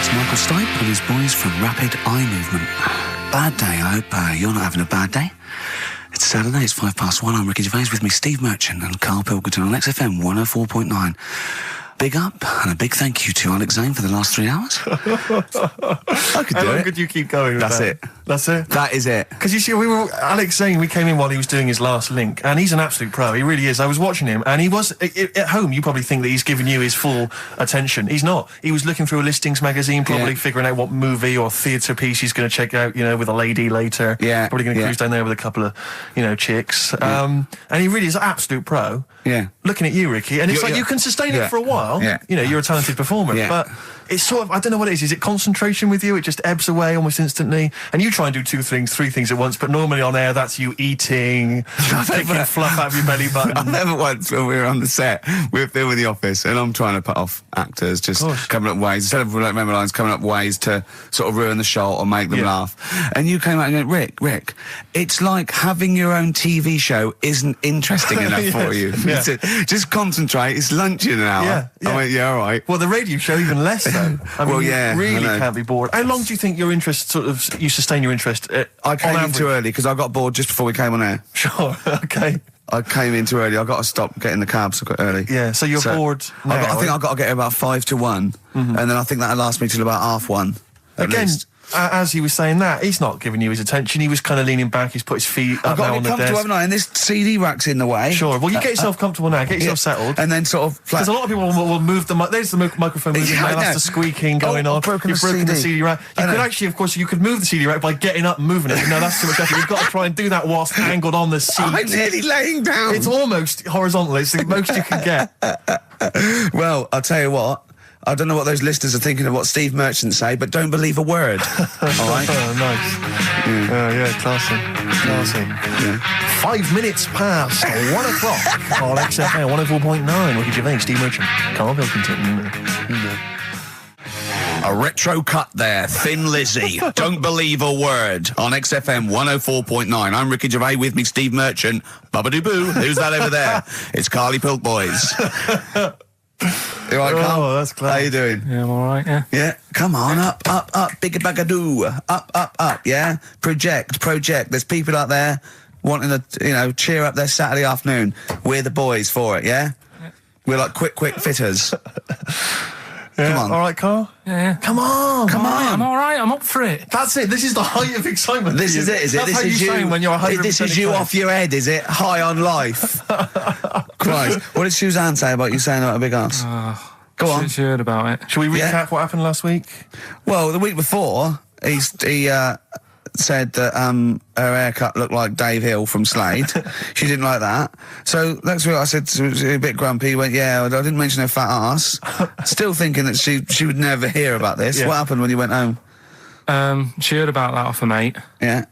It's Michael Stipe and his boys from Rapid Eye Movement. Bad day, I hope you're not having a bad day. It's Saturday, it's 1:05. I'm Ricky Gervais, with me Steve Merchant and Karl Pilkington on XFM 104.9. Big up and a big thank you to Alex Zane for the last 3 hours. I could do it. How long could you keep going with That's that? it. That's it? That is it. Because you see, Alex Zane, we came in while he was doing his last link, and he's an absolute pro, he really is. I was watching him, and he was, at home, you probably think that he's giving you his full attention. He's not. He was looking through a listings magazine, probably figuring out what movie or theatre piece he's going to check out, with a lady later. Yeah. Probably going to cruise down there with a couple of, chicks. And he really is an absolute pro. Yeah. Looking at you, Ricky, and it's you can sustain it for a while. Yeah. You're a talented performer, but it's sort of, I don't know what it is. Is it concentration with you? It just ebbs away almost instantly. And you try and do 2 things, 3 things at once, but normally on air, that's you eating, picking fluff out of your belly button. I never once, when we were on the set, we were filming The Office, and I'm trying to put off actors, just coming up ways, instead of like memory lines, coming up ways to sort of ruin the shot or make them laugh. And you came out and went, Rick, it's like having your own TV show isn't interesting enough for you. Just concentrate, it's lunch in an hour. I went, all right. Well, the radio show even less though. I mean, you really can't be bored. How long do you think your interest you sustain your interest? I came in too early because I got bored just before we came on air. Sure, okay. I came in too early. I got to stop getting the cabs so early. Yeah, so you're bored now, I think I've got to get about 5 to 1, and then I think that'll last me till about 1:30. Again, as he was saying that, he's not giving you his attention. He was kind of leaning back. He's put his feet up now on the desk. I've got to be comfortable, haven't I? And this CD rack's in the way. Sure. Well, you get yourself comfortable now. Get yourself settled. And then sort of... Because a lot of people will move the... There's the microphone moving now. That's the squeaking going on. You've broken the CD rack. You could actually, of course, you could move the CD rack by getting up and moving it. No, that's too much effort. You've got to try and do that whilst angled on the seat. I'm nearly laying down. It's almost horizontal. It's the most you can get. Well, I'll tell you what. I don't know what those listeners are thinking of what Steve Merchant say, but don't believe a word. All right? Oh, nice. Classy. Yeah. 5 minutes past 1 o'clock on XFM 104.9. Ricky Gervais, Steve Merchant, Karl Pilkington. A retro cut there, Thin Lizzy. Don't believe a word on XFM 104.9. I'm Ricky Gervais, with me Steve Merchant. Bubba-doo-boo. Who's that over there? It's Carly Pilk Boys. You all right, Carl? Oh, that's clever. How you doing? Yeah, I'm all right, yeah. Yeah, come on, up, bigger bagadoo, up, yeah? Project. There's people out there wanting to, cheer up their Saturday afternoon. We're the boys for it, yeah? We're like quick fitters. Come on. All right, Carl? Yeah. Come on. I'm all right, I'm up for it. That's it. This is the height of excitement. This is it, is it? That's this how is you sound when you're 100% This is you off your head, is it? High on life. Christ. What did Suzanne say about you saying about a big ass? Go on. She heard about it. Shall we recap what happened last week? Well, the week before, he said that her haircut looked like Dave Hill from Slade. She didn't like that. So next week I said, she was a bit grumpy. He went, I didn't mention her fat ass. Still thinking that she would never hear about this. What happened when you went home? She heard about that off a mate. Yeah.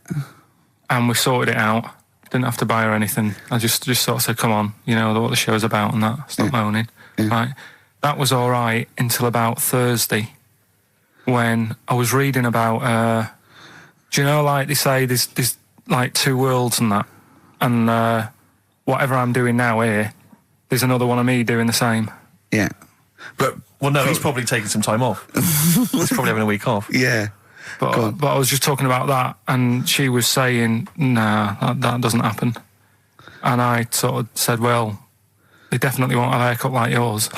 And we sorted it out. Didn't have to buy her anything. I just sort of said, come on, what the show's about and that. Stop moaning. Yeah. Right. That was all right until about Thursday, when I was reading about... do you know, like they say, there's like 2 worlds and that, and whatever I'm doing now here, there's another one of me doing the same. Yeah, but he's probably taking some time off. He's probably having a week off. Yeah, but I was just talking about that, and she was saying, "Nah, that doesn't happen." And I sort of said, "Well, they definitely want a haircut like yours,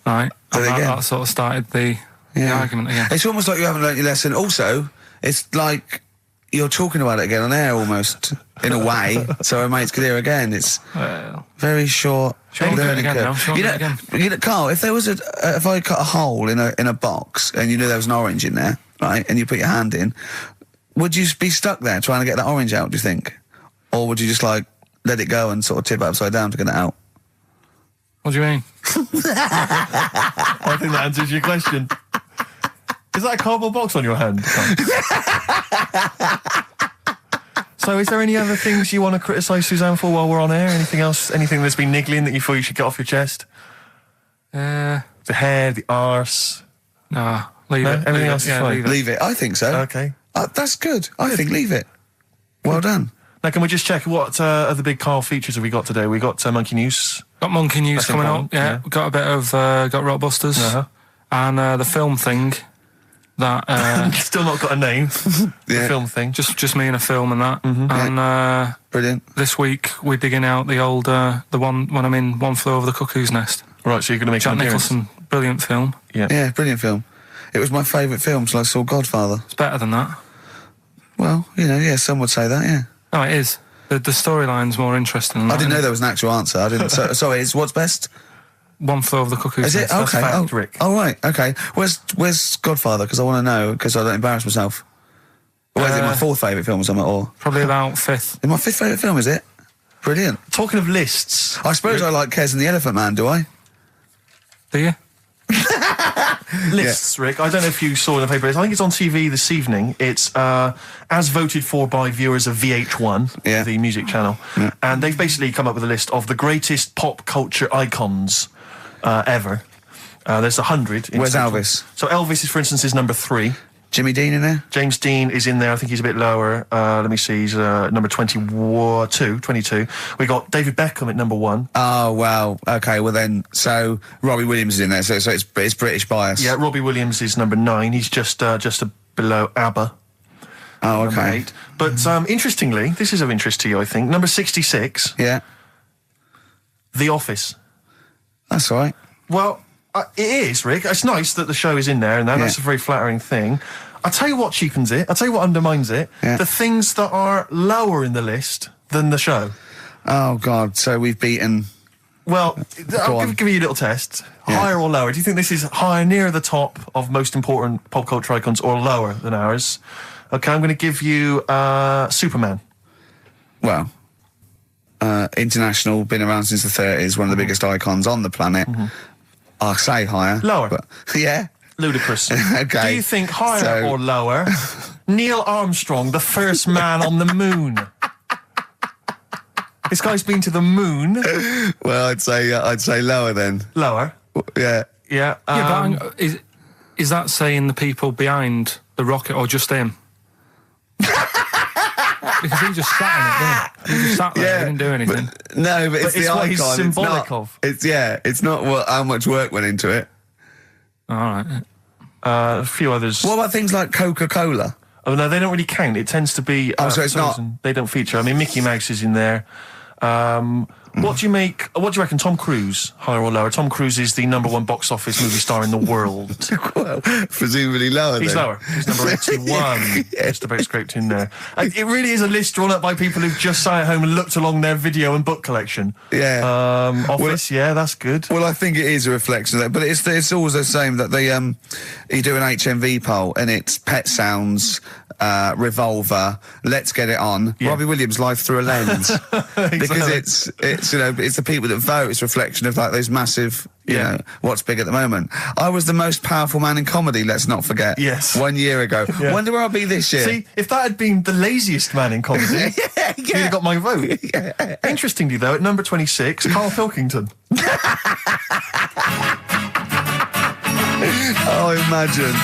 right?" And that sort of started the argument again. It's almost like you haven't learnt your lesson. Also, it's like you're talking about it again on air almost, in a way, so our mates could hear again. It's very short learning curve. Carl, if there was if I cut a hole in a box and you knew there was an orange in there, right, and you put your hand in, would you be stuck there trying to get that orange out, do you think? Or would you just let it go and sort of tip it upside down to get it out? What do you mean? I think that answers your question. Is that a cardboard box on your hand? So is there any other things you want to criticise Suzanne for while we're on air? Anything else? Anything that's been niggling that you feel you should get off your chest? The hair, the arse? Nah, leave it. Everything else is fine? Leave it. I think so. Okay. That's good. I think leave it. Well done. Now, can we just check what other big Karl features have we got today? We got Monkey News. Got Monkey News coming up. Yeah. Got a bit of got Rockbusters. And the film thing. that Still not got a name. The film thing. just me and a film and that. And Brilliant. this week we're digging out the old the one when I'm in One Flew Over the Cuckoo's Nest. Right, so you're going to make Jack an appearance. Nicholson, brilliant film. Yeah, brilliant film. It was my favourite film till I saw Godfather. It's better than that. Well, some would say that, yeah. No, it is. The storyline's more interesting than I that, didn't know isn't there was an actual answer. I didn't. Sorry, it's what's best? it? One Flew Over the Cuckoo's Is it? Nest. That's Okay. fact, Rick. Oh, right. Okay. Where's Godfather? Because I want to know, because I don't embarrass myself. Or is it my fourth favourite film or something? Or Probably about fifth. my fifth favourite film, is it? Brilliant. Talking of lists. I suppose I like Kez and the Elephant Man, do I? Do you? Lists, Rick. I don't know if you saw in the paper. I think it's on TV this evening. It's as voted for by viewers of VH1, the music channel. Yeah. And they've basically come up with a list of the greatest pop culture icons ever. There's 100. Where's Elvis? So Elvis, for instance, is number 3. Jimmy Dean in there? James Dean is in there. I think he's a bit lower. Let me see. He's number 22. We got David Beckham at number 1. Oh, wow. Okay, well then, so Robbie Williams is in there, so it's British bias. Yeah, Robbie Williams is number 9. He's just below ABBA. Oh, Number okay. 8. But interestingly, this is of interest to you, I think. Number 66. Yeah. The Office. That's all right. Well, it is, Rick. It's nice that the show is in there, and that's a very flattering thing. I'll tell you what cheapens it. I'll tell you what undermines it. Yeah. The things that are lower in the list than the show. Oh, God. So we've beaten... Well, I'll give you a little test. Yeah. Higher or lower? Do you think this is higher, near the top of most important pop culture icons, or lower than ours? Okay, I'm going to give you Superman. Well, international, been around since the 30s, one of the biggest icons on the planet. I'll say higher. Lower. But, yeah. Ludicrous. Okay. Do you think higher or lower? Neil Armstrong, the first man on the moon. This guy's been to the moon. Well, I'd say lower then. Lower. Yeah. Yeah. But is that saying the people behind the rocket or just him? Because he just sat in it, didn't he? He just sat there, he didn't do anything. But it's the what icon. he's symbolic it's not, of. It's not how much work went into it. All right. A few others. What about things like Coca-Cola? Oh, no, they don't really count. It tends to be... so it's not... They don't feature. I mean, Mickey Mouse is in there. What do you reckon, Tom Cruise, higher or lower? Tom Cruise is the number 1 box office movie star in the world. Well, presumably lower. He's then. lower. He's number 81. Just about scraped in there. It really is a list drawn up by people who've just sat at home and looked along their video and book collection. Yeah. Office, that's good. Well, I think it is a reflection of that, but it's always the same that you do an HMV poll and it's Pet Sounds, Revolver, Let's Get It On, Robbie Williams' Life Through a Lens. Exactly. Because it's the people that vote. It's a reflection of like those massive, you know, what's big at the moment. I was the most powerful man in comedy. Let's not forget. Yes. 1 year ago. Yeah. Wonder where I'll be this year. See, if that had been the laziest man in comedy, you'd have got my vote. Interestingly, though, at number 26, Karl Pilkington. Oh, imagine.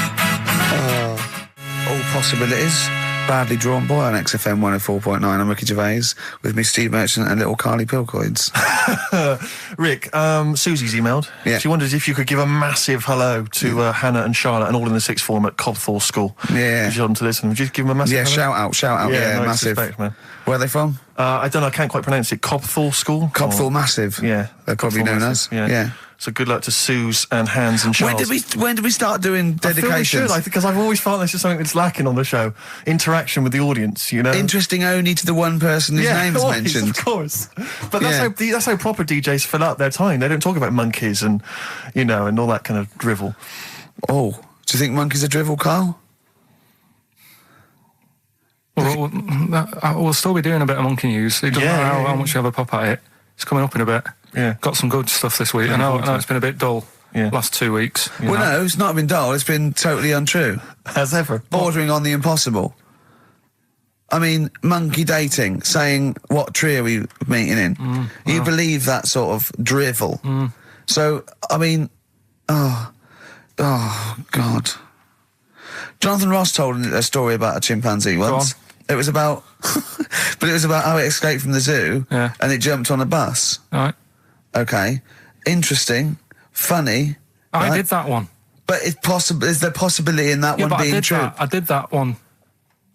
All possibilities. Badly Drawn Boy on XFM 104.9. I'm Ricky Gervais with me, Steve Merchant, and little Karl Pilkington. Rick, Susie's emailed. Yeah. She wonders if you could give a massive hello to Hannah and Charlotte and all in the sixth form at Cobthall School. Yeah. If you're on to listen, would you give them a massive hello? Shout out. Yeah, no massive. disrespect, man. Where are they from? I don't know, I can't quite pronounce it. Cobthall School? Cobthall Massive. Yeah. They're probably Cobthall known Massive, as. Yeah. So good luck to Suze and Hans and Charles. When did we start doing dedications? I think because I've always felt this is something that's lacking on the show. Interaction with the audience, you know? Interesting only to the one person whose name is always, mentioned. of course. But that's how proper DJs fill up their time. They don't talk about monkeys and, you know, and all that kind of drivel. Oh, do you think monkeys are drivel, Carl? Well, we'll still be doing a bit of monkey news. It doesn't matter how much you have a pop at it. It's coming up in a bit. Yeah. Got some good stuff this week. I know it's been a bit dull last 2 weeks. Well, no, it's not been dull. It's been totally untrue. As ever. Bordering on the impossible. I mean, monkey dating, saying, what tree are we meeting in? You believe that sort of drivel. So, I mean, oh, God. Jonathan Ross told a story about a chimpanzee once. It was about, but it was about how it escaped from the zoo and it jumped on a bus. All right. Okay. Interesting. Funny. I did that one. But it's possible. Is there possibility in that one being true? I did that one.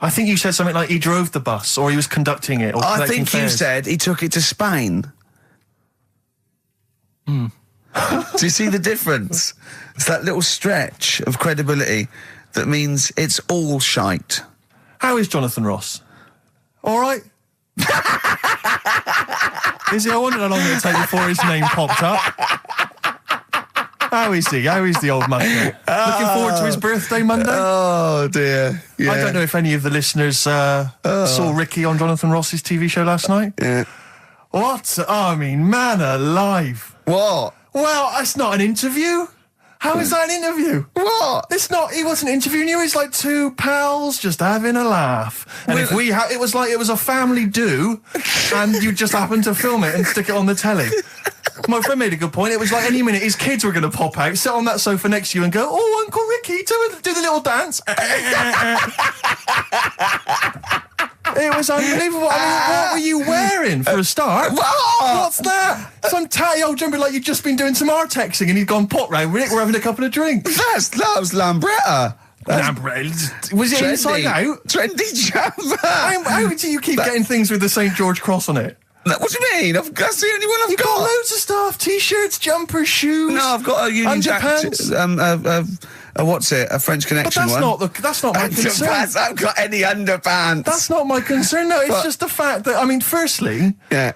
I think you said something like he drove the bus, or he was conducting it, or I collecting think you fares. said he took it to Spain. Do you see the difference? It's that little stretch of credibility that means it's all shite. How is Jonathan Ross? All right? Is he? I wondered how long it would take before his name popped up. How is he? How is the old man? Looking forward to his birthday Monday? Oh, dear. Yeah. I don't know if any of the listeners saw Ricky on Jonathan Ross's TV show last night. Yeah. What? I mean, man alive. What? Well, that's not an interview. How is that an interview? What? It's not. He wasn't interviewing you. He's like two pals just having a laugh. And if we it was like it was a family do, and you just happened to film it and stick it on the telly. My friend made a good point. It was like any minute his kids were going to pop out, sit on that sofa next to you and go, "Oh, Uncle Ricky, do the little dance." It was unbelievable. I mean, what were you wearing for a start? What's that? Some tatty old jumper like you'd just been doing some artexing and he'd gone pot round with it. We're having a couple of drinks. That was Lambretta. Was it inside out? Trendy jumper. How do you keep getting things with the St. George cross on it? What do you mean? That's the only one I've You've got loads of stuff. T-shirts, jumpers, shoes. No, I've got a Union Jack. Underpants. What's it? A French Connection But one. that's not my concern. I haven't got any underpants. That's not my concern. No, it's just the fact that, I mean, firstly, yeah,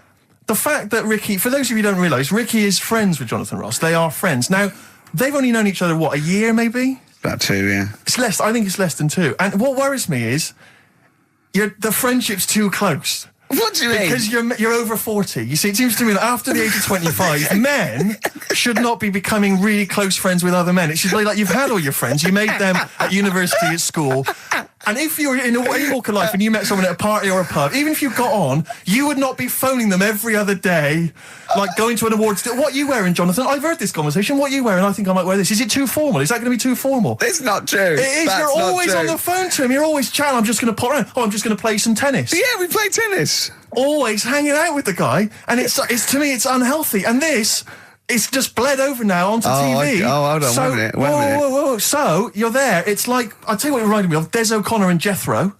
the fact that Ricky, for those of you who don't realise, Ricky is friends with Jonathan Ross. They are friends. Now, they've only known each other, what, a year maybe? about 2, yeah. It's less, I think it's less than 2. And what worries me is, the friendship's too close. What do you mean? Because you're over 40. You see, it seems to me that after the age of 25, men should not be becoming really close friends with other men. It should be like you've had all your friends, you made them at university, at school, and if you're in any walk of life and you met someone at a party or a pub, even if you got on, you would not be phoning them every other day, like going to an awards. What are you wearing, Jonathan? I've heard this conversation. What are you wearing? I think I might wear this. Is it too formal? Is that going to be too formal? It's not true. It is. That's you're always not true. on the phone to him. You're always chatting. I'm just going to pop around. Oh, I'm just going to play some tennis. Yeah, we play tennis. Always hanging out with the guy, and it's to me it's unhealthy. And this, it's just bled over now onto TV. Hold on, wait a minute. Whoa. So you're there. It's like, I'll tell you what it reminded me of: Des O'Connor and Jethro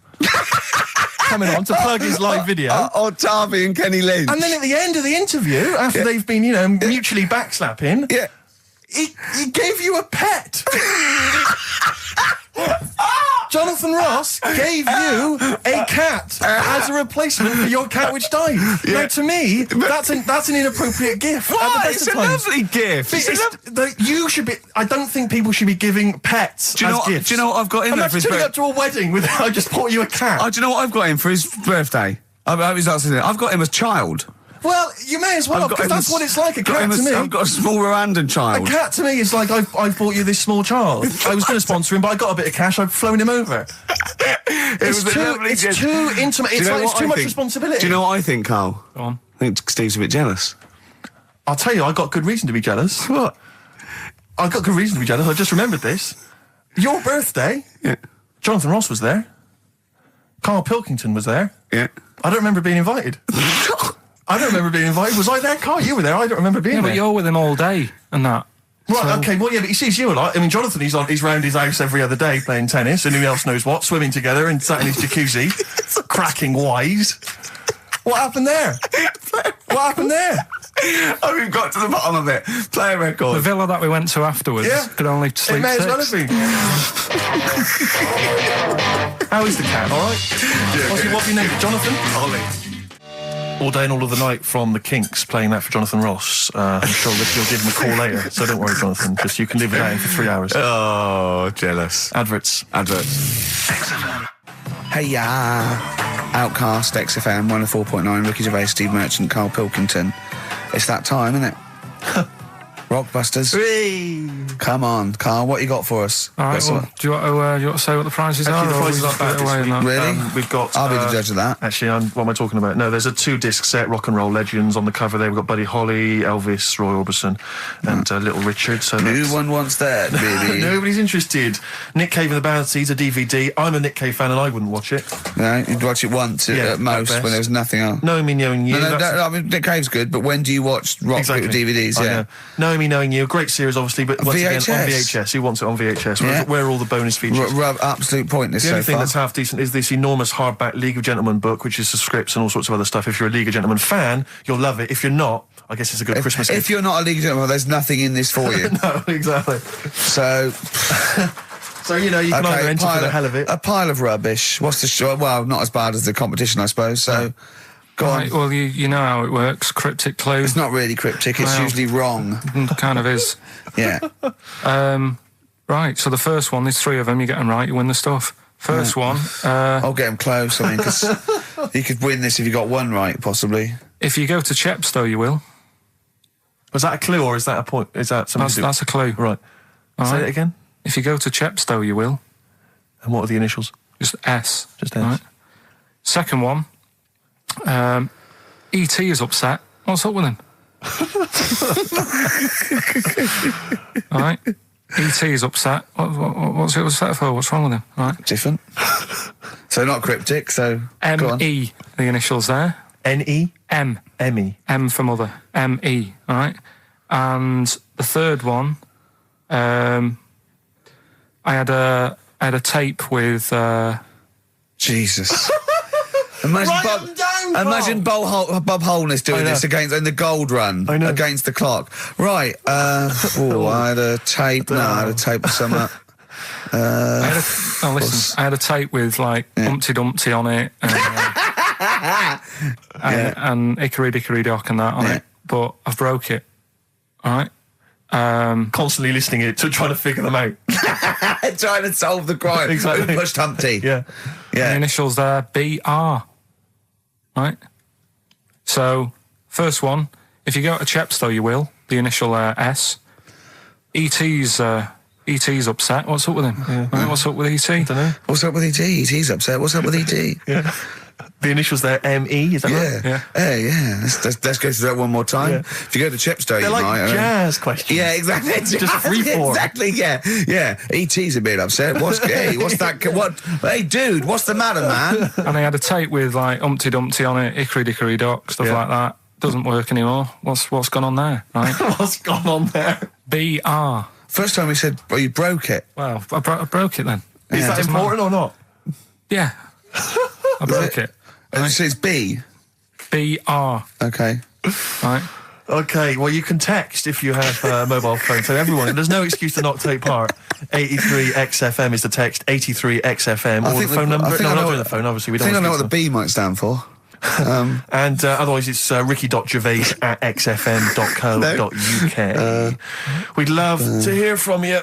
coming on to plug his live video. Or Tarby and Kenny Lynch. And then at the end of the interview, after they've been, mutually backslapping, he gave you a pet. Jonathan Ross gave you a cat as a replacement for your cat which died. Yeah. Now, to me, that's an inappropriate gift. What? It's a lovely gift. You should be. I don't think people should be giving pets as gifts. Do you know what I've got him for his birthday? Up to a wedding with I just bought you a cat. Do you know what I've got him for his birthday? I've got him as child. Well, you may as well, because that's what it's like, a cat to me. I've got a small Rwandan child. A cat to me is like, I've bought you this small child. I was going to sponsor him, but I got a bit of cash, I've flown him over. It's too intimate, it's too much responsibility. Do you know what I think, Carl? Go on. I think Steve's a bit jealous. I'll tell you, I got good reason to be jealous. What? I got good reason to be jealous, I just remembered this. Your birthday, Jonathan Ross was there. Karl Pilkington was there. Yeah. I don't remember being invited. I don't remember being invited. Was I there, Carl? You were there. I don't remember being there. But you're with him all day and that. Right, okay, well, yeah, but he sees you a lot. I mean, Jonathan, he's round his house every other day playing tennis, and who else knows what, swimming together and sat in his jacuzzi, cracking wise. What happened there? What happened there? Oh, we've got to the bottom of it. Play a record. The villa that we went to afterwards could only sleep it may 6. as well have been. How is the cat, all right? Yeah, what's your name? Jonathan? Ollie. All Day and All of the Night from the Kinks, playing that for Jonathan Ross. I'm sure Ricky will give him a call later, so don't worry, Jonathan. Just you can live without him for 3 hours. Oh, jealous. Adverts. XFM. Hey, Outcast, XFM, 104.9, Ricky Gervais, Steve Merchant, Karl Pilkington. It's that time, isn't it? Rockbusters. Whee! Come on, Carl, what you got for us? All right, well, do you want to say what the prizes are? The prizes are better away that? Really? We've got... I'll be the judge of that. Actually, what am I talking about? No, there's a 2-disc set, Rock and Roll Legends, on the cover there. We've got Buddy Holly, Elvis, Roy Orbison, and Little Richard. So no one wants that, baby. Nobody's interested. Nick Cave and the Bad Seeds, a DVD. I'm a Nick Cave fan and I wouldn't watch it. No, you'd watch it once at most when there was nothing else. Knowing me, knowing you. No, I mean, Nick Cave's good, but when do you watch rock DVDs? Yeah. Knowing Me Knowing You, great series, obviously, but once again, on VHS. Who wants it on VHS? Where are all the bonus features? Absolute pointless. The only thing that's half decent is this enormous hardback League of Gentlemen book, which is the scripts and all sorts of other stuff. If you're a League of Gentlemen fan, you'll love it. If you're not, I guess it's a good Christmas gift. If you're not a League of Gentlemen, there's nothing in this for you. No, exactly. So... So, you can either enter for the hell of it. A pile of rubbish. What's the show? Well, not as bad as the competition, I suppose. So, go on. Well, you know how it works. Cryptic clue. It's not really cryptic. It's usually wrong. Kind of is. Yeah. Right. So the first one, there's 3 of them. You get them right, you win the stuff. First one. I'll get them close. I mean, because you could win this if you got one right, possibly. If you go to Chepstow, you will. Was that a clue or is that a point? Is that something? That's a clue. Right. Say it again. If you go to Chepstow, you will. And what are the initials? Just S. Just S. Right. Second one. E.T. is upset. What's up with him? All right. E.T. is upset. What's he upset for? What's wrong with him? All right. Different. So not cryptic, so M.E. The initials there. N.E.? M. M.E. M for mother. M.E. All right. And the third one... I had a tape with Jesus. Imagine Bob Holness doing this in the Gold Run against the clock. Right. I had a tape. No, I had a tape with some. I had a tape with like Humpty Dumpty on it, and Hickory Dickory Dock and that on it. But I've broke it. All right. Constantly listening to trying to figure them out. Trying to solve the crime. Exactly. Who pushed Humpty? Yeah. The initials there, B.R. Right? So, first one, if you go to Chepstow, you will. The initial S. E.T.'s upset. What's up with him? Yeah. Right, what's up with E.T.? I don't know. What's up with E.T.? E.T.'s upset. What's up with E.T.? Yeah. The initials there, M.E., is that right? Yeah. Yeah. Let's go through that one more time. Yeah. If you go to Chepstow, They're like jazz questions. Yeah, exactly. Just free form. Exactly, yeah. E.T.'s a bit upset. What's that? What? Hey, dude, what's the matter, man? And I had a tape with like Humpty Dumpty on it, Hickory Dickory Dock, stuff like that. Doesn't work anymore. What's gone on there, right? What's gone on there? B.R. First time he said, you broke it. Well, I broke it then. Is that important or not? Yeah. I broke it. And so it's B? B.R. Okay. Right. Okay, well, you can text if you have a mobile phone. So everyone, there's no excuse to not take part. 83XFM is the text, 83XFM, or the phone number. No, we're not doing the phone, obviously. We don't. I think I know what the B might stand for. And otherwise it's ricky.gervais@xfm.co.uk. We'd love to hear from you.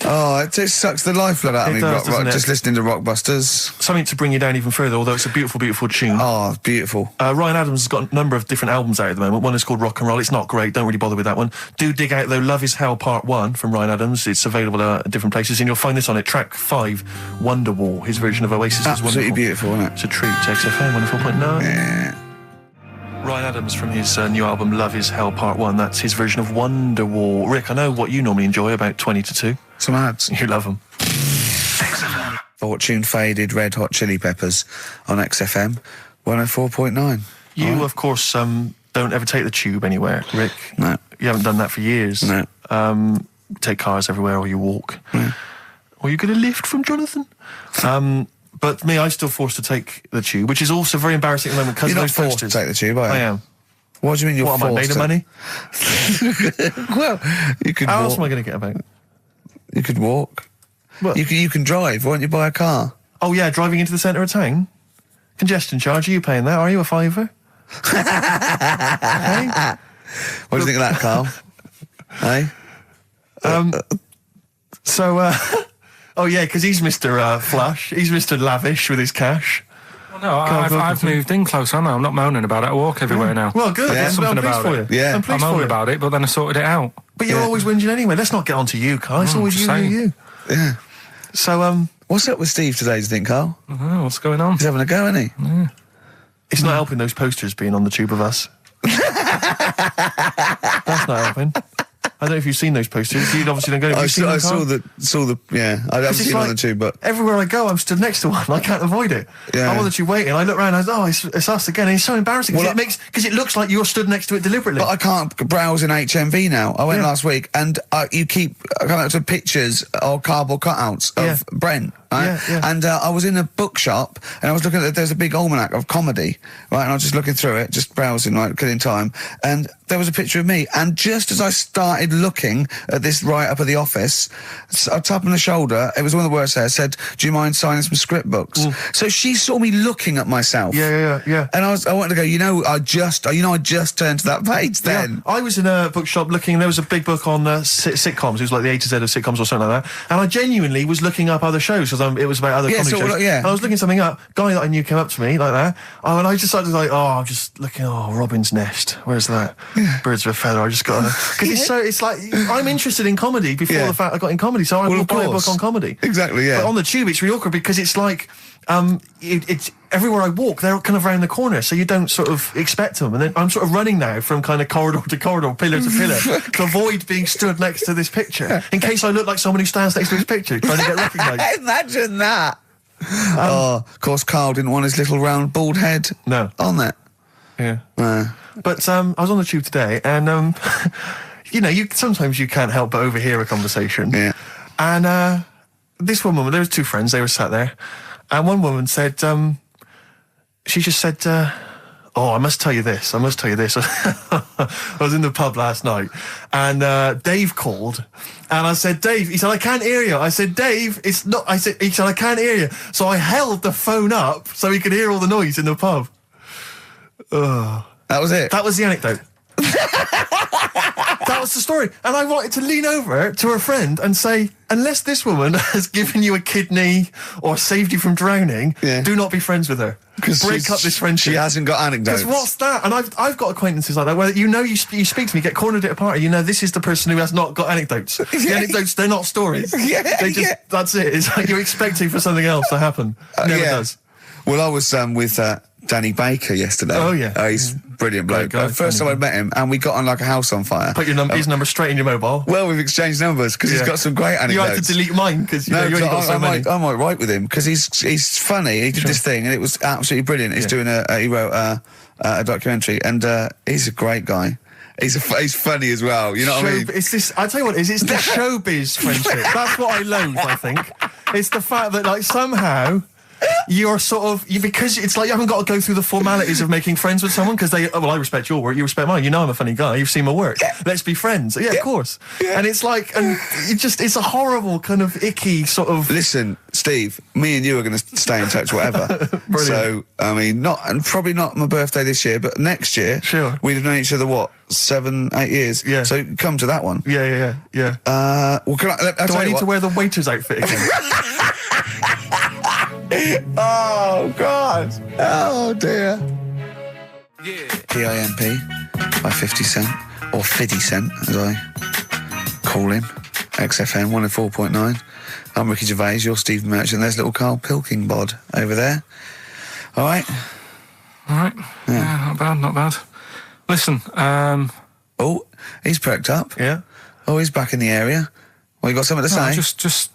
Oh, it sucks the lifeblood out of me, just listening to Rockbusters. Something to bring you down even further, although it's a beautiful, beautiful tune. Oh, beautiful. Ryan Adams has got a number of different albums out at the moment. One is called Rock and Roll. It's not great, don't really bother with that one. Do dig out, though, Love Is Hell Part 1 from Ryan Adams. It's available at different places, and you'll find this on it. Track 5, Wonderwall. His version of Oasis is wonderful. Absolutely beautiful, isn't it? It's a treat. XFM 104.9. Yeah. Ryan Adams from his new album Love Is Hell Part 1. That's his version of Wonderwall. Rick, I know what you normally enjoy, about 20 to 2. Some ads. You love them. Fortune Faded Red Hot Chili Peppers on XFM 104.9. You, of course, don't ever take the tube anywhere, Rick. No. You haven't done that for years. No. Take cars everywhere, or you walk. Or you get a lift from Jonathan. But me, I'm still forced to take the tube, which is also very embarrassing at the moment because of those You're not forced posters. to take the tube, are you? I am. What do you mean you're forced? What, am I made of money? Well, you could How walk. else am I going to get about? You could walk. What? You can drive. Why don't you buy a car? Oh, yeah, driving into the centre of town? Congestion charge, are you paying that? Are you a fiver? Hey? What do you think of that, Carl? Hey? Oh, yeah, because he's Mr. Flush. He's Mr. Lavish with his cash. Well, no, I've moved in close, haven't I? I'm not moaning about it. I walk everywhere now. Well, good. Yeah. I'm Something pleased about for it. you. Yeah. I'm I pleased for moaned you. about it, but then I sorted it out. But you're always whinging anyway. Let's not get on to you, Carl. It's always you. Yeah. So, What's up with Steve today, do you think, Carl? Oh, what's going on? He's having a go, isn't he? it's not helping those posters being on the tube of us. That's not helping. I don't know if you've seen those posters. You obviously don't go. I saw the. Yeah, I haven't seen on the tube, but everywhere I go, I'm stood next to one. I can't avoid it. Yeah. I'm on the tube waiting. I look around. I go, it's us again. And it's so embarrassing because it looks like you're stood next to it deliberately. But I can't browse in HMV now. I went last week, and you keep coming up to pictures or cardboard cutouts of Brent. Right? And I was in a bookshop, and I was looking at there's a big almanac of comedy, right? And I was just looking through it, just browsing, like killing time, and there was a picture of me. And just as I started looking at this write-up of The Office, I tapped on the shoulder. It was one of the words there. Said, "Do you mind signing some script books?" So she saw me looking at myself. Yeah. And I wanted to go. I just turned to that page then. Yeah. I was in a bookshop looking. There was a big book on sitcoms. It was like the A to Z of sitcoms or something like that. And I genuinely was looking up other shows because it was about other comedy shows. And I was looking something up. Guy that I knew came up to me like that. And I just started like, I'm just looking. Robin's Nest. Where's that? Birds of a Feather. I just got because it's like I'm interested in comedy before the fact I got in comedy. So I will buy a book on comedy. Exactly. Yeah. But on the tube, it's really awkward because it's like it's everywhere I walk, they're kind of round the corner, so you don't sort of expect them. And then I'm sort of running now from kind of corridor to corridor, pillar to pillar, to avoid being stood next to this picture, in case I look like someone who stands next to this picture, trying to get recognised. Imagine that. Of course, Carl didn't want his little round bald head on that. Yeah. But I was on the tube today, and sometimes you can't help but overhear a conversation. Yeah. And this one woman, there was two friends, they were sat there, and one woman said, she just said, I must tell you this. I was in the pub last night, and Dave called, and I said, Dave, he said, I can't hear you. I said, Dave, it's not, he said, I can't hear you. So I held the phone up so he could hear all the noise in the pub. That was it? That was the anecdote. That was the story. And I wanted to lean over to her friend and say, unless this woman has given you a kidney or saved you from drowning, do not be friends with her. Break up this friendship. She hasn't got anecdotes. Because what's that? And I've got acquaintances like that where you speak to me, get cornered at a party, this is the person who has not got anecdotes. The anecdotes, they're not stories. That's it. It's like you're expecting for something else to happen. Never does. Well, I was with Danny Baker yesterday. Oh, yeah. He's brilliant bloke. Guy, first time I met him, and we got on like a house on fire. Put his number straight in your mobile. Well, we've exchanged numbers because he's got some great anecdotes. You had to delete mine because you only got so many. I might write with him because he's funny. He did this thing and it was absolutely brilliant. He's doing he wrote a documentary, and he's a great guy. He's funny as well. You know what I mean? It's this. I tell you what, it's the showbiz friendship. That's what I loathe. I think it's the fact that like somehow. You're sort of because it's like you haven't got to go through the formalities of making friends with someone because I respect your work, you respect mine. I'm a funny guy. You've seen my work. Let's be friends. Yeah, of course. And it's like, and it's a horrible kind of icky sort of. Listen, Steve, me and you are going to stay in touch, whatever. So I mean, probably not my birthday this year, but next year. Sure. We've known each other 7, 8 years. Yeah. So come to that one. Yeah. Well, can do I need to wear the waiter's outfit again? Oh, God. Oh, dear. Yeah. PIMP by 50 Cent, or 50 Cent, as I call him. XFM 104.9. I'm Ricky Gervais, you're Steve Merchant. There's little Karl Pilkington over there. All right? Yeah, not bad. Listen, Oh, he's perked up. Yeah. Oh, he's back in the area. Well, you got something to say?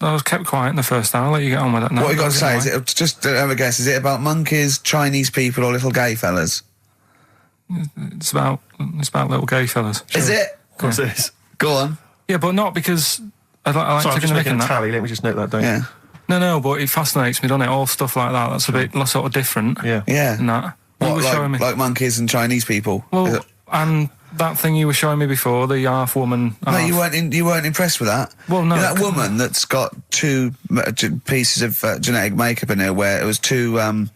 I was kept quiet in the first hour. I'll let you get on with that now. What you got to say? Is it just have a guess? Is it about monkeys, Chinese people, or little gay fellas? It's about little gay fellas. Sure. Is it? Of course it is. Go on. Yeah, but not because I like Sorry, I'm just making a that. tally. Let me just note that down. Yeah. No, but it fascinates me, doesn't it? All stuff like that. That's a bit sort of different. Yeah. And that. What, showing me. like monkeys and Chinese people? Well, and that thing you were showing me before, the half woman. No, you weren't impressed with that. Well, no. That woman that's got two pieces of genetic makeup in her, where it was two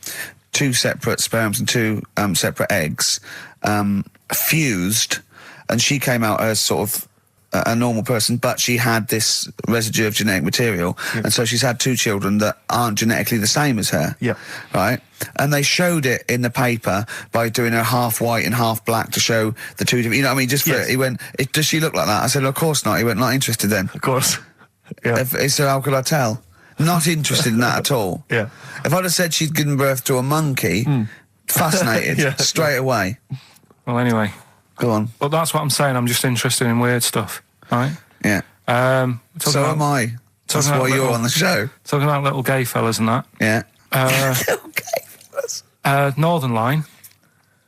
separate sperms and two separate eggs fused, and she came out as sort of a normal person, but she had this residue of genetic material, and so she's had two children that aren't genetically the same as her. Yeah. Right? And they showed it in the paper by doing her half white and half black to show the two different, you know what I mean? Just for he went, does she look like that? I said, of course not. He went, not interested then. Of course. Yeah. So how could I tell? Not interested in that at all. Yeah. If I'd have said she'd given birth to a monkey, fascinated straight away. Well, anyway. Go on. Well, that's what I'm saying. I'm just interested in weird stuff. right? Yeah. So am I. That's why you're on the show. Talking about little gay fellas and that. Yeah. Little gay fellas. Northern Line,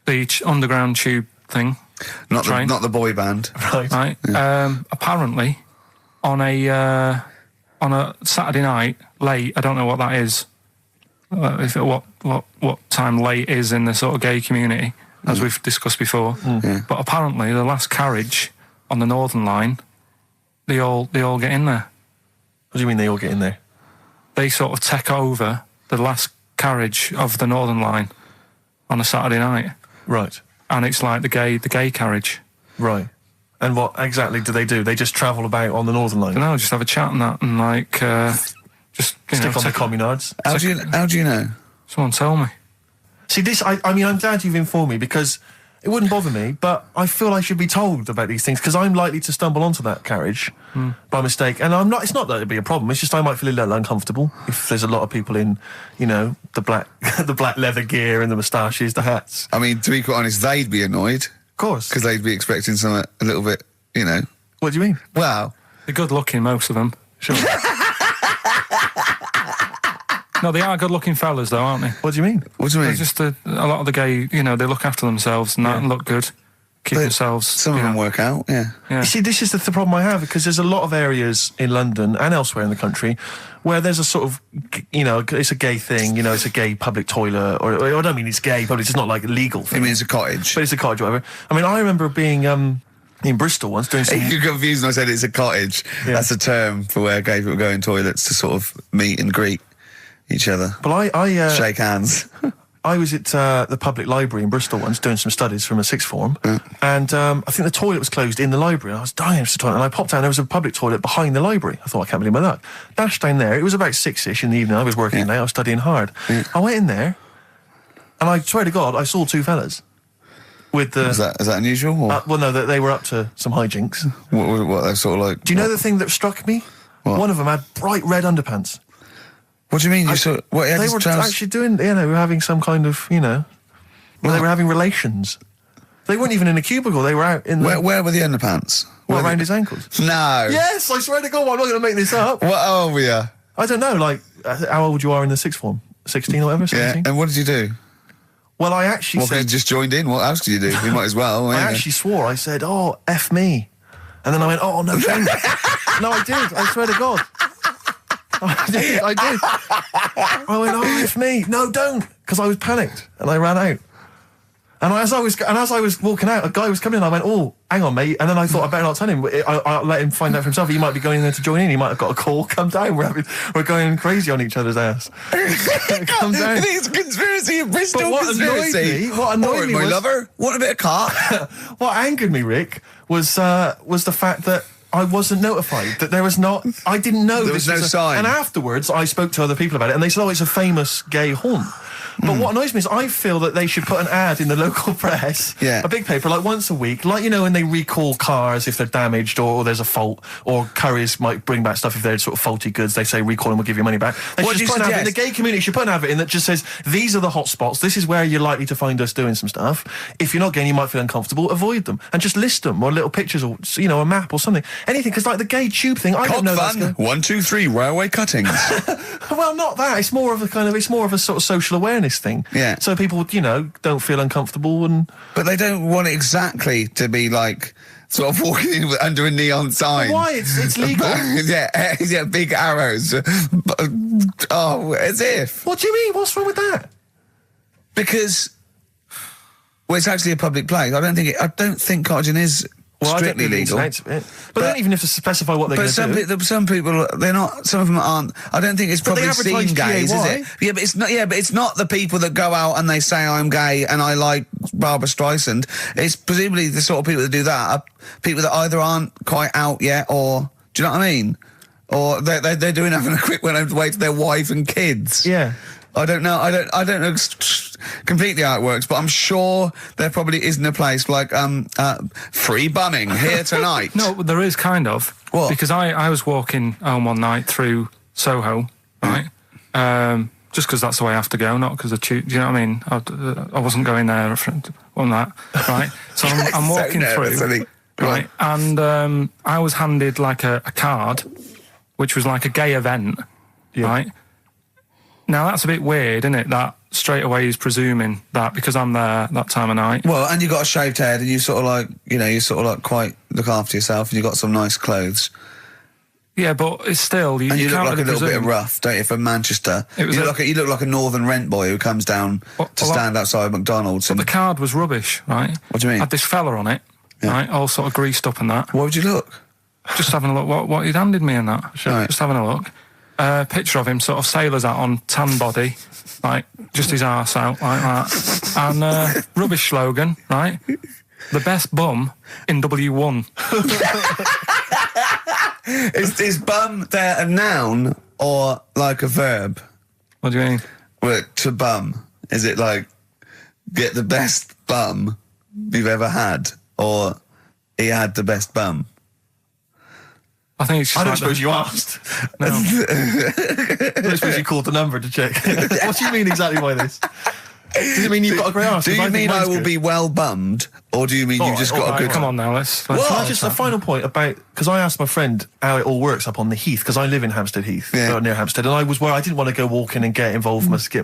the underground tube thing. Not the boy band. Right. Yeah. Apparently, on a Saturday night late, I don't know what that is. What time late is in the sort of gay community, as we've discussed before. Yeah. But apparently, the last carriage on the Northern Line, they all get in there. What do you mean they all get in there? They sort of take over the last carriage of the Northern Line on a Saturday night. Right. And it's like the gay carriage. Right. And what exactly do? They just travel about on the Northern Line? No, just have a chat and that, and like just stick on the communards. How do you know? Someone tell me. See, this. I mean, I'm glad you've informed me, because it wouldn't bother me, but I feel I should be told about these things, because I'm likely to stumble onto that carriage by mistake. And I'm not. It's not that it'd be a problem. It's just I might feel a little uncomfortable if there's a lot of people in, the black, the black leather gear and the moustaches, the hats. I mean, to be quite honest, they'd be annoyed. Of course, because they'd be expecting something a little bit, What do you mean? Well, they're good looking, most of them. Sure. No, they are good-looking fellas, though, aren't they? What do you mean? What do you mean? They're just a lot of the gay, they look after themselves and that and look good. Keep themselves... Some of them work out, yeah. You see, this is the problem I have, because there's a lot of areas in London and elsewhere in the country where there's a sort of, it's a gay thing, it's a gay public toilet, or I don't mean it's gay, but it's not like a legal thing. You mean it's a cottage? But it's a cottage, whatever. I mean, I remember being in Bristol once doing some... You're confused when I said it's a cottage. Yeah. That's a term for where gay people go in toilets to sort of meet and greet each other. But I shake hands. I was at the public library in Bristol once doing some studies from a sixth form, and I think the toilet was closed in the library, and I was dying for the toilet, and I popped out, and there was a public toilet behind the library. I thought, I can't believe my luck. Dashed down there. It was about 6-ish in the evening. I was working late. I was studying hard. I went in there, and I swear to God, I saw two fellas. With the... Is that unusual? Or? Well, no, they were up to some hijinks. What they're sort of like... Do you know the thing that struck me? What? One of them had bright red underpants. What do you mean? They were actually doing, they were having some kind of, they were having relations. They weren't even in a cubicle. They were out in the... Where were the underpants? Around his ankles? No. Yes, I swear to God, I'm not going to make this up. What old were you? I don't know, like, how old you are in the sixth form? 16 or whatever, 17? Yeah, and what did you do? Well, I actually said... you just joined in? What else did you do? You might as well. I actually swore. I said, oh, F me. And then I went, oh, no, don't. No, I did. I swear to God. I did. I went, oh, F me. No, don't. Because I was panicked and I ran out. And as I was walking out, a guy was coming in. I went, oh, hang on, mate. And then I thought, I better not tell him. I'll let him find out for himself. He might be going in there to join in. He might have got a call. Come down. We're going crazy on each other's ass. Come down. I think it's a conspiracy, a Bristol conspiracy. What annoyed me my was... lover, want a bit of car? What angered me, Rick, was the fact that I wasn't notified, that there was not... I didn't know there was no sign. And afterwards, I spoke to other people about it, and they said, oh, it's a famous gay haunt. But what annoys me is I feel that they should put an ad in the local press, a big paper, like once a week, like, when they recall cars if they're damaged or there's a fault, or couriers might bring back stuff if they're sort of faulty goods. They say recall and we'll give you money back. They should just put an ad in. The gay community should put an advert in that just says, these are the hot spots, this is where you're likely to find us doing some stuff. If you're not gay and you might feel uncomfortable, avoid them. And just list them, or little pictures, or, a map or something. Anything, because like the gay tube thing, I don't know. Fun. 1, 2, 3, railway cuttings. Well, not that. It's more of a sort of social awareness thing. Yeah. So people, don't feel uncomfortable But they don't want it exactly to be like sort of walking in under a neon sign. But why? It's legal. yeah, big arrows. Oh, as if. What do you mean? What's wrong with that? Because, it's actually a public place. I don't think cottaging is strictly legal. But they don't even have to specify what they're going to do. But some people, they're not. Some of them aren't. I don't think it's probably seen gays, is it? Yeah, but it's not. Yeah, but it's not the people that go out and they say I'm gay and I like Barbara Streisand. It's presumably the sort of people that do that are people that either aren't quite out yet, or do you know what I mean? Or they're doing having a quick one away to their wife and kids. Yeah. I don't know. I don't know completely how it works, but I'm sure there probably isn't a place like free bumming here tonight. No, there is kind of. What? Because I was walking home one night through Soho, right? Just because that's the way I have to go, not because do you know what I mean? I wasn't going there on that, right? So I'm walking through. right? And I was handed like a card, which was like a gay event, right? Now that's a bit weird, isn't it? That straight away he's presuming that because I'm there that time of night. Well, and you got a shaved head, and you sort of like, you sort of like quite look after yourself, and you got some nice clothes. Yeah, but it's still you look can't like a really little bit presume. rough, don't you? From Manchester, It was you look like a northern rent boy who comes down to stand outside McDonald's. But the card was rubbish, right? What do you mean? Had this fella on it, right? All sort of greased up and that. What would you look? Just having a look what he'd handed me and that. Right. Just having a look. Picture of him, sort of sailor's hat on, tan body, like just his arse out like that, and rubbish slogan, right? The best bum in W1. Is bum there a noun or like a verb? What do you mean? Well, to bum, is it like get the best bum you've ever had, or he had the best bum? I think it's just I don't like suppose you asked. No. I don't suppose you called the number to check. What do you mean exactly by this? Does it mean you've got a great arse? Do you mean I will be well bummed, or do you mean you've just got a good... Come on now, let's Well, just a final point about, because I asked my friend how it all works up on the Heath, because I live in Hampstead Heath, near Hampstead, and I was where I didn't want to go walking and get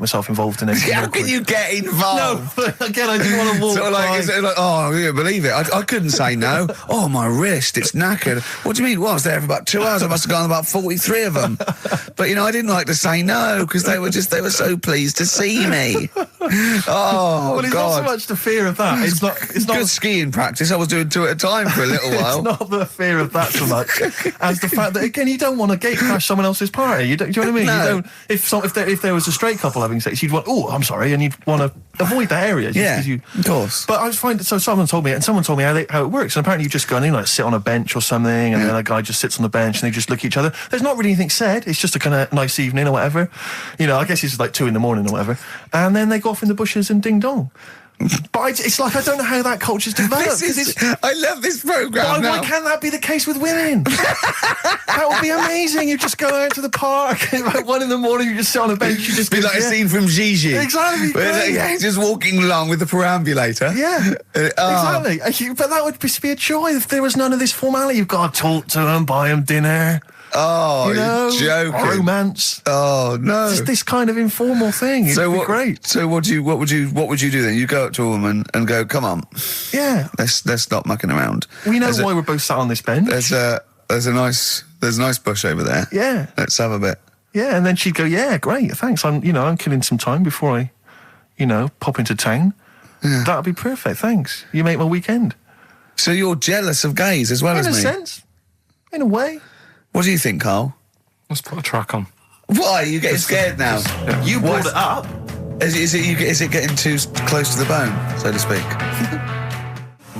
myself involved in anything. How can you get involved? No, again, I didn't want to walk. Sort of like, is it like, oh, I can't believe it. I couldn't say no. Oh, my wrist, it's knackered. What do you mean? Well, I was there for about 2 hours. I must have gone about 43 of them. But, I didn't like to say no, because they were so pleased to see me. Oh, well, it's God. not so much the fear of that. It's not good skiing practice. I was doing 2 at a time for a little while. It's not the fear of that so much as the fact that, again, you don't want to gate crash someone else's party. Do you know what I mean? No. You don't. If there was a straight couple having sex, you'd want, oh, I'm sorry, and you'd want to avoid that area. Of course. But I was finding, so someone told me how it works, and apparently you just go in, like sit on a bench or something, and then a guy just sits on the bench and they just look at each other. There's not really anything said. It's just a kind of nice evening or whatever. I guess it's like 2 a.m. or whatever, and then they go off in the bushes and ding dong. But it's like I don't know how that culture's developed. I love this programme now. Why can't that be the case with women? That would be amazing. You just go out to the park at like 1 a.m. You just sit on a bench. You just be like a scene from Gigi. Exactly. Just walking along with the perambulator. Yeah, exactly. But that would be a joy if there was none of this formality. You've got to talk to them, buy them dinner. Oh, you're joking. Romance. Oh no. Just this kind of informal thing. It'd be great. So what would you do then? You go up to a woman and go, come on. Yeah. Let's stop mucking around. We know why we're both sat on this bench. There's a nice bush over there. Yeah. Let's have a bit. Yeah, and then she'd go, yeah, great, thanks. I'm killing some time before I, pop into town. Yeah. That'd be perfect, thanks. You make my weekend. So you're jealous of gays as well as me? In a sense. In a way. What do you think, Carl? Let's put a track on. Why? Are you getting scared now? You brought it up. Is it getting too close to the bone, so to speak?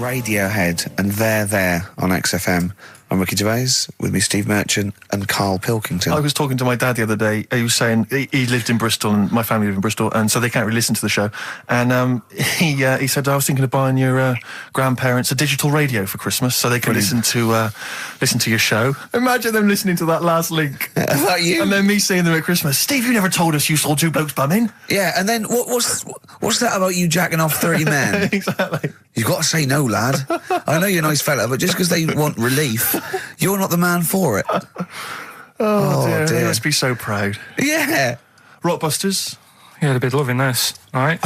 Radiohead and There on XFM. I'm Ricky Gervais, with me Steve Merchant and Karl Pilkington. I was talking to my dad the other day. He was saying he lived in Bristol and my family lived in Bristol, and so they can't really listen to the show. And he said, I was thinking of buying your grandparents a digital radio for Christmas so they can listen to your show. Imagine them listening to that last link. About you. And then me seeing them at Christmas. Steve, you never told us you saw 2 blokes bumming. Yeah, and then what's that about you jacking off 30 men? Exactly. You've got to say no, lad. I know you're a nice fella, but just because they want relief, you're not the man for it. Oh dear. They must be so proud. Yeah. Rockbusters. Yeah, they'd be loving this, right?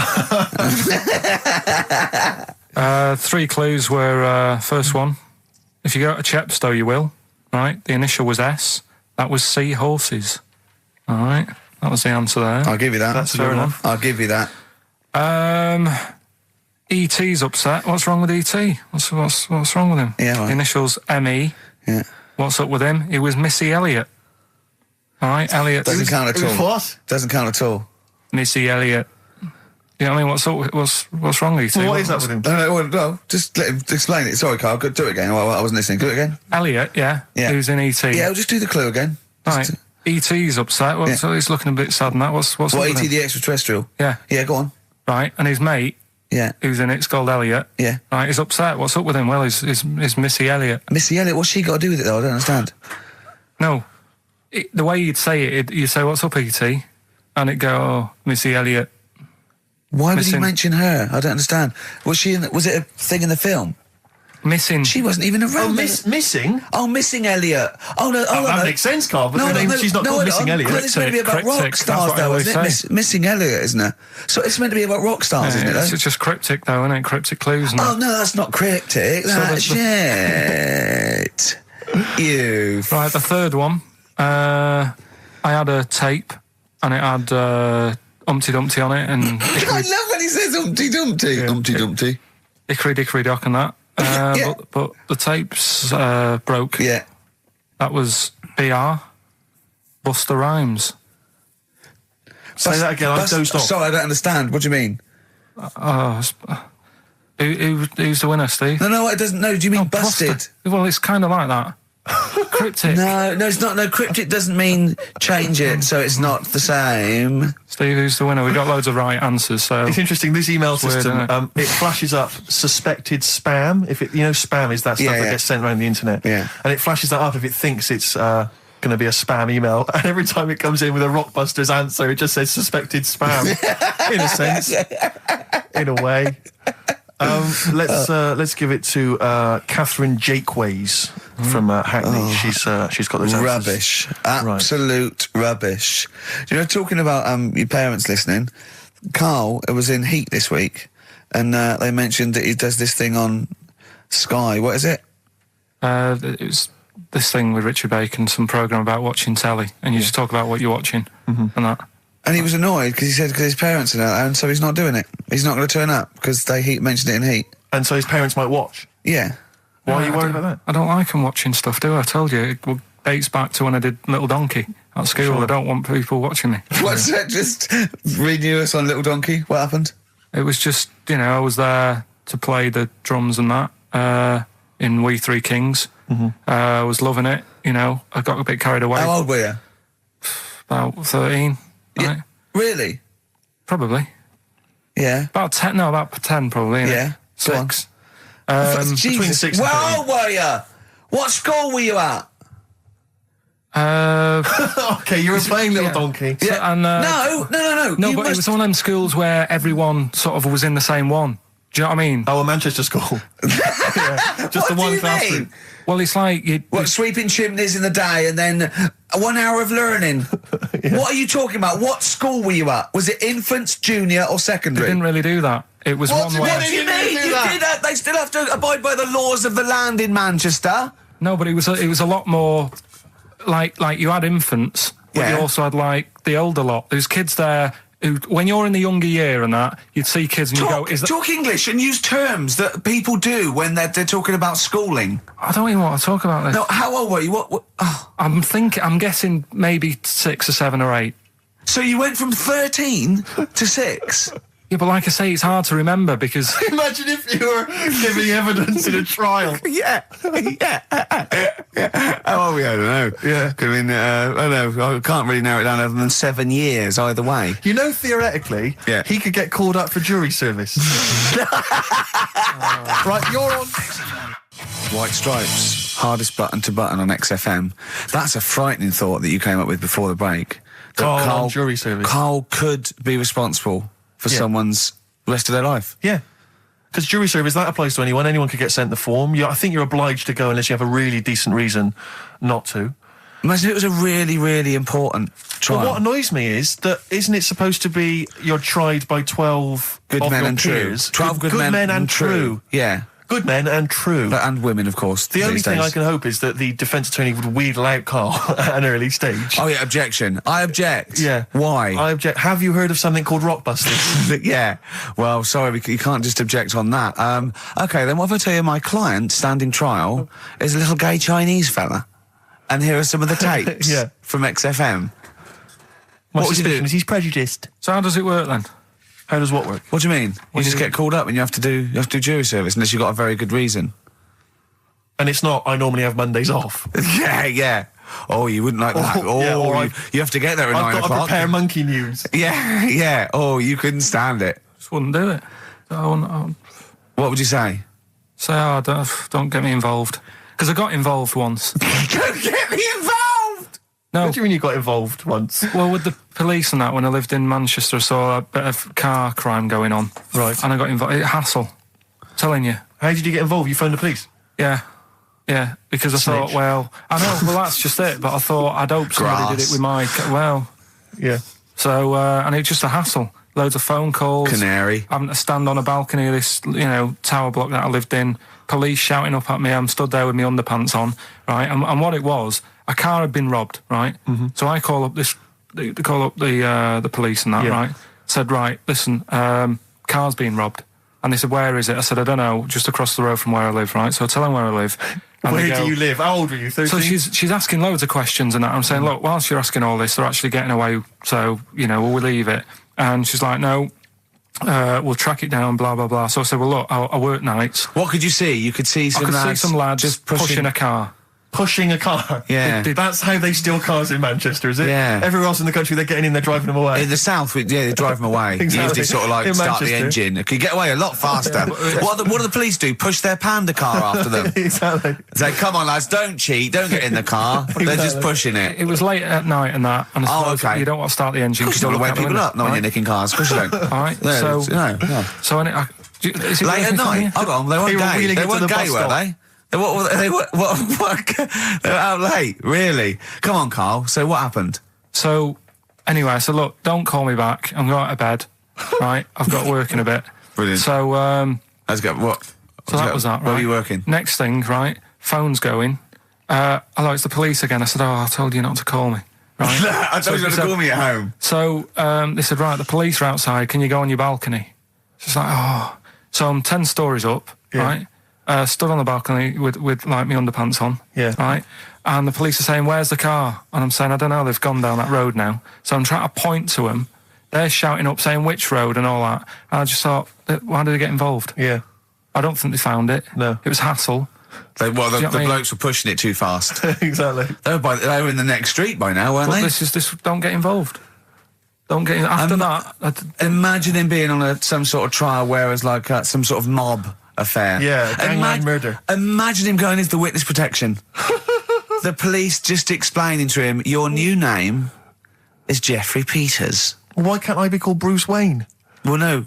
3 clues were, first one, if you go to Chepstow, you will, right? The initial was S. That was sea horses. All right? That was the answer there. I'll give you that. That's fair enough. I'll give you that. E.T.'s upset. What's wrong with E.T.? What's wrong with him? Yeah, right. The initials M.E. Yeah. What's up with him? He was Missy Elliott. All right, Elliott. Doesn't count at all. What? Doesn't count at all. Missy Elliott. You know what I mean? What's wrong with E.T.? Well, what is that with him? No, just let him explain it. Sorry, Carl. Do it again. I wasn't listening. Do it again. Elliott, yeah. Who's in E.T.? Yeah, I'll just do the clue again. Right. E.T.'s upset. So he's looking a bit sad and that. What's What, up with E.T. him? the extraterrestrial? Yeah. Yeah, go on. Right, and his mate, Yeah. who's in it's called Elliot. Yeah. Right, he's upset. What's up with him? Well, he's Missy Elliott. Missy Elliott, what's she got to do with it, though? I don't understand. No. The way you'd say it, you'd say, what's up, E.T.? And it'd go, oh, Missy Elliott. Why would he Missing. mention her? I don't understand. Was it a thing in the film? Missing. She wasn't even around. Missing? Oh, Missing Elliot. Oh, no. Oh, that makes sense, Carl, but she's not called Missing Elliot. It's meant to be about rock stars, though, isn't it? Missing Elliot, isn't it? So it's meant to be about rock stars, isn't it? It's just cryptic, though, isn't it? Cryptic clues. Oh, no, that's not cryptic. That's shit. You. Right, the third one. I had a tape, and it had Humpty Dumpty on it, and I love when he says Humpty Dumpty. Yeah. Humpty Dumpty. Hickory Dickory Dock and that. But the tapes broke. Yeah. That was BR. Buster Rhymes. Say that again, I dozed off. Sorry, I don't understand. What do you mean? Who's the winner, Steve? No, it doesn't. No, do you mean busted? Buster. Well, it's kind of like that. Cryptic. No, it's not. No, cryptic doesn't mean change it, so it's not the same. Steve, who's the winner? We got loads of right answers, so... It's interesting, this email system, weird, it flashes up suspected spam. If it, spam is that stuff that gets sent around the internet. Yeah. And it flashes that up if it thinks it's going to be a spam email. And every time it comes in with a Rockbusters answer, it just says suspected spam. In a sense. In a way. Let's give it to Catherine Jakeways from Hackney. She's got those answers. Rubbish. Absolute rubbish. You know, talking about your parents listening, Carl was in Heat this week, and they mentioned that he does this thing on Sky. What is it? It was this thing with Richard Bacon, some programme about watching telly, and you just talk about what you're watching and that. And he was annoyed because he said because his parents are there, and so he's not doing it. He's not going to turn up because they mentioned it in Heat. And so his parents might watch? Yeah. Why are you worried about that? I don't like them watching stuff, do I? I told you, it dates back to when I did Little Donkey at school. Sure. I don't want people watching me. What's that? Just renew us on Little Donkey? What happened? It was just, I was there to play the drums and that in We Three Kings. I was loving it, I got a bit carried away. How old were you? About 13. Yeah, right? Really? Probably. Yeah. About 10, about 10 probably. Yeah. 6. Between 6 and 13. Where old were you? What school were you at? Okay, you were playing Little Donkey. Yeah. So, and, No, but it was one of them schools where everyone sort of was in the same one. Do you know what I mean? Oh, a Manchester school. Just the one classroom. Well, it's like... sweeping chimneys in the day and then 1 hour of learning? What are you talking about? What school were you at? Was it infants, junior or secondary? They didn't really do that. It was one way... What do you mean? You did that? They still have to abide by the laws of the land in Manchester. No, but it was a lot more... Like you had infants, but you also had, the older lot. There's kids there... When you're in the younger year and that, you'd see kids and you go... Talk English and use terms that people do when they're talking about schooling. I don't even want to talk about this. No, how old were you? What? Oh. I'm guessing maybe 6 or 7 or 8. So you went from 13 to 6? Yeah, but like I say, it's hard to remember because... Imagine if you were giving evidence in a trial. Yeah. Oh, yeah, I don't know. Yeah. I mean, I don't know. I can't really narrow it down other than 7 years either way. Theoretically, he could get called up for jury service. Right, you're on... White Stripes, hardest button to button on XFM. That's a frightening thought that you came up with before the break. Carl, jury service. Carl could be responsible for someone's rest of their life. Yeah. Because jury service, that applies to anyone. Anyone could get sent the form. I think you're obliged to go unless you have a really decent reason not to. Imagine it was a really, really important trial. Well, what annoys me is that isn't it supposed to be you're tried by 12 good men and true. 12 good men and true. Yeah. Good men and true. And women, of course. The only thing I can hope is that the defence attorney would wheedle out Carl at an early stage. Oh, yeah, objection. I object. Yeah. Why? I object. Have you heard of something called Rockbusters? Yeah. Well, sorry, you can't just object on that. OK, then what if I tell you my client, standing trial, is a little gay Chinese fella? And here are some of the tapes from XFM. What would you do? He's prejudiced. So how does it work then? How does what work? What do you mean? You just get called up and you have to do jury service unless you've got a very good reason. And it's not, I normally have Mondays off. Yeah. Oh, you wouldn't like that. You have to get there at 9 o'clock. I've got to prepare monkey news. Yeah. Oh, you couldn't stand it. Just wouldn't do it. What would you say? Say, don't get me involved. Because I got involved once. Don't get me involved! No. What do you mean you got involved once? Well, with the police and that, when I lived in Manchester, I saw a bit of car crime going on. Right. And I got involved. Hassle. I'm telling you. How did you get involved? You phoned the police? Yeah, because I thought, well, I know, well, that's just it, but I thought I'd hope somebody did it with my, Yeah. So, and it's just a hassle. Loads of phone calls. Canary. Having to stand on a balcony of this, tower block that I lived in. Police shouting up at me. I'm stood there with my underpants on, right? And what it was, a car had been robbed, right? Mm-hmm. So I call up the police and that, right? Said, right, listen, car's been robbed. And they said, where is it? I said, I don't know, just across the road from where I live, right? So I tell them where I live. Where do you live? How old were you, 13? So she's asking loads of questions and that. I'm saying, look, whilst you're asking all this, they're actually getting away, so, will we leave it? And she's like, no, we'll track it down, blah, blah, blah. So I said, well, look, I work nights. What could you see? You could see some lads just pushing a car. Pushing a car. Yeah. That's how they steal cars in Manchester, is it? Yeah. Everywhere else in the country, they're getting in, they're driving them away. In the south, they drive them away. Exactly. Usually sort of like In start Manchester. the engine. It could get away a lot faster. What do the police do? Push their panda car after them. Exactly. Say, come on, lads, don't cheat, don't get in the car. They're just pushing it. It was late at night and that. And I suppose you don't want to start the engine. Because you don't want to wake people up, not when you're nicking cars. Of course you don't. All right. No. So late at night? Hold on, they weren't gay. They weren't gay, were they? They were out late, really? Come on, Carl. So what happened? So, anyway, I said, look, don't call me back. I'm going to bed, right? I've got work in a bit. Brilliant. So, let's go. What? So that was that, right? Where were you working? Next thing, right? Phone's going. Hello, it's the police again. I said, I told you not to call me. Right? I told you not to call me at home. So, they said, right, the police are outside. Can you go on your balcony? She's like, oh. So I'm 10 stories up, right? Stood on the balcony with like my underpants on, right? And the police are saying, where's the car? And I'm saying, I don't know, they've gone down that road now. So I'm trying to point to them. They're shouting up, saying which road and all that. And I just thought, why did they get involved? Yeah. I don't think they found it. No. It was hassle. The blokes were pushing it too fast. Exactly. They were in the next street by now, weren't they? This don't get involved. Don't get in. After that... Imagine him being on some sort of trial where it was like some sort of mob affair. Yeah, gangland murder. Imagine him going into the witness protection. The police just explaining to him, your new name is Jeffrey Peters. Why can't I be called Bruce Wayne? Well, no,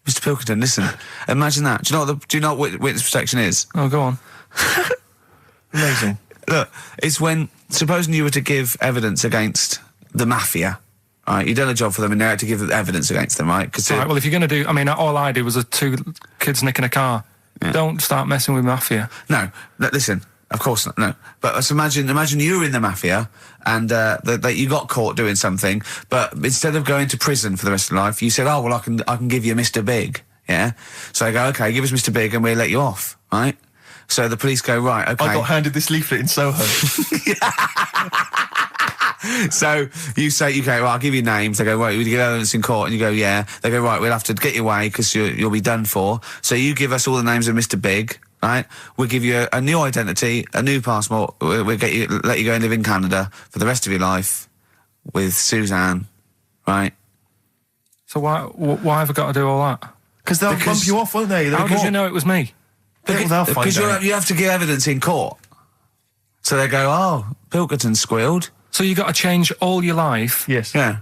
Mr. Pilkington, listen. Imagine that. Do you know what witness protection is? Oh, go on. Amazing. Look, it's when, supposing you were to give evidence against the mafia, right, you've done a job for them and now you have to give evidence against them, right? Right, well, if you're going to do... I mean, all I did was 2 kids nicking a car. Yeah. Don't start messing with mafia. No, listen, of course not, no. But imagine you were in the mafia and that you got caught doing something, but instead of going to prison for the rest of your life, you said, oh, well, I can give you Mr. Big, yeah? So they go, okay, give us Mr. Big and we'll let you off, right? So the police go, right, okay. I got handed this leaflet in Soho. So you say, okay, well, I'll give you names. They go, right, we get evidence in court, and you go, yeah. They go, right, we'll have to get you away because you'll be done for. So you give us all the names of Mr. Big, right? We'll give you a new identity, a new passport. We'll let you go and live in Canada for the rest of your life with Suzanne, right? So why have I got to do all that? Because they'll bump you off, won't they? How did you know it was me? Because you have to give evidence in court. So they go, oh, Pilkington squealed. So you got to change all your life. Yes. Yeah.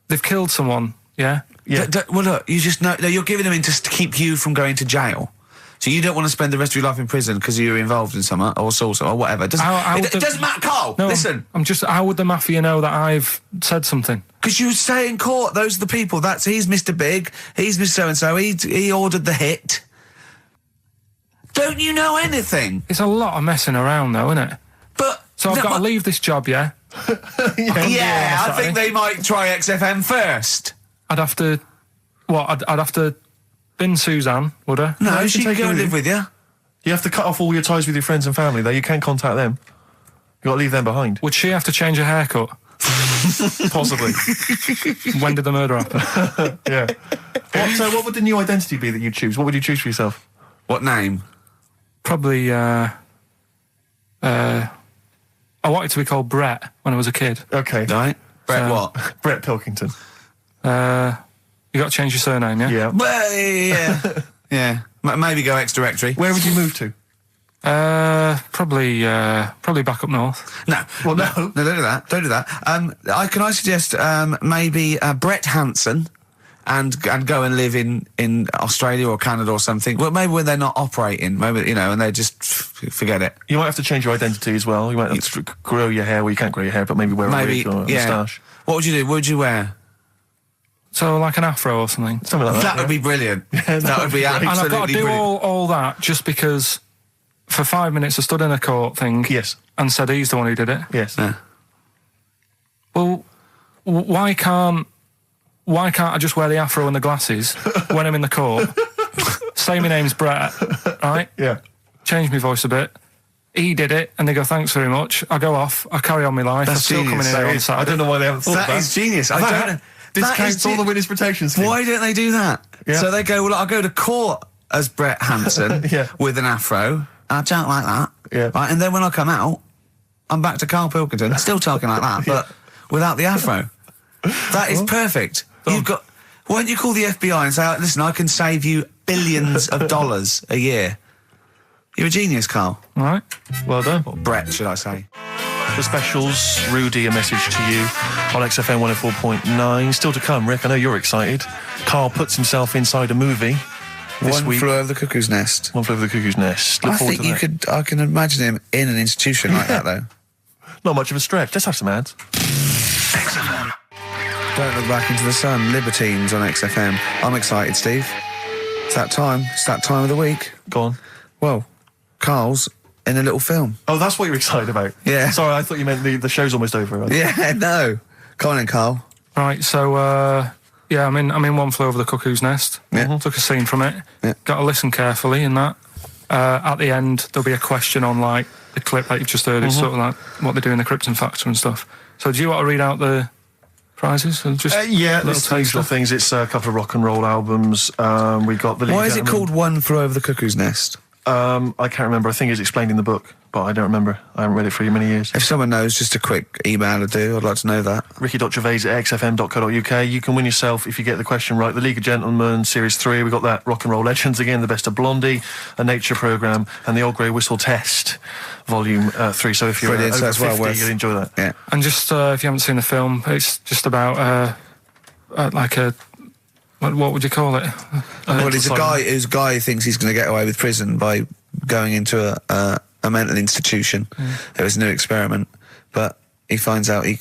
They've killed someone. Yeah. Yeah. Well, look, you just know you're giving them in to keep you from going to jail. So you don't want to spend the rest of your life in prison because you're involved in something or assault or whatever. It doesn't matter, Carl. No, listen. How would the mafia know that I've said something? Because you say in court, those are the people. He's Mr. Big. He's Mr. So-and-so. He ordered the hit. Don't you know anything? It's a lot of messing around, though, isn't it? So I've got to leave this job, yeah? Yeah, I think they might try XFM first. I'd have to... What? I'd have to bin Suzanne, would I? No, she can go and live with you. You have to cut off all your ties with your friends and family, though. You can't contact them. You've got to leave them behind. Would she have to change her haircut? Possibly. When did the murder happen? Yeah. What would the new identity be that you'd choose? What would you choose for yourself? What name? Probably, I wanted to be called Brett when I was a kid. Okay. Right. Brett what? Brett Pilkington. You got to change your surname, yeah? Yeah. Well, yeah. Yeah. Maybe go ex-directory. Where would you move to? Probably back up north. No. Well, no. No, don't do that. Don't do that. Can I suggest maybe Brett Hanson and go and live in Australia or Canada or something. Well, maybe when they're not operating, maybe, and they just forget it. You might have to change your identity as well. You might have to grow your hair. Well, you can't grow your hair, but maybe wear a wig or a moustache. What would you do? What would you wear? So, like an afro or something? Something like that. That would be brilliant. That would be absolutely And I've got to do brilliant. all that just because for 5 minutes I stood in a court thing and said he's the one who did it. Yes. Yeah. Well, why can't I just wear the afro and the glasses when I'm in the court? Say my name's Brett, right? Yeah. Change my voice a bit. He did it, and they go, thanks very much. I go off, I carry on my life. That's I'm still genius. coming in here on Saturday. I don't know why they haven't thought That is genius. I don't know. Discounts all the witness protection scheme. Why don't they do that? Yeah. So they go, well, I'll go to court as Brett Hanson with an afro. I'll talk like that. Yeah. Right, and then when I come out, I'm back to Karl Pilkington, still talking like that, but without the afro. That is perfect. You've got... Why don't you call the FBI and say, listen, I can save you billions of dollars a year. You're a genius, Karl. All right. Well done. Or Brett, should I say. The specials, Rudy, a message to you on XFM 104.9. Still to come, Rick, I know you're excited. Karl puts himself inside a movie this week. One Flew Over the Cuckoo's Nest. One Flew Over the Cuckoo's Nest. Look I forward think to that. I can imagine him in an institution like that, though. Not much of a stretch. Let's have some ads. XFM. Don't Look Back Into the Sun, Libertines on XFM. I'm excited, Steve. It's that time. It's that time of the week. Go on. Well, Karl's in a little film. Oh, that's what you're excited about? Yeah. Sorry, I thought you meant the show's almost over. Right? Yeah, no. Come on in, Karl. Right, so, I'm in One Flew Over the Cuckoo's Nest. Yeah. Took a scene from it. Yeah. Got to listen carefully in that. At the end, there'll be a question on, like, the clip that you've just heard. It's sort of like what they do in the Krypton Factor and stuff. So do you want to read out the prizes? Or just there's little things. It's a couple of rock and roll albums. We got the... Why is it called One Flew Over the Cuckoo's Nest? I can't remember. I think it's explained in the book, but I don't remember. I haven't read it for many years. If someone knows, just a quick email would do. I'd like to know that. ricky.gervais@xfm.co.uk. You can win yourself, if you get the question right, the League of Gentlemen Series 3. We've got that Rock and Roll Legends again, the Best of Blondie, a Nature Programme, and the Old Grey Whistle Test, Volume 3. So if you're Brilliant, over so that's 50, you'll enjoy that. Yeah. And just, if you haven't seen the film, it's just about, like a... What would you call it? Well, it's a guy who thinks he's going to get away with prison by going into a mental institution. It was a new experiment, but he finds out he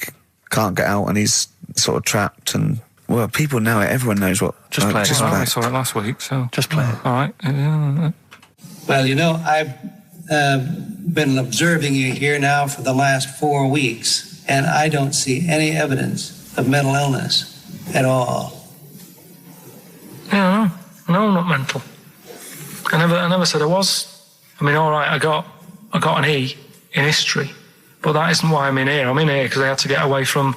can't get out and he's sort of trapped. And well, people know it. Everyone knows what. Just play it. Well, I saw it last week, so just play it. All right. Well, I've been observing you here now for the last 4 weeks, and I don't see any evidence of mental illness at all. Yeah, no, not mental. I never said I was. I mean, all right, I got an E in history, but that isn't why I'm in here. I'm in here because I had to get away from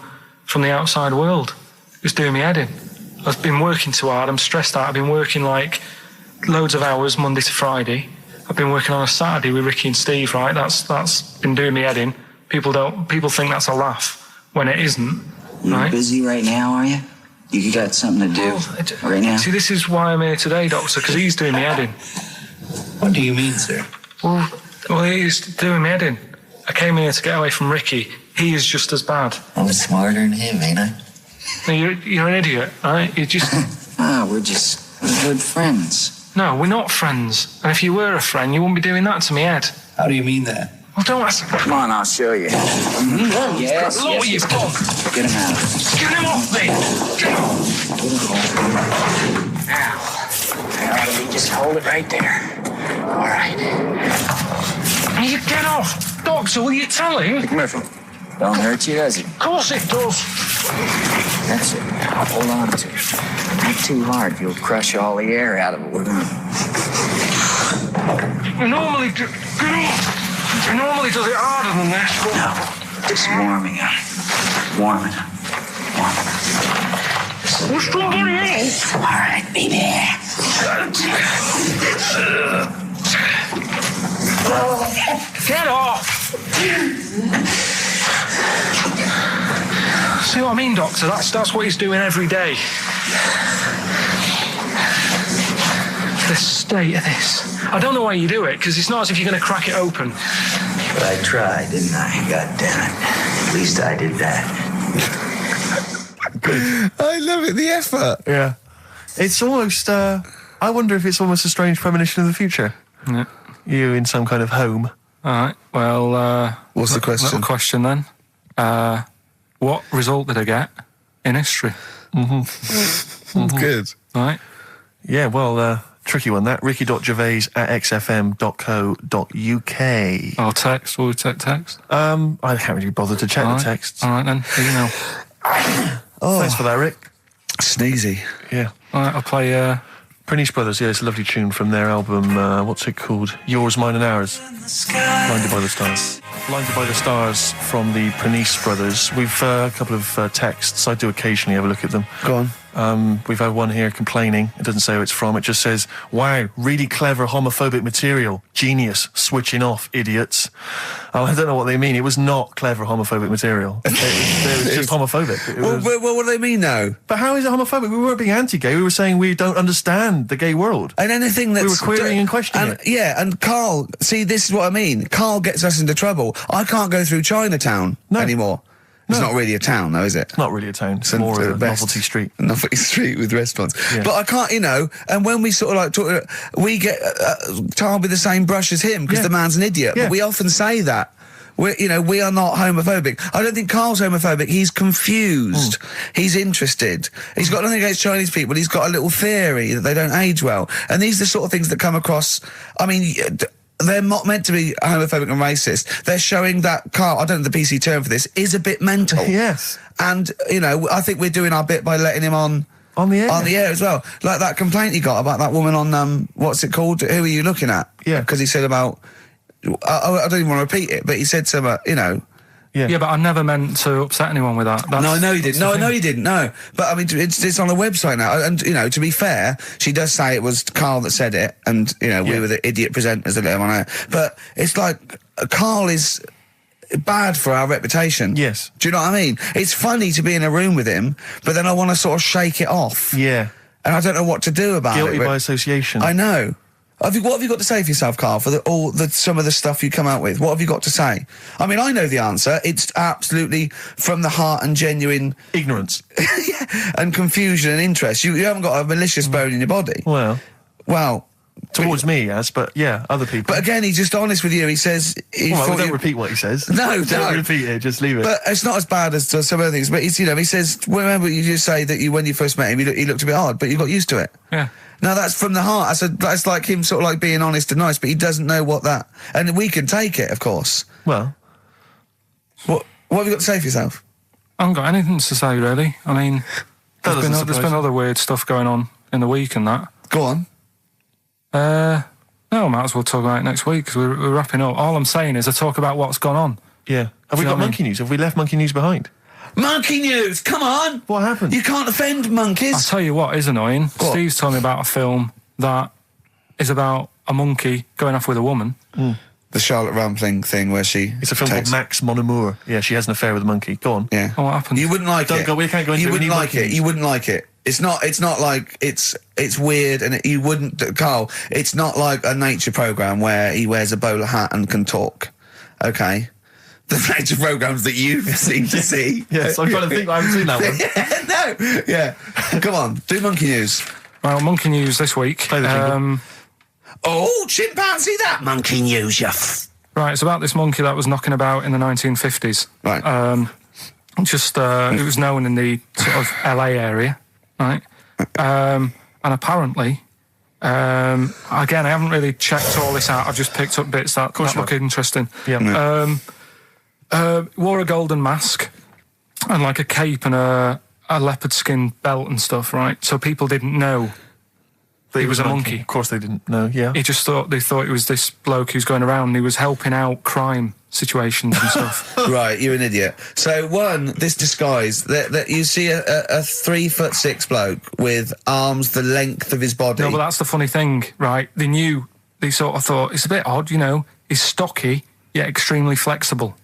the outside world. It was doing me head in. I've been working too hard. I'm stressed out. I've been working like loads of hours Monday to Friday. I've been working on a Saturday with Ricky and Steve. Right, that's been doing me head in. People think that's a laugh when it isn't. You're right? busy right now, are you? You got something to do right now? See, this is why I'm here today, Doctor, because he's doing me head in. What do you mean, sir? Well, he's doing me head in. I came here to get away from Ricky. He is just as bad. I'm smarter than him, ain't I? No, you're an idiot, right? You're just... We're just good friends. No, we're not friends. And if you were a friend, you wouldn't be doing that to me, Ed. How do you mean that? Well, don't ask... Come on, I'll show you. Yes, Look what you've done. Get him out. Get him off me! Get him off! Now, let me just hold it right there. All right. You get off! Doctor, will you tell him? Don't hurt you, does it? Of course it does. That's it. Now hold on to it. Not too hard. You'll crush all the air out of it. We normally do... Get off! He normally does it harder than this, but... No, just warming up. Warming up. What's wrong with you? All right, baby. Get off! See what I mean, Doctor? That's what he's doing every day. The state of this. I don't know why you do it, because it's not as if you're going to crack it open. But I tried, didn't I? God damn it. At least I did that. I love it, the effort. Yeah. It's almost, I wonder if it's almost a strange premonition of the future. Yeah. You in some kind of home. All right, well... what's the question? Little question then. What result did I get in history? Good. All right. Yeah, well, tricky one, that. ricky.gervais@xfm.co.uk. Or text. Will we take text? I can't really bother to check the texts. All right, then. Email. Thanks for that, Rick. Sneezy. Yeah. All right, I'll play... Pernice Brothers, yeah, it's a lovely tune from their album, what's it called? Yours, Mine and Ours. Blinded by the Stars. Blinded by the Stars from the Pernice Brothers. We've a couple of texts. I do occasionally have a look at them. Go on. We've had one here complaining. It doesn't say who it's from. It just says, wow, really clever homophobic material. Genius. Switching off, idiots. Oh, I don't know what they mean. It was not clever homophobic material. It was just homophobic. Well, what do they mean, though? But how is it homophobic? We weren't being anti-gay. We were saying we don't understand the gay world. And anything that's... We were querying and questioning it. Yeah, and Carl, see, this is what I mean. Carl gets us into trouble. I can't go through Chinatown anymore. It's not really a town, though, is it? It's not really a town. It's more of a novelty street. Novelty street with restaurants. Yeah. But I can't, and when we sort of like talk, we get tarred with the same brush as him because the man's an idiot. Yeah. But we often say that. We are not homophobic. I don't think Carl's homophobic. He's confused. He's interested. He's got nothing against Chinese people. He's got a little theory that they don't age well. And these are the sort of things that come across. I mean, they're not meant to be homophobic and racist. They're showing that Carl, I don't know the PC term for this, is a bit mental. Yes. And, I think we're doing our bit by letting him on the air. On the air as well. Like that complaint he got about that woman on, what's it called? Who are you looking at? Yeah. Because he said about... I don't even want to repeat it, but he said something, Yeah, but I never meant to upset anyone with that. No, I know you didn't. No, I know you didn't. No, but I mean, it's on a website now, and to be fair, she does say it was Carl that said it, and we were the idiot presenters that let him on air. But it's like Carl is bad for our reputation. Yes. Do you know what I mean? It's funny to be in a room with him, but then I want to sort of shake it off. Yeah. And I don't know what to do about Guilty it. by association. I know. What have you got to say for yourself, Carl, for some of the stuff you come out with? What have you got to say? I mean, I know the answer. It's absolutely from the heart and genuine... ignorance. and confusion and interest. You haven't got a malicious bone in your body. Well... towards me, yes, but yeah, other people. But again, he's just honest with you. He says... don't repeat what he says. No, don't repeat it, just leave it. But it's not as bad as some other things. But he says, remember you just say that when you first met him, he looked a bit hard, but you got used to it. Yeah. No, that's from the heart. That's like him sort of like being honest and nice, but he doesn't know what that... And we can take it, of course. Well... What have you got to say for yourself? I haven't got anything to say, really. I mean, there's been other weird stuff going on in the week and that. Go on. No, I might as well talk about it next week, because we're wrapping up. All I'm saying is I talk about what's gone on. Yeah. Have we got monkey news? Have we left monkey news behind? Monkey news, come on! What happened? You can't offend monkeys. I'll tell you what is annoying. What? Steve's told me about a film that is about a monkey going off with a woman. The Charlotte Rampling thing where she... It's a film called Max Mon Amour. Yeah, she has an affair with a monkey. Go on. Yeah. Oh, what happened? You wouldn't like it. We can't go into it. You wouldn't like it. You wouldn't like it. It's not like it's weird, and you wouldn't, Carl. It's not like a nature program where he wears a bowler hat and can talk. Okay, the nature programs that you seem to see. Yes, I'm trying to think. I haven't seen that one. No, yeah. Come on, do monkey news. Well, monkey news this week. Play the jingle. Oh, chimpanzee, that monkey news, Right, it's about this monkey that was knocking about in the 1950s. Right. It was known in the sort of LA area, right? And apparently, again, I haven't really checked all this out. I've just picked up bits that look interesting. Yeah. Wore a golden mask and like a cape and a leopard skin belt and stuff, right? So people didn't know that he was a monkey. Of course they didn't know, yeah. They thought it was this bloke who's going around and he was helping out crime situations and stuff. Right, you're an idiot. So this disguise, that you see a 3'6" bloke with arms the length of his body. No, but that's the funny thing, right? They sort of thought, it's a bit odd, he's stocky, yet extremely flexible.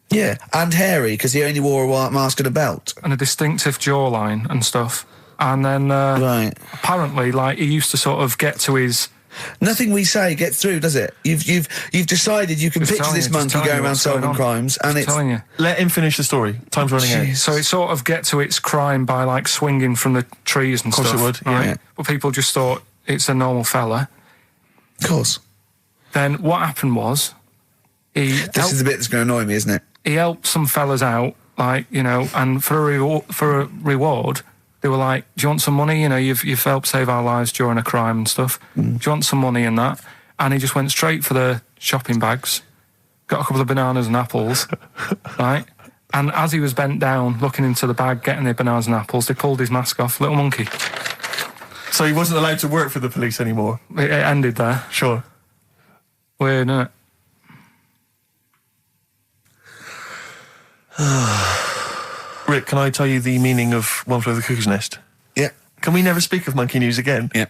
Yeah, and hairy, because he only wore a white mask and a belt. And a distinctive jawline and stuff. And then, right. apparently, like, he used to sort of get to his Nothing we say gets through, does it? You've decided you can picture this monkey going around solving crimes, and it's telling you. Let him finish the story. Time's running out. So it sort of get to its crime by like swinging from the trees and stuff. Of course it would, right? yeah. But people just thought it's a normal fella. Of course. Then what happened was This is the bit that's going to annoy me, isn't it? he helped some fellas out, like, you know, and for a reward, they were like, do you want some money? You know, you've helped save our lives during a crime and stuff. Do you want some money and that? And he just went straight for the shopping bags, got a couple of bananas and apples, right? And as he was bent down, looking into the bag, getting the bananas and apples, they pulled his mask off. Little monkey. So he wasn't allowed to work for the police anymore? It ended there. Sure. Weird, isn't it? Rick, can I tell you the meaning of One Flew Over the Cuckoo's Nest? Yeah. Can we never speak of monkey news again? Yeah.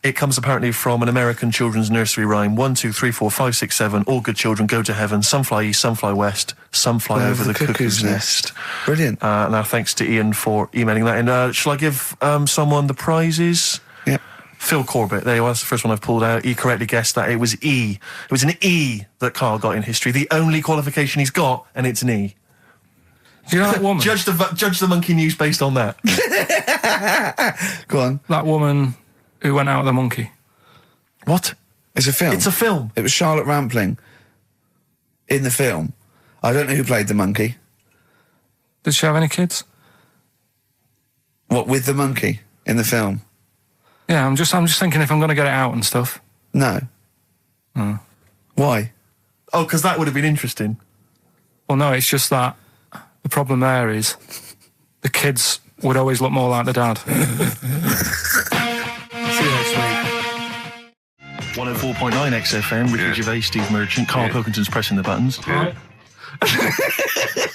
It comes apparently from an American children's nursery rhyme. 1, 2, 3, 4, 5, 6, 7. All good children go to heaven. Some fly east, some fly west. Some fly over the cuckoo's nest. Brilliant. Now, thanks to Ian for emailing that in. Shall I give someone the prizes? Yeah. Phil Corbett, there you are, that's the first one I've pulled out. He correctly guessed that it was E. It was an E that Karl got in history. The only qualification he's got, and it's an E. Do you know that woman? Judge the monkey news based on that. Go on. That woman who went out with the monkey. What? It's a film. It's a film. It was Charlotte Rampling in the film. I don't know who played the monkey. Did she have any kids? What, with the monkey in the film? Yeah, I'm just thinking if I'm going to get it out and stuff. No. Why? Oh, because that would have been interesting. Well, no, it's just that the problem there is the kids would always look more like the dad. See you next week. 104.9 XFM, Ricky Gervais, Steve Merchant, Karl Pilkington's pressing the buttons. Right.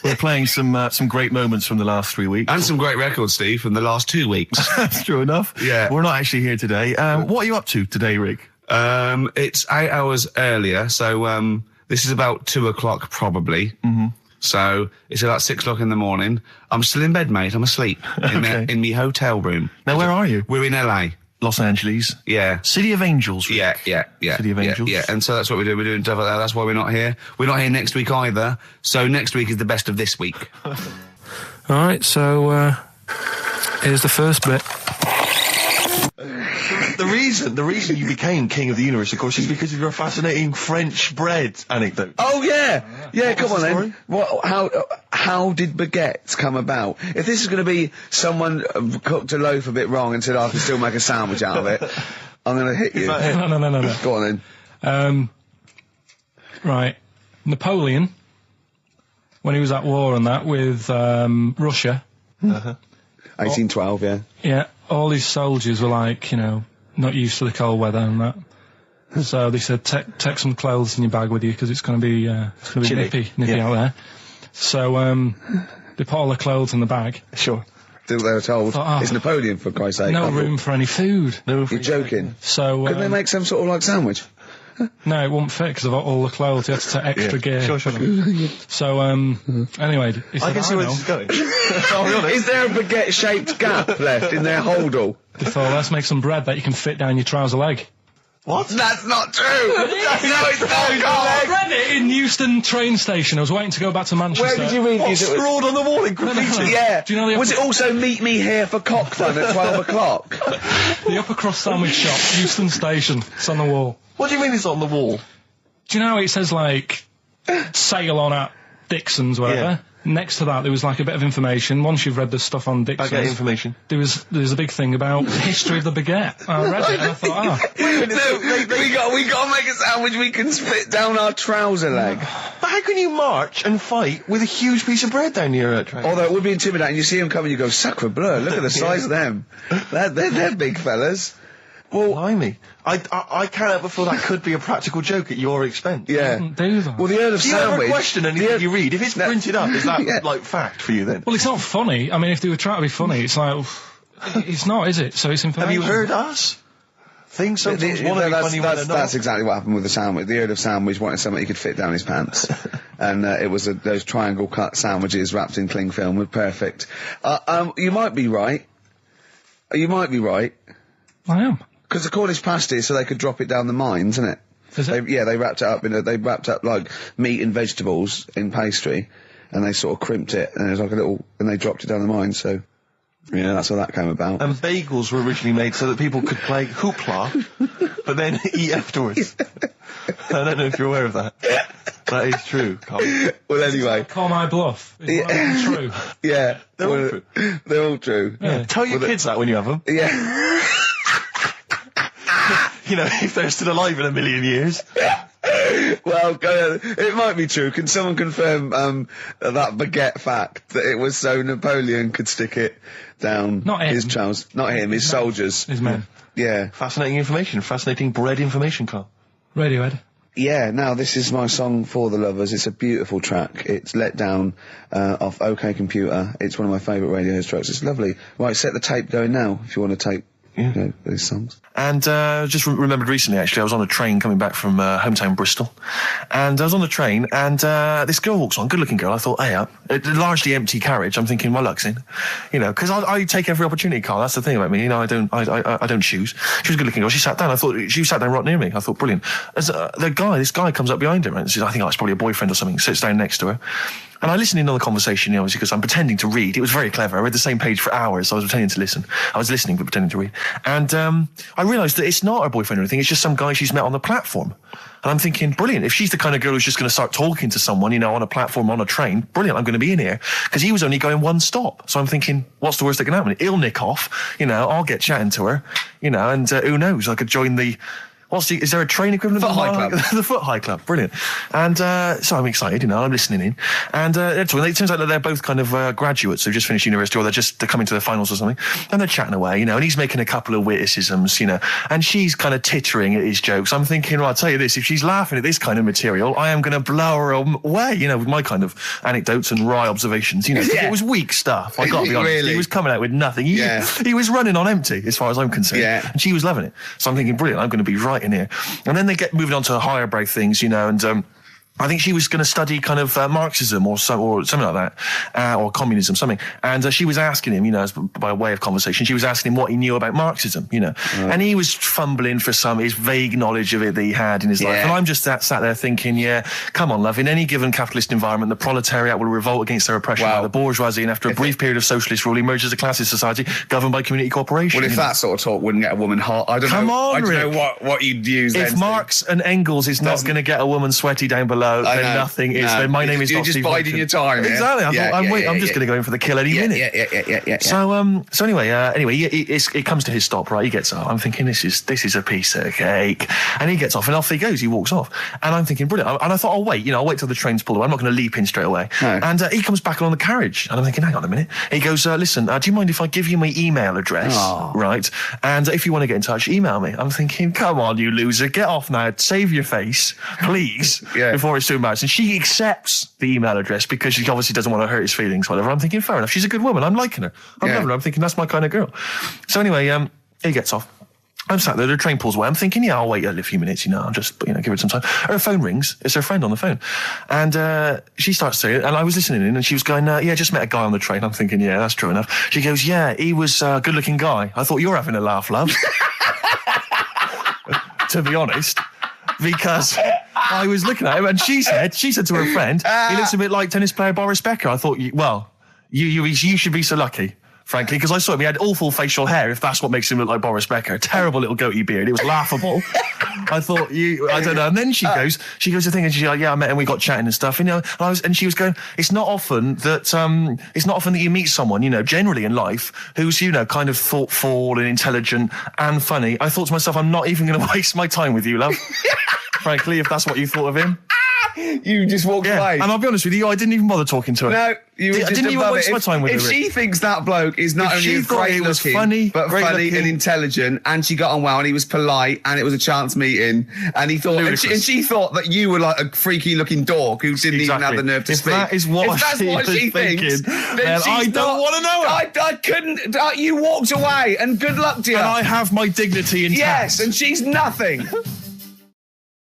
We're playing some great moments from the last 3 weeks. And some great records, Steve, from the last 2 weeks. That's true enough. Yeah. We're not actually here today. What are you up to today, Rick? It's 8 hours earlier, so this is about 2 o'clock probably. Mm-hmm. So it's about 6 o'clock in the morning. I'm still in bed, mate. I'm asleep in my hotel room. Now, where are you? We're in LA. Los Angeles. Yeah. City of Angels. Rick. Yeah. City of Angels. Yeah, and so that's what we do. We're doing stuff like that. That's why we're not here. We're not here next week either. So next week is the best of this week. All right, so here's the first bit. The reason you became king of the universe, of course, is because of your fascinating French bread anecdote. Oh, yeah. Yeah, What come was on the then. How did baguettes come about? If this is going to be someone cooked a loaf a bit wrong and said, I can still make a sandwich out of it, I'm going to hit you. No. Go on then. Right. Napoleon, when he was at war and that with Russia. 1812, yeah. Yeah, all his soldiers were like, you know, not used to the cold weather and that. So they said, take some clothes in your bag with you because it's going to be nippy out there. So they put all the clothes in the bag. Sure. They were told. It's Napoleon, for Christ's sake. No room for any food. You're joking. So couldn't they make some sort of like sandwich? No, it wouldn't fit because of all the clothes. You had to take extra gear. Sure. So anyway, he said, I can see where this is going. Is there a baguette-shaped gap left in their holdall? They thought, let's make some bread that you can fit down your trouser leg. What? That's not true! No, it's not! I read it in Euston train station. I was waiting to go back to Manchester. Where did you read What, this? scrawled on the wall in graffiti? Yeah. Do you know the Was it also meet me here for cock fun at 12 o'clock? The Upper Cross Sandwich Shop, Euston Station. It's on the wall. What do you mean it's on the wall? Do you know how it says, like, sail on at Dixon's, whatever? Yeah. Next to that, there was, like, a bit of information. Once you've read the stuff on Dixon's... I get information. There was a big thing about the history of the baguette. I read it and I thought, we got to make a sandwich we can spit down our trouser leg. But how can you march and fight with a huge piece of bread down your train? Although it would be intimidating. You see them coming, you go, sacre bleu, look at the size of them. They're big fellas. Well, Blimey. I can't help but feel that could be a practical joke at your expense. yeah. do that. Well, the Earl of Do you ever Sandwich... question anything you read? If it's printed up, is that, Yeah. like, fact for you then? Well, it's not funny. I mean, if they were trying to be funny, it's like... It's not, is it? So it's information. Have you heard us? Things sometimes want to be funny when they're not. That's exactly what happened with the sandwich. The Earl of Sandwich wanted something he could fit down his pants. And it was those triangle cut sandwiches wrapped in cling film were perfect. You might be right. You might be right. I am. Because the Cornish pasty is so they could drop it down the mines, isn't it? Is it? They wrapped it up they wrapped up like meat and vegetables in pastry, and they sort of crimped it, and it was like and they dropped it down the mine, so, yeah, that's how that came about. And bagels were originally made so that people could play hoopla, but then eat afterwards. I don't know if you're aware of that. That is true, Carl. Well, anyway. Call my bluff. Is one of them true? Yeah. They're all true. They're all true. Yeah. Tell your kids that when you have them. Yeah. You know, if they're still alive in a million years. Well, it might be true. Can someone confirm that baguette fact that it was so Napoleon could stick it down his trousers? Not him, his soldiers. His men. Yeah. Fascinating information. Fascinating bread information, Carl. Radiohead. Yeah, now this is my song for the lovers. It's a beautiful track. It's Let Down off OK Computer. It's one of my favourite Radiohead tracks. It's lovely. Right, set the tape going now if you want to tape these songs. And just remembered recently, actually, I was on a train coming back from hometown Bristol, and I was on the train, and this girl walks on, good-looking girl. I thought, hey, a largely empty carriage. I'm thinking, my luck's in, you know, because I take every opportunity, Carl. That's the thing about me, you know. I don't choose. She was a good-looking girl. She sat down. I thought she sat down right near me. I thought, brilliant. As this guy comes up behind her, and says, I think it's probably a boyfriend or something. Sits down next to her. And I listened in on the conversation, you know, obviously, because I'm pretending to read. It was very clever. I read the same page for hours. So I was pretending to listen. I was listening, but pretending to read. And I realised that it's not her boyfriend or anything. It's just some guy she's met on the platform. And I'm thinking, brilliant. If she's the kind of girl who's just going to start talking to someone, you know, on a platform, on a train, brilliant. I'm going to be in here. Because he was only going one stop. So I'm thinking, what's the worst that can happen? He'll nick off, you know, I'll get chatting to her, you know, and who knows? I could join the... is there a train equivalent? Foot High Club. The Foot High Club, brilliant. And so I'm excited, you know, I'm listening in. And it turns out that they're both kind of graduates who've just finished university, or they're coming to their finals or something. And they're chatting away, you know, and he's making a couple of witticisms, you know, and she's kind of tittering at his jokes. I'm thinking, well, I'll tell you this, if she's laughing at this kind of material, I am going to blow her away, you know, with my kind of anecdotes and wry observations, you know. Yeah. It was weak stuff, I got to be honest. Really? He was coming out with nothing. He was running on empty, as far as I'm concerned. Yeah. And she was loving it. So I'm thinking, brilliant, I'm going to be right in here. And then they get moving on to higher brow things, you know, and I think she was going to study kind of Marxism or something like that, or communism, something. And she was asking him, you know, by way of conversation, she was asking him what he knew about Marxism, you know. And he was fumbling for his vague knowledge of it that he had in his life. And I'm just sat there thinking, yeah, come on, love, in any given capitalist environment, the proletariat will revolt against their oppression by the bourgeoisie, and after a brief period of socialist rule, emerges a classist society governed by community cooperation. Well, if that sort of talk wouldn't get a woman hot, I don't know what you'd use. If Marx and Engels is not going to get a woman sweaty down below, then nothing is. Then my name is You're not just Steve biding your time. Exactly. I'm just going to go in for the kill any minute. Yeah. So anyway, it comes to his stop. Right, he gets up. I'm thinking this is a piece of cake, and he gets off, and off he goes. He walks off, and I'm thinking brilliant. And I thought, I'll wait. You know, I'll wait till the train's pulled away. I'm not going to leap in straight away. No. And he comes back on the carriage, and I'm thinking, hang on a minute. He goes, listen, do you mind if I give you my email address? Oh. Right, and if you want to get in touch, email me. I'm thinking, come on, you loser, get off now. Save your face, please, before it's too embarrassing. She accepts the email address because she obviously doesn't want to hurt his feelings, whatever. I'm thinking, fair enough. She's a good woman. I'm liking her. I'm loving her. I'm thinking that's my kind of girl. So anyway, he gets off. I'm sat there, the train pulls away. I'm thinking, yeah, I'll wait a few minutes, you know, I'll just, you know, give it some time. Her phone rings. It's her friend on the phone. And she starts saying, and I was listening in, and she was going, yeah, just met a guy on the train. I'm thinking, yeah, that's true enough. She goes, yeah, he was a good-looking guy. I thought, you're having a laugh, love. To be honest. Because I was looking at him, and she said to her friend, he looks a bit like tennis player Boris Becker. I thought, you should be so lucky, frankly, because I saw him. He had awful facial hair, if that's what makes him look like Boris Becker. Terrible little goatee beard. It was laughable. I thought, I don't know. And then she goes the thing, and she's like, yeah, I met him, we got chatting and stuff, you know. And she was going, it's not often that you meet someone, you know, generally in life, who's, you know, kind of thoughtful and intelligent and funny. I thought to myself, I'm not even going to waste my time with you, love. Frankly, if that's what you thought of him. You just walked away. And I'll be honest with you, I didn't even bother talking to her. No, you were just didn't even waste my time with her. If she thinks that bloke is not only great looking, but funny and intelligent, and she got on well, and he was polite, and it was a chance meeting, and he thought, and she thought that you were like a freaky looking dork who didn't even have the nerve to speak. That is what she thinks, then I don't want to know her. I couldn't. You walked away, and good luck to you. And I have my dignity intact. Yes, and she's nothing.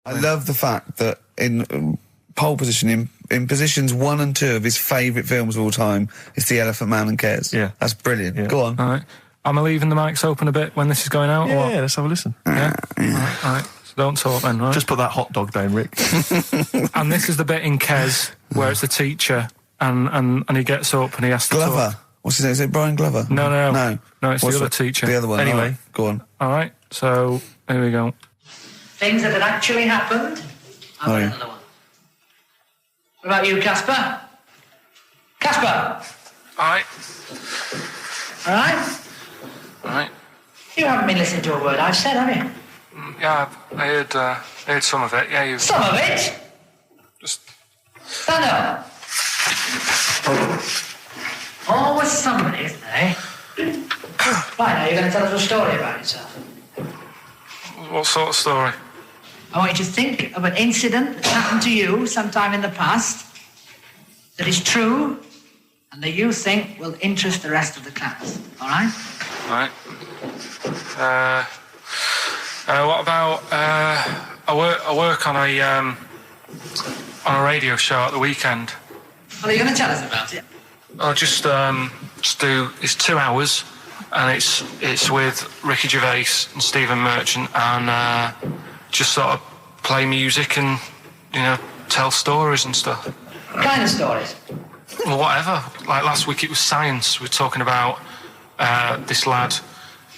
I love the fact that in pole position, in positions 1 and 2 of his favourite films of all time, it's The Elephant Man and Kes. Yeah. That's brilliant. Yeah. Go on. All right. Am I leaving the mics open a bit when this is going out? or what? Yeah, let's have a listen. Yeah? All right. So don't talk then, right? Just put that hot dog down, Rick. And this is the bit in Kes where it's the teacher and he gets up and he has to Glover. talk. What's his name? Is it Brian Glover? No, it's What's the other teacher. The other one. Anyway. Right, go on. All right, so here we go. Things that had actually happened. I've got another one. What about you, Casper? Casper! All right. All right? All right. You haven't been listening to a word I've said, have you? Yeah, I heard some of it. Yeah, you Some of it? just... Stand up. Always somebody, isn't there, eh? Right, now you're going to tell us a story about yourself. What sort of story? I want you to think of an incident that's happened to you sometime in the past that is true and that you think will interest the rest of the class. All right? All right. What about I work on a radio show at the weekend. Well, are you going to tell us about it? I'll just do. It's 2 hours, and it's with Ricky Gervais and Stephen Merchant, and just sort of play music and tell stories and stuff. What kind of stories? Well, whatever. Like last week, it was science. We were talking about this lad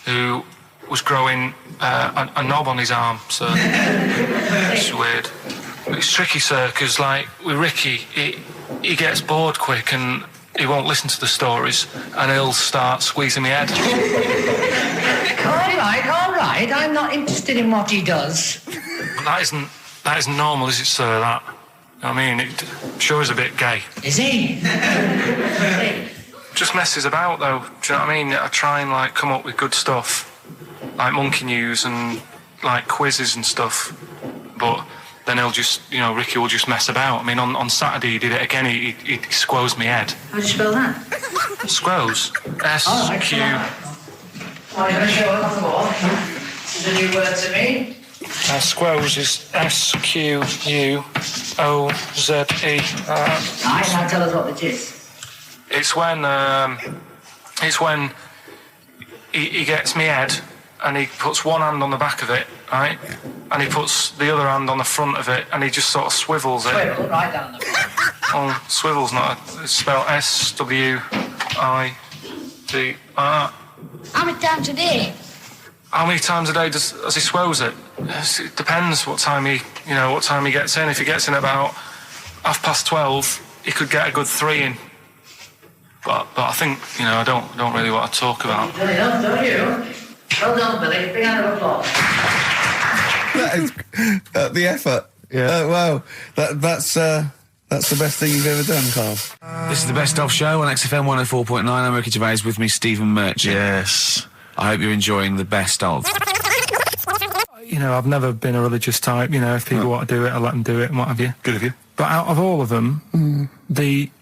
who was growing a knob on his arm. So it's weird. It's tricky, sir, because like with Ricky, he gets bored quick and he won't listen to the stories, and he'll start squeezing my head. All right. I'm not interested in what he does. That isn't normal, is it, sir? That. I mean, it sure is a bit gay. Is he? Just messes about, though. Do you know what I mean? I try and like come up with good stuff, like monkey news and like quizzes and stuff, but then he'll just, Ricky will just mess about. I mean, on Saturday he did it again. He squoze me head. How do you spell that? Squoze. S-Q... Oh, you're going to show it on the wall? This is a new word to me. Squoze is S-Q-U-O-Z-E. Right, now tell us what it is. It's when he gets me head and he puts one hand on the back of it, right? And he puts the other hand on the front of it and he just sort of swivels it. Swivel, right down the front. Oh, swivel's not it's spelled S-W-I-V. How many times a day? How many times a day does he swells it? It depends what time he gets in. If he gets in about 12:30, he could get a good 3 in. But I think, I don't really want to talk about. You've done enough, don't you? Well done, Billy. Big round of applause. That is the effort. Yeah. Wow. That's the best thing you've ever done, Carl. This is the Best Of Show on XFM 104.9. I'm Ricky Gervais, with me Stephen Merchant. Yes. I hope you're enjoying the Best Of. I've never been a religious type. If people want to do it, I let them do it and what have you. Good of you. But out of all of them,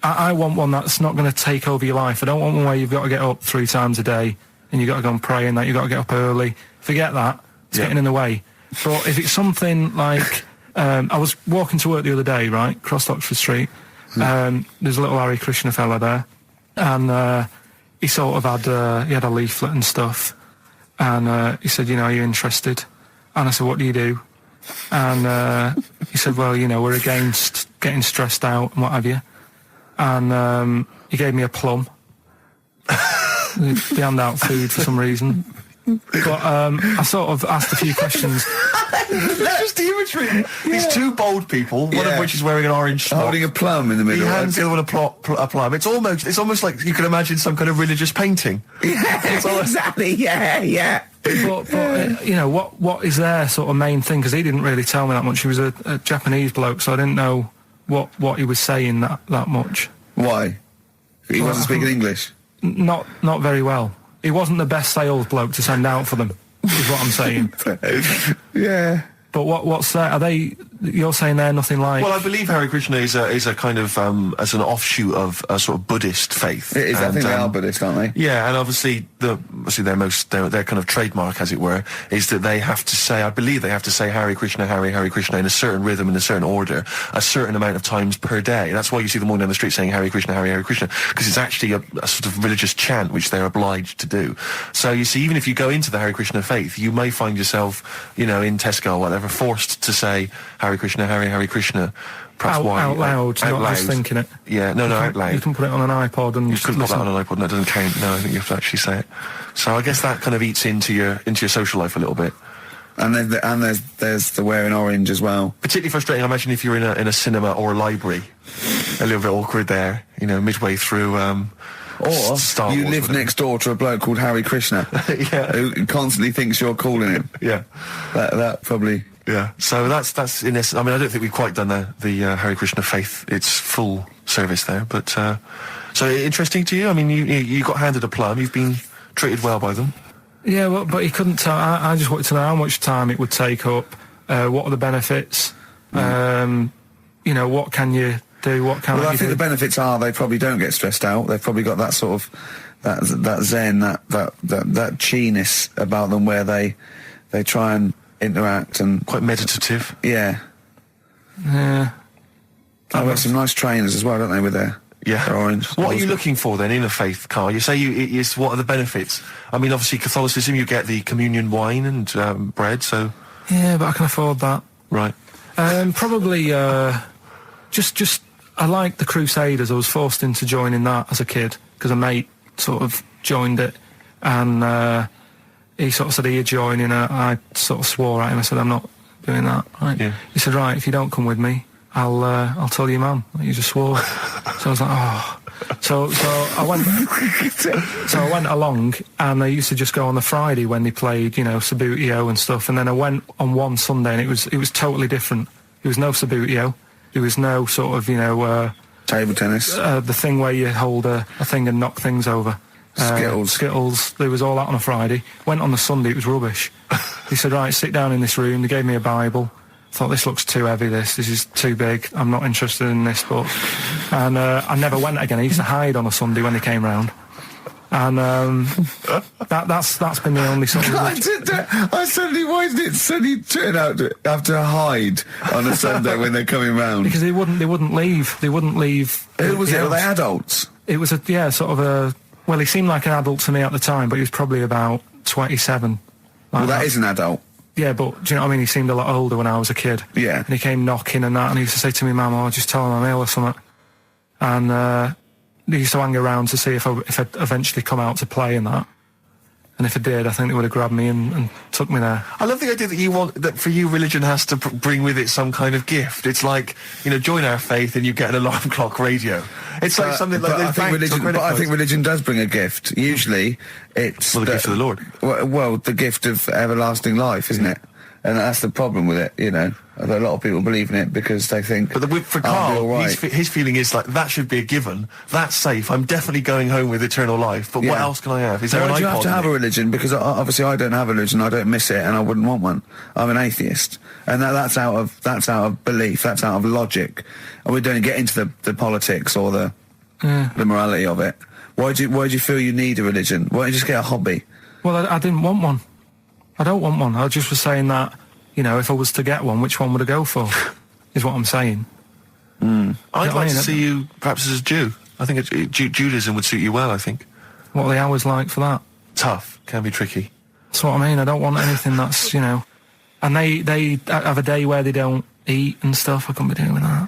I want one that's not going to take over your life. I don't want one where you've got to get up 3 times a day and you've got to go and pray and that you've got to get up early. Forget that. It's getting in the way. But if it's something like... I was walking to work the other day, right, across Oxford Street. There's a little Hare Krishna fella there. And he sort of had a leaflet and stuff. And he said, are you interested? And I said, what do you do? And he said, well, we're against getting stressed out and what have you. And he gave me a plum. They hand out food for some reason. But I sort of asked a few questions. It's just the imagery. These 2 bold people, one of which is wearing an orange smock, holding a plum in the middle. He hands the other one a plum. It's almost like you can imagine some kind of religious painting. Yeah, exactly. Yeah. But what is their sort of main thing? Because he didn't really tell me that much. He was a Japanese bloke, so I didn't know what he was saying that much. Why? He wasn't speaking English? Not very well. He wasn't the best sales bloke to send out for them, is what I'm saying. Yeah. But what's that? Are they you're saying they're nothing like... Well, I believe Hare Krishna is a kind of, as an offshoot of a sort of Buddhist faith. It is, I think they are Buddhist, aren't they? Yeah, and obviously their kind of trademark, as it were, is that they have to say, I believe they have to say Hare Krishna, Hare Krishna in a certain rhythm, in a certain order, a certain amount of times per day. That's why you see them walking down the street saying Hare Krishna, Hare Krishna, because it's actually a sort of religious chant which they're obliged to do. So you see, even if you go into the Hare Krishna faith, you may find yourself, in Tesco or whatever, forced to say Hare Krishna, Hare Krishna. Perhaps out loud, not just thinking it. Yeah, no, out loud. You can put it on an iPod and you can put that on an iPod. No, it doesn't count. No, I think you have to actually say it. So I guess that kind of eats into your social life a little bit. And there's the wearing orange as well. Particularly frustrating, I imagine, if you're in a cinema or a library. A little bit awkward there, midway through. Or Star you Wars, live next door to a bloke called Hare Krishna, who constantly thinks you're calling him. Yeah, that probably. Yeah, so that's in this. I mean, I don't think we've quite done the Hare Krishna faith its full service there, but so interesting to you. I mean, you got handed a plum. You've been treated well by them. Yeah, well, but he couldn't tell. I just wanted to know how much time it would take up. What are the benefits? What can you do? What can I think the benefits are they probably don't get stressed out. They've probably got that sort of that zen, that chi-ness about them, where they try and interact and quite meditative. Yeah. I've got some nice trainers as well, don't they, with their orange. What are you looking for then in a faith, Karl? You say what are the benefits? I mean, obviously Catholicism, you get the communion wine and bread, so... Yeah, but I can afford that. Right. Probably, just I like the Crusaders. I was forced into joining that as a kid, because a mate sort of joined it, and he sort of said, "Are you joining?" I sort of swore at him. I said, "I'm not doing that." Right? Yeah. He said, "Right, if you don't come with me, I'll tell your mum that you just swore." So I was like, "Oh." So I went. So I went along, and I used to just go on the Friday when they played, Sabutio and stuff. And then I went on one Sunday, and it was totally different. There was no Sabutio. There was no sort of table tennis. The thing where you hold a thing and knock things over. Skittles. There was all that on a Friday. Went on the Sunday, it was rubbish. He said, "Right, sit down in this room." They gave me a Bible. Thought, this looks too heavy, this is too big, I'm not interested in this book. And I never went again. I used to hide on a Sunday when they came round. And that's been the only sort of... I suddenly, why did it suddenly turn out to have to hide on a Sunday when they're coming round? Because they wouldn't leave. Who was it? Were they adults? It was well, he seemed like an adult to me at the time, but he was probably about 27. Well, that is an adult. Yeah, but do you know what I mean? He seemed a lot older when I was a kid. Yeah. And he came knocking and that, and he used to say to me, "Mum, I'll just tell him I'm ill or something." And he used to hang around to see if I'd eventually come out to play and that. And if I did, I think they would have grabbed me and took me there. I love the idea that for you, religion has to bring with it some kind of gift. It's like, join our faith and you get an alarm clock radio. It's like something like I think religion does bring a gift. Usually, it's the gift of the Lord. Well, the gift of everlasting life, isn't it? And that's the problem with it, A lot of people believe in it because they think... But for Karl, his feeling is like, that should be a given. That's safe. I'm definitely going home with eternal life. But what else can I have? Is there an iPod? Do you have to have a religion? Because obviously I don't have a religion. I don't miss it, and I wouldn't want one. I'm an atheist, and that's out of belief. That's out of logic. And we don't get into the politics or the morality of it. Why do you feel you need a religion? Why don't you just get a hobby? Well, I didn't want one. I don't want one. I just was saying that, if I was to get one, which one would I go for? Is what I'm saying. I'd like to see you perhaps as a Jew. I think Judaism would suit you well, I think. What are the hours like for that? Tough. Can be tricky. That's what I mean. I don't want anything that's, And they have a day where they don't eat and stuff. I couldn't be doing that.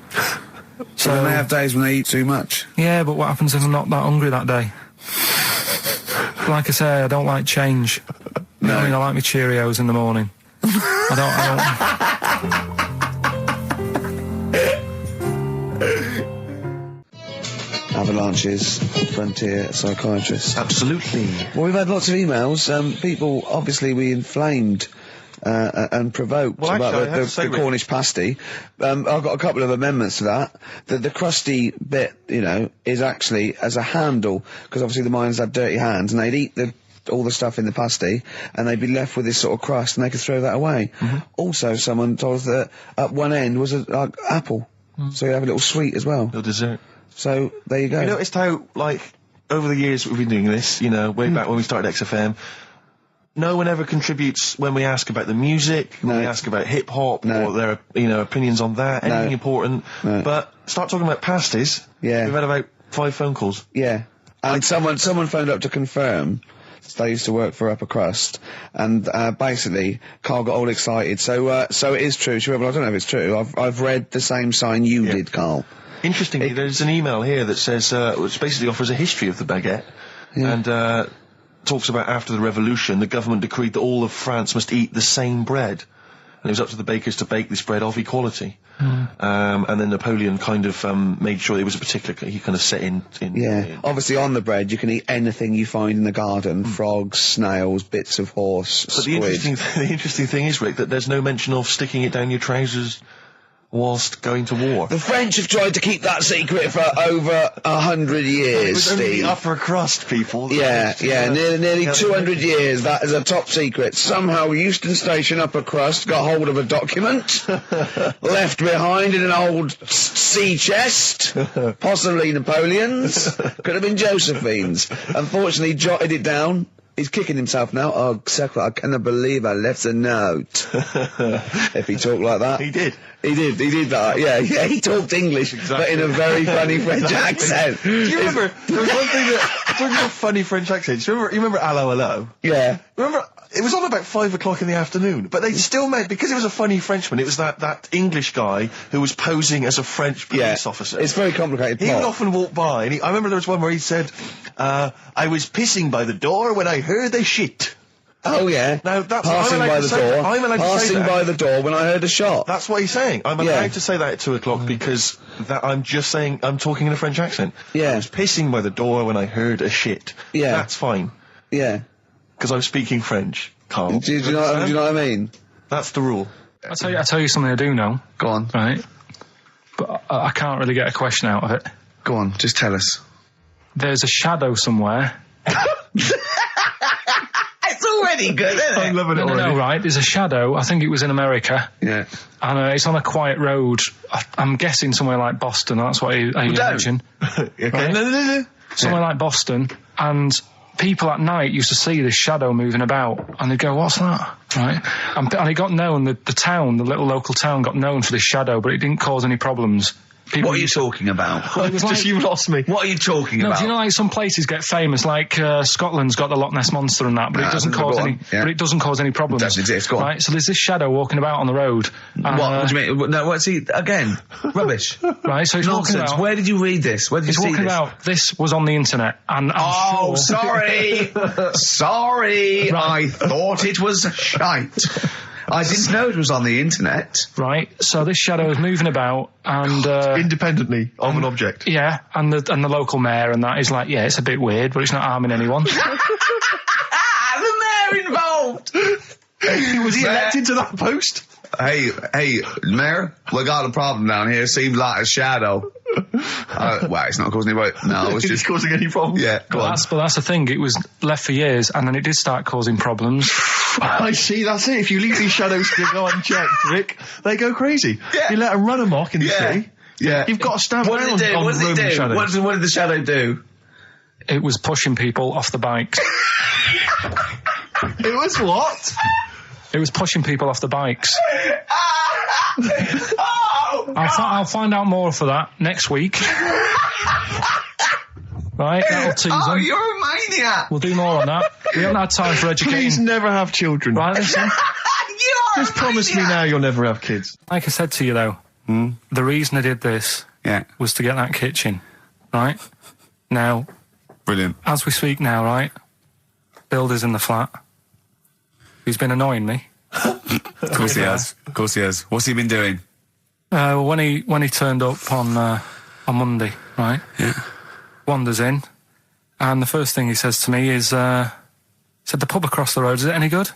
So then they have days when they eat too much? Yeah, but what happens if I'm not that hungry that day? Like I say, I don't like change. No. I like my Cheerios in the morning. I don't. Avalanche's Frontier Psychiatrist. Absolutely. Well, we've had lots of emails. People, obviously, we inflamed and provoked about the Cornish pasty. I've got a couple of amendments to that. The crusty bit, is actually as a handle, because obviously the miners have dirty hands, and they'd eat the all the stuff in the pasty, and they'd be left with this sort of crust, and they could throw that away. Also, someone told us that at one end was a apple, so you have a little sweet as well. Little dessert. So there you go. You noticed how, like, over the years we've been doing this, you know, way back when we started XFM, no one ever contributes when we ask about the music, when we ask about hip-hop, or their, opinions on that, anything important. But start talking about pasties. Yeah. We've had about 5 phone calls. Yeah. And someone phoned up to confirm. They used to work for Upper Crust, and basically Carl got all excited. So it is true. She went, well, I don't know if it's true. I've read the same sign you did, Carl. Interestingly, there's an email here that says, which basically offers a history of the baguette, and talks about after the revolution, the government decreed that all of France must eat the same bread, and it was up to the bakers to bake this bread of equality. And then Napoleon kind of made sure it was a particular, he kind of set in obviously on the bread you can eat anything you find in the garden, frogs, snails, bits of horse, but squid. The interesting thing is, Rick, that there's no mention of sticking it down your trousers whilst going to war. The French have tried to keep that secret for over 100 years, It was only Steve. the upper crust people. Nearly 200 years, that is a top secret. Somehow Euston Station Upper Crust got hold of a document, left behind in an old sea chest, possibly Napoleon's, could have been Josephine's. Unfortunately, jotted it down. He's kicking himself now. Oh, Secretary, I cannot believe I left a note. If he talked like that. He did. He did that. Yeah, he talked English, but in a very funny French accent. Do you remember, there was one thing that, talking about funny French accents, you remember Allo Allo? Yeah. Remember, it was on about 5 o'clock in the afternoon, but they still meant, because it was a funny Frenchman, it was that English guy who was posing as a French police officer. It's very complicated. He would often walk by, and I remember there was one where he said, I was pissing by the door when I heard a shit. Oh yeah. Now that's passing by the door. I'm allowed to say Passing that. by the door when I heard a shot. That's what he's saying. I'm allowed to say that at 2 o'clock because I'm just saying I'm talking in a French accent. Yeah. I was pissing by the door when I heard a shit. Yeah. That's fine. Yeah. Because I'm speaking French, Carl. Do you know what I mean? That's the rule. I'll tell you something I do know. Go on. Right. But I can't really get a question out of it. Go on, just tell us. There's a shadow somewhere. It's already good, isn't it? I'm loving it already. No, right. There's a shadow. I think it was in America. Yeah. And it's on a quiet road. I'm guessing somewhere like Boston. That's what I imagine. Okay. Right? No. Somewhere like Boston. And people at night used to see this shadow moving about, and they'd go, "What's that?" Right? And it got known. The town, the little local town, got known for this shadow, but it didn't cause any problems. What are you talking about? You lost me. What are you talking about? Do you know, like, some places get famous, like Scotland's got the Loch Ness Monster and that, but it doesn't cause any. Yeah. But it doesn't cause any problems. It doesn't exist. Go on. Right? So there's this shadow walking about on the road. What do you mean? No, what's he again? Rubbish. Right? So it's walking Nonsense. about. Where did you read this? Where did you see walking this? about. This was on the internet, and I'm sure. Sorry, sorry. Right. I thought it was shite. I didn't know it was on the internet. Right, so this shadow is moving about, and independently of an object. Yeah, and the local mayor and that is like, yeah, it's a bit weird, but it's not harming anyone. The mayor involved. Was he elected to that post? Hey, Mayor, we got a problem down here. Seems like a shadow. Well, it's not causing any. No, it's just causing any problems. Yeah, but that's the thing. It was left for years, and then it did start causing problems. I see. That's it. If you leave these shadows to go unchecked, Rick, they go crazy. Yeah. You let them run amok in the city. Yeah, you've got to stand What did it do? What did it do? What did the shadow do? It was pushing people off the bikes. It was what? It was pushing people off the bikes. Oh, I'll find out more for that next week. Right, that'll tease them. Oh, you're a maniac. We'll do more on that. We haven't had time for educating. Please never have children. Right, listen. Just promise me now you'll never have kids. Like I said to you, though, the reason I did this was to get that kitchen, right? Now, brilliant. As we speak now, right, Builder's in the flat. He's been annoying me. Of course he has. Of course he has. What's he been doing? Well, when he turned up on Monday, right? Yeah. Wanders in, and the first thing he says to me is, said, "The pub across the road, is it any good?"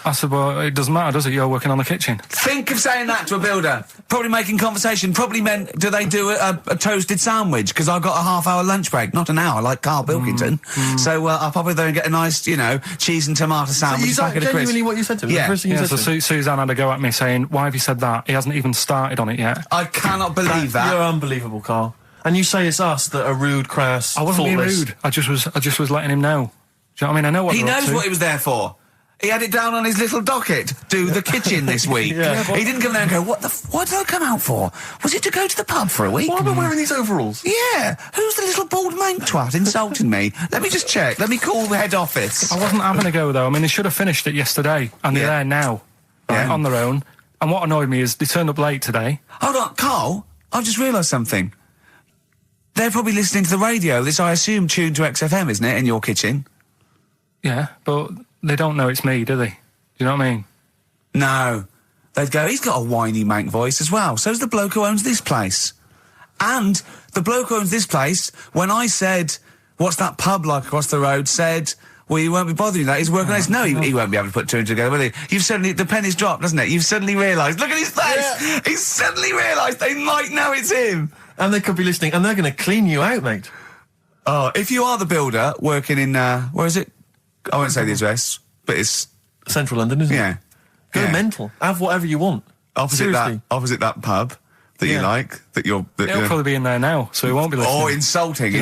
I said, well, it doesn't matter, does it? You're working on the kitchen. Think of saying that to a builder. Probably making conversation. Probably meant, do they do a toasted sandwich? Because I've got a half-hour lunch break, not an hour, like Karl Pilkington. So I'll probably go and get a nice, cheese and tomato sandwich. So is that genuinely what you said to him? Yeah. So Suzanne had a go at me saying, why have you said that? He hasn't even started on it yet. I cannot believe that. You're unbelievable, Karl. And you say it's us that are rude, crass, I wasn't being thoughtless. rude. I just was letting him know. Do you know what I mean? I know what He they're up knows to. what he was there for. He had it down on his little docket. Do the kitchen this week. He didn't come there and go, what did I come out for? Was it to go to the pub for a week? Why am I wearing these overalls? Yeah. Who's the little bald mank twat insulting me? Let me just check. Let me call the head office. I wasn't having a go, though. I mean, they should have finished it yesterday, and they're there now, right, on their own. And what annoyed me is they turned up late today. Hold on, Karl, I've just realised something. They're probably listening to the radio. This, I assume, tuned to XFM, isn't it, in your kitchen? Yeah, but they don't know it's me, do they? Do you know what I mean? No. They'd go, he's got a whiny mank voice as well. So's the bloke who owns this place. And the bloke who owns this place, when I said, what's that pub like across the road, said, well, you won't be bothering that. He's working on this. No, he won't be able to put two and two together, will he? You've suddenly, the penny's dropped, hasn't it? You've suddenly realised. Look at his face! Yeah. He's suddenly realised they might know it's him. And they could be listening, and they're going to clean you out, mate. Oh, if you are the builder working in, where is it? I won't say the address, but it's Central London, isn't it? Yeah. Go mental. Have whatever you want. Opposite that pub that you like, He'll probably be in there now, so he won't be listening. Oh, insulting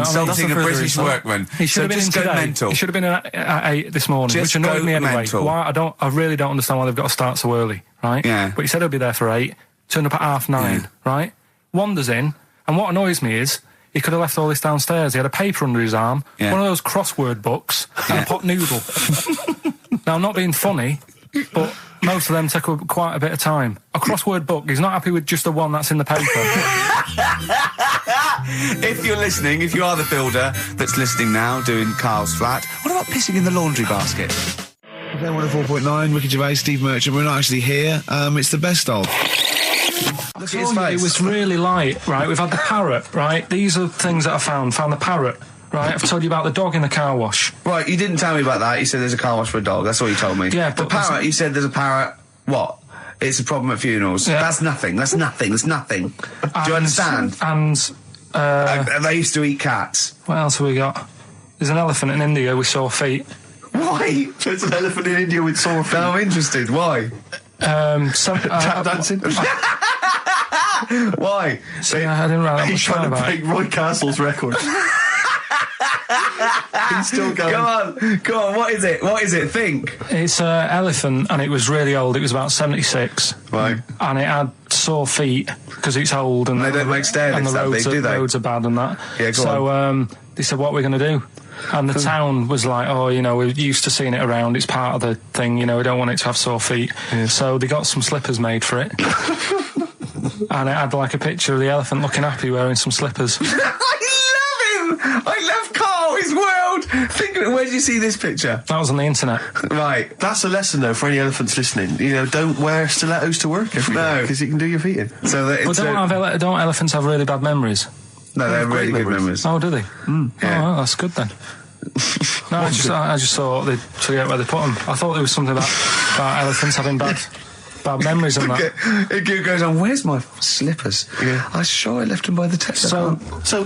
a British workman. He should have been in today. Mental. He should have been at 8 this morning, which annoyed me anyway. Mental. Why? I really don't understand why they've got to start so early, right? Yeah. But he said he'll be there for 8, turned up at 9:30, right? Wanders in, and what annoys me is he could have left all this downstairs. He had a paper under his arm, one of those crossword books, and a pot noodle. Now, I'm not being funny, but most of them take quite a bit of time. A crossword book, he's not happy with just the one that's in the paper. If you're listening, if you are the builder that's listening now, doing Karl's flat, what about pissing in the laundry basket? Okay, 104.9, Ricky Gervais, Steve Merchant. We're not actually here. It's the best of. Look at his face. It was really light, right? We've had the parrot, right? These are things that I found the parrot. Right, I've told you about the dog in the car wash. Right, you didn't tell me about that. You said there's a car wash for a dog. That's all you told me. Yeah, the but parrot, you said there's a parrot. What? It's a problem at funerals. Yeah. That's nothing. That's nothing. That's nothing. Do you understand? And they used to eat cats. What else have we got? There's an elephant in India with sore feet. Why? There's an elephant in India with sore feet. No, I'm interested. Why? Tap dancing. Why? See, I didn't write that He's much trying about to break Roy Castle's record. He's still going. Go on, what is it? What is it? Think. It's an elephant, and it was really old. It was about 76. Right. And it had sore feet, because it's old, and they don't make stairlifts and the that big, do they? roads are bad and that. Yeah, go on. So, they said, what are we going to do? And the town was like, oh, we're used to seeing it around, it's part of the thing, we don't want it to have sore feet. Yeah. So they got some slippers made for it. And it had like a picture of the elephant looking happy wearing some slippers. I love him! I love Karl, his world! Think of it, where did you see this picture? That was on the internet. Right. That's a lesson, though, for any elephants listening. Don't wear stilettos to work every day, because it can do your feet in. So that it's don't elephants have really bad memories? No, they have really good memories. Oh, do they? Yeah. Oh, well, that's good then. No, I just thought they'd forget where they put them. I thought there was something about elephants having bad memories and that. It goes on, where's my slippers? Yeah. I'm sure I left them by the test. So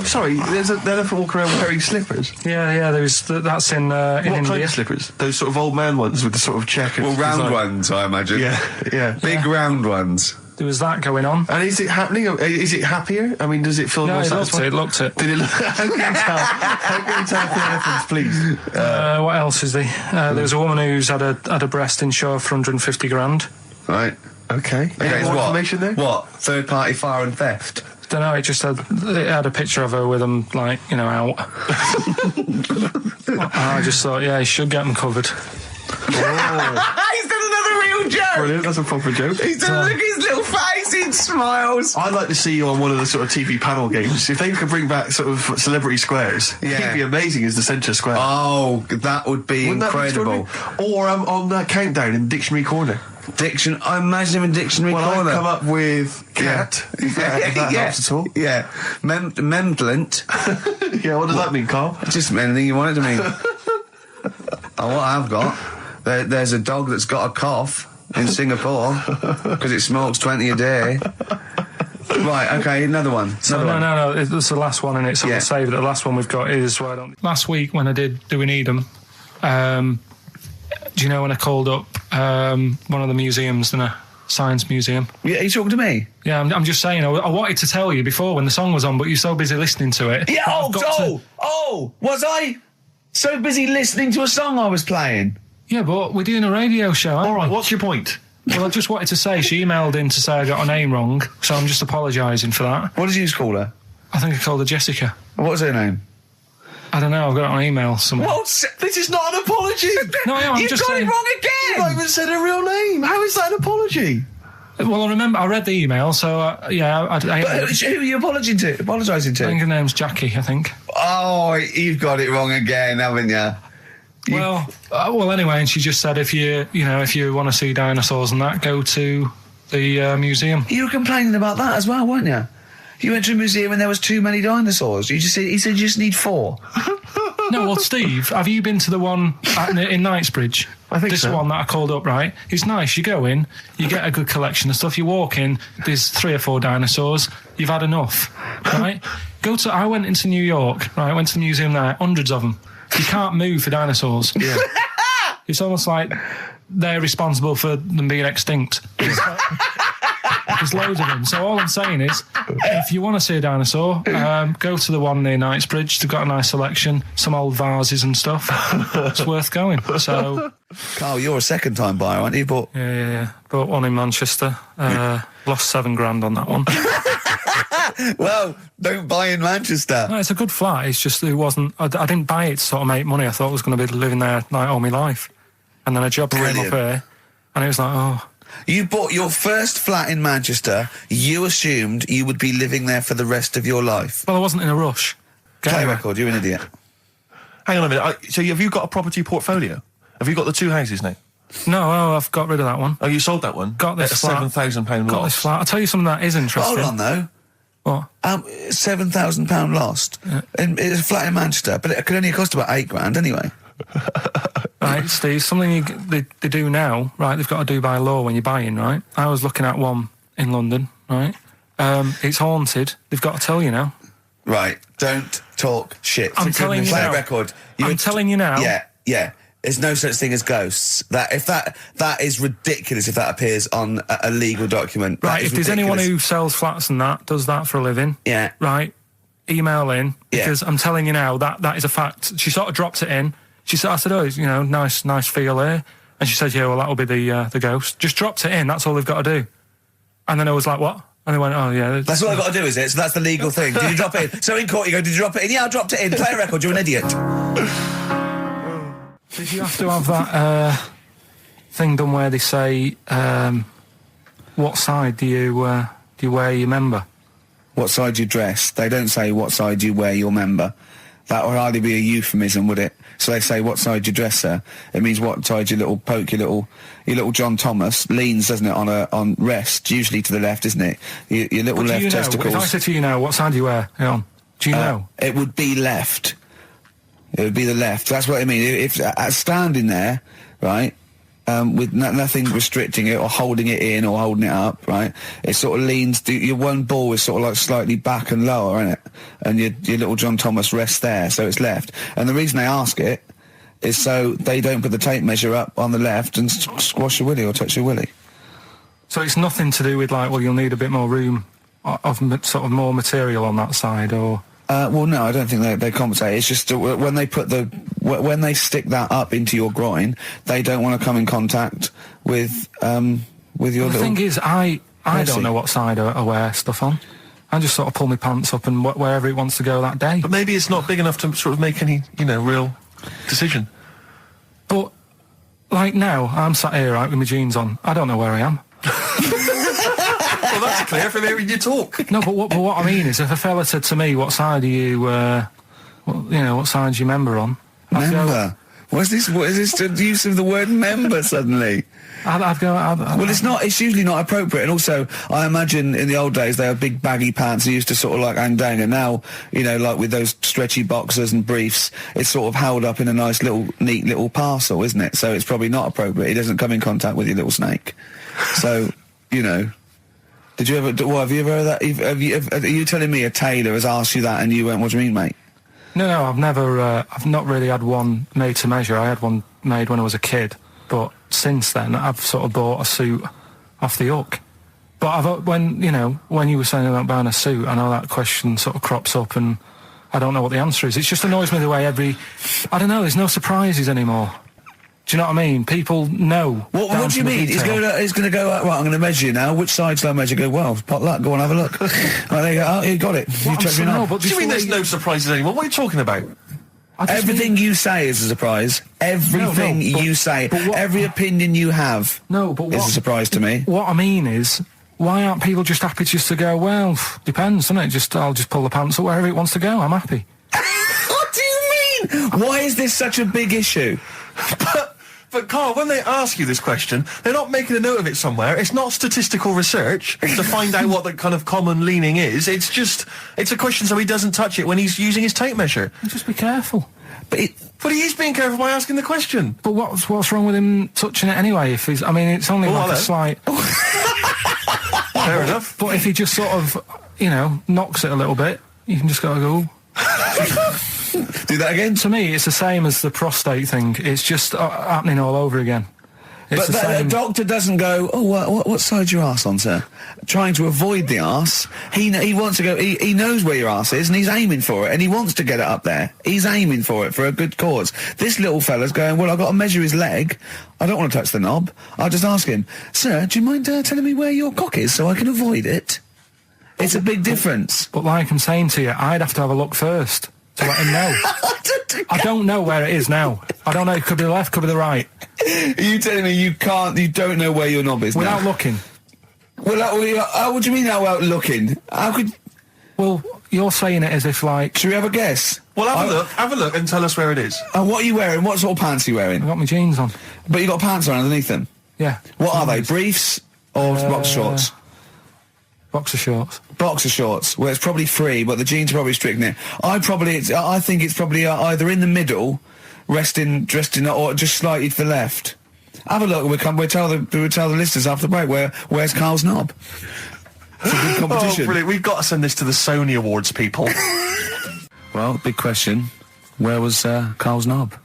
sorry, there's an elephant walking around wearing slippers? Yeah, that's in India. What kind of slippers? Those sort of old man ones with the sort of check. Well, round ones, I imagine. Yeah. Big round ones. There was that going on. And is it happening? Is it happier? I mean, does it feel more satisfying? It looked it. Did it look? How can you tell the elephants, please? What else is there? There was a woman who's had a breast insured for 150 grand. Right. Okay. Any more information there? What? Third party fire and theft? Don't know. It had a picture of her with them, out. I just thought, he should get them covered. Oh. He's done another real joke. Brilliant, that's a proper joke. He's done, look at his little face, he smiles. I'd like to see you on one of the sort of TV panel games. If they could bring back sort of celebrity squares, he'd be amazing as the centre square. Oh, that would be incredible. Or on that countdown in Dictionary Corner. I imagine him in Dictionary Corner. I've come up with cat. If that helps at all. Yeah. Memblent. Yeah, what does that mean, Karl? Just anything you want it to mean. What I've got. There's a dog that's got a cough in Singapore because it smokes 20 a day. Right, okay, another one. No, it's the last one, innit? So we'll save it. The last one we've got is... Last week when I did Do We Need 'Em, do you know when I called up one of the museums, a science museum? Yeah, are you talking to me? Yeah, I'm just saying, I wanted to tell you before when the song was on, but you're so busy listening to it. Yeah, was I so busy listening to a song I was playing? Yeah, but we're doing a radio show, aren't we? All right, what's your point? Well, I just wanted to say, she emailed in to say I got her name wrong, so I'm just apologising for that. What did you call her? I think I called her Jessica. What was her name? I don't know, I've got it on email somewhere. This is not an apology! No, I'm just saying... You've got it wrong again! You've not even said her real name! How is that an apology? Well, I remember, I read the email, so, yeah... But who are you apologising to? I think her name's Jackie, I think. Oh, you've got it wrong again, haven't you? Well, anyway, and she just said if you want to see dinosaurs and that, go to the museum. You were complaining about that as well, weren't you? You went to a museum and there was too many dinosaurs. He said you just need 4. No, well, Steve, have you been to the one in Knightsbridge? I think this so. One that I called up, right? It's nice. You go in, you get a good collection of stuff. You walk in, there's 3 or 4 dinosaurs. You've had enough, right? I went into New York, right? I went to the museum there, hundreds of them. You can't move for dinosaurs. Yeah. It's almost like they're responsible for them being extinct. There's loads of them. So all I'm saying is, if you want to see a dinosaur, go to the one near Knightsbridge. They've got a nice selection, some old vases and stuff. It's worth going. So, Carl, you're a second-time buyer, aren't you? Yeah. Bought one in Manchester. Lost $7,000 on that one. Well, don't buy in Manchester. No, it's a good flat. It's just it wasn't. I didn't buy it to sort of make money. I thought I was going to be living there like all my life, and then a job came up here, and it was like, oh. You bought your first flat in Manchester. You assumed you would be living there for the rest of your life. Well, I wasn't in a rush. Play record. You're an idiot. Hang on a minute. So have you got a property portfolio? Have you got the 2 houses now? No, I've got rid of that one. Oh, you sold that one? Got this flat. £7,000 loss. Got this flat. I'll tell you something that is interesting. Hold on, though. What? £7,000 lost. Yeah. It's a flat in Manchester, but it could only cost about £8,000 anyway. Right, Steve, something they do now, right, they've got to do by law when you're buying, right? I was looking at one in London, right? It's haunted. They've got to tell you now. Right, don't talk shit. I'm telling you now. Play a record. I'm telling you now. Yeah. There's no such thing as ghosts. That is ridiculous if that appears on a legal document. Right, if there's anyone who sells flats and that, does that for a living. Yeah. Right, email in, because I'm telling you now, that is a fact. She sort of dropped it in. She said, I said, oh, nice feel here. And she said, yeah, well, that'll be the ghost. Just dropped it in, that's all they've got to do. And then I was like, what? And they went, oh, yeah. That's all I've got to do, is it? So that's the legal thing. Did you drop it in? So in court you go, did you drop it in? Yeah, I dropped it in. Play a record, you're an idiot. Did you have to have that thing done where they say, what side do you wear your member? What side you dress? They don't say what side you wear your member. That would hardly be a euphemism, would it? So they say, what side you dress, sir? It means what side your little John Thomas leans, doesn't it, on rest, usually to the left, isn't it? Your little left testicles. If I said to you now, what side do you wear? Do you know? It would be left. It would be the left. That's what I mean. If standing there, right, with nothing restricting it or holding it in or holding it up, right, it sort of leans. Your one ball is sort of like slightly back and lower, isn't it? And your little John Thomas rests there, so it's left. And the reason they ask it is so they don't put the tape measure up on the left and squash your willy or touch your willy. So it's nothing to do with like, well, you'll need a bit more room of sort of more material on that side, or. Well, no, I don't think they compensate. It's just when they when they stick that up into your groin, they don't want to come in contact with your little. The thing is, I don't know what side I wear stuff on. I just sort of pull my pants up and wherever it wants to go that day. But maybe it's not big enough to sort of make any, real decision. But like now, I'm sat here right with my jeans on. I don't know where I am. Well, that's clear from hearing you talk. No, but what I mean is, if a fella said to me, "What side are you? What side's your member on?" Member? What is this use of the word member suddenly? Well, it's usually not appropriate, and also, I imagine in the old days they had big baggy pants and used to sort of like hang down, and now, you know, like with those stretchy boxers and briefs, it's sort of held up in a nice neat little parcel, isn't it? So it's probably not appropriate. It doesn't come in contact with your little snake. So, you know. Have you ever heard that? Are you telling me a tailor has asked you that and you went, what do you mean, mate? No, I've never, I've not really had one made to measure. I had one made when I was a kid, but since then I've sort of bought a suit off the hook. But when you were saying about buying a suit, I know that question sort of crops up and I don't know what the answer is. It just annoys me the way I don't know, there's no surprises anymore. Do you know what I mean? People know. What do you mean? He's going to go, right, I'm going to measure you now. Which side shall I measure? Go, well, pot luck, go on, have a look. Right, there you go. Oh, you got it. You checked me out. What do you mean there's no surprises anymore? What are you talking about? Everything you say is a surprise. Everything you say. Every opinion you have is a surprise to me. What I mean is, why aren't people just happy just to go, well, depends, doesn't it? I'll just pull the pants up wherever it wants to go. I'm happy. What do you mean? Why is this such a big issue? But Carl, when they ask you this question, they're not making a note of it somewhere. It's not statistical research to find out what the kind of common leaning is. It's a question so he doesn't touch it when he's using his tape measure. Just be careful. But he is being careful by asking the question. But what's wrong with him touching it anyway? If he's, I mean, it's only like a slight. Fair enough. But if he just sort of, knocks it a little bit, you can just go. Do that again? To me, it's the same as the prostate thing. It's just happening all over again. But the doctor doesn't go, oh, what side's your arse on, sir? Trying to avoid the arse. He wants to go, he knows where your arse is and he's aiming for it and he wants to get it up there. He's aiming for it for a good cause. This little fella's going, well, I've got to measure his leg. I don't want to touch the knob. I'll just ask him, sir, do you mind telling me where your cock is so I can avoid it? It's a big difference. But like I'm saying to you, I'd have to have a look first to let him know. I don't know where it is now. I don't know. It could be the left, could be the right. Are you telling me you don't know where your knob is without looking? Well, what do you mean without looking? How could... Well, you're saying it as if like... Should we have a guess? Well, have a look and tell us where it is. What are you wearing? What sort of pants are you wearing? I've got my jeans on. But you got pants on underneath them? Yeah. What are they? Briefs or boxer shorts? Boxer shorts. Boxer shorts. Well, it's probably free, but the jeans are probably strict in it. I think it's probably either in the middle, dressed in, or just slightly to the left. Have a look. We'll tell the listeners after the break where's Carl's knob. It's a good competition. Oh, brilliant! We've got to send this to the Sony Awards people. Well, big question. Where was Carl's knob?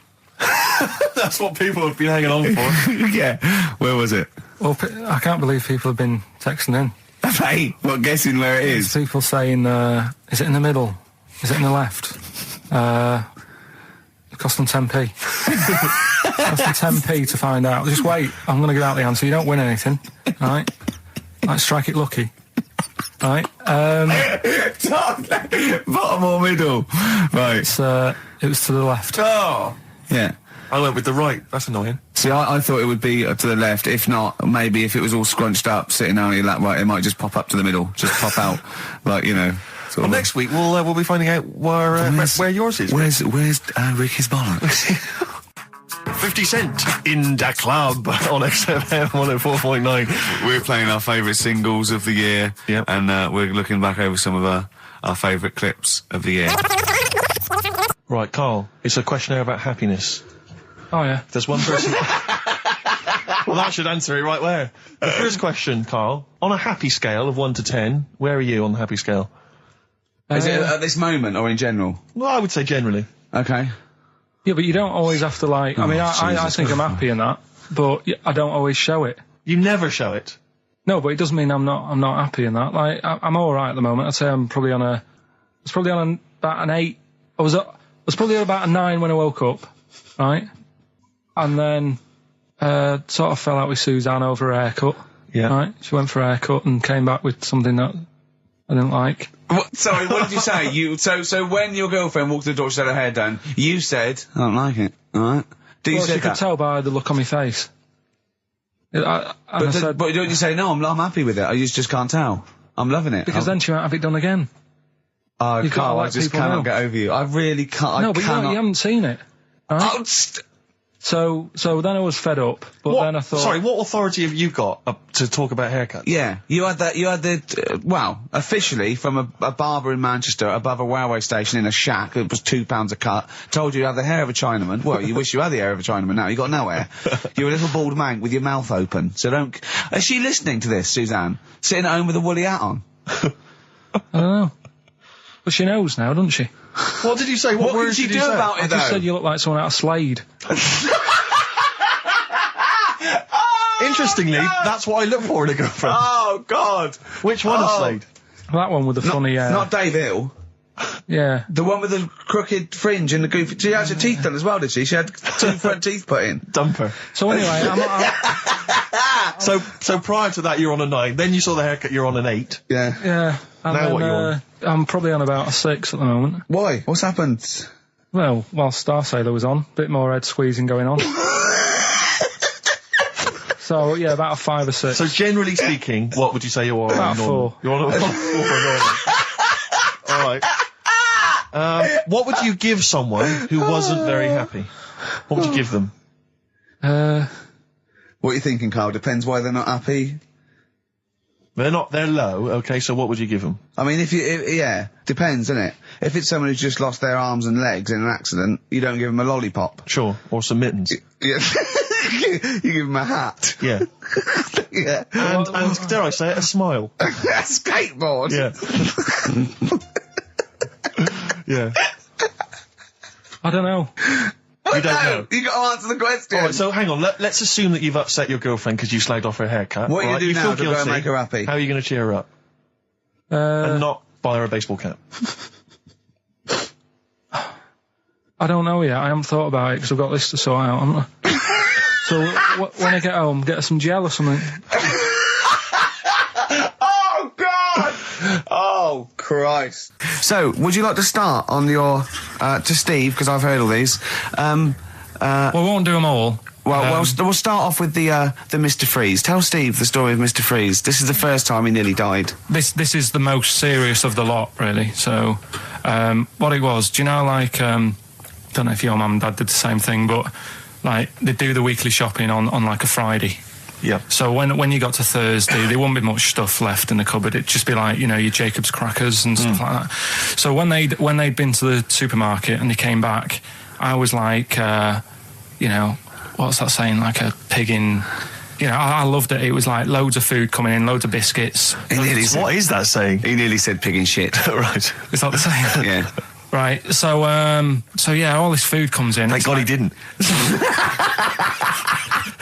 That's what people have been hanging on for. Yeah. Where was it? Well, I can't believe people have been texting in. Hey, well, guessing where it is. People saying, is it in the middle? Is it in the left? It cost them 10p. It cost them 10p to find out. Just wait, I'm going to give out the answer. You don't win anything, right? Like, strike it lucky. Right? Bottom or middle? Right. It was to the left. Oh! Yeah. I went with the right. That's annoying. See, I thought it would be to the left. If not, maybe if it was all scrunched up, sitting on your lap, right, it might just pop up to the middle. Just pop out, like, Well, next week we'll be finding out where yours is. Where's Ricky's bollocks? 50 Cent in Da Club on XFM 104.9. We're playing our favourite singles of the year, and we're looking back over some of our favourite clips of the year. Right, Carl, it's a questionnaire about happiness. Oh, yeah. There's one person... Well, that should answer it right where. The first question, Carl, on a happy scale of 1 to 10, where are you on the happy scale? Is it at this moment or in general? Well, I would say generally. Okay. Yeah, but you don't always have to, like... I mean, I think I'm happy in that, but I don't always show it. You never show it? No, but it doesn't mean I'm not happy in that. Like, I'm all right at the moment. I'd say I'm probably on about an 8. I was probably about a 9 when I woke up, right? And then sort of fell out with Suzanne over her haircut. Yeah. Right? She went for a haircut and came back with something that I didn't like. Sorry, what did you say? So when your girlfriend walked to the door, she had her hair done, you said, I don't like it, alright? She could tell by the look on my face. But don't you say, no, I'm happy with it, I just can't tell. I'm loving it. Because then she might have it done again. Oh, Carl, I just cannot get over you. I really can't. No, but you haven't seen it. Right? So then I was fed up, but then I thought... Sorry, what authority have you got to talk about haircuts? Yeah, you had the officially from a barber in Manchester above a railway station in a shack, it was £2 a cut, told you have the hair of a Chinaman. Well, you wish you had the hair of a Chinaman now, you got no hair. You're a little bald mank with your mouth open, so don't... Is she listening to this, Suzanne? Sitting at home with a woolly hat on? I don't know. But she knows now, doesn't she? What did you say? What words did you did do say? about it, I just said you look like someone out of Slade. Interestingly, that's what I look for in a girlfriend. Oh, God! Which one of Slade? That one with the funny... Not Dave Hill. Yeah. The one with the crooked fringe and the goofy... She had her teeth done as well, did she? She had 2 front teeth put in. Dumper. So anyway, So prior to that, you're on a 9. Then you saw the haircut, you're on an 8. Yeah. Yeah. And Now then, what you on? I'm probably on about a 6 at the moment. Why? What's happened? Well, while Star Sailor was on, bit more head squeezing going on. So, yeah, about a 5 or 6. So generally speaking, what would you say you are? About 4. You're on a 4 for normal. Alright. What would you give someone who wasn't very happy? What would you give them? What are you thinking, Carl? Depends why they're not happy. They're low, okay, so what would you give them? I mean, yeah, depends, innit? If it's someone who's just lost their arms and legs in an accident, you don't give them a lollipop. Sure, or some mittens. Yeah. You give them a hat. Yeah. Yeah. And dare I say it, a smile. A skateboard. Yeah. Yeah. I don't know. You don't know. You got to answer the question. Alright, so hang on, let's assume that you've upset your girlfriend because you slagged off her haircut. What are you right? going to do now feel to go and guilty. make her happy? How are you going to cheer her up? And not buy her a baseball cap. I don't know yet. I haven't thought about it because I've got this to sort out, haven't I? So when I get home, get her some gel or something. Oh, God! Oh, Christ. So, would you like to start on your... to Steve, because I've heard all these. Well, we won't do them all. Well, we'll start off with the Mr. Freeze. Tell Steve the story of Mr. Freeze. This is the first time he nearly died. This is the most serious of the lot, really. So, what it was, do you know, like, don't know if your mum and dad did the same thing, but, like, they do the weekly shopping on like, a Friday. Yeah. So when you got to Thursday, there wouldn't be much stuff left in the cupboard. It'd just be like, you know, your Jacob's crackers and stuff like that. So when they'd been to the supermarket and they came back, I was like, you know, what's that saying? Like a pig in... You know, I loved it. It was like loads of food coming in, loads of biscuits. What is that saying? He nearly said pig in shit. Right. Is that the saying? Yeah. Right. So yeah, all this food comes in. Thank God he didn't.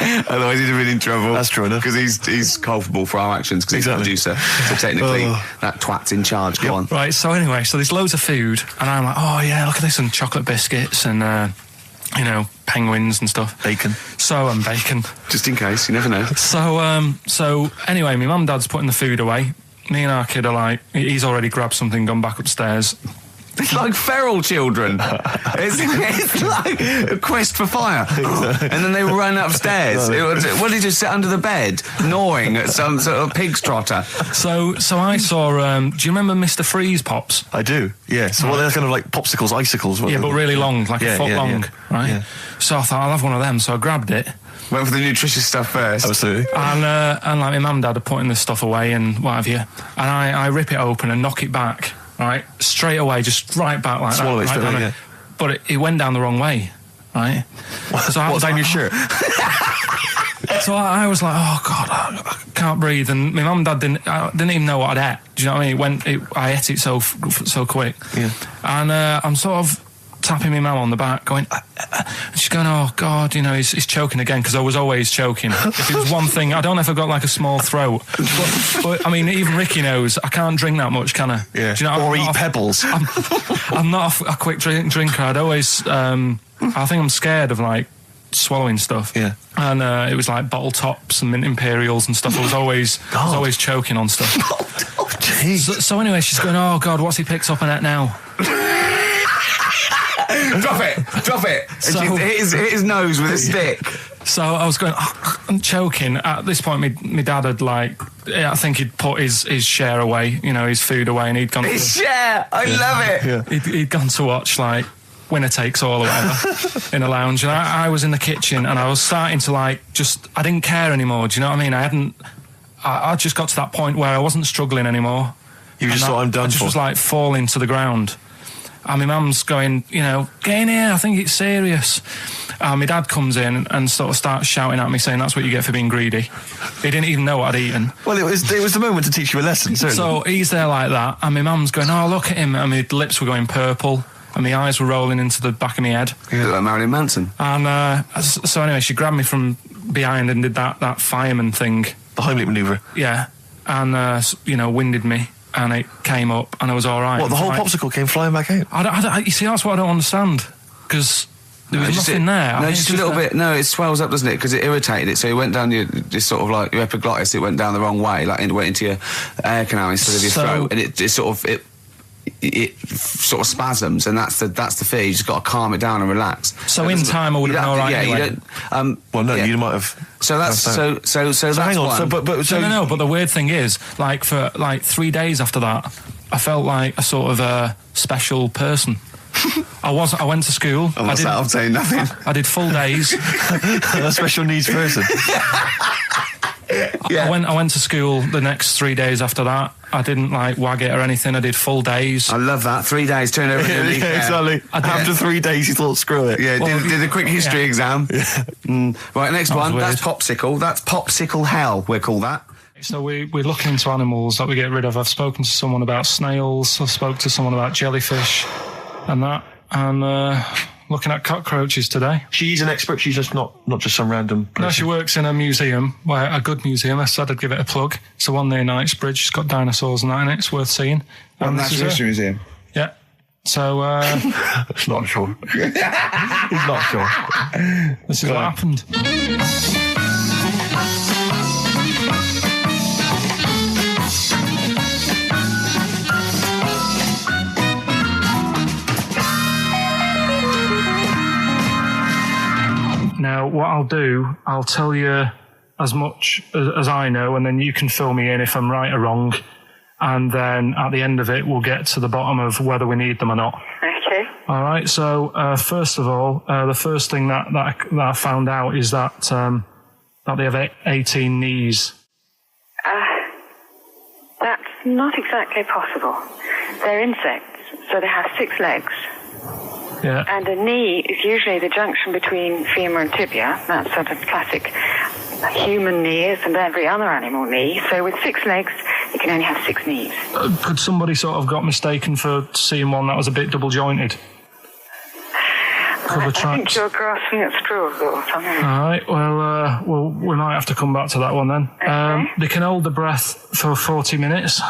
Otherwise he'd have been in trouble. That's true enough. Because he's culpable for our actions because he's the producer. So technically, that twat's in charge. Go on. Right, so anyway, so there's loads of food, and I'm like, oh yeah, look at this, and chocolate biscuits, and, you know, penguins and stuff. Bacon. And bacon. Just in case, you never know. So anyway, my mum and dad's putting the food away. Me and our kid are like, he's already grabbed something, gone back upstairs. It's like feral children. it's like a quest for fire. And then they run upstairs. What did you sit under the bed, gnawing at some sort of pig's trotter? So I saw, do you remember Mr. Freeze Pops? I do, yeah. So they're kind of like popsicles, icicles. Yeah, but really long, like a foot long, right? Yeah. So I thought, I'll have one of them, so I grabbed it. Went for the nutritious stuff first. Absolutely. And like my mum and dad are putting this stuff away and what have you. And I rip it open and knock it back. Right, straight away, just right back like Swallow that. it, Right, yeah. But it went down the wrong way, right? So what's down your shirt? So I was like, oh God, I can't breathe. And my mum and dad didn't even know what I'd ate. Do you know what I mean? I ate it so quick. Yeah. And I'm sort of tapping my mum on the back, going, and she's going, oh God, you know, he's choking again, because I was always choking. If it was one thing, I don't know if I've got like a small throat, but I mean, even Ricky knows I can't drink that much, can I? Yeah. Do you know, or eat pebbles. I'm not a quick drinker. I'd always, I think I'm scared of like swallowing stuff. Yeah. And it was like bottle tops and mint imperials and stuff. I was always choking on stuff. Oh, jeez. So anyway, she's going, oh God, what's he picked up on it now? Drop it. So, and hit his nose with a stick. So I was going, I'm choking. At this point, my dad had I think he'd put his share away, you know, his food away, and he'd gone. His share, I love it. Yeah. He'd gone to watch winner takes all or whatever in a lounge, and I was in the kitchen, and I was starting to I didn't care anymore. Do you know what I mean? I just got to that point where I wasn't struggling anymore. You just thought, I'm done for. I just was falling to the ground. And my mum's going, get in here, I think it's serious. My dad comes in and sort of starts shouting at me, saying that's what you get for being greedy. He didn't even know what I'd eaten. Well, it was the moment to teach you a lesson, certainly. So he's there like that, and my mum's going, oh, look at him, and my lips were going purple, and my eyes were rolling into the back of my head. You look like Marilyn Manson. And so anyway, she grabbed me from behind and did that fireman thing. The Heimlich manoeuvre. Yeah. And, winded me. And it came up, and I was all right. What, the whole popsicle came flying back out? You see, that's what I don't understand, because there was nothing there. No, just a little bit. No, it swells up, doesn't it? Because it irritated it, so it went down your sort of like your epiglottis. It went down the wrong way, it went into your air canal instead of your throat, and it sort of spasms, and that's the fear. You just got to calm it down and relax. So in time, I would have been all right. Yeah, anyway. you don't. Well, no, you might have. So that's so hang on. But the weird thing is, for 3 days after that, I felt like a sort of a special person. I went to school. And what's that? I'm saying nothing. I did full days. A special needs person. Yeah. I went to school the next 3 days after that. I didn't wag it or anything. I did full days. I love that. 3 days, turn over. Exactly. After 3 days, you thought, screw it. Yeah, did a quick history exam. Yeah. Right, next one. That's popsicle. That's popsicle hell, we call that. So we're looking into animals that we get rid of. I've spoken to someone about snails. I've spoken to someone about jellyfish and that. And looking at cockroaches today. She's an expert. She's just not just some random person. No, she works in a museum, a good museum. I said I'd give it a plug. It's the one near Knightsbridge. It's got dinosaurs and that in it. It's worth seeing. Natural History Museum. Yeah. So, It's not sure. He's not sure. This is what happened. Now, what I'll do, I'll tell you as much as I know, and then you can fill me in if I'm right or wrong. And then at the end of it, we'll get to the bottom of whether we need them or not. Okay. All right. So, first of all, the first thing that I found out is that they have 18 knees. That's not exactly possible. They're insects, so they have 6 legs. Yeah. And a knee is usually the junction between femur and tibia. That's sort of classic human knees and every other animal knee. So with 6 legs, you can only have 6 knees. Could somebody sort of got mistaken for seeing one that was a bit double jointed? I think you're grasping at straws or something. All right. Well, we might have to come back to that one then. Okay. They can hold the breath for 40 minutes.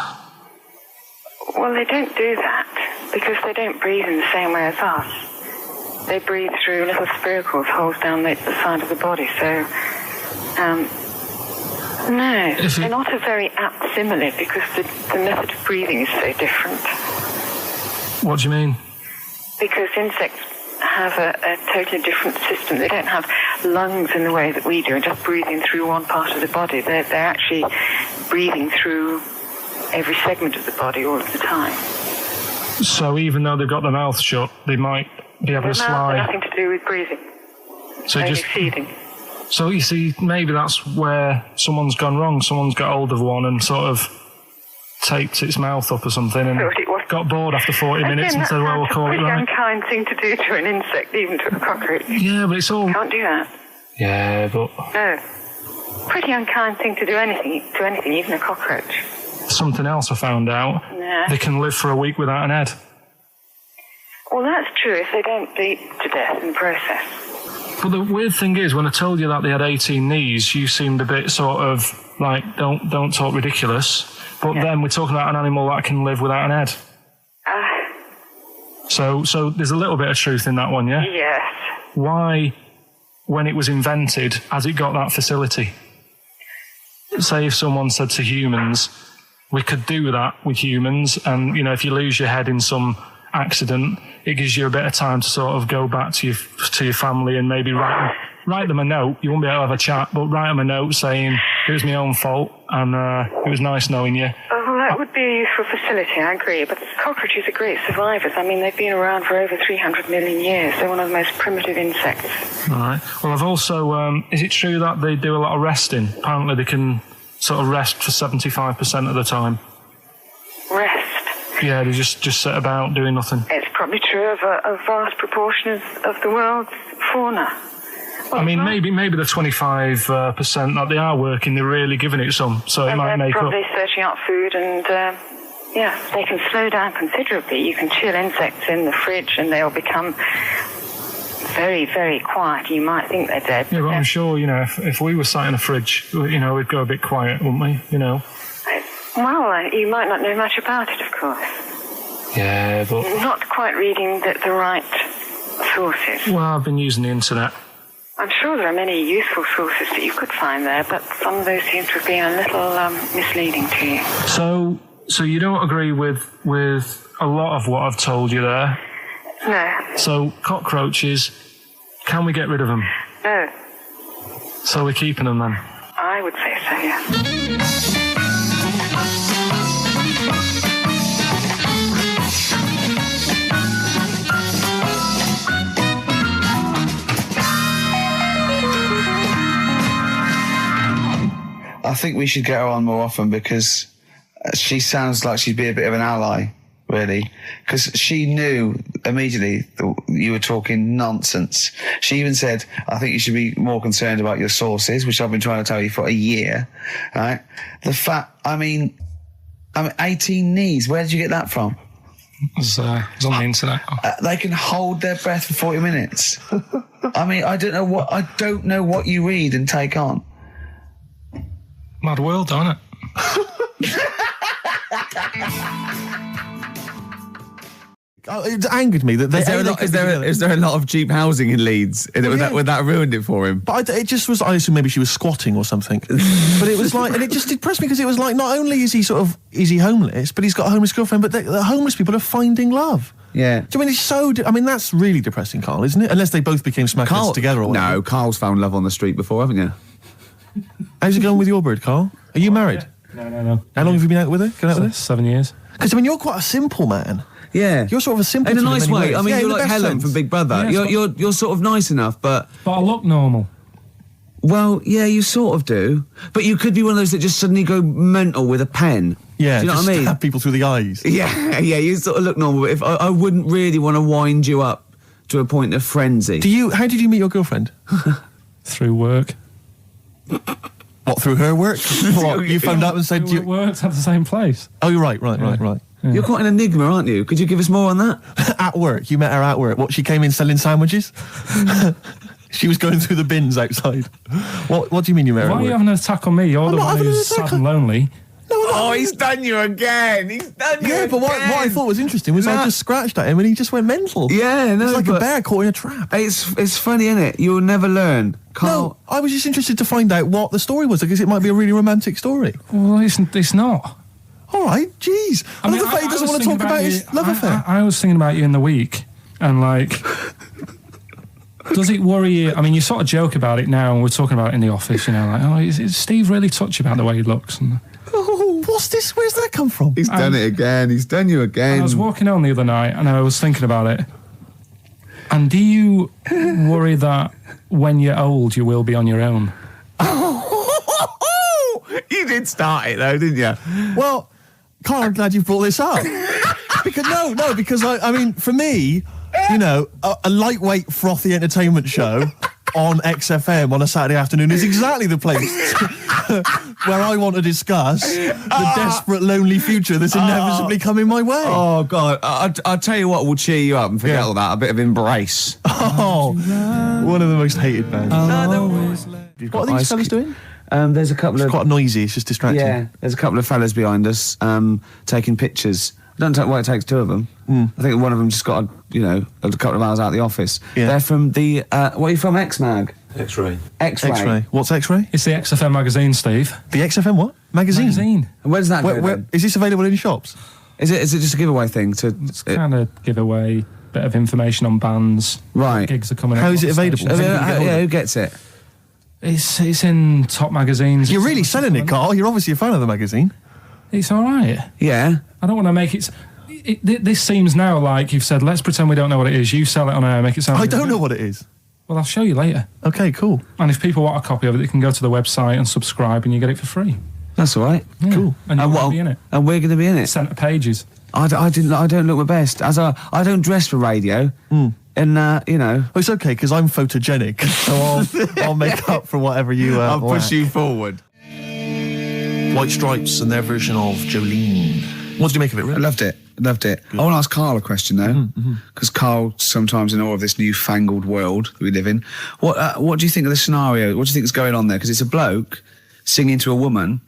Well, they don't do that because they don't breathe in the same way as us. They breathe through little spiracles, holes down the side of the body. So, no, they're not a very apt simile because the method of breathing is so different. What do you mean? Because insects have a totally different system. They don't have lungs in the way that we do and just breathing through one part of the body. They're actually breathing through every segment of the body all of the time. So even though they've got their mouth shut, they might be able to slide. Nothing to do with breathing. So only just feeding. So you see, maybe that's where someone's gone wrong. Someone's got hold of one and sort of taped its mouth up or something and got bored after 40 minutes and said, well, we'll call it right. It's a pretty unkind thing to do to an insect, even to a cockroach. Yeah, but it's all... You can't do that. Yeah, but... No. Pretty unkind thing to do anything, even a cockroach. Something else I found out. Yeah. They can live for a week without an head. Well, that's true if they don't bleed to death in the process. But the weird thing is, when I told you that they had 18 knees, you seemed a bit sort of like, don't talk ridiculous. But then we're talking about an animal that can live without an head. So there's a little bit of truth in that one, yeah? Yes. Why, when it was invented, has it got that facility? Say if someone said to humans, we could do that with humans, and, you know, if you lose your head in some accident, it gives you a bit of time to sort of go back to your family and maybe write them a note. You won't be able to have a chat, but write them a note saying, it was my own fault, and it was nice knowing you. Oh, well, That would be a useful facility, I agree. But cockroaches are great survivors. I mean, they've been around for over 300 million years. They're one of the most primitive insects. All right. Well, I've also... is it true that they do a lot of resting? Apparently they can sort of rest for 75% of the time. Rest? Yeah, they just sit about doing nothing. It's probably true of a vast proportion of the world's fauna. I mean, maybe the 25% that they are working, they're really giving it some, so it might make up. They're probably searching out food and, they can slow down considerably. You can chill insects in the fridge and they'll become very, very quiet. You might think they're dead. Yeah, but I'm sure, if we were sat in a fridge, we'd go a bit quiet, wouldn't we, Well, you might not know much about it, of course. Yeah, but... Not quite reading the right sources. Well, I've been using the internet. I'm sure there are many useful sources that you could find there, but some of those seem to have been a little misleading to you. So you don't agree with a lot of what I've told you there? No. So cockroaches, can we get rid of them? No. So we're keeping them then? I would say so, yeah. I think we should get her on more often because she sounds like she'd be a bit of an ally, really. Because she knew immediately that you were talking nonsense. She even said, I think you should be more concerned about your sources, which I've been trying to tell you for a year, right? The fact, I mean 18 knees, where did you get that from? It was on the internet. They can hold their breath for 40 minutes. I mean, I don't know what you read and take on. Mad world, don't it? It angered me that is there a lot of cheap housing in Leeds? Would that ruined it for him? But it just was. I assume maybe she was squatting or something. But it was like, and it just depressed me because it was like, not only is he homeless, but he's got a homeless girlfriend. But the homeless people are finding love. Yeah. Do you mean it's so? That's really depressing, Carl, isn't it? Unless they both became smackers together. Or whatever. No, Carl's found love on the street before, haven't you? How's it going with your bird, Carl? Are you married? No. How long have you been out with her? 7 years. Because you're quite a simple man. Yeah, you're sort of a simple. In a nice way. Ways. I mean, you're like Helen from Big Brother. Yeah, you're sort of nice enough, but I look normal. Well, yeah, you sort of do, but you could be one of those that just suddenly go mental with a pen. Yeah, do you know what I mean? Stab people through the eyes. Yeah. You sort of look normal. But if I wouldn't really want to wind you up to a point of frenzy. How did you meet your girlfriend? Through work. What, through her work? What, you phoned up and said you worked at the same place. Oh, you're right. Yeah. You're quite an enigma, aren't you? Could you give us more on that? At work, you met her at work. What, she came in selling sandwiches? She was going through the bins outside. What do you mean you met her at work? Why are you having an attack on me? You're the one who's sad and lonely. Oh, he's done you again. Yeah, but what I thought was interesting was I just scratched at him and he just went mental. Yeah, no, it's like a bear caught in a trap. It's funny, isn't it? You'll never learn. Carl. No, I was just interested to find out what the story was because it might be a really romantic story. Well, it's not. All right, jeez. I love the fact he doesn't want to talk about his love affair. I was thinking about you in the week and does it worry you? I mean, you sort of joke about it now and we're talking about it in the office, is Steve really touchy about the way he looks? Oh, what's this? Where's that come from? He's done it again. He's done you again. I was walking home the other night and I was thinking about it. And do you worry that when you're old you will be on your own? You did start it though, didn't you? Well, Carl, I'm glad you brought this up. because I mean, for me, a lightweight, frothy entertainment show on XFM on a Saturday afternoon is exactly the place where I want to discuss the desperate, lonely future that's inevitably coming my way. Oh, God. I'll tell you what will cheer you up and forget all that. A bit of Embrace. Oh, one of the most hated bands. What are these fellas doing? There's a couple it's quite noisy, it's just distracting. Yeah, there's a couple of fellas behind us taking pictures. I don't know why it takes two of them. I think one of them just got, a couple of hours out of the office. Yeah. They're from the, what are you from, X-Mag? X-Ray. X-Ray. What's X-Ray? It's the XFM magazine, Steve. The XFM what? Magazine. And where's that where, is this available in shops? Is it just a giveaway thing? It's kind of giveaway, bit of information on bands. Right. Gigs are coming up. How is it available? Who gets it? It's in top magazines. You're really selling it, Carl. You're obviously a fan of the magazine. It's all right. Yeah. I don't want to make it... This seems now like you've said, let's pretend we don't know what it is. You sell it on air, make it sound... I don't know what it is. Well, I'll show you later. Okay, cool. And if people want a copy of it, they can go to the website and subscribe and you get it for free. That's all right. Yeah. Cool. And you're going to be in it. And we're going to be in it. Centre pages. I don't look my best. I don't dress for radio. And, you know... Well, it's okay, because I'm photogenic, so I'll make up for whatever you I'll lack. push you forward. White Stripes and their version of Jolene. What did you make of it, Rick? I loved it. Good. I want to ask Karl a question, though, because Karl sometimes in awe of this newfangled world that we live in. What do you think of the scenario? What do you think is going on there? Because it's a bloke singing to a woman,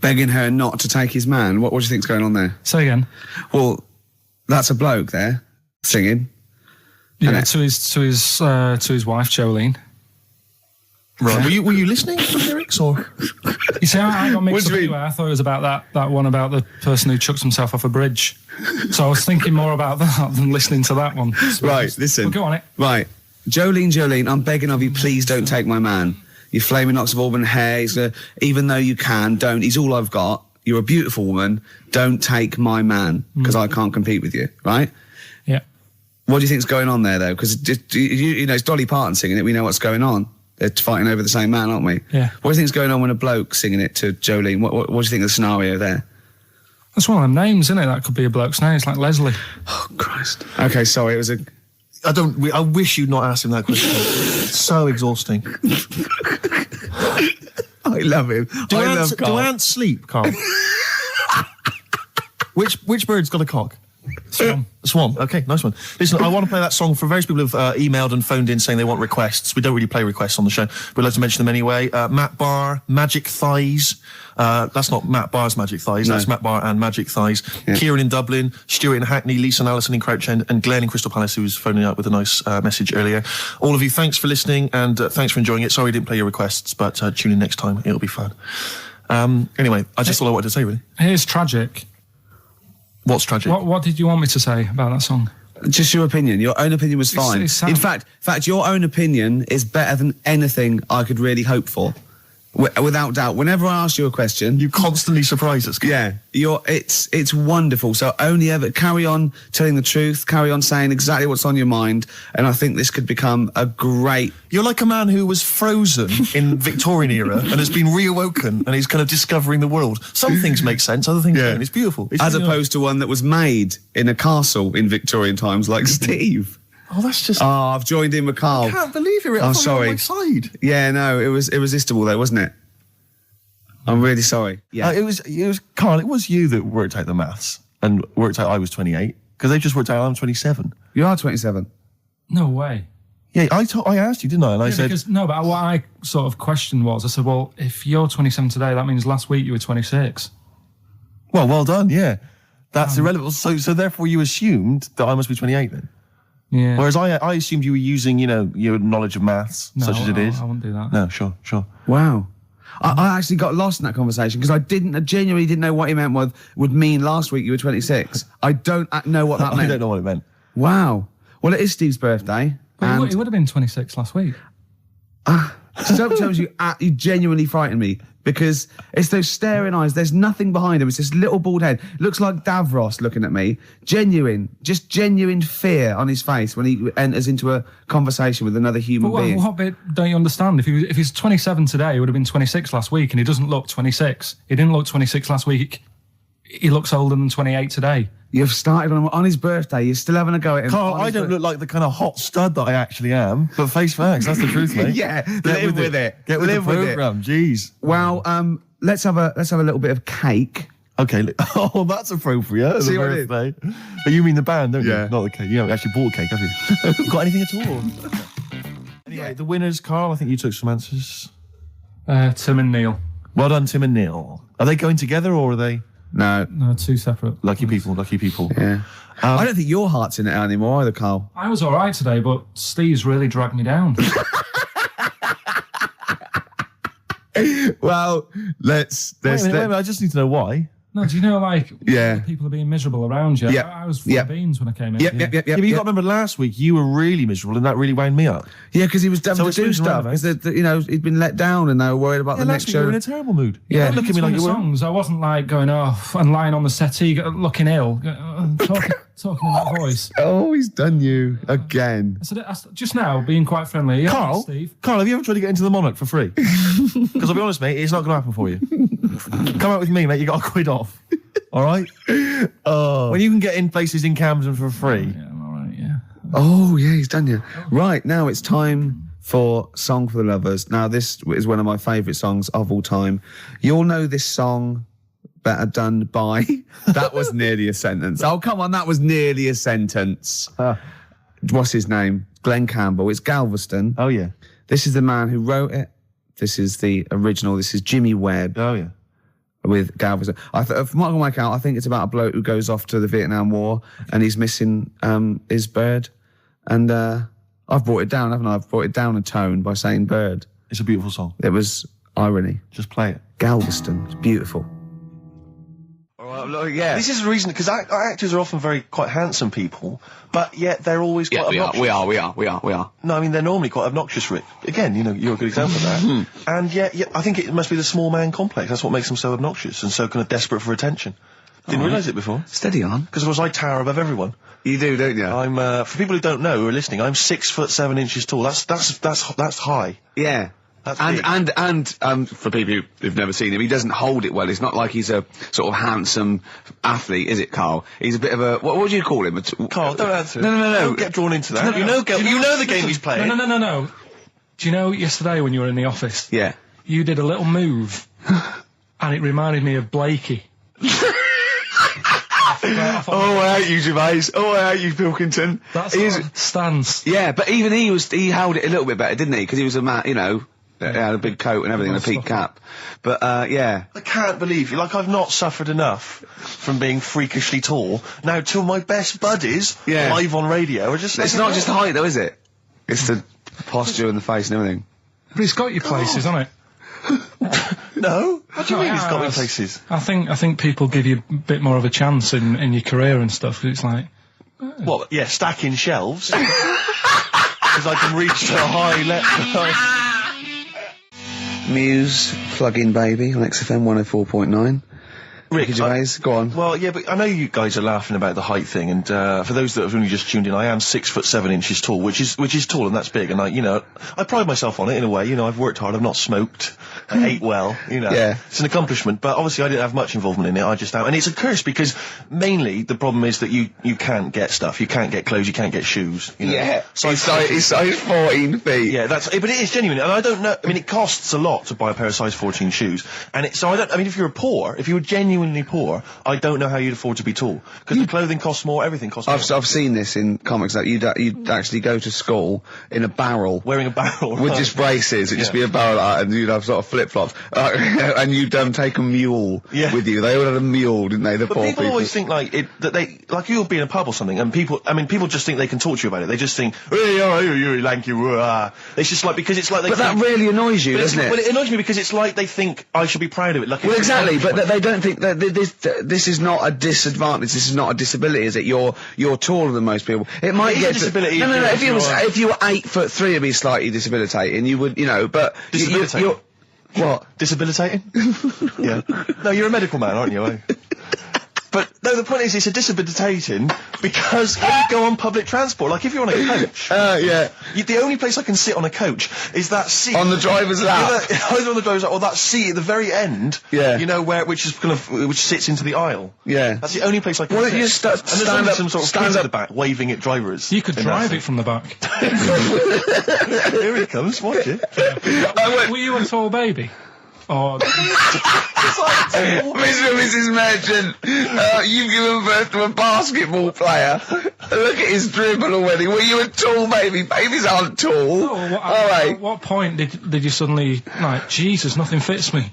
begging her not to take his man. What do you think's going on there? Say again. Well, that's a bloke there singing. Yeah, to his wife Jolene. Right. Were you listening to the lyrics, or? You see, I got mixed up anyway. I thought it was about that one about the person who chucks himself off a bridge. So I was thinking more about that than listening to that one. So right, listen. Well, go on it. Right. Jolene, I'm begging of you, please don't take my man. You flaming locks of auburn hair, even though you can, don't. He's all I've got. You're a beautiful woman. Don't take my man, because I can't compete with you, right? Yeah. What do you think's going on there, though? Because, you know, it's Dolly Parton singing it. We know what's going on. They're fighting over the same man, aren't we? Yeah. What do you think's going on when a bloke's singing it to Jolene? What do you think of the scenario there? That's one of them names, isn't it? That could be a bloke's name. It's like Leslie. Oh, Christ. Okay, sorry, it was a... I wish you'd not asked him that question. It's so exhausting. I love him. Do ants sleep, Karl? Which bird's got a cock? Swan. Okay, nice one. Listen, I want to play that song for various people who've emailed and phoned in saying they want requests. We don't really play requests on the show. We'd like to mention them anyway. Matt Barr, Magic Thighs. That's not Matt Barr's Magic Thighs. No. That's Matt Barr and Magic Thighs. Yeah. Kieran in Dublin, Stuart in Hackney, Lisa and Alison in Crouch End, and Glenn in Crystal Palace, who was phoning up with a nice message earlier. All of you, thanks for listening and thanks for enjoying it. Sorry we didn't play your requests, but tune in next time. It'll be fun. Anyway, I just all I wanted to say, really. Here's tragic. What's tragic? What did you want me to say about that song? Just your opinion. Your own opinion was fine. In fact, your own opinion is better than anything I could really hope for. Without doubt. Whenever I ask you a question... You constantly surprise us. Yeah. It's wonderful. So only ever carry on telling the truth, carry on saying exactly what's on your mind, and I think this could become a great... You're like a man who was frozen in Victorian era and has been reawoken and he's kind of discovering the world. Some things make sense, other things don't. It's beautiful. As opposed to one that was made in a castle in Victorian times like Steve. Oh, that's just... Oh, I've joined in with Karl. I can't believe it. I'm sorry. On my side. Yeah, no, it was irresistible though, wasn't it? I'm really sorry. Yeah, it was Karl. It was you that worked out the maths and worked out I was 28 because they just worked out I'm 27. You are 27. No way. Yeah, I asked you, didn't I? And I said because, no, but what I sort of questioned was, I said, well, if you're 27 today, that means last week you were 26. Well done. Yeah, that's irrelevant. So therefore, you assumed that I must be 28 then. Yeah. Whereas I assumed you were using, your knowledge of maths, such as it is. I wouldn't do that. No, sure. Wow. I actually got lost in that conversation because I genuinely didn't know what he meant would mean last week you were 26. I don't know what that meant. I don't know what it meant. Wow. Well, it is Steve's birthday. But he would have been 26 last week. Sometimes you genuinely frighten me because it's those staring eyes. There's nothing behind him. It's this little bald head. Looks like Davros looking at me. Genuine fear on his face when he enters into a conversation with another human being. What bit don't you understand? If he's 27 today, he would have been 26 last week, and he doesn't look 26. He didn't look 26 last week. He looks older than 28 today. You've started on his birthday. You're still having a go at him. Karl, I don't look like the kind of hot stud that I actually am, but face facts, that's the truth, mate. Yeah, live with it. Get with the programme, jeez. Well, let's have a little bit of cake. Okay. Oh, that's appropriate. See what it is? But you mean the band, don't you? Not the cake. You haven't actually bought cake, have you? Got anything at all? Anyway, the winners, Karl, I think you took some answers. Tim and Neil. Well done, Tim and Neil. Are they going together or are they... No, two separate. Lucky people. Yeah. I don't think your heart's in it anymore either, Karl. I was all right today, but Steve's really dragged me down. Well, Wait a minute, I just need to know why. No, do you know, like, Yeah. people are being miserable around you? Yep. I was full of beans when I came in. Yep. Yeah, but you got to remember last week you were really miserable, and that really wound me up. Yeah, because he was having So to it's do moving stuff. around, Because, you know, he'd been let down and they were worried about the last next week show. you were in a terrible mood. Yeah. Look at me like you were. songs. I wasn't like going off and lying on the settee, looking ill, talking in that voice. Oh, he's done you again. I said, just now, being quite friendly. Carl, Steve. Carl, have you ever tried to get into the Monarch for free? Because I'll be honest, mate, it's not going to happen for you. Come out with me, mate. You got a quid off. All right. When you can get in places in Camden for free. Yeah, I'm all right. Yeah. Oh, yeah, he's done you. Right, now it's time for Song for the Lovers. Now, this is one of my favourite songs of all time. You'll know this song better done by... That was nearly a sentence. Oh, come on, that was nearly a sentence. What's his name? Glenn Campbell. It's Galveston. Oh, yeah. This is the man who wrote it. This is the original. This is Jimmy Webb. Oh, yeah. With Galveston. From what I can work out, I think it's about a bloke who goes off to the Vietnam War and he's missing his bird. And I've brought it down, haven't I? I've brought it down a tone by saying bird. It's a beautiful song. It was irony. Just play it. Galveston. It's beautiful. Yeah. This is the reason, because actors are often quite handsome people, but yet they're always quite obnoxious. We are. No, I mean, they're normally quite obnoxious, Rick. Again, you know, you're a good example of that. And yet, I think it must be the small man complex. That's what makes them so obnoxious and so kind of desperate for attention. Didn't realise it before. Steady on. Because, of course, I tower above everyone. You do, don't you? I'm, for people who don't know, who are listening, I'm 6'7" tall. That's high. Yeah. And for people who've never seen him, he doesn't hold it well. It's not like he's a sort of handsome athlete, is it, Carl? He's a bit of a... What do you call him? Carl, don't answer it. No. Don't get drawn into that. You know the game he's playing. No. Do you know yesterday when you were in the office? Yeah. You did a little move, and it reminded me of Blakey. Oh, I hate you, Gervais. Oh, I hate you, Pilkington. That's his stance. Yeah, but even he held it a little bit better, didn't he? Because he was a man, you know, had a big coat and everything, and a peak cap. But, yeah. I can't believe you. Like, I've not suffered enough from being freakishly tall. Now, two of my best buddies, live on radio, are just... It's not just the height, though, is it? It's the posture and the face and everything. But it's got your places, hasn't it? No? What do you mean it's got me places? I think people give you a bit more of a chance in your career and stuff. It's like... What, yeah, stacking shelves? Because I can reach to a high level. Muse, Plug-in Baby on XFM 104.9. Rick, Gervais, go on. Well, yeah, but I know you guys are laughing about the height thing, and for those that have only just tuned in, I am 6'7" tall, which is tall, and that's big, and I pride myself on it in a way. You know, I've worked hard, I've not smoked, I ate well, you know. Yeah. It's an accomplishment, but obviously I didn't have much involvement in it, I just am. And it's a curse, because mainly the problem is that you can't get stuff, you can't get clothes, you can't get shoes, you know. Yeah, it's size 14 feet. Yeah, but it is genuine, and I don't know, I mean, it costs a lot to buy a pair of size 14 shoes, and if you were genuinely poor, I don't know how you'd afford to be tall, because the clothing costs more, everything costs more. I've seen this in comics that you'd actually go to school in a barrel, wearing a barrel with just braces. It'd just be a barrel, and you'd have sort of flip flops, and you'd take a mule with you. They all had a mule, didn't they? The poor people. People always think like you'll be in a pub or something, and people just think they can talk to you about it. They just think, hey, you're lanky, It's just like, because it's like they. But that really annoys you, doesn't it? Well, it annoys me because it's like they think I should be proud of it. Like, well, exactly, but they don't think that this is not a disadvantage. This is not a disability, is it? You're taller than most people. It might get a disability. No. If you were 8'3", it'd be slightly disabilitating. You would, but disabilitating. What? Disabilitating? Yeah. No, you're a medical man, aren't you? But no, the point is, it's a disabilitating because when you go on public transport, like if you're on a coach, the only place I can sit on a coach is that seat on the driver's lap, either on the driver's lap or that seat at the very end. Yeah, you know which sits into the I. Yeah, that's the only place I can. Well, you stand up, some sort of kids at the back waving at drivers. You could drive it from the back. Here he comes. Watch it. Were you a tall baby? Oh, Mr. and Mrs. Merchant, you've given birth to a basketball player. Look at his dribble already. Were you a tall baby? Babies aren't tall. At what point did you suddenly, Jesus, nothing fits me?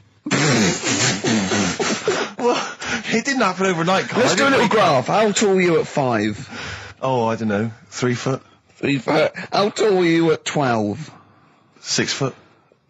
Well, it didn't happen overnight, Carl. Let's do a little graph. How tall were you at 5? Oh, I don't know. 3 foot. 3 foot. How tall were you at 12? 6 foot.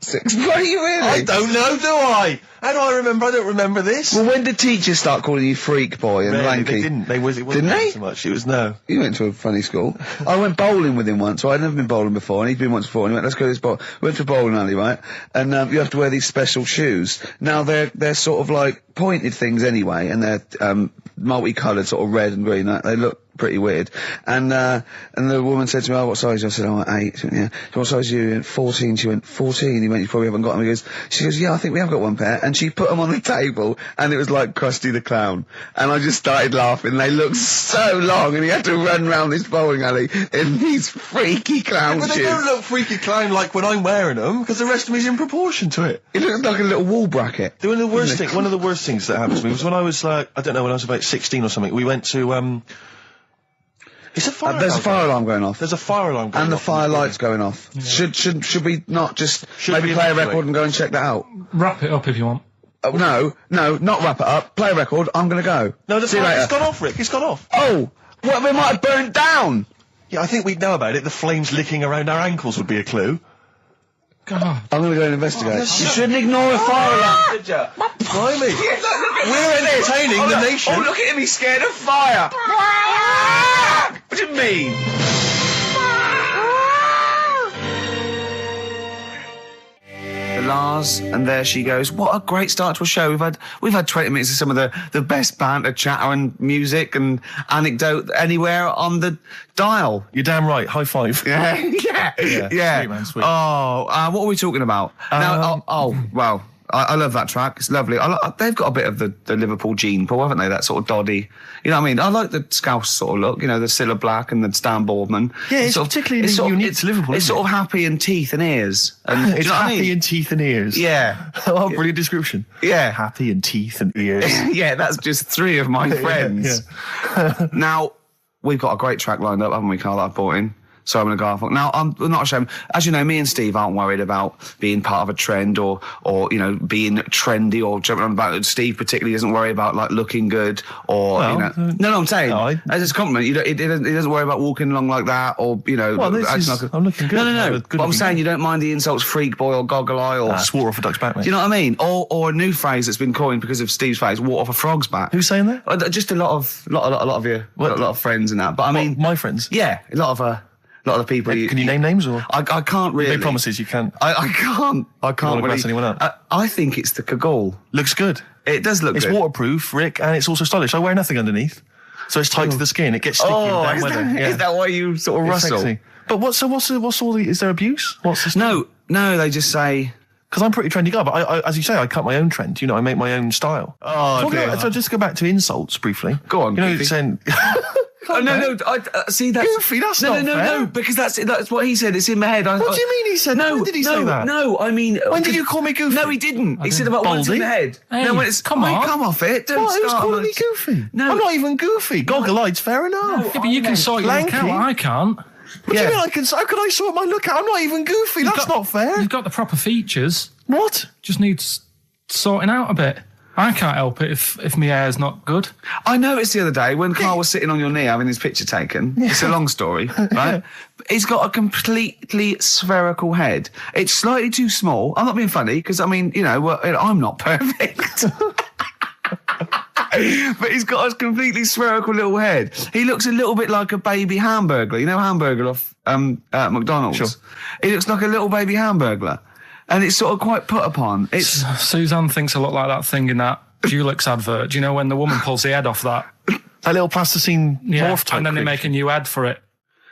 6. Were you really? I don't know, do I? How do I remember? I don't remember this. Well, when did teachers start calling you freak boy and Really, lanky? they didn't. It wasn't Didn't they? so much. It was no. You went to a funny school. I went bowling with him once, so I'd never been bowling before, and he'd been once before, and he went, let's go to this bowl. We went to a bowling alley, right? And you have to wear these special shoes. Now, they're sort of like pointed things anyway, and they're multicoloured, sort of red and green. They look pretty weird. And the woman said to me, oh, what size? I said, oh, 8. She went, yeah. What size are you? He went, 14. She went, 14. He went, you probably haven't got them. She goes, yeah, I think we have got one pair. And she put them on the table, and it was like Krusty the Clown. And I just started laughing. They looked so long, and he had to run round this bowling alley in these freaky clown shoes. But they don't look freaky clown like when I'm wearing them, because the rest of me is in proportion to it. It looked like a little wall bracket. One of the worst things that happened to me was when I was like, I don't know, when I was about 16 or something, we went to, There's a fire alarm going off. There's a fire alarm going off. And the fire light's going off. Yeah. Should we not just maybe play a record and go and check that out? Wrap it up if you want. No, not wrap it up. Play a record. I'm going to go. No, the fire's gone off, Rick. It's gone off. Oh, well, we might have burnt down. Yeah, I think we'd know about it. The flames licking around our ankles would be a clue. God. I'm going to go and investigate. You shouldn't ignore a fire alarm, did you? Blimey. We're entertaining the nation. Oh, look at him. He's scared of fire. What do you mean? The Lars, and there she goes. What a great start to a show. We've had 20 minutes of some of the best banter, chatter and music and anecdote anywhere on the dial. You're damn right. High five. Yeah. Sweet, man, sweet. Oh, what are we talking about? Well, I love that track. It's lovely. They've got a bit of the Liverpool gene pool, haven't they? That sort of doddy. You know what I mean? I like the Scouse sort of look. You know, the Cilla Black and the Stan Boardman. Yeah, it's particularly unique to Liverpool. It's sort of happy in teeth and ears. And, it's happy in teeth and ears. Yeah. Oh, brilliant description. Yeah. Happy in teeth and ears. Yeah, that's just 3 of my friends. Yeah. Now, we've got a great track lined up, haven't we, Carl, that I've brought in? So I'm going to go off. Now, I'm not ashamed. As you know, me and Steve aren't worried about being part of a trend or you know, being trendy or jumping on about it. Steve particularly doesn't worry about, like, looking good or, No, I'm saying, as a compliment, he doesn't worry about walking along like that or, you know... Well, I'm looking good. No. But I'm saying you don't mind the insults freak boy or goggle eye or... swore off a duck's back, mate. Do you know what I mean? Or a new phrase that's been coined because of Steve's face, walk off a frog's back. Who's saying that? Just a lot of friends and that. But I mean... My friends? Yeah, a lot of the people. Can you name names or? I can't really. You made promises, you can't. I can't. I can't really. Anyone up? I think it's the Kaggle. Looks good. It does look good. It's waterproof, Rick, and it's also stylish. I wear nothing underneath, so it's tight to the skin. It gets sticky in damn weather. Is that why you sort of rustle? Sexy. But what's all the? Is there abuse? What's this? No. They just say. Because I'm a pretty trendy guy, but I, as you say, I cut my own trend. You know, I make my own style. Oh, dear. So just go back to insults briefly. Go on. You know, saying. Oh, no, see, that's... Goofy, that's not fair. No, because that's what he said, it's in my head. What do you mean he said? No, when did he say that? No, I mean... When did you call me goofy? No, he didn't. He said about what's in my head. Hey, no, when it's... come on. Come off it. Don't what? start. Who's calling me goofy? No. I'm not even goofy. Goggle-eyed's fair enough. Yeah, but you can sort your look out. I can't. What do you mean I can... How could I sort my look out? I'm not even goofy. That's not fair. You've got the proper features. What? Just needs sorting out a bit. I can't help it if my hair's not good. I noticed the other day when Carl was sitting on your knee having his picture taken. It's a long story, right? He's got a completely spherical head. It's slightly too small. I'm not being funny because, I mean, you know, I'm not perfect. But he's got a completely spherical little head. He looks a little bit like a baby hamburger. You know Hamburger off McDonald's? Sure. He looks like a little baby hamburger. And it's sort of quite put upon. Suzanne thinks I look like that thing in that Dulux advert. Do you know when the woman pulls the head off that? A little plasticine morph type. And then they make a new ad for it.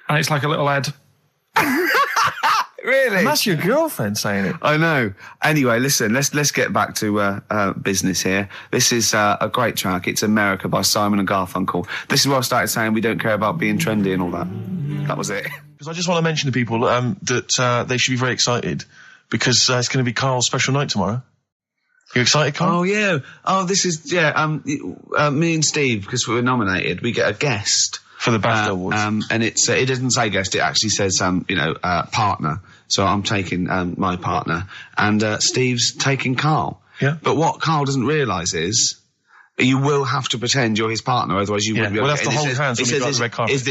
And it's like a little head. Really? And that's your girlfriend saying it. I know. Anyway, listen, let's get back to business here. This is a great track. It's America by Simon and Garfunkel. This is where I started saying we don't care about being trendy and all that. That was it. Because I just want to mention to people that they should be very excited. Because it's going to be Carl's special night tomorrow. You excited, Carl? Oh, yeah. Oh, this is, me and Steve, because we were nominated, we get a guest. For the BAFTA Awards. And it doesn't say guest, it actually says, partner. So I'm taking my partner. And Steve's taking Carl. Yeah. But what Carl doesn't realise is... You will have to pretend you're his partner, otherwise you wouldn't be able to... We'll have to hold hands when we go to the red carpet. Is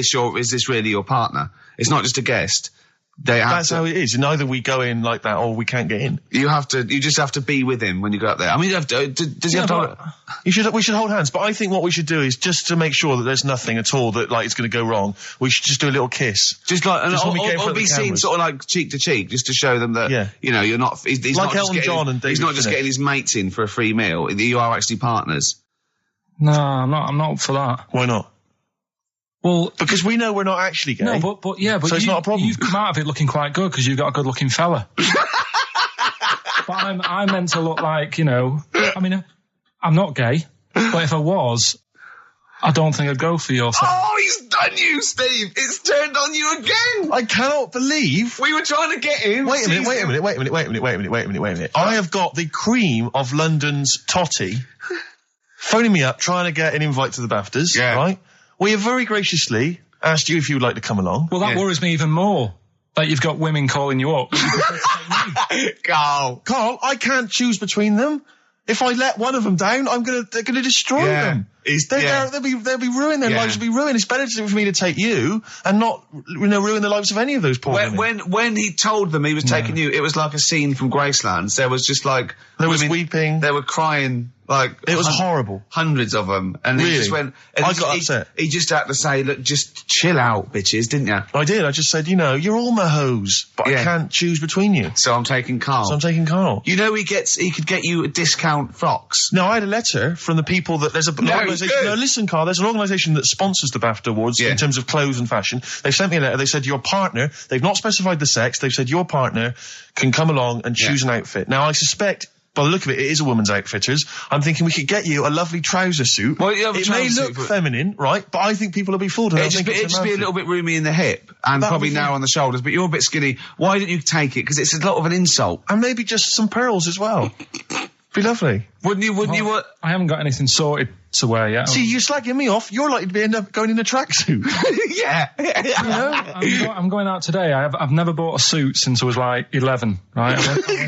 this really your partner? It's not just a guest. That's how it is. And either we go in like that or we can't get in. You just have to be with him when you go up there. I mean, does he have to... We should hold hands, but I think what we should do is just to make sure that there's nothing at all that like it's going to go wrong. We should just do a little kiss, or be seen sort of like cheek to cheek, just to show them that you know you're not. He's like not Elton John and David he's not just getting his mates in for a free meal. You are actually partners. No, I'm not up for that. Why not? Well, because we know we're not actually gay. No, but so it's not a problem. You've come out of it looking quite good because you've got a good-looking fella. But I'm meant to look like, you know. I mean, I'm not gay, but if I was, I don't think I'd go for your side. Oh, he's done you, Steve. It's turned on you again. I cannot believe we were trying to get him. Wait a minute. I have got the cream of London's totty phoning me up, trying to get an invite to the BAFTAs. Yeah. Right. We have very graciously asked you if you would like to come along. Well, that worries me even more. That you've got women calling you up. Carl, I can't choose between them. If I let one of them down, they're gonna destroy them. They'll be ruined. Their lives will be ruined. It's better for me to take you and not, ruin the lives of any of those poor women. When he told them he was taking you, it was like a scene from Graceland. There was just like was weeping. They were crying. Like it was horrible. Hundreds of them, and he just went. And I got upset. He just had to say, "Look, just chill out, bitches," didn't you? I did. I just said, you're all my hoes, but I can't choose between you. So I'm taking Carl. You know, he could get you a discount frocks. No, I had a letter from the people that there's an organisation. No, listen, Carl. There's an organisation that sponsors the BAFTA Awards in terms of clothes and fashion. They sent me a letter. They said your partner. They've not specified the sex. They've said your partner can come along and choose an outfit. Now I suspect, by the look of it, it is a woman's outfitters. I'm thinking we could get you a lovely trouser suit. Well, it may look feminine, right? But I think people will be fooled. It'd just be a little bit roomy in the hip and probably narrow on the shoulders, but you're a bit skinny. Why didn't you take it? Because it's a lot of an insult. And maybe just some pearls as well. Be lovely. Wouldn't you? I haven't got anything sorted to wear yet. See, you're slagging me off. You're likely to end up going in a tracksuit. Yeah. I'm going out today. I've never bought a suit since I was like 11, right?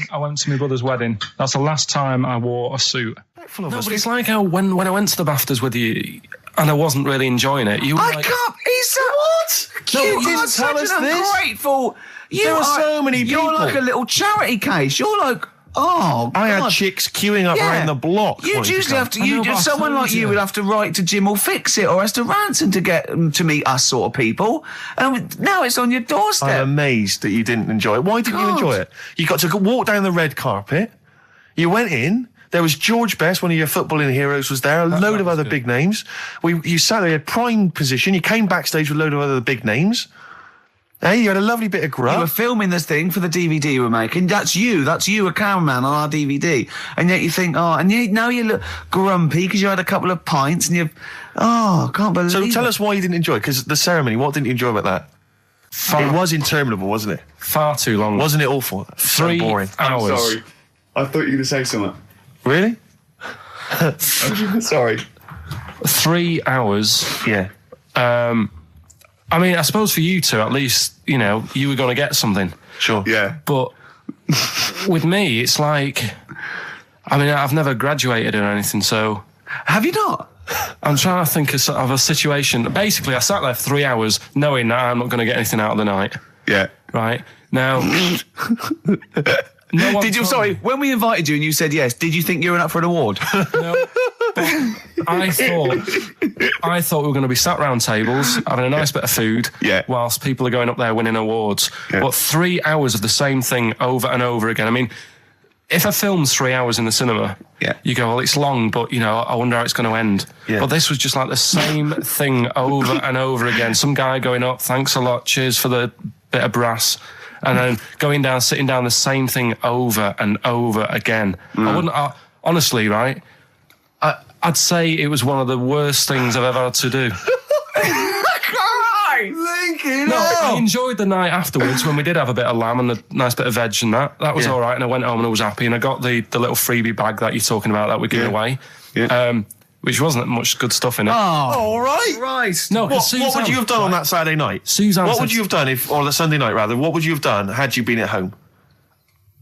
I went to my brother's wedding. That's the last time I wore a suit. No, but it's like how when I went to the BAFTAs with you and I wasn't really enjoying it, you were like... What? You didn't tell us this. Ungrateful. There are so many people. You're like a little charity case. You're like... Oh, God. I had chicks queuing up around the block. You'd usually have to. Someone like you would have to write to Jim or Fix It or Esther Ranson to get them to meet us sort of people. And now it's on your doorstep. I'm amazed that you didn't enjoy it. Why didn't you enjoy it? You got to walk down the red carpet. You went in. There was George Best, one of your footballing heroes, was there. A load of other big names. You sat there, prime position. You came backstage with a load of other big names. Hey, you had a lovely bit of grub. You were filming this thing for the DVD you were making. That's you, a cameraman on our DVD. And yet you think, now you look grumpy because you had a couple of pints and I can't believe it. So tell us why you didn't enjoy it, because the ceremony, what didn't you enjoy about that? It was interminable, wasn't it? Far too long. Wasn't it awful? 3 boring. hours. I'm sorry. I thought you were going to say something. Really? Sorry. 3 hours. Yeah. I mean, I suppose for you two, at least, you were going to get something. Sure. Yeah. But with me, it's like, I mean, I've never graduated or anything, so... Have you not? I'm trying to think of a situation. Basically, I sat there for 3 hours knowing that I'm not going to get anything out of the night. Yeah. Right? Now... when we invited you and you said yes, did you think you were up for an award? No. I thought we were going to be sat round tables having a nice bit of food whilst people are going up there winning awards. Yeah. But 3 hours of the same thing over and over again. I mean, if a film's 3 hours in the cinema, you go, well, it's long, but, I wonder how it's going to end. Yeah. But this was just like the same thing over and over again. Some guy going up, thanks a lot, cheers for the bit of brass. And then going down, sitting down, the same thing over and over again. Honestly, right, I'd say it was one of the worst things I've ever had to do. I enjoyed the night afterwards when we did have a bit of lamb and a nice bit of veg and that. That was all right, and I went home and I was happy, and I got the little freebie bag that you're talking about that we're giving away. Yeah. Which wasn't much good stuff in it. Oh, all right. Right. No, what would you have done on that Saturday night? Suzanne what would you have done or the Sunday night rather? What would you have done had you been at home?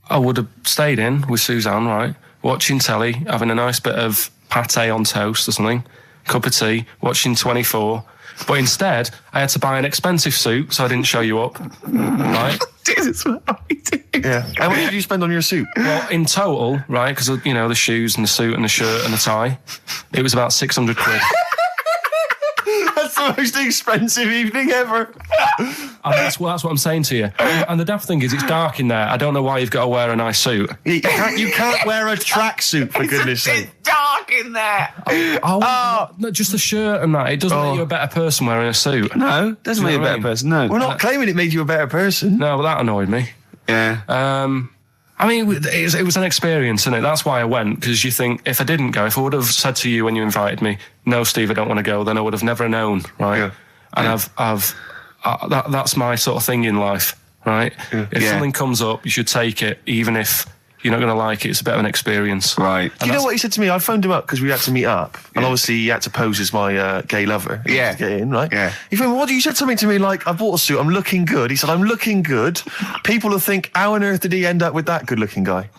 I would have stayed in with Suzanne, right? Watching telly, having a nice bit of pate on toast or something, cup of tea, watching 24. But instead, I had to buy an expensive suit so I didn't show you up. Right? Yeah. How much did you spend on your suit? Well, in total, right, because, you know, the shoes and the suit and the shirt and the tie, it was about 600 quid. That's the most expensive evening ever. And that's what I'm saying to you. And the daft thing is, it's dark in there. I don't know why you've got to wear a nice suit. You can't wear a tracksuit, for goodness sake. It's dark in there. No, just the shirt and that. It doesn't make you a better person wearing a suit. No, doesn't make you a better person, no. We're not claiming it made you a better person. No, but that annoyed me. Yeah. I mean, it was an experience, isn't it? That's why I went, because you think, if I didn't go, if I would have said to you when you invited me, no, Steve, I don't want to go, then I would have never known, right? Yeah. And that's my sort of thing in life, right? Yeah. If something comes up, you should take it, even if you're not going to like it. It's a bit of an experience. Right. Do you know what he said to me? I phoned him up because we had to meet up. And obviously he had to pose as my gay lover. Yeah. To get in, right? Yeah. He phoned me, you said something to me like, I bought a suit, I'm looking good. He said, I'm looking good. People will think, how on earth did he end up with that good-looking guy?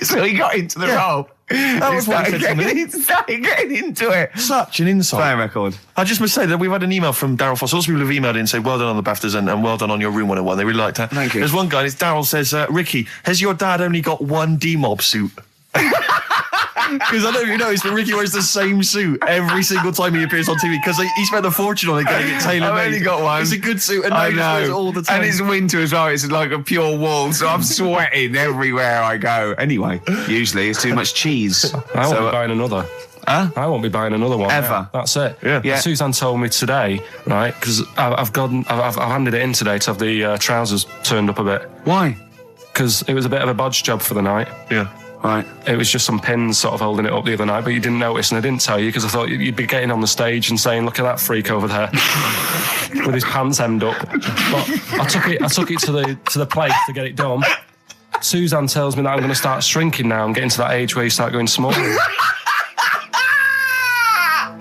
So he got into the role. That was what he said to me. He started getting into it. Such an insight. Fair record. I just must say that we've had an email from Daryl Foss. Lots of people have emailed in and say, well done on the BAFTAs and well done on your Room 101. They really liked that. Thank you. There's one guy, and it's Daryl says, Ricky, has your dad only got one D-Mob suit? Because I don't know if you noticed, but Ricky wears the same suit every single time he appears on TV because he spent a fortune on it getting it tailor-made. I've only got one. It's a good suit, and I he wears it all the time. And it's winter as well. It's like a pure wool, so I'm sweating everywhere I go. Anyway, usually it's too much cheese. I won't be buying another. Huh? I won't be buying another one. Ever. Yeah, that's it. Yeah. Suzanne told me today, right, because I've handed it in today to have the trousers turned up a bit. Why? Because it was a bit of a bodge job for the night. Yeah. Right. It was just some pins sort of holding it up the other night, but you didn't notice, and I didn't tell you because I thought you'd be getting on the stage and saying, "Look at that freak over there with his pants hemmed up." But I took it to the place to get it done. Suzanne tells me that I'm going to start shrinking now. I'm getting to that age where you start going smaller. I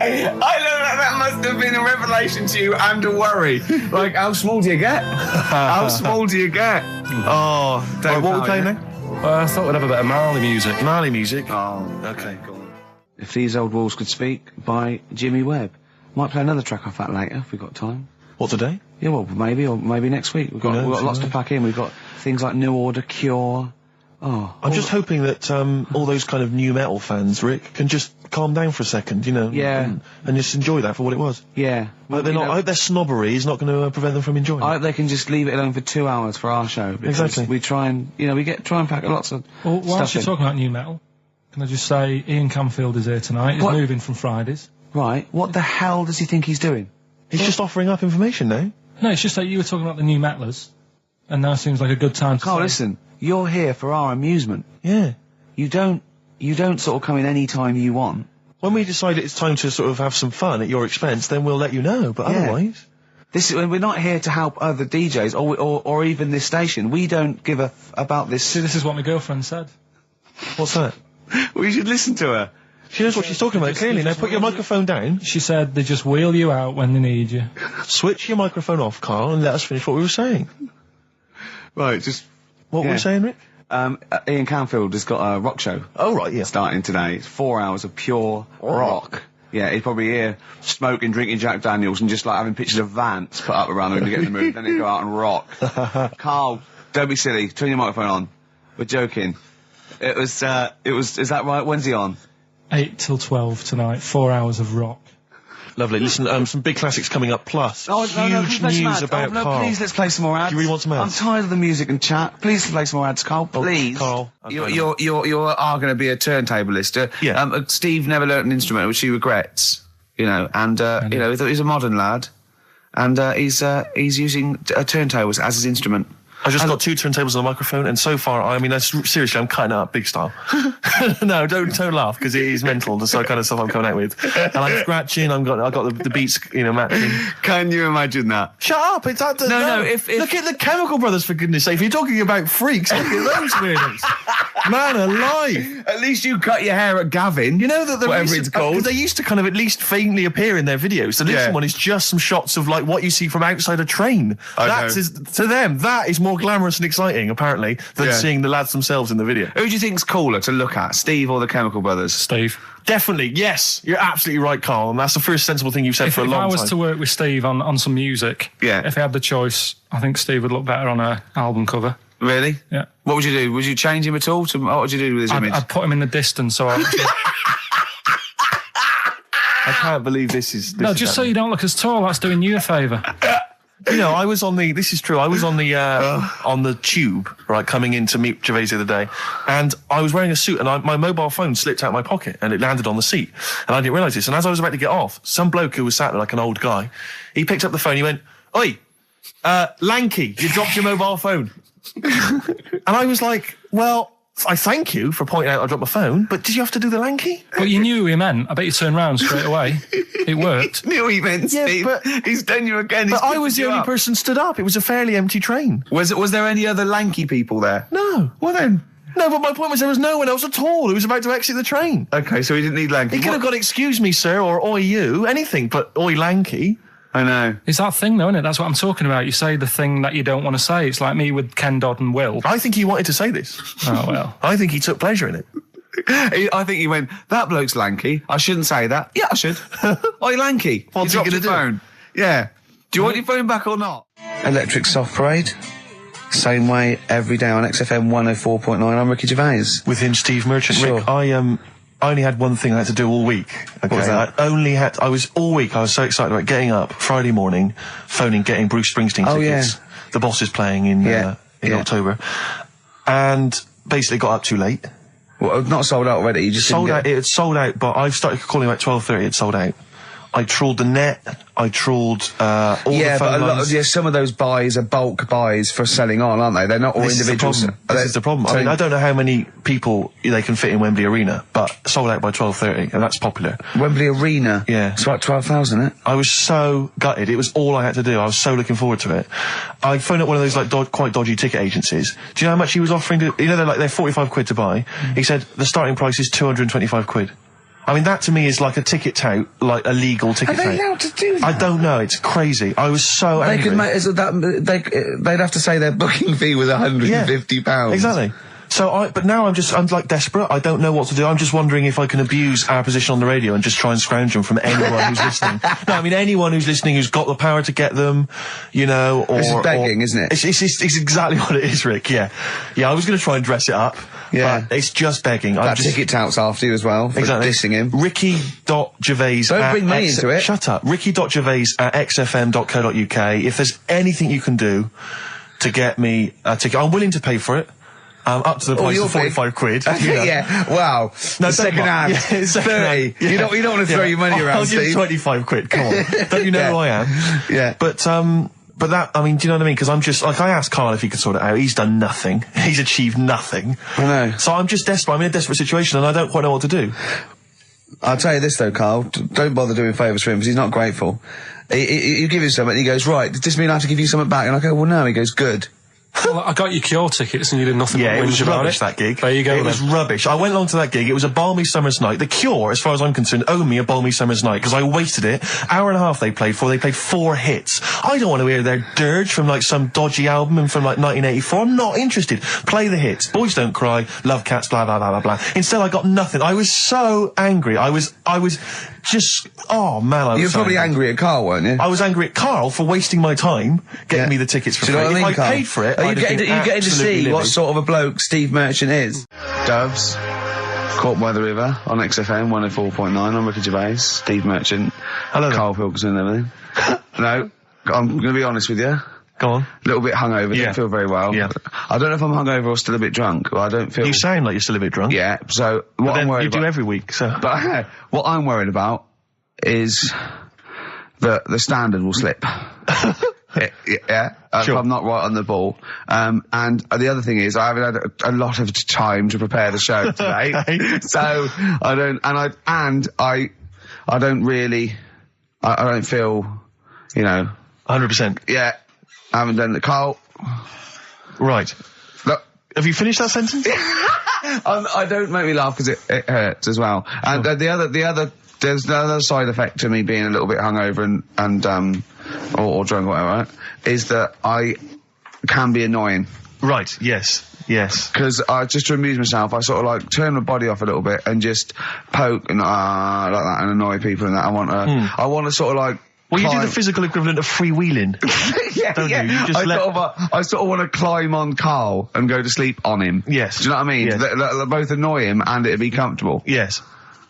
know that must have been a revelation to you and a worry. Like, how small do you get? How small do you get? Oh, Dave, what are we playing now? I thought we'd have a bit of Marley music. Marley music? Oh, okay, go on. If These Old Walls Could Speak by Jimmy Webb. Might play another track off that later if we've got time. What, today? Yeah, well, maybe, or maybe next week. We've got lots to pack in. We've got things like New Order, Cure. I'm just hoping that all those kind of new metal fans, Rick, can just calm down for a second, you know, and just enjoy that for what it was. Yeah. Well, I hope their snobbery is not going to prevent them from enjoying it. I hope they can just leave it alone for 2 hours for our show. Exactly. We try and, try and pack lots of whilst stuff you're in. talking about new metal, can I just say Ian Camfield is here tonight. He's moving from Fridays. Right. What the hell does he think he's doing? He's just offering up information now. No, it's just that you were talking about the new metalers, and now seems like a good time to Carl, listen, you're here for our amusement. Yeah. You don't sort of come in any time you want. When we decide it's time to sort of have some fun at your expense, then we'll let you know, but otherwise... We're not here to help other DJs or even this station. We don't give a about this. See, this is what my girlfriend said. What's that? Well, you should listen to her. She knows what she's talking about, clearly. Now put your microphone down. She said they just wheel you out when they need you. Switch your microphone off, Carl, and let us finish what we were saying. Right, just... What were we saying, Rick? Ian Camfield has got a rock show. Oh, right, yeah. Starting today. It's 4 hours of pure rock. Yeah, he's probably here smoking, drinking Jack Daniels and just like having pictures of Vance put up around him to get in the mood. Then he'd go out and rock. Carl, don't be silly. Turn your microphone on. We're joking. Is that right? When's he on? 8 till 12 tonight. 4 hours of rock. Lovely. Listen, some big classics coming up, plus huge news about Carl. Please, let's play some more ads. Do you really want some ads? I'm tired of the music and chat. Please play some more ads, Carl. Please. Carl. You are going to be a turntablist. Yeah. Steve never learnt an instrument, which he regrets. And he thought he's a modern lad, and he's using turntables as his instrument. I just got 2 turntables and a microphone, and so far, seriously, I'm cutting it up big style. No, don't laugh, because it is mental, the kind of stuff I'm coming out with. And I'm scratching, I got the beats, matching. Can you imagine that? Shut up! It's that. No. Look at the Chemical Brothers, for goodness sake. If you're talking about freaks, look at those weirdos. Man alive! At least you cut your hair at Gavin. You know that whatever it's called. They used to kind of at least faintly appear in their videos. So this one is just some shots of like what you see from outside a train. To them, that is more more glamorous and exciting, apparently, than seeing the lads themselves in the video. Who do you think's cooler to look at, Steve or the Chemical Brothers? Steve. Definitely, yes. You're absolutely right, Carl, and that's the first sensible thing you've said for a long time. If I was to work with Steve on some music, if I had the choice, I think Steve would look better on an album cover. Really? Yeah. What would you do? Would you change him at all? What would you do with his image? I'd put him in the distance, so I can't believe this is... No, just so you don't look as tall, that's doing you a favour. You know, I was on the... This is true. I was on the tube, right, coming in to meet Gervais the other day, and I was wearing a suit, and my mobile phone slipped out of my pocket, and it landed on the seat, and I didn't realise this. And as I was about to get off, some bloke who was sat there like an old guy, he picked up the phone, he went, "Oi, Lanky, you dropped your mobile phone." And I was like, well... I thank you for pointing out I dropped my phone, but did you have to do the Lanky? But you knew who he meant. I bet you turned round straight away. It worked. Knew he meant, Steve. But he's done you again. But I was the only person stood up. It was a fairly empty train. Was there any other lanky people there? No. Well then. No, but my point was there was no one else at all who was about to exit the train. Okay, so he didn't need lanky. He could have gone, "Excuse me, sir," or "Oi, you," anything, but "Oi, Lanky." I know. It's that thing, though, isn't it? That's what I'm talking about. You say the thing that you don't want to say. It's like me with Ken Dodd and Will. I think he wanted to say this. Oh, well. I think he took pleasure in it. I think he went, "That bloke's lanky. I shouldn't say that." Yeah, I should. Oi, lanky. What's he going to do? Phone. Yeah. Do you want your phone back or not? Electric Soft Parade. Same way every day on XFM 104.9. I'm Ricky Gervais. With him, Steve Merchant. Sure. Rick, I only had one thing I had to do all week. Okay? What was that? I was so excited about getting up Friday morning, phoning, getting Bruce Springsteen tickets. Yeah. The Boss is playing in October. And basically got up too late. Well, not sold out already. You just sold out. It had sold out, but I started calling about 12:30. It sold out. I trawled the net. I trawled all the phone lines. Some of those buys are bulk buys for selling on, aren't they? They're not all individuals. This is the problem. I mean, I don't know how many people they can fit in Wembley Arena, but sold out by 12:30, and that's popular. Wembley Arena? Yeah. It's about 12,000, isn't it? I was so gutted. It was all I had to do. I was so looking forward to it. I phoned up one of those like quite dodgy ticket agencies. Do you know how much he was offering to... You know, they're 45 quid to buy. He said the starting price is 225 quid. I mean, that to me is like a ticket tout, like a legal ticket tout. Are they allowed to do that? I don't know. It's crazy. I was so angry. They'd have to say their booking fee was £150. Yeah, exactly. So but now I'm like desperate. I don't know what to do. I'm just wondering if I can abuse our position on the radio and just try and scrounge them from anyone who's listening. No, I mean anyone who's listening who's got the power to get them, you know, or... This is begging, isn't it? It's exactly what it is, Rick, yeah. Yeah, I was going to try and dress it up. Yeah. But it's just begging. That ticket touts after you as well, for dissing him. Ricky.Gervais... Don't bring me into it. Shut up. Ricky.Gervais@xfm.co.uk. If there's anything you can do to get me a ticket, I'm willing to pay for it. Up to the price of 45 quid. You know. Yeah, wow. No, second hand. Yeah, 30. Yeah. You don't want to throw your money around, I'll give Steve. 25 quid, come on. Don't you know who I am? Yeah. But that, I mean, do you know what I mean? Because I'm just, like, I asked Carl if he could sort it out. He's done nothing. He's achieved nothing. I know. So I'm just desperate. I'm in a desperate situation and I don't quite know what to do. I'll tell you this though, Carl. Don't bother doing favours for him because he's not grateful. You give him something and he goes, right, does this mean I have to give you something back? And I go, well, no. He goes, good. Well, I got you Cure tickets and you did nothing. Yeah, it was rubbish, that gig. There you go. It was rubbish. I went along to that gig. It was a balmy summer's night. The Cure, as far as I'm concerned, owe me a balmy summer's night because I wasted it. Hour and a half they played for. They played 4 hits. I don't want to hear their dirge from like some dodgy album from like 1984. I'm not interested. Play the hits. Boys Don't Cry, Love Cats, blah, blah, blah, blah, blah. Instead, I got nothing. I was so angry. I was just, oh man, I was You were probably angry at Carl, weren't you? I was angry at Carl for wasting my time getting me the tickets for free. Do you know what I mean, if I Carl? paid for it, Are you getting to see what sort of a bloke Steve Merchant is? Doves, Caught by the River on XFM 104.9. I'm Ricky Gervais, Steve Merchant, hello, Karl Pilkington and everything. No, I'm going to be honest with you. Go on. A little bit hungover, didn't feel very well. Yeah. I don't know if I'm hungover or still a bit drunk. I don't feel... You sound like you're still a bit drunk. Yeah, so what I'm worried about... You do every week, so... But what I'm worried about is that the standard will slip. Yeah, sure. if I'm not right on the ball. And the other thing is I haven't had a lot of time to prepare the show today. So I don't feel, you know... 100%. Yeah. I haven't done the Carl. Right. Look. Have you finished that sentence? I don't make me laugh because it hurts as well. And there's another side effect to me being a little bit hungover and or drunk or whatever, right, is that I can be annoying. Right, yes. Because just to amuse myself, I sort of like turn my body off a little bit and just poke and like that and annoy people and that. I want to sort of like. Well, you do the physical equivalent of freewheeling. Don't you? You just I sort of want to climb on Karl and go to sleep on him. Yes. Do you know what I mean? Yes. They'll both annoy him and it'd be comfortable. Yes.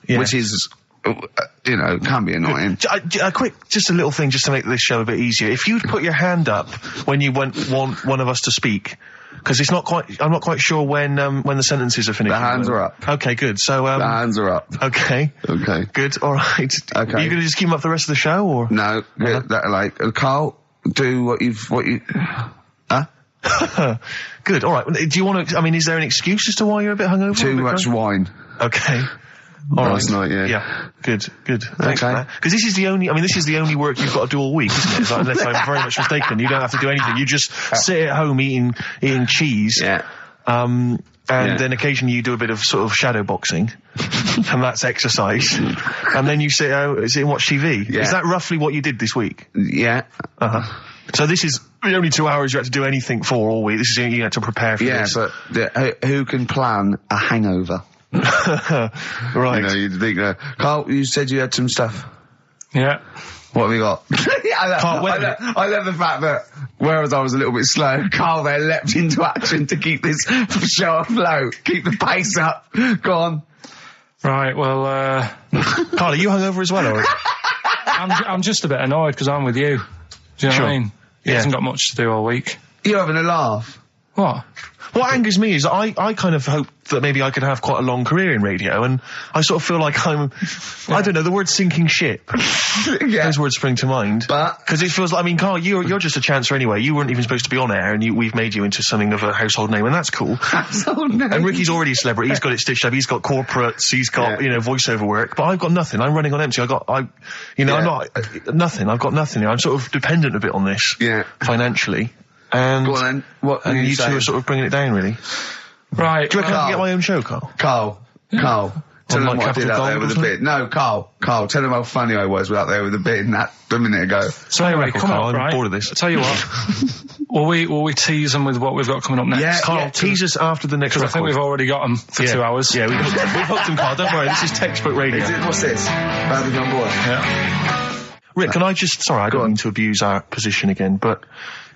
Which is, can be annoying. Just a little thing just to make this show a bit easier. If you'd put your hand up when you want one of us to speak, because I'm not quite sure when the sentences are finished. The hands are up. Okay, good. So, the hands are up. Okay. Good, alright. Okay. Are you gonna just keep them up the rest of the show, or? No, Karl, do what you, huh? Good, alright. Do you want to, is there an excuse as to why you're a bit hungover? Too much wine. Okay. Last night, yeah. Yeah, good. Thanks for that. Because this is the only work you've got to do all week, isn't it? Unless I'm very much mistaken. You don't have to do anything. You just sit at home eating cheese. Yeah. Then occasionally you do a bit of sort of shadow boxing, and that's exercise. And then you sit and watch TV. Yeah. Is that roughly what you did this week? Yeah. So this is the only 2 hours you had to do anything for all week. This is you had to prepare for this. Yeah, but who can plan a hangover? Right. You'd think, Karl, you said you had some stuff. Yeah. What have we got? I love the fact that, whereas I was a little bit slow, Karl there leapt into action to keep this show afloat, keep the pace up. Go on. Right, well, Karl, are you hungover as well, or? I'm just a bit annoyed because I'm with you. Do you know what I mean? He hasn't got much to do all week. You're having a laugh. What? What angers me is I kind of hope that maybe I could have quite a long career in radio, and I sort of feel like I don't know, the word sinking ship. Those words spring to mind. But because it feels like, Karl, you're just a chancer anyway. You weren't even supposed to be on air, and we've made you into something of a household name, and that's cool. Household name. And Ricky's already a celebrity. He's got it stitched up. He's got corporates. He's got voiceover work. But I've got nothing. I'm running on empty. I'm not nothing. I've got nothing. I'm sort of dependent a bit on this. Yeah. Financially. And, go on then. What and you two are sort of bringing it down, really. Right. Do you reckon I can get my own show, Karl? Karl. Tell them what I did out there with a bid. No, Karl, tell them how funny I was out there with a bid and that a minute ago. So anyway, come on, I'm bored of this. I'll tell you what. will we tease them with what we've got coming up next? Yeah, Karl, tease us after the next record. I think we've already got them for 2 hours. Yeah, we've hooked them, Karl. Don't worry, this is textbook radio. What's this? Badly on board. Yeah. Rick, can I just... Sorry, I don't mean to abuse our position again, but...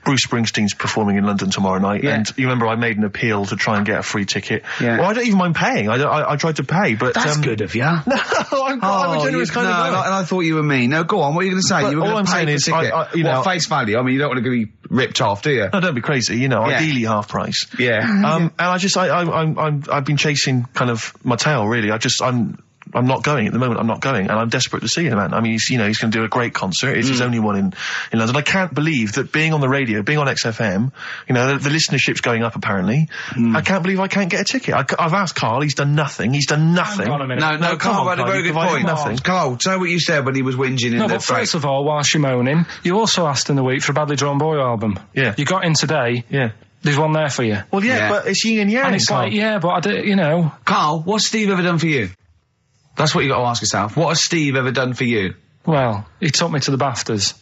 Bruce Springsteen's performing in London tomorrow night, and you remember I made an appeal to try and get a free ticket. Yeah. Well, I don't even mind paying. I tried to pay, but that's good of you. No, I'm a generous kind of guy. And I thought you were me. No, go on. What are you going to say? But you were all I'm saying is, face value. I mean, you don't want to be ripped off, do you? No, don't be crazy. Ideally half price. Yeah. And I've been chasing kind of my tail, really. I'm not going at the moment. I'm not going, and I'm desperate to see him, man. I mean, he's going to do a great concert. It's his only one in London. I can't believe that being on the radio, being on XFM, the listenership's going up apparently. I can't believe I can't get a ticket. I've asked Karl. He's done nothing. Hang on a minute. No, Karl had a very good point. Nothing. Karl, say what you said when he was whinging in the but first of all, whilst you're moaning, you also asked in the week for a Badly Drawn Boy album. Yeah. You got in today. Yeah. There's one there for you. Well, yeah. But it's yin and yang. And it's like, but I do, Karl, what's Steve ever done for you? That's what you got to ask yourself. What has Steve ever done for you? Well, he took me to the BAFTAs.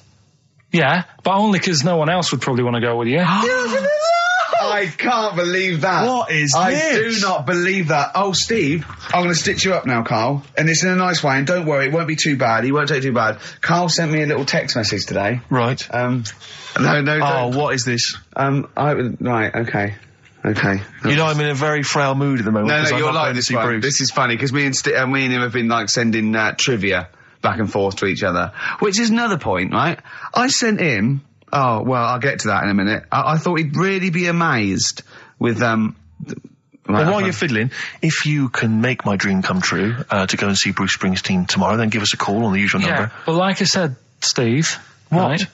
Yeah, but only because no one else would probably want to go with you. I can't believe that. What is this? I do not believe that. Oh, Steve, I'm going to stitch you up now, Karl. And it's in a nice way, and don't worry, it won't be too bad. He won't take it too bad. Karl sent me a little text message today. Right. No. Oh, what is this? Right, okay. Okay. I'm in a very frail mood at the moment. No, you're like this one. This is funny, because me and him have been, sending trivia back and forth to each other. Which is another point, right? I sent him... Oh, well, I'll get to that in a minute. I thought he'd really be amazed with, Well, while you're fiddling, if you can make my dream come true, to go and see Bruce Springsteen tomorrow, then give us a call on the usual number. But like I said, Steve... What? Right?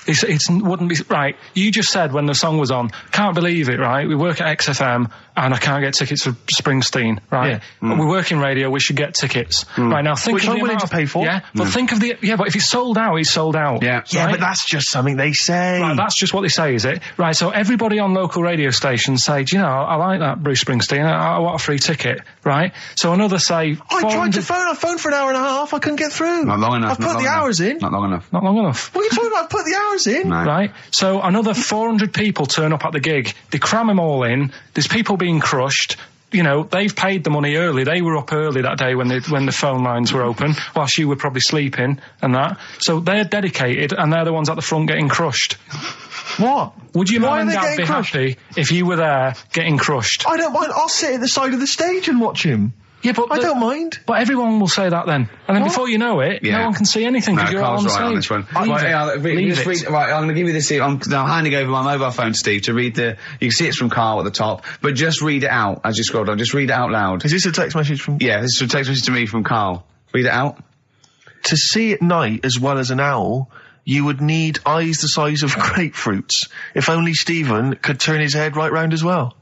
It wouldn't be... Right, you just said when the song was on, can't believe it, right? We work at XFM and I can't get tickets for Springsteen, right? Yeah. We work in radio, we should get tickets. Right, now think Which of I'm willing to pay for. Yeah, but think of the... Yeah, but if he's sold out, he's sold out. Yeah. Yeah, right? But that's just something they say. Right, that's just what they say, is it? Right, so everybody on local radio stations say, do you know, I like that Bruce Springsteen, I want a free ticket, right? So another say... I tried to phone, I phoned for an hour and a half, I couldn't get through. Not long enough. I've put the hours in. Not long enough. Not long enough. What are you talking about? I've put the hours hours in. No. Right? So another 400 people turn up at the gig. They cram them all in. There's people being crushed. You know, they've paid the money early. They were up early that day when the phone lines were open, whilst you were probably sleeping and that. So they're dedicated, and they're the ones at the front getting crushed. What? Would your Why mum and are they dad getting be crushed? happy if you were there getting crushed? I don't mind. I'll sit at the side of the stage and watch him. Yeah, but I don't mind. But everyone will say that then. And then before you know it, Yeah. no one can see anything because you're Carl's on right on this stage. one. Leave Right, it. yeah, Leave just it. read, right, I'm going to give you this. I'm handing over my mobile phone to Steve to read the. You can see it's from Carl at the top, but just read it out as you scroll down. Just read it out loud. Is this a text message from... Yeah, this is a text message to me from Carl. Read it out. To see at night as well as an owl, you would need eyes the size of grapefruits. If only Stephen could turn his head right round as well.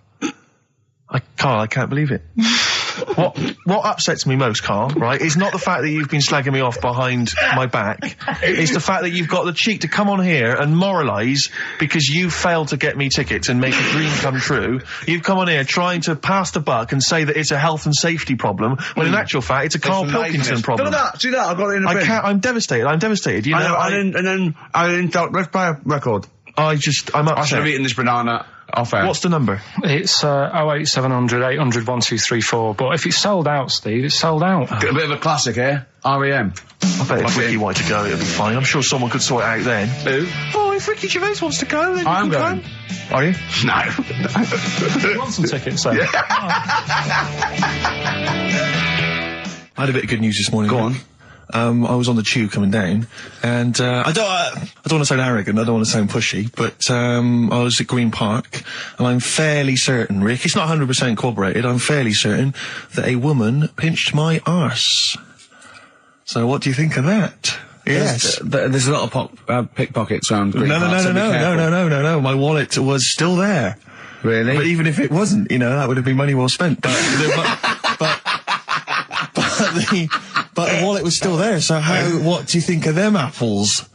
Carl, I can't believe it. What upsets me most, Carl, right, is not the fact that you've been slagging me off behind my back. It's the fact that you've got the cheek to come on here and moralise because you failed to get me tickets and make a dream come true. You've come on here trying to pass the buck and say that it's a health and safety problem, when in actual fact it's a Karl Pilkington problem. Do that. I've got it in a bin. I'm devastated. You know, I didn't thought, let's play a record. I'm I should upset. have eaten this banana off air. What's the number? It's 08700 800 1234. But if it's sold out, Steve, it's sold out. A bit of a classic here. R.E.M. I bet if Ricky wanted to go, it'd be fine. I'm sure someone could sort it out then. Who? Oh, if Ricky Gervais wants to go, then I'm you can going. come. Are you? No. You want some tickets, so? I had a bit of good news this morning. Go on. I was on the tube coming down, and I don't want to sound arrogant, I don't want to sound pushy, but I was at Green Park, and I'm fairly certain, Rick, it's not 100% corroborated, I'm fairly certain that a woman pinched my arse. So what do you think of that? Yes. There's a lot of pickpockets around Green Park, so be careful. No, my wallet was still there. Really? But even if it wasn't, you know, that would have been money well spent. But the wallet was still there, so what do you think of them apples?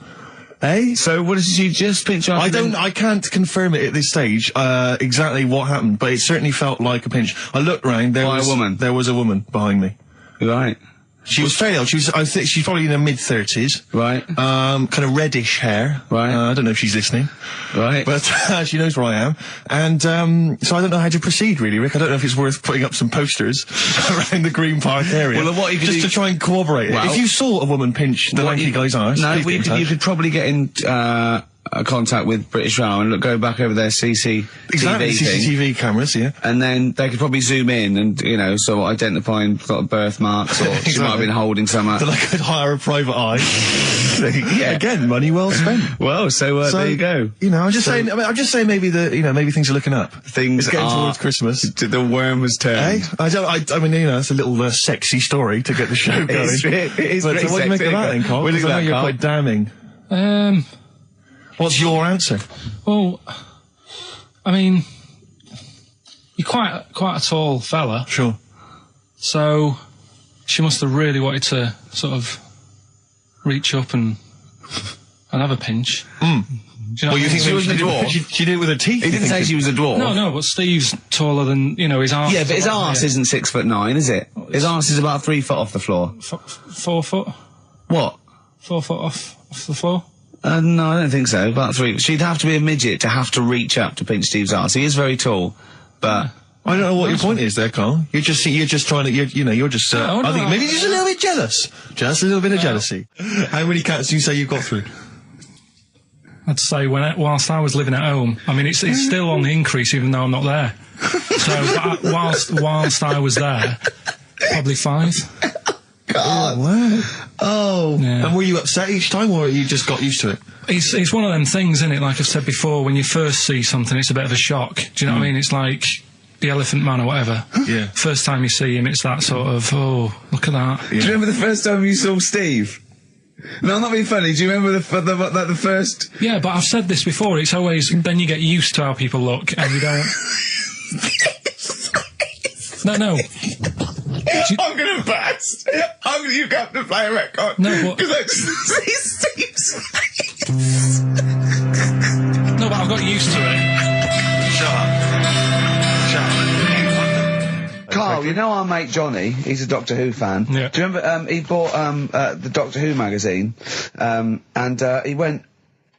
Eh? So what did you just pinch off? I can't confirm it at this stage, exactly what happened, but it certainly felt like a pinch. I looked round, there was a woman behind me. Right. She was fairly old. I think she's probably in her mid-30s. Right. Kind of reddish hair. Right. I don't know if she's listening. Right. But she knows where I am. And so I don't know how to proceed, really, Rick. I don't know if it's worth putting up some posters around the Green Park area. Well, what you could just do... to try and corroborate it. If you saw a woman pinch the lanky guy's arse... No, you could probably get in contact with British Rail and go back over their CCTV CCTV cameras, yeah. And then they could probably zoom in and, you know, sort of identifying sort of birthmarks, or she might have been holding something. Then I could hire a private eye. Yeah. Again, money well spent. Well, so there you go. You know, I'm just saying maybe maybe things are looking up. Things it's getting are towards Christmas. The worm has turned. I mean, you know, it's a little sexy story to get the show going. it is but pretty what do you make sexy. of that then, Carl? What do you think of that, You're Carl? quite damning. What's your answer? Well, I mean, you're quite a tall fella. Sure. So she must have really wanted to sort of reach up and have a pinch. Mm. Do you know Well, you think she was a dwarf? She did it with her teeth? He didn't say she was a dwarf. No, but Steve's taller than, you know, his arse. Yeah, but his arse isn't 6'9", is it? His arse is about 3 foot off the floor. 4 foot? What? 4 foot off the floor? No, I don't think so. About 3. She'd have to be a midget to have to reach up to pinch Steve's arse. He is very tall, but... I don't know what your point is there, Carl. You're just trying to, you're just, I think maybe just a little bit jealous. Just a little bit of jealousy. How many cats do you say you've got through? I'd say whilst I was living at home, I mean, it's still on the increase even though I'm not there. So, but whilst I was there, probably 5. God. Wow. Oh. Yeah. And were you upset each time, or you just got used to it? It's one of them things, isn't it? Like I've said before, when you first see something, it's a bit of a shock. Do you know what I mean? It's like the Elephant Man or whatever. Yeah. First time you see him, it's that sort of, oh, look at that. Yeah. Do you remember the first time you saw Steve? No, I'm not being funny. Do you remember the first... Yeah, but I've said this before. It's always... Then you get used to how people look, and you don't... No. I'm going to burst. You have to play a record. No, but... Because I just see Steve's face. No, but I've got used to it. Shut up. Carl, you know our mate Johnny, he's a Doctor Who fan. Yeah. Do you remember, he bought, the Doctor Who magazine, and he went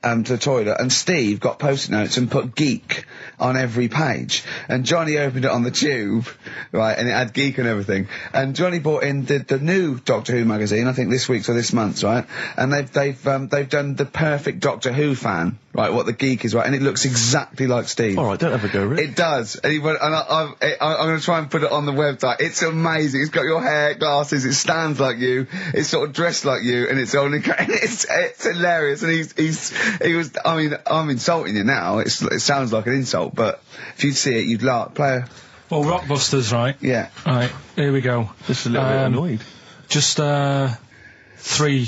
to the toilet, and Steve got post-it notes and put geek on every page. And Johnny opened it on the tube, right, and it had geek and everything. And Johnny bought in the new Doctor Who magazine, I think this week's or this month's, right? And they've done the perfect Doctor Who fan, right, what the geek is, right, and it looks exactly like Steve. All right, don't have a go, Rick. It does. And I'm going to try and put it on the website. It's amazing. It's got your hair, glasses, it stands like you, it's sort of dressed like you, and it's only, it's hilarious. And he was, I mean, I'm insulting you now, it sounds like an insult, but if you'd see it, you'd laugh. Well, Rockbusters, right? Yeah. Right, here we go. Just a little bit annoyed. Just, 3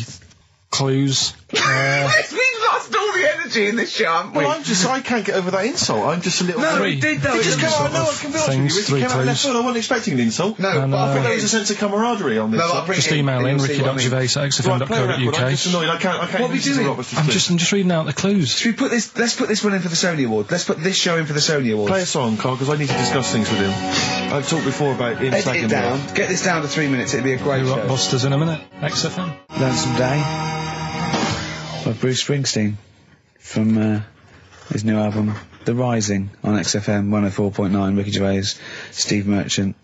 clues. We've lost all the energy in this show, haven't we? Well, I can't get over that insult. I'm just a little... No, we did, though. It just came out, I can be honest with you. It came out left field. I wasn't expecting an insult. No, but I think there was a sense of camaraderie on this. Just email in, ricky.gervais@xfm.co.uk. I'm just annoyed. I can't what are we doing? I'm just reading out the clues. Should we put this, let's put this one in for the Sony Award. Let's put this show in for the Sony Awards. Play a song, Carl, because I need to discuss things with him. I've talked before about in Edit it down. Get this down to 3 minutes. It'd be a great show. Rockbusters in a minute. XFM. Lonesome Day by Bruce Springsteen from his new album The Rising on XFM 104.9. Ricky Gervais, Steve Merchant,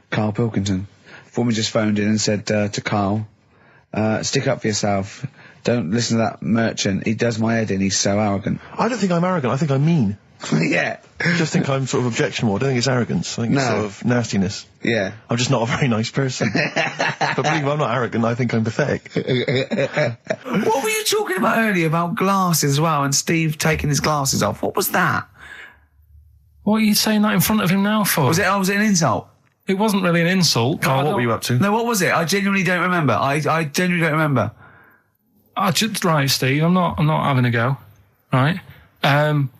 Karl Pilkington. Former just phoned in and said to Karl, stick up for yourself. Don't listen to that Merchant. He does my head in. He's so arrogant. I don't think I'm arrogant. I think I'm mean. Yeah. I just think I'm sort of objectionable. I don't think it's arrogance. I think it's sort of nastiness. Yeah. I'm just not a very nice person. But believe me, I'm not arrogant. I think I'm pathetic. What were you talking about earlier about glasses as well, and Steve taking his glasses off? What was that? What are you saying that in front of him now for? Was it an insult? It wasn't really an insult. Carl, what were you up to? No, what was it? I genuinely don't remember. I genuinely don't remember. Right, Steve, I'm not having a go. Right?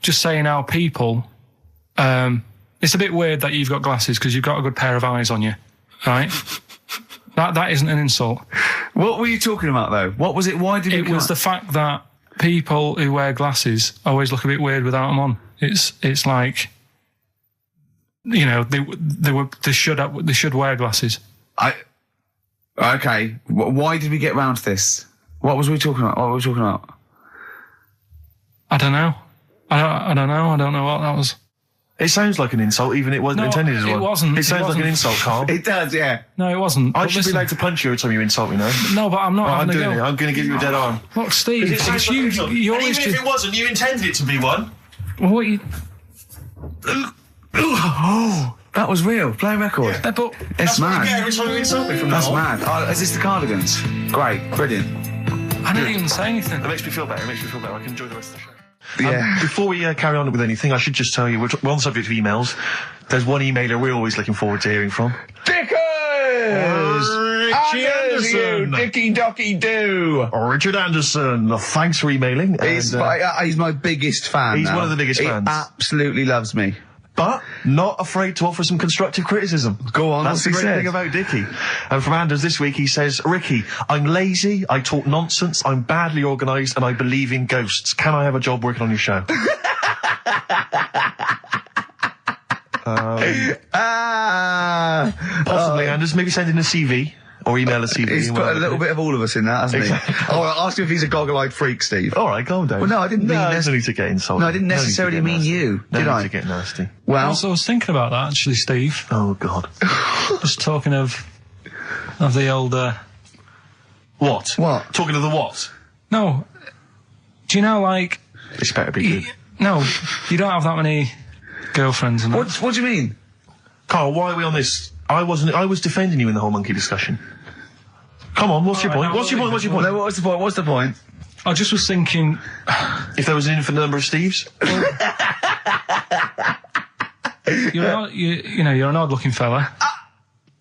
Just saying how people, it's a bit weird that you've got glasses because you've got a good pair of eyes on you, right? that isn't an insult. What were you talking about though? What was it? Why did it was the fact that people who wear glasses always look a bit weird without them on. It's like, you know, they should wear glasses. Okay. Why did we get round to this? What was we talking about? I don't know. I don't know. I don't know what that was. It sounds like an insult, even it wasn't intended as one. It wasn't. It sounds like an insult, Carl. It does, yeah. No, it wasn't. I should be allowed to punch you every time you insult me now. No, but I'm not having I'm doing it. I'm going to give you a dead arm. Look, Steve, it's you always even if it wasn't, you intended it to be one. What you... Oh, that was real. Play a record. Yeah. But it's mad. Every time you insult me from That's now mad. Oh, is this the Cardigans? Great. Brilliant. I didn't even say anything. That makes me feel better. I can enjoy the rest of the show. Yeah. Before we carry on with anything, I should just tell you, we're on the subject of emails. There's one emailer we're always looking forward to hearing from. Dickers! Richie Anderson! Dicky Docky Doo! Richard Anderson, thanks for emailing. He's my biggest fan. He's now. one of the biggest fans. He absolutely loves me. But not afraid to offer some constructive criticism. Go on, that's the great thing about Dickie. And from Anders this week, he says, Ricky, I'm lazy, I talk nonsense, I'm badly organised, and I believe in ghosts. Can I have a job working on your show? Possibly, Anders. Maybe send in a CV. Or email a CV. He's put a little bit of all of us in that, hasn't he? Oh, I'll ask him if he's a goggle-eyed freak, Steve. All right, calm down. Well, no, I didn't mean no need to get insulted. No, I didn't necessarily mean you, did I? To get nasty. Well, I was thinking about that, actually, Steve. Oh, God. Just talking of the old... What? What? Talking of the what? No. Do you know, like... This better be good. No, you don't have that many girlfriends. And what do you mean? Carl, why are we on this? I was defending you in the whole monkey discussion. Come on, what's your point? What's your point? No, what's the point? I just was thinking... If there was an infinite number of Steves? You're an odd-looking fella.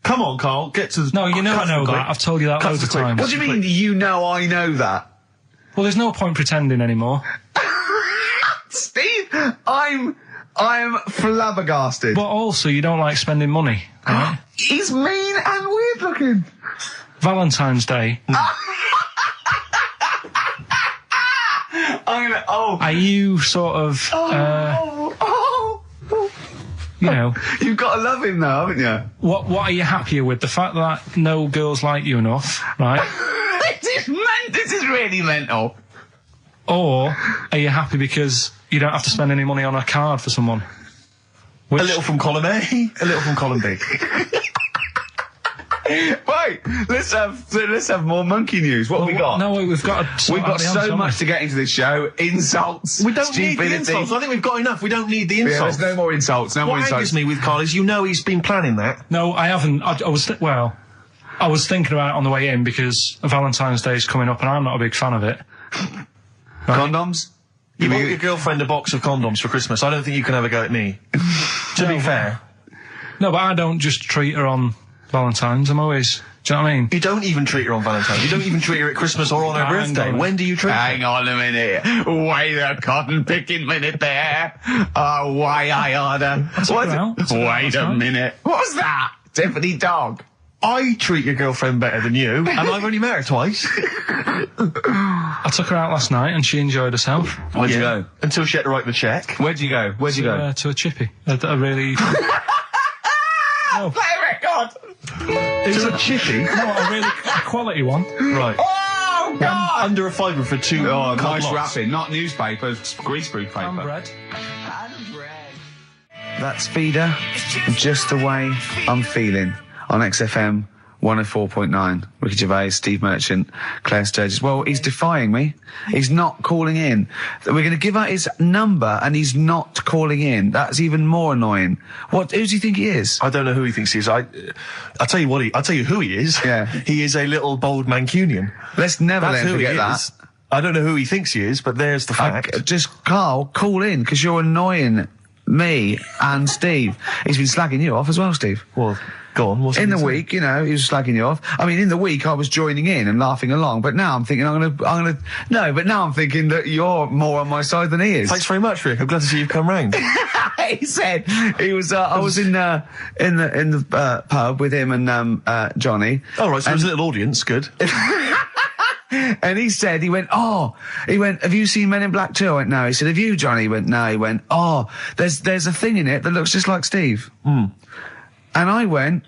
Come on, Carl, get to the... No, you know I know that. I've told you that loads of times. What do you mean, you know I know that? Well, there's no point pretending anymore. Steve, I'm flabbergasted. But also, you don't like spending money, right? He's mean and weird looking. Valentine's Day. Are you sort of... you know... You've got to love him now, haven't you? What are you happier with? The fact that no girls like you enough, right? This is really mental. Or are you happy because you don't have to spend any money on a card for someone? A little from column A, a little from column B. Wait, let's have more monkey news. What have we got? No, we've got so much to get into this show. Insults. We don't need the insults. I think we've got enough. We don't need the insults. Yeah, there's no more insults. What angers me with Carl is he's been planning that. No, I haven't. I was thinking about it on the way in because Valentine's Day is coming up and I'm not a big fan of it. Condoms? You bought your girlfriend a box of condoms for Christmas. I don't think you can have a go at me. To be fair. No, but I don't just treat her on Valentine's. I'm always... Do you know what I mean? You don't even treat her on Valentine's. You don't even treat her at Christmas or on her birthday. When do you treat her? Hang on a minute. Wait a cotton picking minute there. Oh, why I order. Wait a minute. What's that? Tiffany dog. I treat your girlfriend better than you, and I've only met her twice. I took her out last night and she enjoyed herself. Where'd you go? Until she had to write the check. Where'd you go? To a chippy. A really... No. Play a record! It was a chippy? No, a quality one. Right. Oh, God! Under a fiver for two. Oh, nice wrapping. Not newspaper, greaseproof paper. And bread. That's Feeder, Just the Way I'm Feeling, on XFM 104.9. Ricky Gervais, Steve Merchant, Claire Sturgis. Well, he's defying me. He's not calling in. We're going to give out his number and he's not calling in. That's even more annoying. Who does he think he is? I don't know who he thinks he is. I'll tell you what I'll tell you who he is. Yeah. He is a little bold Mancunian. Let's never let him forget that. I don't know who he thinks he is, but there's the fact. Just, Carl, call in, because you're annoying me and Steve. He's been slagging you off as well, Steve. Well, go on. In the week, he was slagging you off. I mean, in the week, I was joining in and laughing along, but now I'm thinking but now I'm thinking that you're more on my side than he is. Thanks very much, Rick. I'm glad to see you've come round. He said he was. I was in the pub with him and Johnny. Oh right, so there's a little audience. Good. And he went, have you seen Men in Black 2? I went, no. He said, have you, Johnny? He went, no. He went, there's a thing in it that looks just like Steve. Mm. And I went,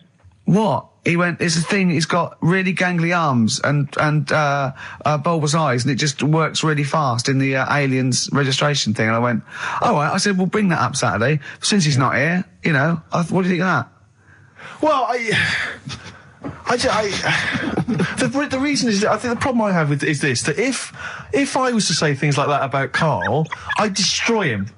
what? He went, it's a thing, it's got really gangly arms and bulbous eyes, and it just works really fast in the Aliens registration thing. And I went, all right. I said, we'll bring that up Saturday. Since he's not here, what do you think of that? Well, the reason is, I think the problem I have is this, that if I was to say things like that about Carl, I'd destroy him.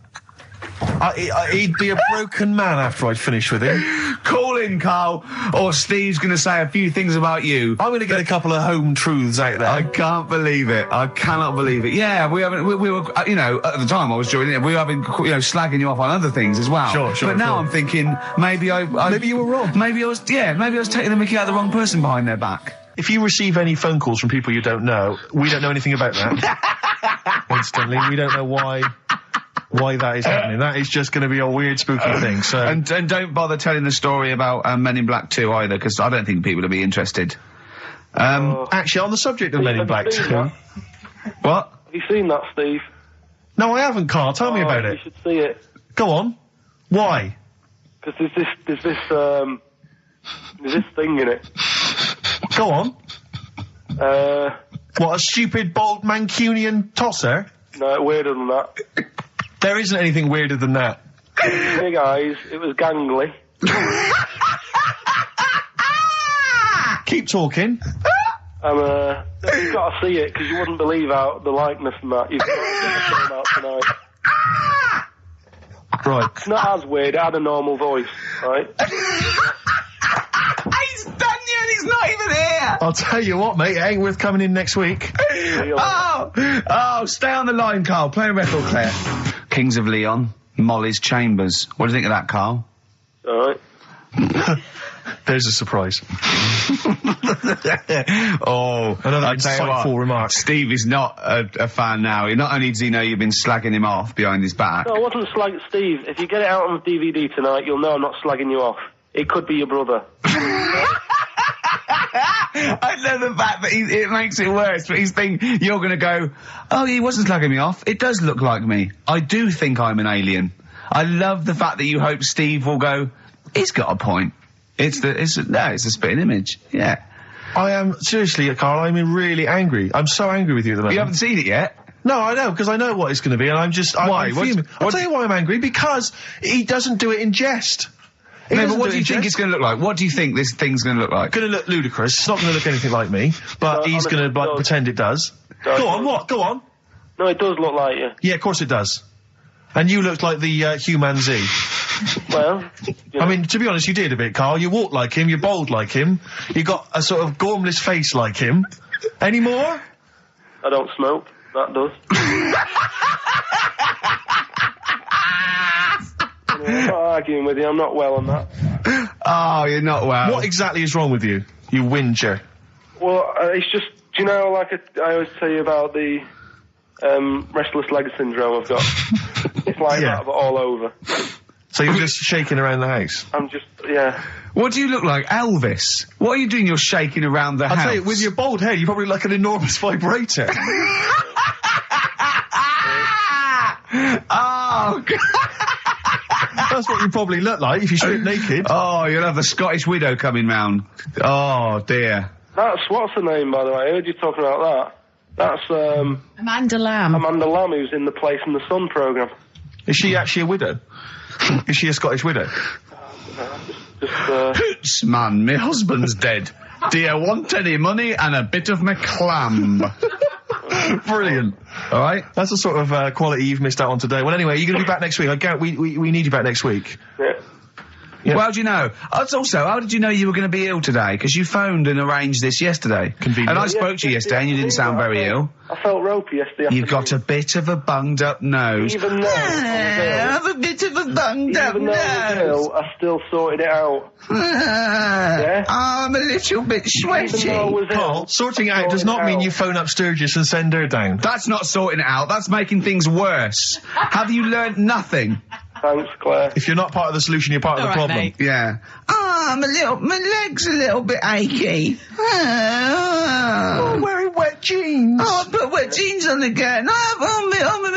He'd be a broken man after I'd finish with him. Call in, Carl, or Steve's going to say a few things about you. I'm going to get a couple of home truths out there. I can't believe it. I cannot believe it. Yeah, we were, at the time I was joining it, we were having, slagging you off on other things as well. Sure. But now I'm thinking, maybe you were wrong. Maybe I was taking the mickey out of the wrong person behind their back. If you receive any phone calls from people you don't know, we don't know anything about that. Instantly, we don't know why that is happening. That is just going to be a weird, spooky thing. So and don't bother telling the story about Men in Black 2 either, because I don't think people will be interested. Actually, on the subject of Men in Black 2, what? Have you seen that, Steve? No, I haven't, Carl. Tell me about it. You should see it. Go on. Why? Because there's this thing in it. Go on. What, a stupid, bald Mancunian tosser? No, weirder than that. There isn't anything weirder than that. Big eyes, it was gangly. Keep talking. You've got to see it, because you wouldn't believe the likeness and that. You've got to get the film out tonight. Right. It's not as weird, it had a normal voice, right? He's done you and he's not even here! I'll tell you what, mate, it ain't worth coming in next week. Stay on the line, Carl. Play a record, Claire. Kings of Leon, Molly's Chambers. What do you think of that, Carl? All right. There's a surprise. Another insightful remark. Steve is not a fan now. Not only does he know you've been slagging him off behind his back. No, I wasn't slagging Steve. If you get it out on the DVD tonight, you'll know I'm not slagging you off. It could be your brother. I love the fact that it makes it worse, but he's thinking you're going to go, oh, he wasn't slagging me off. It does look like me. I do think I'm an alien. I love the fact that you hope Steve will go, he's got a point. It's a spitting image. Yeah. I am, seriously, Carl, I'm really angry. I'm so angry with you at the moment. You haven't seen it yet? No, I know, because I know what it's going to be, and I'm just... Why? I'm fuming. I'll tell you why I'm angry, because he doesn't do it in jest. No, but what do you think it's going to look like? What do you think this thing's going to look like? Going to look ludicrous. It's not going to look anything like me, but he's going to pretend it does. Go on, what? Go on. No, it does look like you. Yeah, of course it does. And you looked like the Human Z. Well, I mean, to be honest, you did a bit, Carl. You walk like him, you're bold like him, you got a sort of gormless face like him. Any more? I don't smoke. That does. I'm not arguing with you. I'm not well on that. Oh, you're not well. What exactly is wrong with you, you whinger? Well, it's just, do you know, like I always tell you about the restless leg syndrome I've got? It's like that, but all over. So you're just shaking around the house? I'm just, yeah. What do you look like, Elvis? What are you doing? You're shaking around the house. I'll tell you, with your bald head, you probably look like an enormous vibrator. Oh, God. That's what you probably look like if you strip naked. Oh, you'll have the Scottish widow coming round. Oh, dear. That's, what's her name, by the way? I heard you talking about that. That's, Amanda Lamb. Amanda Lamb, who's in the Place in the Sun programme. Is she actually a widow? Is she a Scottish widow? Hoots, man, my husband's dead. Do you want any money and a bit of my clam? Brilliant. All right. That's the sort of quality you've missed out on today. Well, anyway, you're going to be back next week. We need you back next week. Yeah. Yeah. Well, how do you know? Also, how did you know you were going to be ill today? Because you phoned and arranged this yesterday. Convenient. And I spoke to you yesterday and you didn't sound very ill. I felt ropey yesterday afternoon. You've got a bit of a bunged up nose. Even though I have a bit of a bunged up Even though I was nose. ill, I still sorted it out. Yeah? I'm a little bit sweaty. Carl, sorting it out does not mean you phone up Sturgis and send her down. That's not sorting it out. That's making things worse. Have you learnt nothing? Thanks, Claire. If you're not part of the solution, you're part of the problem. Mate. Yeah. My leg's a little bit achy. Oh, wearing wet jeans. Oh, I put wet jeans on again. My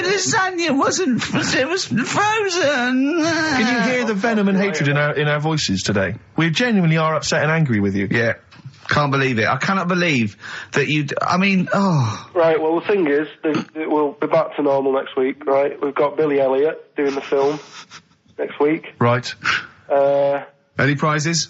lasagna it was frozen. Can you hear the venom and hatred in our voices today? We genuinely are upset and angry with you. Yeah. Can't believe it. I cannot believe that Right, well, the thing is, we'll be back to normal next week, right? We've got Billy Elliot doing the film next week. Right. Any prizes?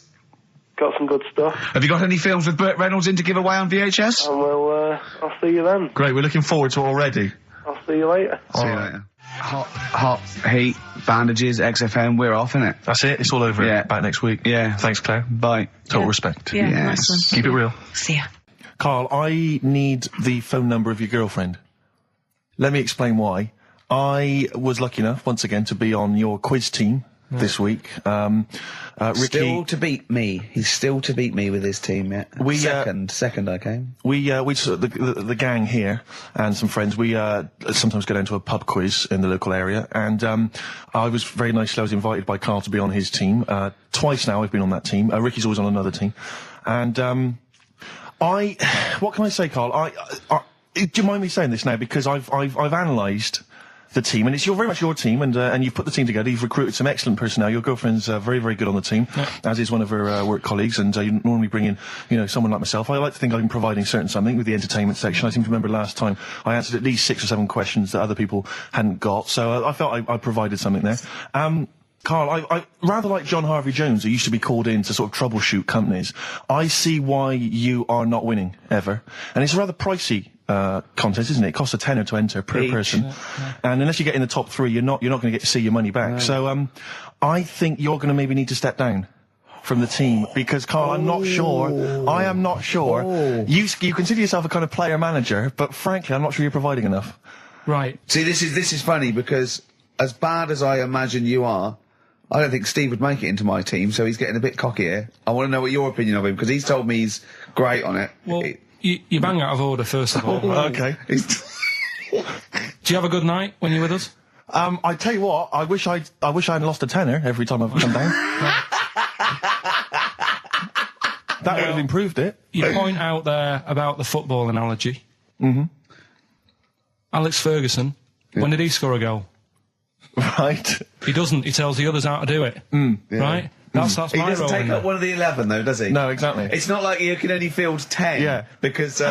Got some good stuff. Have you got any films with Burt Reynolds in to give away on VHS? And I'll see you then. Great, we're looking forward to it already. I'll see you later. See you later. Hot heat, bandages, XFM, we're off, innit? That's it, it's all over. Yeah. Back next week. Yeah. Thanks, Claire. Bye. Total respect. Yeah, Yes. nice one. Keep it real. See ya. Carl, I need the phone number of your girlfriend. Let me explain why. I was lucky enough, once again, to be on your quiz team this week. Ricky... Still to beat me. He's still to beat me with his team, yeah. Second I came. We the gang here and some friends, we sometimes go down to a pub quiz in the local area, and I was very nicely, I was invited by Carl to be on his team. Twice now I've been on that team. Ricky's always on another team. And what can I say, Carl? Do you mind me saying this now? Because I've analysed the team, and it's very much your team, and you've put the team together. You've recruited some excellent personnel. Your girlfriend's very, very good on the team, as is one of her work colleagues. And you normally bring in, someone like myself. I like to think I'm providing something with the entertainment section. I seem to remember last time I answered at least 6 or 7 questions that other people hadn't got. So I felt I provided something there. Carl, I rather like John Harvey Jones, who used to be called in to sort of troubleshoot companies. I see why you are not winning ever, and it's a rather pricey contest, isn't it? It costs a tenner to enter per person, and unless you get in the top 3, you're not going to get to see your money back. No. So I think you're going to maybe need to step down from the team, because Carl, I am not sure. You consider yourself a kind of player manager, but frankly, I'm not sure you're providing enough. Right. See, this is funny, because as bad as I imagine you are, I don't think Steve would make it into my team, so he's getting a bit cocky here. I want to know what your opinion of him, because he's told me he's great on it. Well, you bang out of order, first of all. Okay. Do you have a good night when you're with us? I tell you what, I wish I hadn't lost a tenner every time I've come down. That would have improved it. You point out there about the football analogy. Mm-hmm. Alex Ferguson, when did he score a goal? Right. He doesn't. He tells the others how to do it. Yeah. Right? That's He my doesn't role. take up one of the 11, though, does he? No, exactly. It's not like you can only field 10. Yeah. Because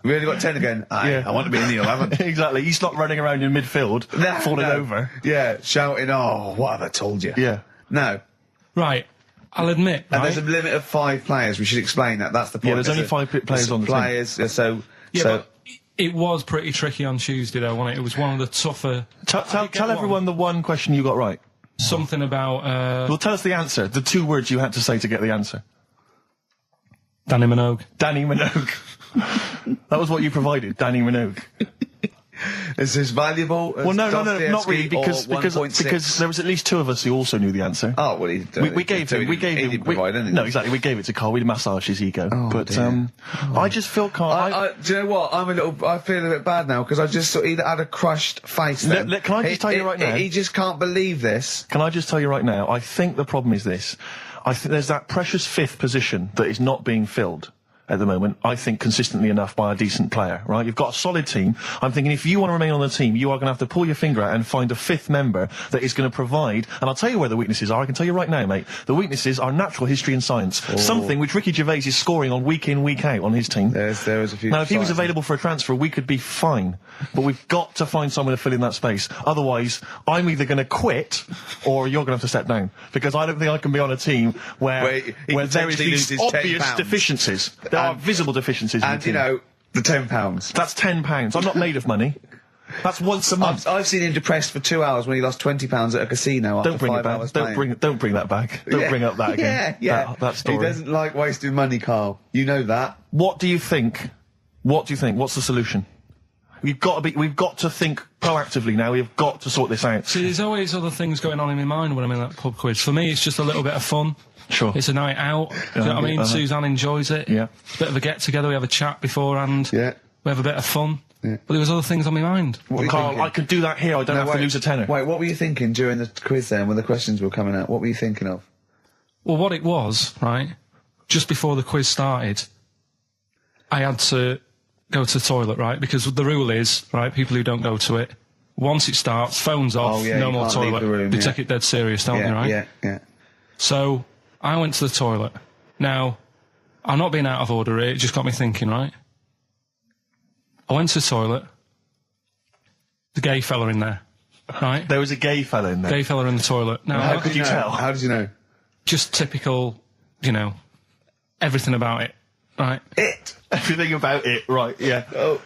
we only got 10 again. I want to be in the 11. Exactly. He's not running around in midfield, falling over. Yeah, shouting, "Oh, what have I told you?" Yeah. No. Right. I'll admit. And there's a limit of 5 players. We should explain that. That's the point. Yeah, there's only 5 players on the team. Players, But it was pretty tricky on Tuesday, though, wasn't it? It was one of the tougher... Tell everyone the one question you got right. Something about... Well, tell us the answer. The 2 words you had to say to get the answer. Danny Minogue. Danny Minogue. That was what you provided, Danny Minogue. Is this valuable? Well, no, not really, because there was at least 2 of us who also knew the answer. Oh, well, we gave him. No, exactly. We gave it to Carl. We massaged his ego. I just feel Carl. Do you know what? I feel a bit bad now because I just sort of either had a crushed face. Then. Can I just tell you right now? He just can't believe this. Can I just tell you right now? I think the problem is this. I think there's that precious 5th position that is not being filled at the moment, I think, consistently enough by a decent player, right? You've got a solid team. I'm thinking if you want to remain on the team, you are going to have to pull your finger out and find a 5th member that is going to provide, and I'll tell you where the weaknesses are. I can tell you right now, mate. The weaknesses are natural history and science. Something which Ricky Gervais is scoring on week in, week out on his team. There is a few. Now, if he was available for a transfer, we could be fine. But we've got to find someone to fill in that space. Otherwise, I'm either going to quit or you're going to have to step down. Because I don't think I can be on a team where there is these obvious deficiencies. There are visible deficiencies. And, you know, the £10. That's £10. I'm not made of money. That's once a month. I've seen him depressed for 2 hours when he lost £20 at a casino after 5 hours playing. Don't bring that back. Don't bring up that again. Yeah. That story. He doesn't like wasting money, Carl. You know that. What do you think? What's the solution? We've got to think proactively now. We've got to sort this out. See, there's always other things going on in my mind when I'm in that pub quiz. For me, it's just a little bit of fun. Sure. It's a night out. Do you know what I mean? Suzanne enjoys it. Yeah. It's a bit of a get-together. We have a chat beforehand. Yeah. We have a bit of fun. Yeah. But there was other things on my mind. Carl, I could do that here. I don't have to lose a tenner. Wait, what were you thinking during the quiz then when the questions were coming out? What were you thinking of? Well, what it was, right, just before the quiz started, I had to go to the toilet, right? Because the rule is, right, people who don't go to it, once it starts, phones off, no more toilet. They take it dead serious, don't they, right? Yeah. So I went to the toilet. Now, I'm not being out of order here, it just got me thinking, right? I went to the toilet. The gay fella in there, right? There was a gay fella in there? Gay fella in the toilet. Now, how could you tell? How did you know? Just typical, you know, everything about it, right? Everything about it, right, yeah. Oh.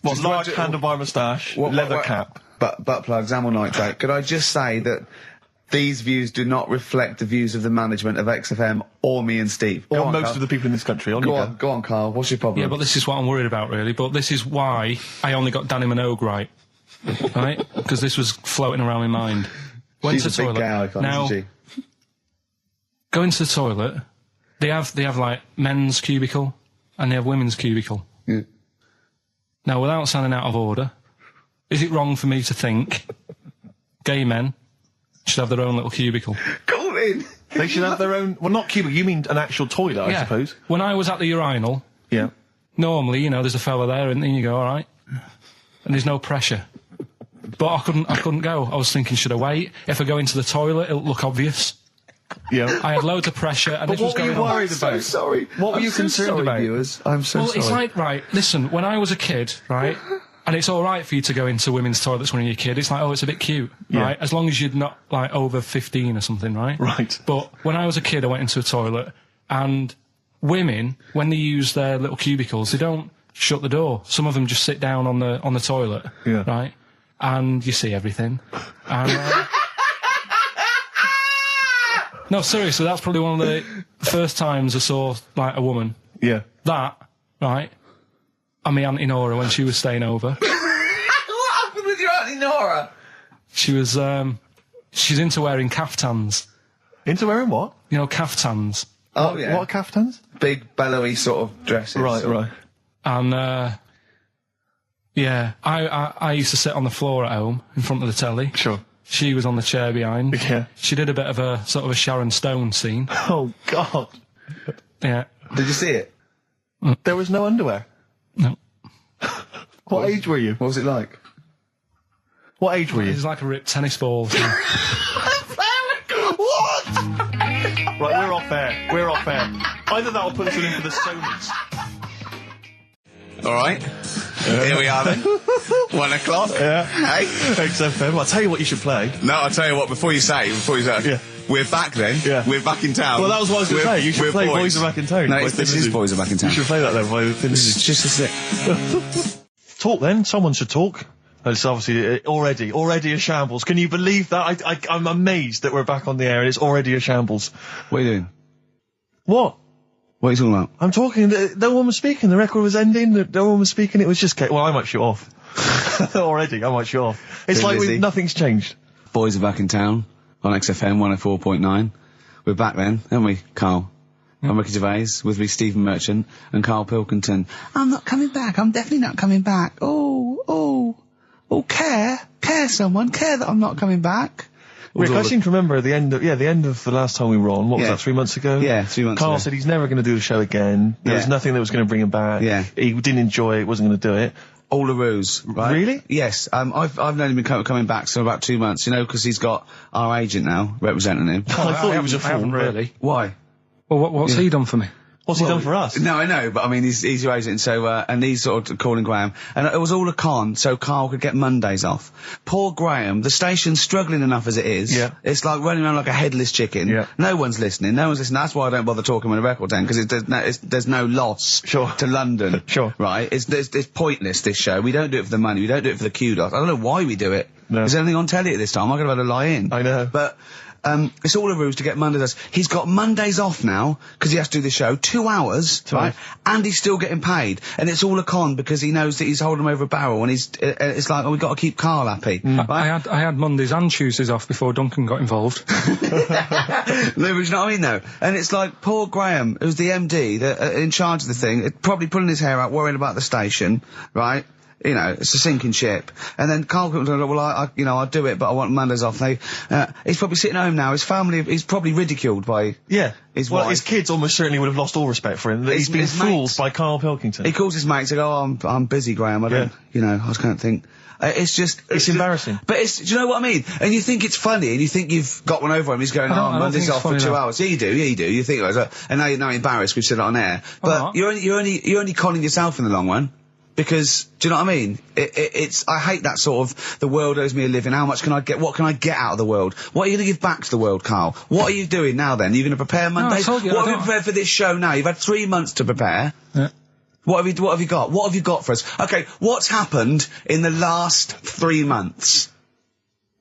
What, large handlebar moustache, leather cap. Butt plugs, amyl nitrate. Could I just say that these views do not reflect the views of the management of XFM or me and Steve. Or most of the people in this country. Go on, Carl. What's your problem? Yeah, but this is what I'm worried about, really. But this is why I only got Danny Minogue right. Right? Because this was floating around my mind. Went to the toilet. Gay icon, now, isn't she? Go into the toilet. They have like men's cubicle and they have women's cubicle. Yeah. Now, without sounding out of order, is it wrong for me to think gay men should have their own little cubicle? Go in. They should have their own... Well, not cubicle, you mean an actual toilet, I suppose. When I was at the urinal, normally, you know, there's a fella there and then you go, all right, and there's no pressure. But I couldn't go. I was thinking, should I wait? If I go into the toilet, it'll look obvious. Yeah. I had loads of pressure and but this was going on. What were you worried about? I'm so sorry. What were you concerned about? Viewers? I'm so sorry. Well, it's like, right, listen, when I was a kid, right, and it's all right for you to go into women's toilets when you're a kid. It's like, oh, it's a bit cute, right? As long as you're not, like, over 15 or something, right? Right. But when I was a kid, I went into a toilet, and women, when they use their little cubicles, they don't shut the door. Some of them just sit down on the toilet, right? And you see everything. And, no, seriously, that's probably one of the first times I saw, like, a woman. Yeah. That, right? And my Auntie Nora when she was staying over. What happened with your Auntie Nora? She was, she's into wearing caftans. Into wearing what? You know, caftans. Oh, yeah. What are caftans? Big, bellowy sort of dresses. Right. And, yeah, I used to sit on the floor at home in front of the telly. Sure. She was on the chair behind. Yeah. She did a bit of a sort of a Sharon Stone scene. Oh, God. Yeah. Did you see it? There was no underwear? No. What age were you? What was it like? What age were you? It was like a ripped tennis ball. What? Right, we're off air. We're off air. Either that or put us in for the Sonys. All right. Here we are then. 1 o'clock. Yeah. Hey. XFM. I'll tell you what you should play. No, I'll tell you what, before you say, Yeah. we're back then. Yeah. We're back in town. Well, that was what I was going to say. You should play Boys Are Back in Town. No, this is Boys Are Back in Town. You should play that then. It's just a sec. Talk then. Someone should talk. It's obviously already a shambles. Can you believe that? I'm amazed that we're back on the air and it's already a shambles. What are you doing? What? What are you talking about? I'm talking. No one was speaking. The record was ending. No one was speaking. It was just. Well, I might shut off. Already, I might shut off. It's like nothing's changed. Boys Are Back in Town on XFM 104.9. We're back then, aren't we, Carl? I'm Ricky Gervais, with me Stephen Merchant and Karl Pilkington. I'm not coming back. I'm definitely not coming back. Oh, care that I'm not coming back. Rick, I seem to remember the end of the last time we were on. What was that, 3 months ago? Yeah, 3 months ago. Carl said he's never going to do the show again. There was nothing that was going to bring him back. Yeah. He didn't enjoy it, wasn't going to do it. All a ruse, right? Really? Yes. I've only been coming back for about 2 months, because he's got our agent now representing him. I thought he was a fool. Really? Why? Well, what's he done for me? What's he done for us? No, I know, but I mean, he's your agent, so, and he's sort of calling Graham. And it was all a con, so Carl could get Mondays off. Poor Graham, the station's struggling enough as it is. Yeah. It's like running around like a headless chicken. Yeah. No one's listening. That's why I don't bother talking on a record then, because there's no loss to London. Sure. Right? It's pointless, this show. We don't do it for the money, we don't do it for the kudos. I don't know why we do it. No. Is there anything on telly at this time? I'm going to have to lie in. I know. But, it's all a ruse to get Mondays. He's got Mondays off now, because he has to do the show, 2 hours, right? And he's still getting paid. And it's all a con, because he knows that he's holding him over a barrel, and it's like, we've got to keep Carl happy. Right? I had Mondays and Tuesdays off before Duncan got involved. No, but you know what I mean, though? And it's like, poor Graham, who's the MD, in charge of the thing, probably pulling his hair out, worrying about the station, right? It's a sinking ship. And then Karl Pilkington, well, I'll do it, but I want Mondays off. He's probably sitting home now. His family, he's probably ridiculed by his wife. His kids almost certainly would have lost all respect for him. He's been fooled by Karl Pilkington. He calls his mates and go, I'm busy, Graham. I don't, I just can't think. It's embarrassing. But do you know what I mean? And you think it's funny, and you think you've got one over him. He's going, Monday's off for 2 hours. Yeah, you do. You think, and now you're embarrassed. We've said it on air. But you're only conning yourself in the long run. Because, do you know what I mean? I hate that sort of, the world owes me a living, what can I get out of the world? What are you going to give back to the world, Carl? What are you doing now then? Are you going to prepare Mondays? What have you prepared for this show now? You've had 3 months to prepare. Yeah. What have you got? What have you got for us? Okay, what's happened in the last 3 months?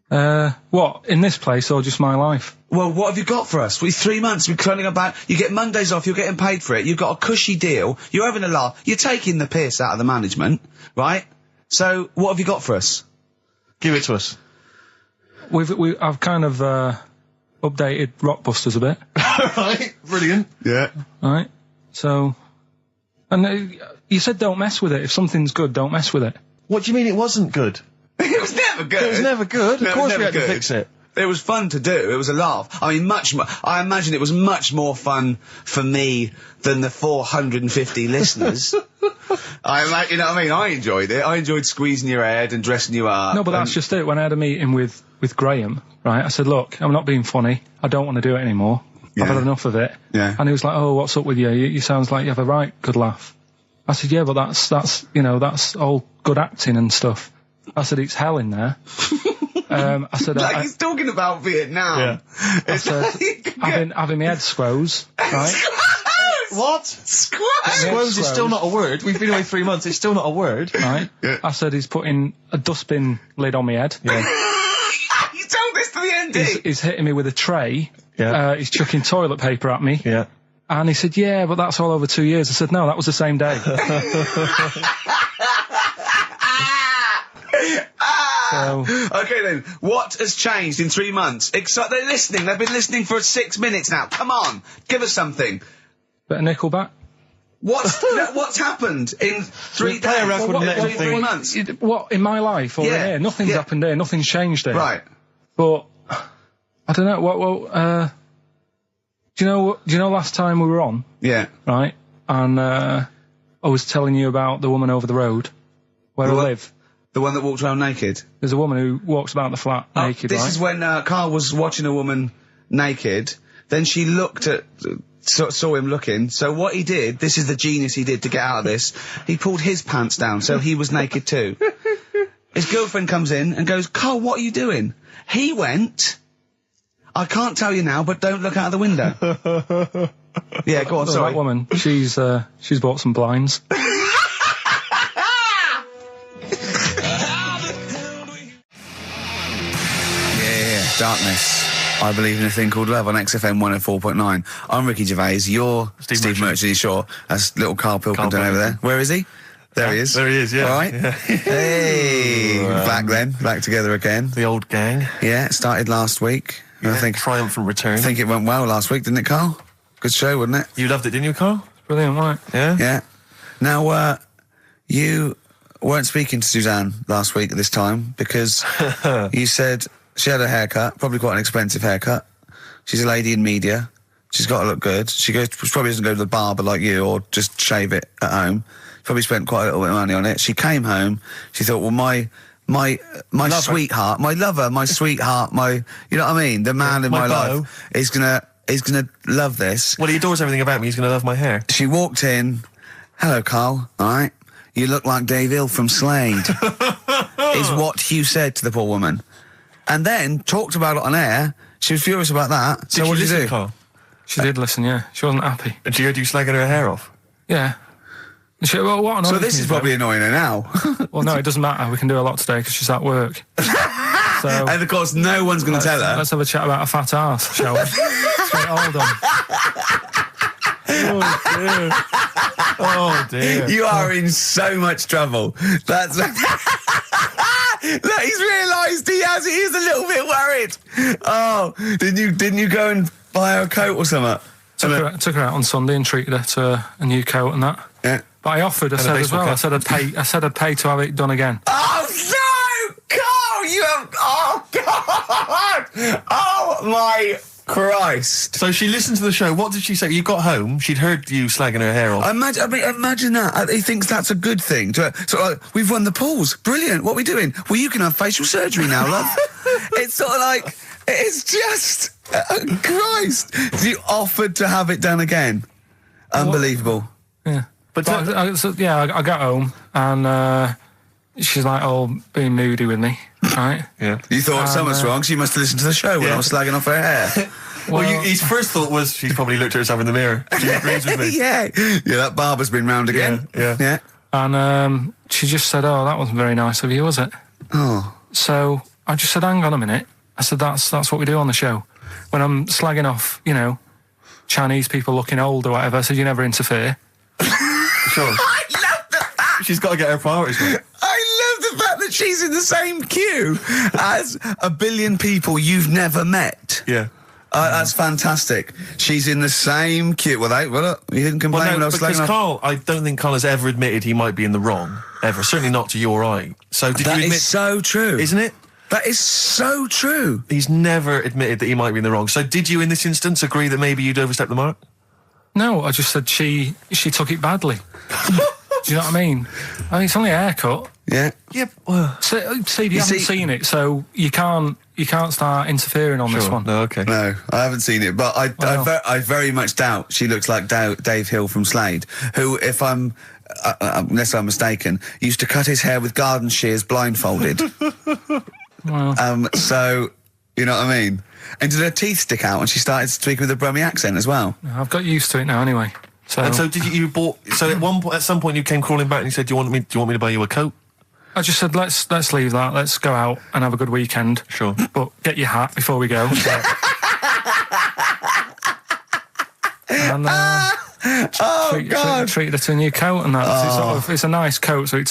What? In this place or just my life? Well, what have you got for us? With 3 months, we're turning about. You get Mondays off, you're getting paid for it, you've got a cushy deal, you're having a laugh, you're taking the piss out of the management, right? So, what have you got for us? Give it to us. I've kind of, updated Rockbusters a bit. Right, brilliant. Yeah. Right, so, and you said don't mess with it. If something's good, don't mess with it. What do you mean it wasn't good? It was never good. It was never good. Of course we had to fix it. It was fun to do. It was a laugh. I mean, much more. I imagine it was much more fun for me than the 450 listeners. You know what I mean? I enjoyed it. I enjoyed squeezing your head and dressing you up. No, but that's just it. When I had a meeting with Graham, right, I said, look, I'm not being funny. I don't want to do it anymore. Yeah. I've had enough of it. Yeah. And he was like, oh, what's up with you? You sounds like you have a right good laugh. I said, yeah, but that's all good acting and stuff. I said, it's hell in there. I said, he's talking about Vietnam. Yeah. I said, having my head squoze, right? What? Squoze is still not a word. We've been away 3 months. It's still not a word. Right. Yeah. I said, he's putting a dustbin lid on my head. Yeah. You told this to the MD. He's hitting me with a tray. Yeah. He's chucking toilet paper at me. Yeah. And he said, yeah, but that's all over 2 years. I said, no, that was the same day. Okay then, what has changed in 3 months? They're listening, they've been listening for 6 minutes now. Come on, give us something. Bit of Nickelback. What's happened in 3 days? Play a record and let him 3 months? What, in my life or in here? Nothing's happened here, nothing's changed here. Right. But, I don't know, do you know last time we were on? Yeah. Right? And, I was telling you about the woman over the road, where I live. The one that walked around naked? There's a woman who walks about the flat naked, This right? is when Carl was watching a woman naked. Then she looked at, saw him looking. So what he did, this is the genius he did to get out of this, he pulled his pants down, so he was naked too. His girlfriend comes in and goes, Carl, what are you doing? He went, I can't tell you now, but don't look out of the window. Yeah, go on, sorry. That woman, she's bought some blinds. Darkness. I believe in a thing called love on XFM 104.9. I'm Ricky Gervais. You're Steve Merchant. Sure. That's little Karl Pilkington over there. Where is he? There he is. There he is, yeah. All right. Yeah. Hey. Back together again. The old gang. Yeah, it started last week. Yeah, I think triumphant return. I think it went well last week, didn't it, Carl? Good show, wasn't it? You loved it, didn't you, Carl? Brilliant, right? Yeah? Yeah. Now, you weren't speaking to Suzanne last week at this time because you said she had a haircut, probably quite an expensive haircut. She's a lady in media. She's got to look good. She probably doesn't go to the barber like you or just shave it at home. She probably spent quite a little bit of money on it. She came home. She thought, well, my sweetheart, my lover, my sweetheart, you know what I mean? The man in my life is gonna love this. Well, he adores everything about me. He's gonna love my hair. She walked in. Hello, Carl. All right. You look like Dave Hill from Slade. Is what Hugh said to the poor woman. And then talked about it on air. She was furious about that. So what did you do? Carl? She did listen, yeah. She wasn't happy. And she heard you slagging her hair off? Yeah. She, well, what so this is probably annoying her now. Well, no, it doesn't matter. We can do a lot today because she's at work. So, and of course, no one's going to tell her. Let's have a chat about a fat arse, shall we? Let's get it all done. Oh dear. You are in so much trouble. That's look, he's realised he is a little bit worried. Oh, didn't you go and buy her a coat or something? Took her out on Sunday and treated her to a new coat and that. Yeah. But I offered, I said as well, I said I'd pay to have it done again. Oh no, Carl, you have, oh God, oh my Christ. So she listened to the show. What did she say? You got home, she'd heard you slagging her hair off. Imagine that. He thinks that's a good thing. We've won the pools. Brilliant. What are we doing? Well, you can have facial surgery now, love. It's sort of like, it's just, Christ. You offered to have it done again. Unbelievable. Yeah. But I got home and she's like, being moody with me, right? Yeah. You thought something's wrong, so you must have listened to the show when I was slagging off her hair. Well, his first thought was she's probably looked at herself in the mirror. She agrees with me. Yeah, that barber's been round again. Yeah. And she just said, that wasn't very nice of you, was it? Oh. So I just said, hang on a minute. I said, that's what we do on the show. When I'm slagging off, Chinese people looking old or whatever, I said, you never interfere. Sure. I love the fact. She's got to get her priorities right. I love the fact that she's in the same queue as a billion people you've never met. Yeah. That's fantastic. She's in the same queue. Well, you didn't complain when I was slagging off. Carl, I don't think Carl has ever admitted he might be in the wrong. Ever. Certainly not to your eye. So did you admit... That is so true. Isn't it? That is so true. He's never admitted that he might be in the wrong. So did you, in this instance, agree that maybe you'd overstepped the mark? No, I just said she took it badly. Do you know what I mean? It's only a haircut. Yeah. Yeah. Well, Steve, you haven't seen it, so you can't start interfering on this one. No, okay. No, I haven't seen it, but I very much doubt she looks like Dave Hill from Slade, who, if I'm unless I'm mistaken, used to cut his hair with garden shears blindfolded. Well. So you know what I mean. And did her teeth stick out when she started speaking with a Brummie accent as well? I've got used to it now anyway. So. And so did you bought? So at some point you came crawling back and you said, "Do you want me to buy you a coat?" I just said, "Let's leave that. Let's go out and have a good weekend." Sure. But get your hat before we go. And treated her to a new coat and that. It's a nice coat, so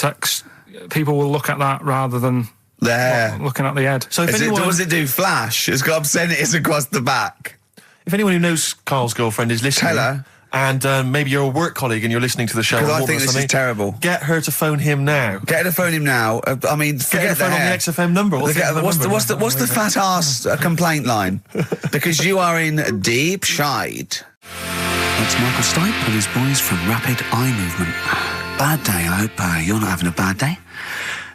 people will look at that rather than the hair. Looking at the head. So what does it do? Flash? It's got obscenities across the back. If anyone who knows Carl's girlfriend is listening, tell her. And maybe you're a work colleague and you're listening to the show. Because I think this is terrible. Get her to phone him now. Get her to phone him now. I mean, get her to phone on the XFM number. What's the fat ass complaint line? Because you are in deep shite. That's Michael Stipe and his boys from Rapid Eye Movement. Bad day. I hope you're not having a bad day.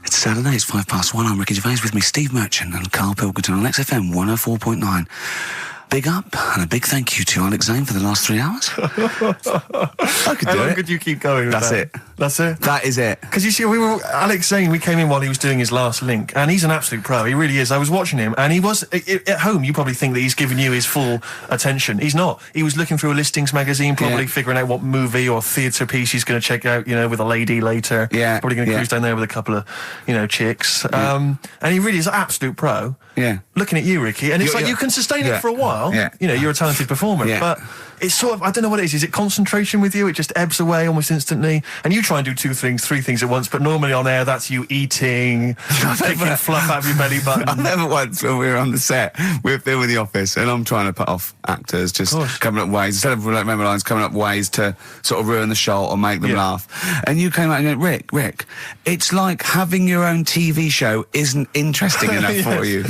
It's Saturday, it's 1:05. I'm Ricky Gervais, with me Steve Merchant and Karl Pilkington on XFM 104.9. Big up and a big thank you to Alex Zane for the last 3 hours. I could do How long it. could you keep going with That's that? it. That's it? That is it. Because you see, Alex Zane, we came in while he was doing his last link, and he's an absolute pro. He really is. I was watching him, and he was, at home, you probably think that he's giving you his full attention. He's not. He was looking through a listings magazine, probably figuring out what movie or theatre piece he's going to check out, with a lady later. Yeah. Probably going to cruise down there with a couple of, chicks. And he really is an absolute pro. Yeah. Looking at you, Ricky, and it's like you can sustain it for a while. Yeah. You're a talented performer, but it's sort of, I don't know what it is. Is it concentration with you? It just ebbs away almost instantly. And you try and do 2 things, 3 things at once, but normally on air, that's you eating, picking fluff out of your belly button. I never once, when we were on the set, we were filming The Office, and I'm trying to put off actors, just coming up ways, instead of like memory lines, coming up ways to sort of ruin the shot or make them laugh. And you came out and went, Rick, it's like having your own TV show isn't interesting enough for you.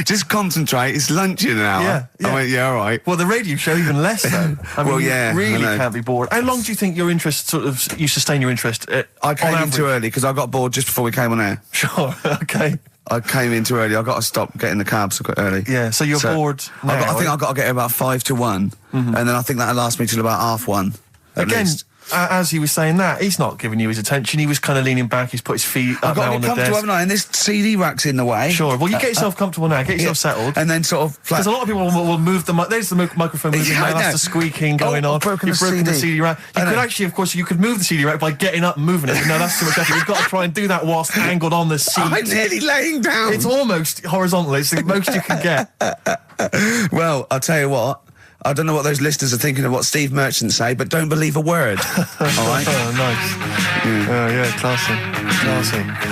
Just concentrate, it's lunch in an hour. I went, all right. Well, the radio show even less so. I mean, you really can't be bored. How long do you think your interest you sustain your interest? I came in too early because I got bored just before we came on air. Sure, okay. I came in too early. I got to stop getting the cabs early. Yeah, so you're bored now, I think I've got to get here about 5 to 1, and then I think that'll last me till about 1:30. Again, as he was saying that, he's not giving you his attention. He was kind of leaning back. He's put his feet up now on the desk. I've got to get comfortable, haven't I? And this CD rack's in the way. Sure. Well, you get yourself comfortable now. Get yourself settled. And then sort of... Because a lot of people will move the... There's the microphone moving now. That's the squeaking going on. You've broken the CD rack. You could actually, of course, you could move the CD rack by getting up and moving it. But no, that's too much effort. You've got to try and do that whilst angled on the seat. I'm nearly laying down. It's almost horizontal. It's the most you can get. Well, I'll tell you what. I don't know what those listeners are thinking of what Steve Merchant say, but don't believe a word. All right? Oh, nice. Classy.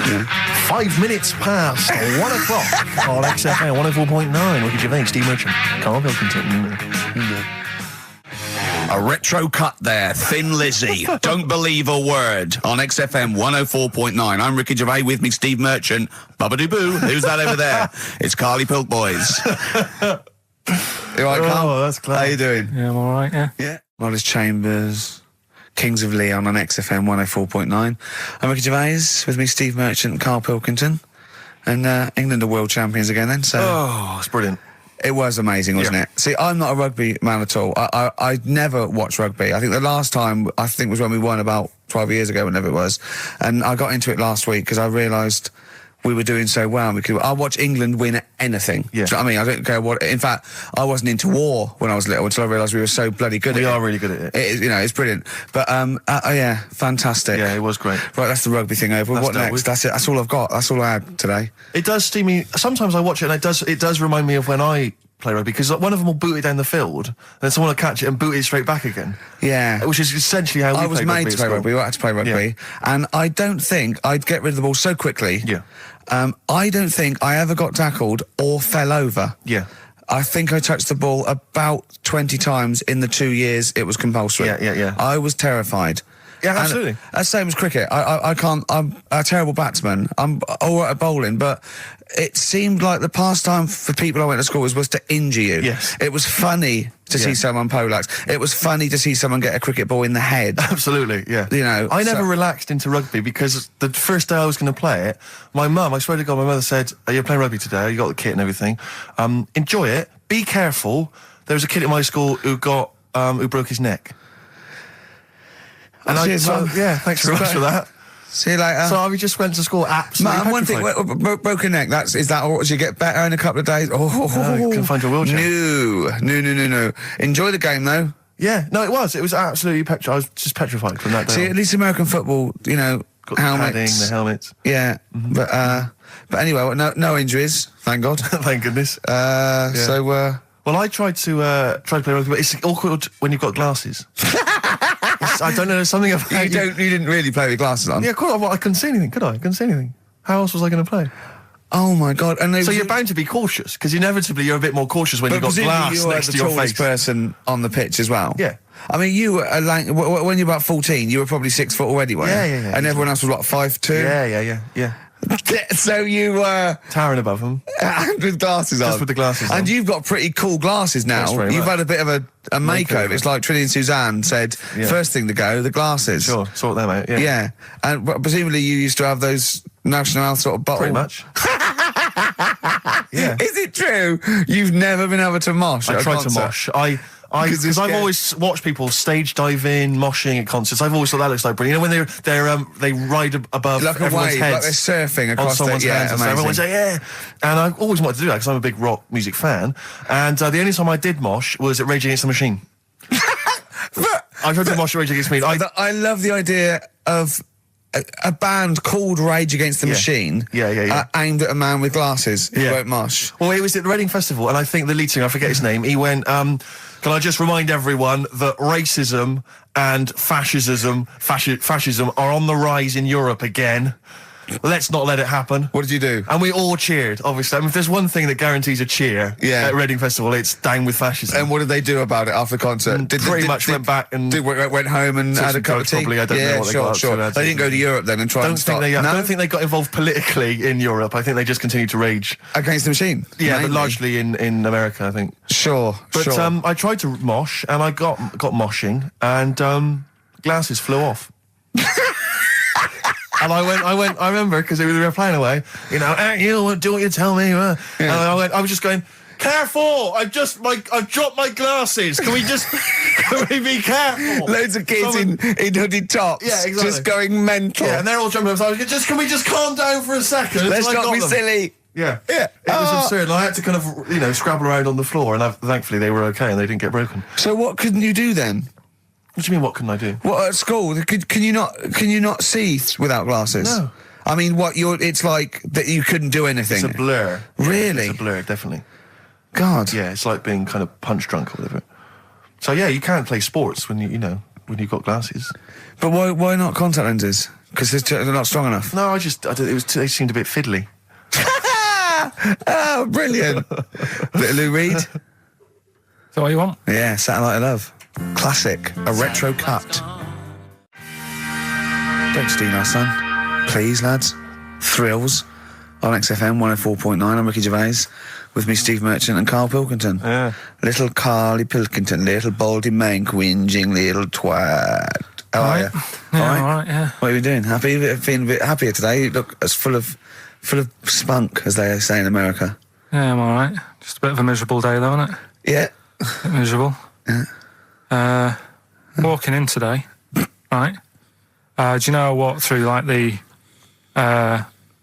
Yeah. 5 minutes past 1 o'clock on XFM 104.9. Ricky Gervais, Steve Merchant, Karl Pilkington. A retro cut there, Thin Lizzy. Don't believe a word on XFM 104.9. I'm Ricky Gervais, with me Steve Merchant. Bubba-doo-boo. Who's that over there? It's Carly Pilk Boys. You all right, Carl? Oh, that's clever. How you doing? Yeah, I'm all right, yeah. Yeah. Wallace Chambers, Kings of Leon on XFM 104.9. I'm Ricky Gervais, with me Steve Merchant and Karl Pilkington. And England are world champions again then, so... Oh, it's brilliant. It was amazing, wasn't it? See, I'm not a rugby man at all. I never watched rugby. I think the last time, was when we won about 12 years ago, whenever it was. And I got into it last week because I realised we were doing so well. I watch England win anything. Yeah. Do you know what I mean? I don't care what... In fact, I wasn't into war when I was little until I realised we were so bloody good at it. We are really good at it. It's brilliant. But, yeah, fantastic. Yeah, it was great. Right, that's the rugby thing over. What next? That's it. That's all I've got. That's all I had today. It does steam me... Sometimes I watch it and it does remind me of when I play rugby, because one of them will boot it down the field, and then someone will catch it and boot it straight back again. Yeah. Which is essentially how we I was made to play rugby. We had to play rugby. And I don't think I'd get rid of the ball so quickly. Yeah. I don't think I ever got tackled or fell over. Yeah. I think I touched the ball about 20 times in the 2 years it was compulsory. Yeah. I was terrified. Yeah, absolutely. And, same as cricket. I can't... I'm a terrible batsman. I'm all right at bowling, but it seemed like the pastime for people I went to school was to injure you. Yes. It was funny to see someone poleaxe. It was funny to see someone get a cricket ball in the head. Absolutely, yeah. You know, I never relaxed into rugby because the first day I was going to play it, my mum, I swear to God, my mother said, "You're playing rugby today. You got the kit and everything. Enjoy it. Be careful." There was a kid at my school who broke his neck. And cheers, thanks very much for that. See you later. So I just went to school absolutely one thing, broken neck, is that or you get better in a couple of days? Oh, you can find your wheelchair. No. Enjoy the game, though. Yeah, no, it was absolutely I was just petrified from that day. See, at least American football, got helmets. The padding, the helmets. Yeah, but anyway, no injuries, thank God. Thank goodness. So, well, I tried to play rugby, but it's awkward when you've got glasses. I don't know, there's something about you didn't really play with glasses on? Yeah, well, I couldn't see anything, could I? I couldn't see anything. How else was I going to play? Oh my God! So you're bound to be cautious, because inevitably you're a bit more cautious when you've got glass next to your face. But you were the tallest person on the pitch as well. Yeah. I mean, you were when you were about 14, you were probably 6 foot already, weren't you? Yeah. And everyone else was what, 5'2"? Yeah. So you were towering above them, with glasses on. Just with the glasses on. And you've got pretty cool glasses now. You've had a bit of a makeover. It's like Trinity and Suzanne said, first thing to go, the glasses. Sure, sort them out. Yeah. And presumably you used to have those National Health sort of bottle. Pretty much. Yeah. Is it true? You've never been able to mosh at I a tried to concert? mosh. Because I've always watched people stage dive in, moshing at concerts. I've always thought that looks like brilliant. You know, when they ride above Like a everyone's wave, heads, like they're surfing across someone's hands. amazing. Everyone's like, yeah. And I've always wanted to do that because I'm a big rock music fan. And the only time I did mosh was at Rage Against the Machine. I tried to mosh at Rage Against the Machine. I love the idea of a band called Rage Against the Machine. Aimed at a man with glasses who won't mosh. Well, it was at the Reading Festival, and I think the lead singer, I forget his name, he went, can I just remind everyone that racism and fascism are on the rise in Europe again. Let's not let it happen. What did you do? And we all cheered, obviously. I mean, if there's one thing that guarantees a cheer at Reading Festival, it's down with fascism. And what did they do about it after the concert? Pretty much went back and... went home and had a cup of tea? Probably, I don't know what they got up to. They didn't go to Europe then and try and start... I don't think they got involved politically in Europe. I think they just continued to rage. Against the Machine? Yeah, mainly. but largely in America, I think. Sure. I tried to mosh, and I got moshing, and glasses flew off. And I remember, because they were playing away, you know, you do what you tell me. And I was just going, careful! I've dropped my glasses. Can we be careful? Loads of kids in hooded tops. Yeah, exactly. Just going mental. Yeah, and they're all jumping up. So I was going, can we just calm down for a second? Let's not be silly. Yeah. It was absurd. And I had to kind of, scrabble around on the floor, and thankfully they were okay and they didn't get broken. So what couldn't you do then? What do you mean, what couldn't I do? What, at school? Can you not see without glasses? No. I mean, it's like that you couldn't do anything. It's a blur. Really? It's a blur, definitely. God. Yeah, it's like being kind of punch drunk or whatever. So yeah, you can't play sports when when you've got glasses. But why not contact lenses? Because they're not strong enough. No, they seemed a bit fiddly. Oh, brilliant. Bit of Lou Reed. Is that what you want? Yeah, Satellite of Love. Classic. A retro cut. Don't steal our son. Please, lads. Thrills. On XFM 104.9. I'm Ricky Gervais. With me, Steve Merchant and Karl Pilkington. Yeah. Little Carly Pilkington. Little baldy mank whinging little twat. How are you? Yeah, all right, yeah. What are you doing? Happy? Feeling a bit happier today? You look as full of spunk, as they say in America. Yeah, I'm all right. Just a bit of a miserable day, though, isn't it? Yeah. A bit miserable. Yeah. Walking in today, right? Do you know I walked through like the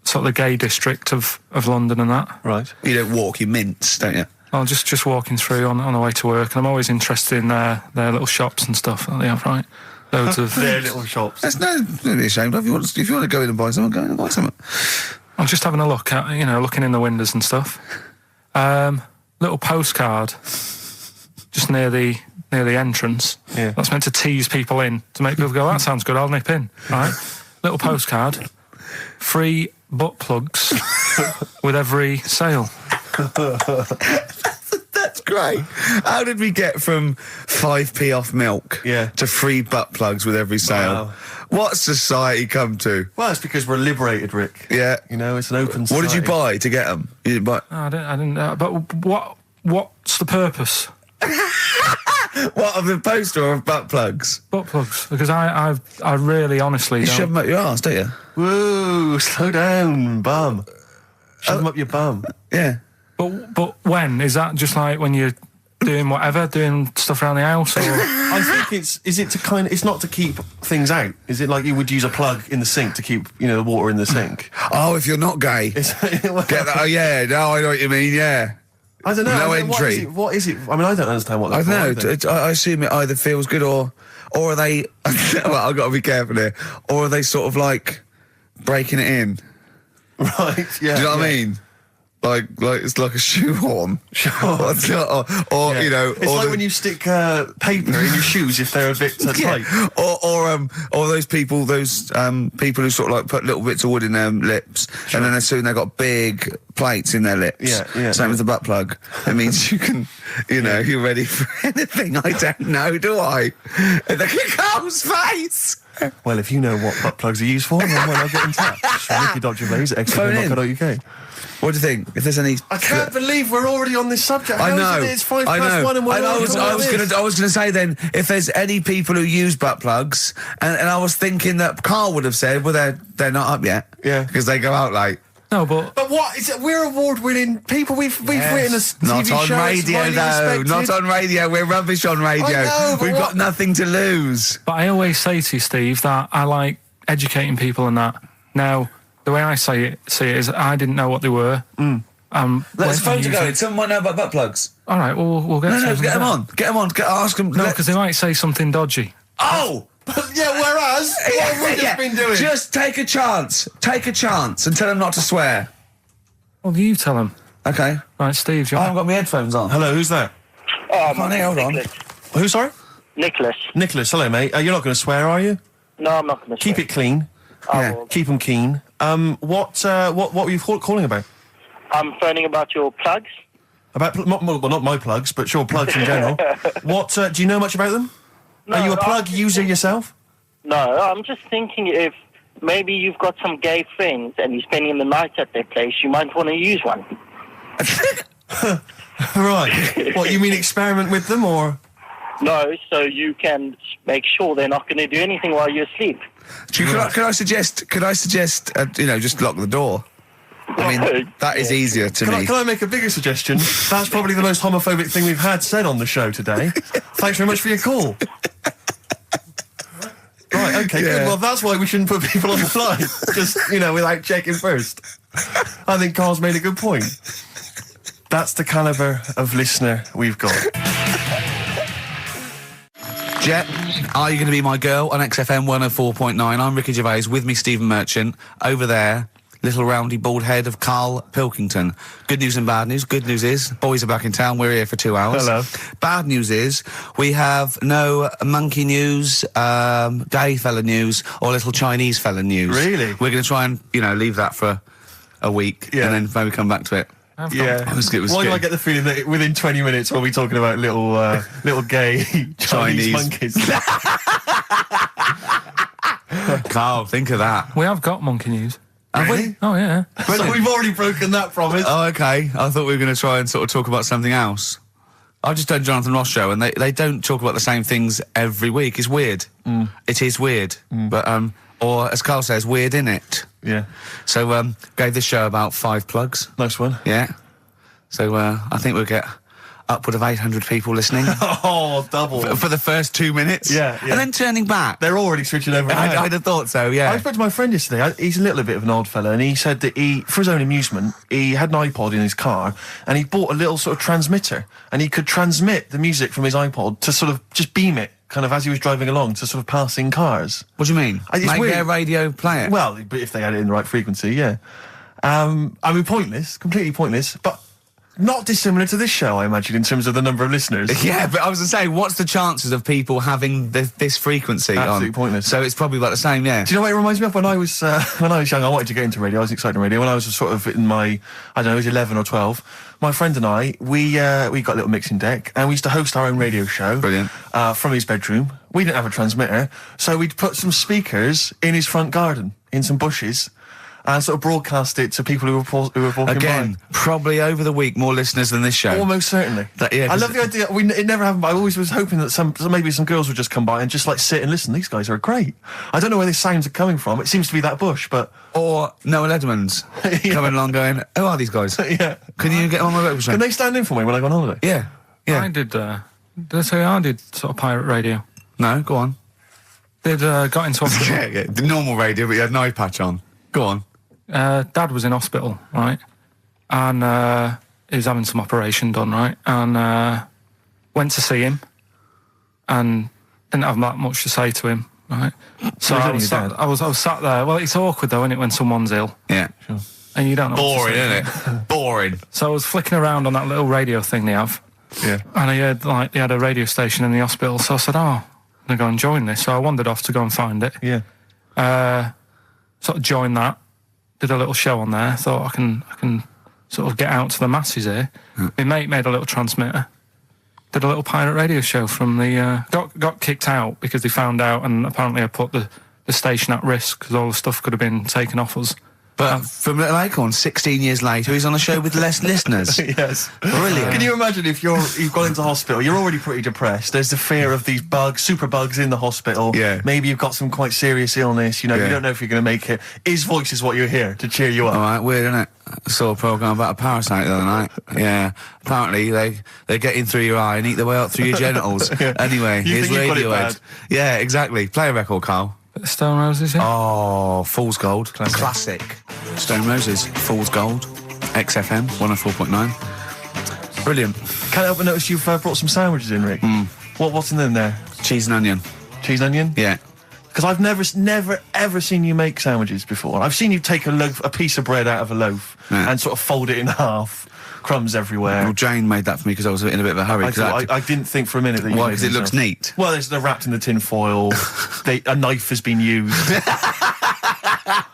sort of the gay district of London and that? Right. You don't walk, you mince, don't you? I'm just walking through on the way to work, and I'm always interested in their little shops and stuff that they have, right? Loads of their little shops. That's no really ashamed of. If you want to go in and buy something, go in and buy something. I'm just having a look at, looking in the windows and stuff. Little postcard just near the entrance. Yeah. That's meant to tease people in, to make people go, that sounds good, I'll nip in. Right? Little postcard. Free butt plugs with every sale. That's great. How did we get from 5p off milk to free butt plugs with every sale? Wow. What society come to? Well, it's because we're liberated, Rick. Yeah. It's an open society. What did you buy to get them? You didn't buy... No, I didn't. But what's the purpose? What, of the poster or of butt plugs? Butt plugs. Because I really honestly don't... You shove them up your arse, don't you? Whoa, slow down, bum. Shove them up your bum. Yeah. But when? Is that just like when you're doing whatever, doing stuff around the house? Or? I think it's not to keep things out. Is it like you would use a plug in the sink to keep, the water in the sink? Oh, if you're not gay. Get that? Oh, yeah. No, I know what you mean, yeah. I don't know. No entry. What is it? I mean, I don't understand what that's I don't know. I assume it either feels good or are they... well, I've got to be careful here. Or are they sort of like breaking it in? Right, yeah. Do you know what I mean? Like it's like a shoehorn. Sure. or It's or when you stick paper in your shoes if they're a bit tight. Or those people who sort of like put little bits of wood in their lips, and then as soon they've got big plates in their lips. Yeah. Same as the butt plug. It means you can, you're ready for anything. I don't know, do I? And look at Carl's face. Well, if you know what butt plugs are used for, then why not get in touch? Ricky.Gervais at xfm.co.uk. What do you think? If there's any... I can't believe we're already on this subject. I know. It's 1:05 and we're I was going to say then, if there's any people who use butt plugs, and I was thinking that Carl would have said, well, they're not up yet. Yeah. Because they go out late. No, but what is it? We're award-winning people. We've written a TV Not on show. radio, though. Not on radio. We're rubbish on radio. I know, but We've got nothing to lose. But I always say to you, Steve, that I like educating people and that. Now, the way I see it is I didn't know what they were. Let's phone to go. Someone might know about butt plugs. All right, we'll get. No, get them on. Get them on. Ask them. No, because they might say something dodgy. Oh. Yeah, whereas what have we just been doing? Just take a chance. Take a chance and tell them not to swear. Well, you tell them. Okay. Right, Steve. I haven't got my headphones on. Hello, who's that? Hold on. Who, sorry? Nicholas. Nicholas, hello, mate. You're not going to swear, are you? No, I'm not going to swear. Keep it clean. Yeah. Keep them keen. What were you calling about? I'm phoning about your plugs. About not my plugs, but sure, plugs in general. What do you know much about them? No, are you a plug user yourself? No, I'm just thinking if maybe you've got some gay friends and you're spending the night at their place, you might want to use one. Right. What, you mean experiment with them, or? No, so you can make sure they're not going to do anything while you're asleep. Could I suggest? Just lock the door. I mean, that is easier to me. Can I make a bigger suggestion? That's probably the most homophobic thing we've had said on the show today. Thanks very much for your call. Right, okay, good. Well, that's why we shouldn't put people on the line. Just, without checking first. I think Carl's made a good point. That's the calibre of listener we've got. Jet, are you going to be my girl on XFM 104.9? I'm Ricky Gervais, with me Stephen Merchant. Over there, little roundy bald head of Karl Pilkington. Good news and bad news. Good news is, boys are back in town. We're here for 2 hours. Hello. Bad news is, we have no monkey news, gay fella news, or little Chinese fella news. Really? We're going to try and, you know, leave that for a week, and then maybe come back to it. Yeah. Why do I get the feeling that within 20 minutes we'll be talking about little gay Chinese monkeys? Carl, think of that. We have got monkey news. Have we? Oh, yeah. So we've already broken that promise. Oh, okay. I thought we were going to try and sort of talk about something else. I've just done Jonathan Ross show, and they don't talk about the same things every week. It's weird. It is weird. But, or as Carl says, weird innit? Yeah. So, gave this show about 5 plugs. Nice one. Yeah. So, I think we'll get upward of 800 people listening. Oh, double. For the first 2 minutes. Yeah. And then turning back. They're already switching over. I'd have thought so, yeah. I spoke to my friend yesterday. He's a little bit of an odd fella, and he said that for his own amusement, he had an iPod in his car, and he bought a little sort of transmitter, and he could transmit the music from his iPod to sort of just beam it, kind of as he was driving along, to sort of passing cars. What do you mean? Make their radio play it? Well, but if they had it in the right frequency, yeah. I mean, pointless, completely pointless, but not dissimilar to this show, I imagine, in terms of the number of listeners. Yeah, but I was going to say, what's the chances of people having this frequency Absolutely on? Pointless. So it's probably about the same, yeah. Do you know what it reminds me of? When I was young, I wanted to get into radio. I was excited in radio. When I was sort of in my, I don't know, I was 11 or 12, my friend and I, we got a little mixing deck, and we used to host our own radio show. Brilliant. From his bedroom. We didn't have a transmitter, so we'd put some speakers in his front garden, in some bushes, and sort of broadcast it to people who were walking Again, by. probably over the week more listeners than this show. Almost certainly. I love the idea. It never happened, but I always was hoping that maybe some girls would just come by and just like sit and listen. These guys are great. I don't know where these sounds are coming from. It seems to be that bush, but... Or Noel Edmonds coming along going, who are these guys? Yeah. Can you get on my website? Can they stand in for me when I go on holiday? Yeah. Yeah. I did sort of pirate radio. No, go on. Got into hospital. yeah, the normal radio, but you had an eye patch on. Go on. Dad was in hospital, right? And he was having some operation done, right? And went to see him and didn't have that much to say to him, right? So I was sat there. Well, it's awkward though, isn't it, when someone's ill? Yeah. Sure. And you don't know. Boring, isn't it? Boring. So I was flicking around on that little radio thing they have. Yeah. And I heard they had a radio station in the hospital, so I said, I'm going to go and join this. So I wandered off to go and find it. Yeah. Sort of joined that. Did a little show on there. Thought I can sort of get out to the masses here. My mate made a little transmitter. Did a little pirate radio show from the... got kicked out because they found out, and apparently I put the station at risk because all the stuff could have been taken off us. But from Little Acorn, 16 years later, he's on a show with less listeners. Yes. Brilliant. Can you imagine if you've gone into hospital, you're already pretty depressed, there's the fear of these bugs, super bugs in the hospital. Yeah. Maybe you've got some quite serious illness, you don't know if you're going to make it. His voice is what you hear to cheer you up. All right, weird, isn't it? I saw a programme about a parasite the other night. Yeah. Apparently, they get in through your eye and eat their way up through your genitals. Anyway, here's Radiohead. Yeah, exactly. Play a record, Carl. Stone Roses, yeah? Oh, Fool's Gold. Classic. Stone Roses, Fool's Gold. XFM, 104.9. Brilliant. Can't help but notice you've brought some sandwiches in, Rick. What's in them there? Cheese and onion. Cheese and onion? Yeah. Because I've never, ever seen you make sandwiches before. I've seen you take a piece of bread out of a loaf and sort of fold it in half. Crumbs everywhere. Well, Jane made that for me because I was in a bit of a hurry. I didn't think for a minute that you Why? Because it looks neat. Well, they're wrapped in the tin foil. A knife has been used.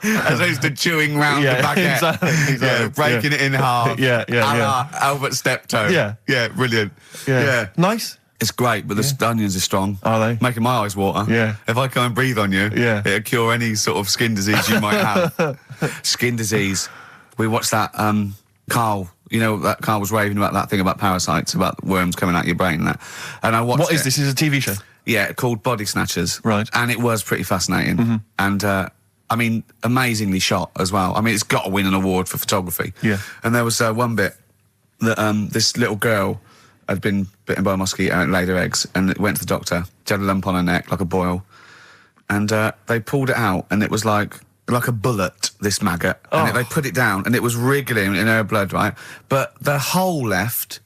As opposed to chewing round the baguette. Exactly. Yeah, breaking it in half. Yeah. Albert Steptoe. Yeah, brilliant. Yeah. Nice. It's great, but the onions are strong. Are they? Making my eyes water. Yeah. If I come and breathe on you, it'll cure any sort of skin disease you might have. Skin disease. We watched that, Carl, that Carl was raving about that thing about parasites, about worms coming out your brain and that. And I watched What is this? Is a TV show? Yeah, called Body Snatchers. Right. And it was pretty fascinating. And, amazingly shot as well. I mean, it's got to win an award for photography. Yeah. And there was one bit that this little girl had been bitten by a mosquito and laid her eggs, and it went to the doctor. She had a lump on her neck, like a boil. And they pulled it out, and it was like a bullet, this maggot. Oh. And they put it down, and it was wriggling in her blood, right? But the hole left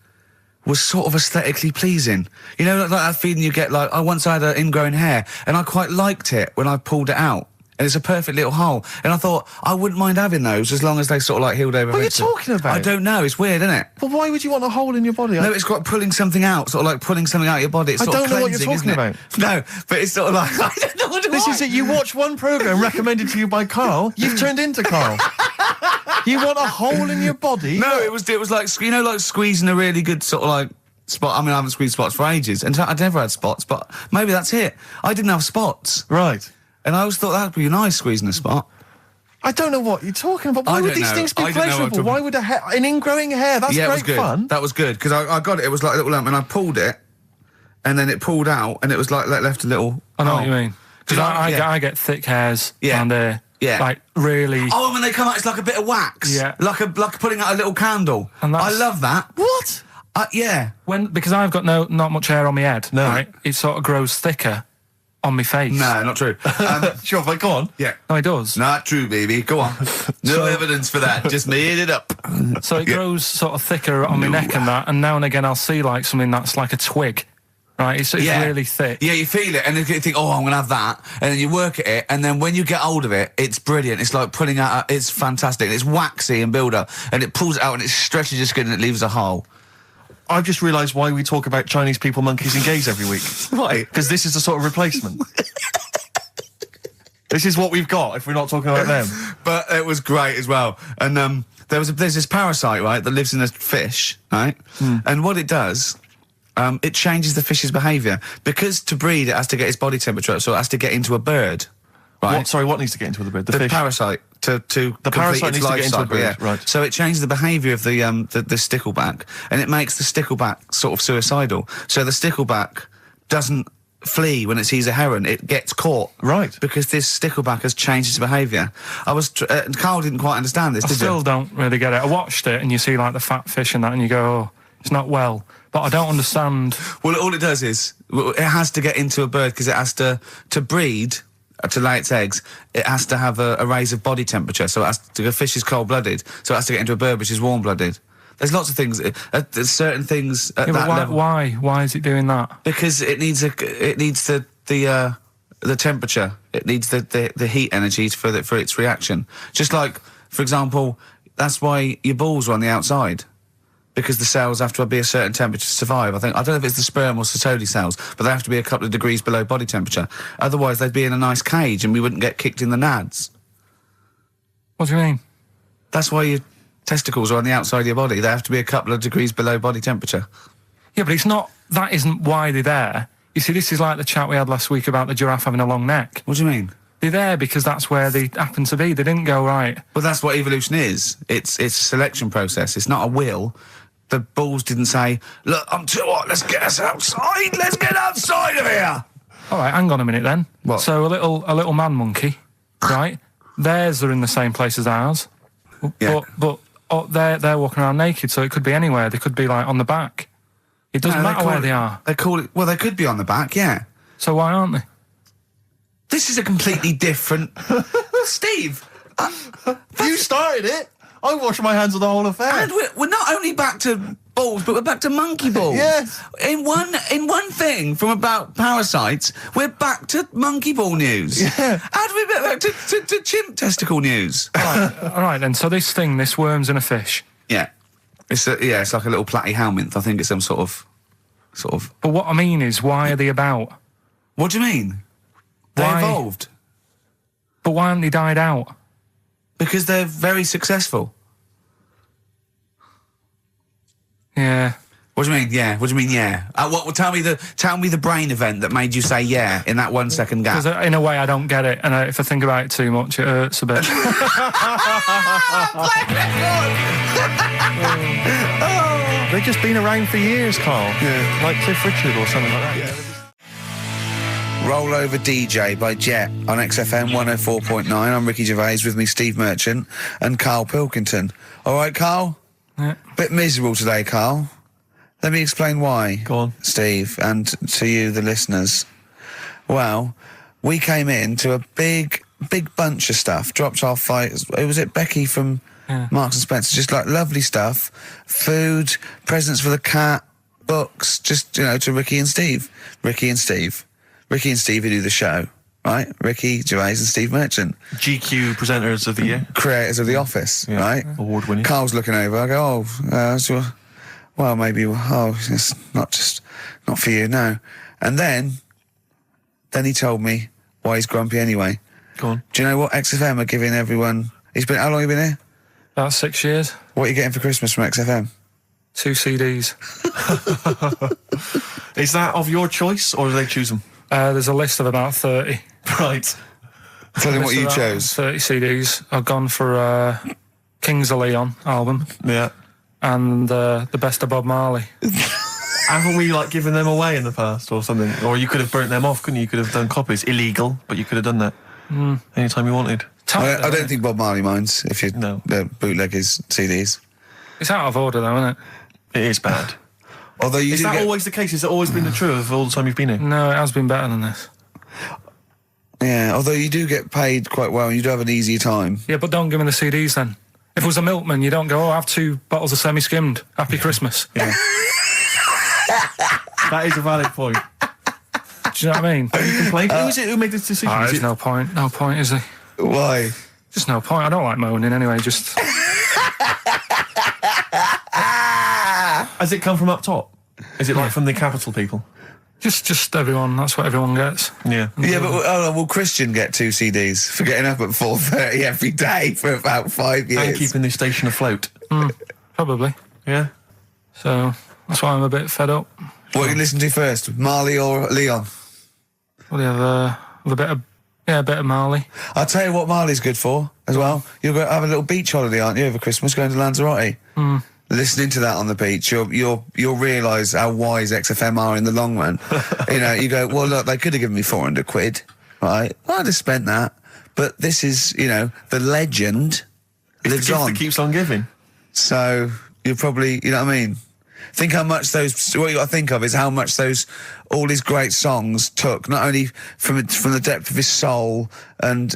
was sort of aesthetically pleasing. You know, like that feeling you get, like, I once had an ingrown hair, and I quite liked it when I pulled it out. And it's a perfect little hole. And I thought, I wouldn't mind having those as long as they sort of like healed over. What are you talking about? I don't know, it's weird, isn't it? But why would you want a hole in your body? No, it's got pulling something out, sort of like pulling something out of your body. It's I sort don't of know what you're cleansing, talking isn't it? No, but it's sort of like, I don't know what it This is it. You watch one programme recommended to you by Carl, you've turned into Carl. You want a hole in your body? No, it was like, like squeezing a really good sort of like spot. I mean, I haven't squeezed spots for ages. And I'd never had spots, but maybe that's it. I didn't have spots. Right. And I always thought that'd be nice, squeezing a spot. I don't know what you're talking about. Why would these things be pleasurable? Why would an ingrowing hair? That's great great fun. That was good, because I got it. It was like a little lump, and I pulled it, and then it pulled out, and it was like left a little... I know what you mean. Because I get thick hairs and like really... Oh, when they come out, it's like a bit of wax. Yeah. Like putting out a little candle. And I love that. What? Yeah. Because I've got not much hair on my head, no. Right? It sort of grows thicker on my face. No, not true. Sure, but go on. Yeah. No, it does. Not true, baby. Go on. No evidence for that. Just made it up. So it grows sort of thicker on my neck and that, and now and again I'll see like something that's like a twig. Right, it's really thick. Yeah, you feel it, and then you think, oh, I'm going to have that. And then you work at it, and then when you get hold of it, it's brilliant. It's like pulling out, it's fantastic. It's waxy and build up, and it pulls it out, and it stretches your skin, and it leaves a hole. I've just realised why we talk about Chinese people, monkeys and gays every week. Why? Because this is the sort of replacement. This is what we've got if we're not talking about them. But it was great as well. And there's this parasite, right, that lives in a fish, right? And what it does... it changes the fish's behaviour. Because to breed, it has to get its body temperature up, so it has to get into a bird. Right? What needs to get into the bird? The fish? Parasite. The parasite needs to get into a bird, right. So it changes the behaviour of the stickleback, and it makes the stickleback sort of suicidal. So the stickleback doesn't flee when it sees a heron, it gets caught. Right. Because this stickleback has changed its behaviour. Carl didn't quite understand this, I still don't really get it. I watched it, and you see like the fat fish and that, and you go, oh, it's not well. But I don't understand. Well, all it does is, it has to get into a bird because it has to breed, to lay its eggs, it has to have a raise of body temperature. So a fish is cold-blooded, so it has to get into a bird which is warm-blooded. There's lots of things, there's certain things at that level. Why is it doing that? Because it needs the temperature. It needs the heat energy for its reaction. Just like, for example, that's why your balls are on the outside. Because the cells have to be a certain temperature to survive. I don't know if it's the sperm or Sertoli cells, but they have to be a couple of degrees below body temperature. Otherwise, they'd be in a nice cage and we wouldn't get kicked in the nads. What do you mean? That's why your testicles are on the outside of your body. They have to be a couple of degrees below body temperature. Yeah, but that isn't why they're there. You see, this is like the chat we had last week about the giraffe having a long neck. What do you mean? They're there because that's where they happen to be. They didn't go, right. Well, that's what evolution is. It's a selection process. It's not a will. The balls didn't say, look, I'm too hot, let's get us outside, let's get outside of here. All right, hang on a minute then. What? So a little man monkey, right? Theirs are in the same place as ours. Yeah. But they're walking around naked, so it could be anywhere. They could be, like, on the back. It doesn't matter where they are. They call it... Well, they could be on the back, yeah. So why aren't they? This is a completely different... Steve! You started it! I wash my hands of the whole affair. And we're not only back to balls, but we're back to monkey balls. Yes. In one thing from about parasites, we're back to monkey ball news. Yeah. How do we get back to chimp testicle news? All right then. So this worm's in a fish. Yeah. It's like a little platyhelminth. I think it's some sort of. But what I mean is, why are they about? What do you mean? They evolved. But why haven't they died out? Because they're very successful. Yeah. What do you mean? Yeah. What do you mean? Yeah. Tell me the brain event that made you say yeah in that 1 second gap. Because in a way I don't get it, and if I think about it too much, it hurts a bit. They've just been around for years, Carl. Yeah. Like Cliff Richard or something like that. Yeah. Roll Over DJ by Jet on XFM 104.9. I'm Ricky Gervais, with me Steve Merchant and Karl Pilkington. All right, Karl? Yeah. Bit miserable today, Karl. Let me explain why. Go on. Steve, and to you, the listeners. Well, we came in to a big bunch of stuff. Dropped off was it Becky from Marks and Spencer? Just like lovely stuff. Food, presents for the cat, books, just, to Ricky and Steve. Ricky and Steve who do the show, right? Ricky Gervais and Steve Merchant. GQ presenters of the year. Creators of The Office, right? Award-winning. Carl's looking over. I go, well, maybe, it's not for you, no. And then he told me why he's grumpy anyway. Go on. Do you know what XFM are giving everyone? How long have you been here? About 6 years. What are you getting for Christmas from XFM? 2 CDs. Is that of your choice, or do they choose them? There's a list of about 30. Right. Tell him what you chose. 30 CDs. I've gone for Kings of Leon album. Yeah. And the best of Bob Marley. Haven't we given them away in the past or something? Or you could have burnt them off, couldn't you? You could have done copies. Illegal, but you could have done that anytime you wanted. I don't think Bob Marley minds if you bootleg his CDs. It's out of order though, isn't it? It is bad. Although is that always the case? Has it always been the truth of all the time you've been here? No, it has been better than this. Yeah, although you do get paid quite well and you do have an easier time. Yeah, but don't give me the CDs then. If it was a milkman, you don't go, have 2 bottles of semi-skimmed. Happy Christmas. Yeah. That is a valid point. Do you know what I mean? You complained. Who is it who made this decision? There's no point. No point, is there? Why? Just no point. I don't like moaning anyway, just... Has it come from up top? Is it from the capital people? Just everyone. That's what everyone gets. Yeah. Yeah, but will Christian get 2 CDs for getting up at 4:30 every day for about 5 years? And keeping this station afloat. Probably. Yeah. So that's why I'm a bit fed up. What are you listen to first, Marley or Leon? Well, you have a bit of Marley. I'll tell you what Marley's good for as well. You'll go have a little beach holiday, aren't you, over Christmas, going to Lanzarote? Listening to that on the beach, you'll realise how wise XFM are in the long run. You go, well, look, they could have given me 400 quid, right? Well, I'd have spent that. But this is, the legend lives on. It keeps on giving. So you're probably, you know what I mean? Think how much what you got to think of is how much all his great songs took, not only from the depth of his soul and,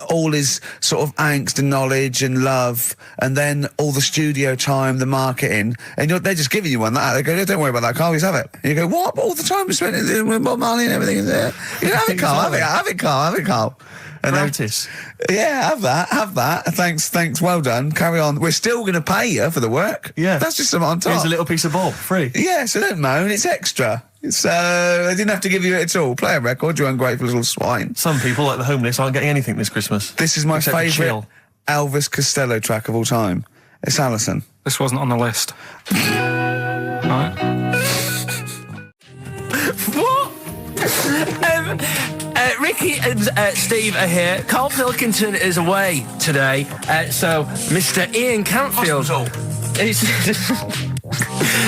all his sort of angst and knowledge and love, and then all the studio time, the marketing, and they're just giving you one that. They go, don't worry about that, Carl, just have it. And you go, what? All the time we spent with Bob Marley and everything is there. Have it, Carl, have it, Carl. And Practice. Have that. Thanks, well done. Carry on. We're still going to pay you for the work. Yeah. That's just some on top. Here's a little piece of Bob, free. Yeah, so don't moan, it's extra. So, they didn't have to give you it at all. Play a record, you ungrateful little swine. Some people, like the homeless, aren't getting anything this Christmas. This is my favourite Elvis Costello track of all time. It's Alison. This wasn't on the list. Right. What? Ricky and Steve are here. Karl Pilkington is away today, so Mr. Ian Campfield.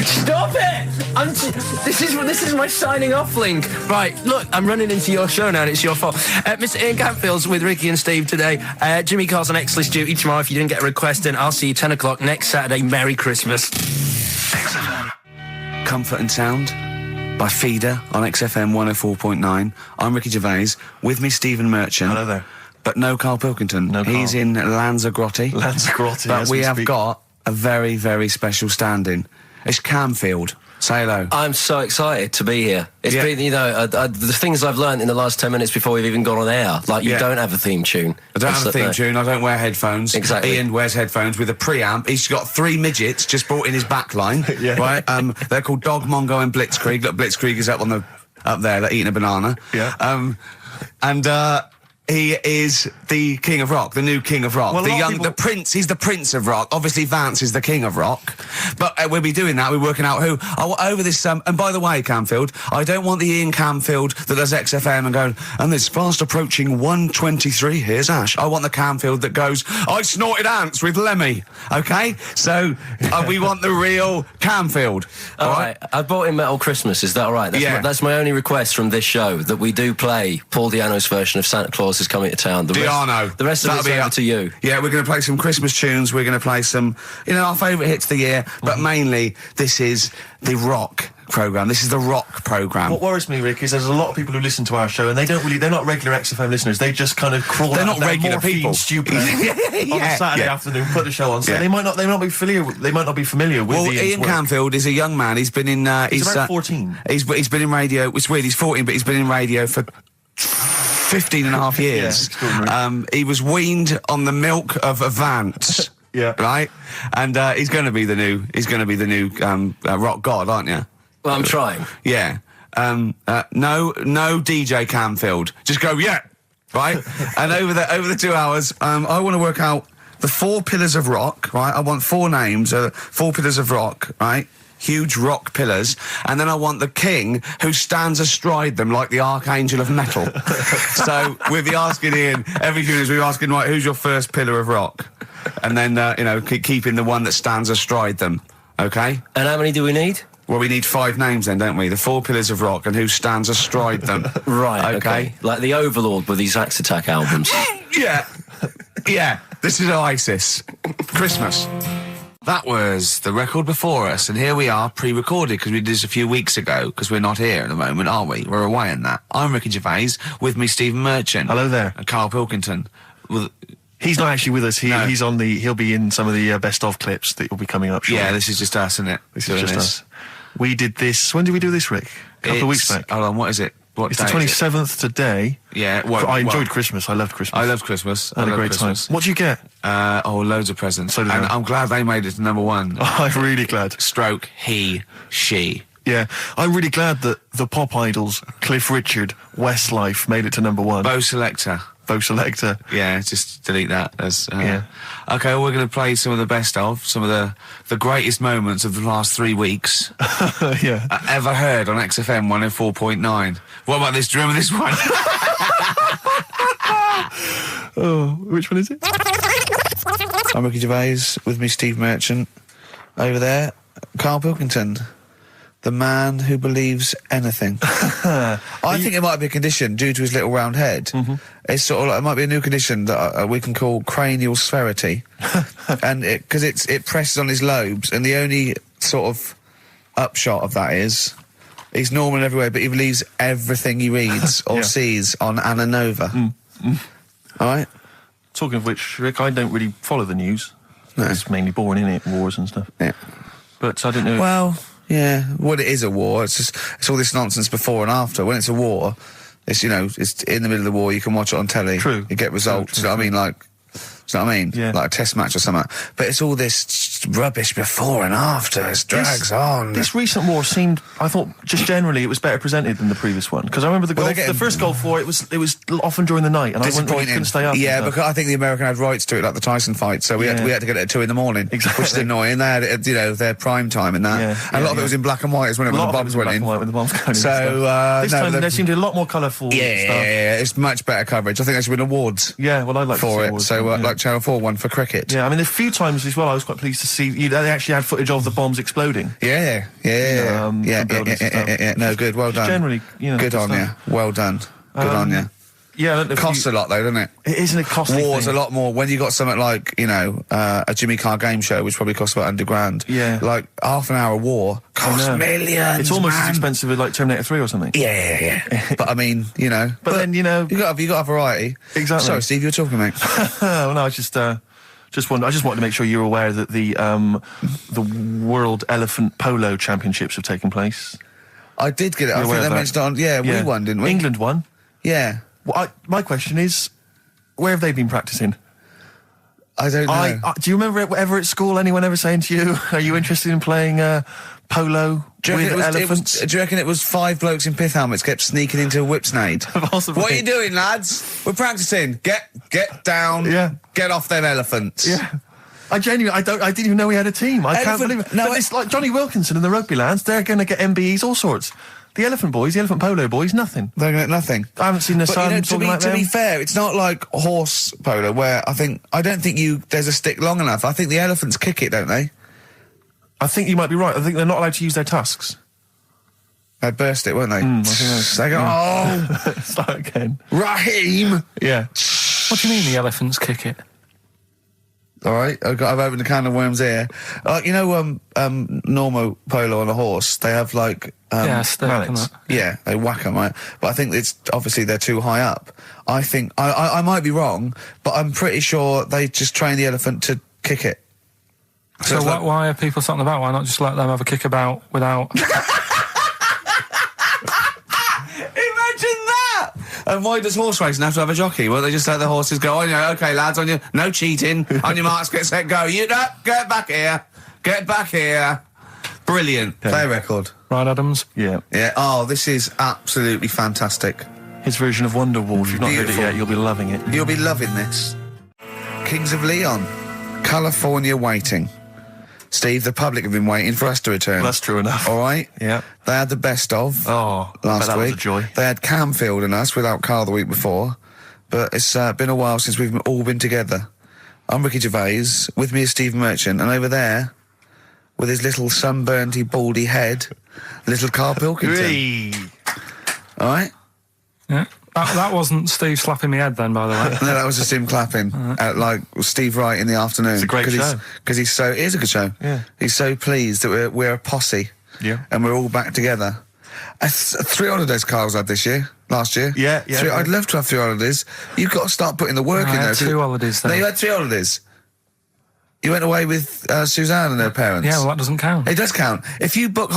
Stop it! This is my signing off link. Right, look, I'm running into your show now and it's your fault. Mr. Ian Campfield's with Ricky and Steve today. Jimmy Carr's on X-List duty tomorrow. If you didn't get a request in, I'll see you 10 o'clock next Saturday. Merry Christmas. Comfort and Sound by Feeder on XFM 104.9. I'm Ricky Gervais. With me, Stephen Merchant. Hello there. But no Karl Pilkington. No Karl. He's in Lanzarote. Lanzarote, but we have got a very, very special stand-in. It's Camfield. Say hello. I'm so excited to be here. It's been, you know, the things I've learned in the last 10 minutes before we've even gone on air. Like, you don't have a theme tune. I don't have a theme tune. I don't wear headphones. Exactly. Ian wears headphones with a preamp. He's got 3 midgets just brought in his back line. Right? They're called Dog, Mongo and Blitzkrieg. Look, Blitzkrieg is up there, they're eating a banana. Yeah. He is the king of rock, the new king of rock. Well, the prince, he's the prince of rock. Obviously, Vance is the king of rock. But we'll be doing that, we're working out who. Over this, and by the way, Camfield, I don't want the Ian Camfield that does XFM and going, and it's fast approaching 1:23, here's Ash. I want the Camfield that goes, I snorted ants with Lemmy. Okay? So, we want the real Camfield. All right. I bought in Metal Christmas, is that all right? That's my only request from this show, that we do play Paul Di'Anno's version of Santa Claus is Coming to Town. The rest of it's over to you. Yeah, we're going to play some Christmas tunes. We're going to play some, our favourite hits of the year. But mainly, this is the rock programme. This is the rock programme. What worries me, Rick, is there's a lot of people who listen to our show and they're not regular XFM listeners. They just kind of crawl They're out not regular people. Stupid on a Saturday afternoon, put the show on. So they might not be familiar with Ian Camfield is a young man. He's been in he's about 14. He's been in radio. It's weird, he's 14, but he's been in radio for 15 and a half years. He was weaned on the milk of a Vance. Right? And he's going to be the new rock god, aren't you? Well, I'm trying. Yeah. No DJ Camfield. Just go, right? And over the 2 hours, I want to work out the 4 pillars of rock, right? I want 4 names, 4 pillars of rock, right? Huge rock pillars, and then I want the king who stands astride them like the archangel of metal. So we'll be asking Ian, every few minutes we'll be asking, right, who's your first pillar of rock? And then, keeping the one that stands astride them, okay? And how many do we need? Well, we need 5 names then, don't we? The 4 pillars of rock and who stands astride them. Right, okay. Like the Overlord with these Axe Attack albums. Yeah, this is Oasis. Christmas. That was the record before us, and here we are, pre-recorded, because we did this a few weeks ago, because we're not here at the moment, are we? We're away in that. I'm Ricky Gervais, with me Stephen Merchant. Hello there. And Karl Pilkington. He's not actually with us. He'll be in some of the best of clips that will be coming up shortly. Yeah, this is just us, isn't it? This is just us. We did this, when did we do this, Rick? A couple of weeks back. Hold on, what is it? It's the 27th today. Yeah. I enjoyed Christmas. I loved Christmas. I loved Christmas. I had a great time. What'd you get? Loads of presents. So did I. I'm glad they made it to number 1. I'm really glad. Stroke, he, she. Yeah. I'm really glad that the pop idols, Cliff Richard, Westlife, made it to number 1. Bo Selector. Yeah, just delete that. Okay, well, we're going to play some of the best of, some of the greatest moments of the last 3 weeks. Ever heard on XFM 104.9. What about this? Do you remember this one? Which one is it? I'm Ricky Gervais, with me Steve Merchant. Over there, Karl Pilkington. The man who believes anything. I think it might be a condition due to his little round head. It's sort of like, it might be a new condition that we can call cranial spherity, and because it presses on his lobes, and the only sort of upshot of that is he's normal in every way, but he believes everything he reads or sees on Anna Nova. All right. Talking of which, Rick, I don't really follow the news. No. It's mainly boring, innit? Wars and stuff. Yeah. But I don't know. Well. Yeah, well, it is a war. It's all this nonsense before and after. When it's a war, it's in the middle of the war. You can watch it on telly. True. You get results. True. You know what I mean? Like, Do you know what I mean? Yeah. Like a test match or something. But it's all this rubbish before and after. It drags on. This recent war seemed, I thought, just generally, it was better presented than the previous one. Because I remember the first Gulf War, it was often during the night, and I couldn't stay up. Yeah, because I think the American had rights to it, like the Tyson fight, so we had to get it at 2 in the morning, exactly. Which is annoying. They had it, their prime time and that. And a lot of it was in black and white, when the bombs went in. When the bombs going in. So this time there seemed to be a lot more colourful stuff. Yeah, it's much better coverage. I think there should be awards. Yeah, well, I'd like for to see it. awards. So, like Channel 4 won for cricket. Yeah, I mean, a few times as well, I was quite pleased to see they actually had footage of the bombs exploding. Yeah. No, good. Well done. Generally, good on you. Well done. Good on you. Yeah, it costs a lot though, doesn't it? It isn't a costly War's thing. a lot more when you got something like a Jimmy Carr game show, which probably costs about $100,000. Yeah, like half an hour war costs millions. It's almost as expensive as like Terminator 3 or something. Yeah. But I mean, But then you got to have variety. Exactly. Sorry, Steve, you were talking, mate. Well, no, I just wanted to make sure you're aware that the World Elephant Polo Championships have taken place. I did get it. I think they mentioned it on. Yeah, we won, didn't we? England won. Yeah. Well, my question is, where have they been practicing? I don't know. Do you remember ever at school anyone ever saying to you, "Are you interested in playing polo with elephants?" Do you reckon it was 5 blokes in pith helmets kept sneaking into a whipsnade? Possibly. What are you doing, lads? We're practicing. Get down. Yeah. Get off them elephants. Yeah. I didn't even know we had a team. I can't believe it. No, but it's like Johnny Wilkinson and the rugby lads. They're going to get MBEs, all sorts. The elephant polo boys, nothing. They're going to get nothing. I haven't seen the sun talking like them. To be fair, it's not like horse polo where I don't think there's a stick long enough. I think the elephants kick it, don't they? I think you might be right. I think they're not allowed to use their tusks. They'd burst it, weren't they? They go, start again. Raheem! Yeah. What do you mean the elephants kick it? All right, I've opened a can of worms here. Normal polo on a horse, they have like mallets. Yeah, they whack them, right? But I think it's obviously they're too high up. I think I might be wrong, but I'm pretty sure they just train the elephant to kick it. So why are people talking about? Why not just let them have a kick about without? Imagine that! And why does horse racing have to have a jockey? Well, they just let the horses go on. Okay, lads, on your no cheating. On your marks, get set, go. Get back here. Get back here. Brilliant. Yeah. Play a record. Right, Adams. Yeah. Oh, this is absolutely fantastic. His version of Wonderwall. If you've not heard it yet, you'll be loving it. You'll be loving this. Kings of Leon, California Waiting. Steve, the public have been waiting for us to return. Well, that's true enough. All right? Yeah. They had the best of last that week. Was a joy. They had Camfield and us without Carl the week before. But it's been a while since we've all been together. I'm Ricky Gervais. With me is Steve Merchant. And over there, with his little sunburnty, baldy head, little Karl Pilkington. All right? Yeah. That wasn't Steve slapping me head then, by the way. No, that was just him clapping at like Steve Wright in the afternoon. It's a great show. Because it is a good show. Yeah. He's so pleased that we're a posse. Yeah. And we're all back together. 3 holidays Carl's had last year. Yeah. I'd love to have 3 holidays. You've got to start putting the work in there. 2 holidays, though. No, you had 3 holidays. You went away with Suzanne and her parents. Yeah, well, that doesn't count. It does count. If you book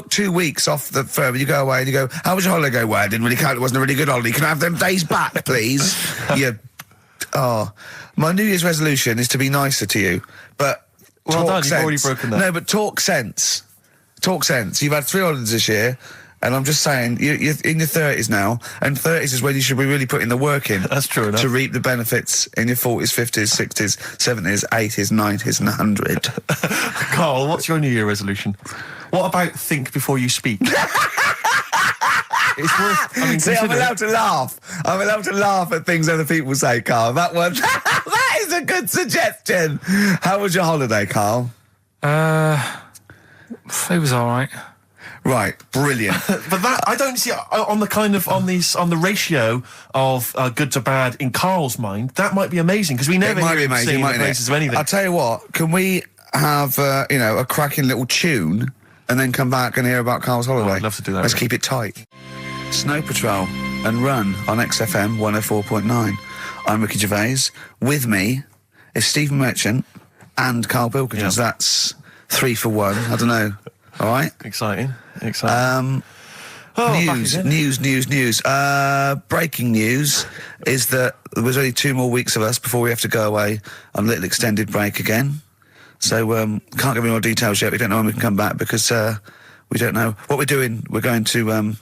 2 weeks off the firm, you go away and you go, how was your holiday? Well, it didn't really count. It wasn't a really good holiday. Can I have them days back, please? My New Year's resolution is to be nicer to you, but talk sense. You've already broken that. No, but talk sense. Talk sense. You've had 3 holidays this year. And I'm just saying, you're in your 30s now, and 30s is when you should be really putting the work in. That's true enough. To reap the benefits in your 40s, 50s, 60s, 70s, 80s, 90s, and 100. Carl, what's your New Year resolution? What about think before you speak? It's worth... I'm allowed to laugh. I'm allowed to laugh at things other people say, Carl. That one... that is a good suggestion. How was your holiday, Carl? It was all right. Right, brilliant. But that I don't see on the ratio of good to bad in Carl's mind. That might be amazing because we never hear him sing the praises of anything. I'll tell you what. Can we have a cracking little tune and then come back and hear about Carl's holiday? I'd love to do that. Let's keep it tight. Snow Patrol and Run on XFM 104.9. I'm Ricky Gervais. With me is Stephen Merchant and Karl Pilkington. Yeah. So that's 3 for 1. I don't know. All right. Exciting. News. Breaking news is that there's only 2 more weeks of us before we have to go away on a little extended break again. So can't give any more details yet. We don't know when we can come back because we don't know what we're doing. We're going to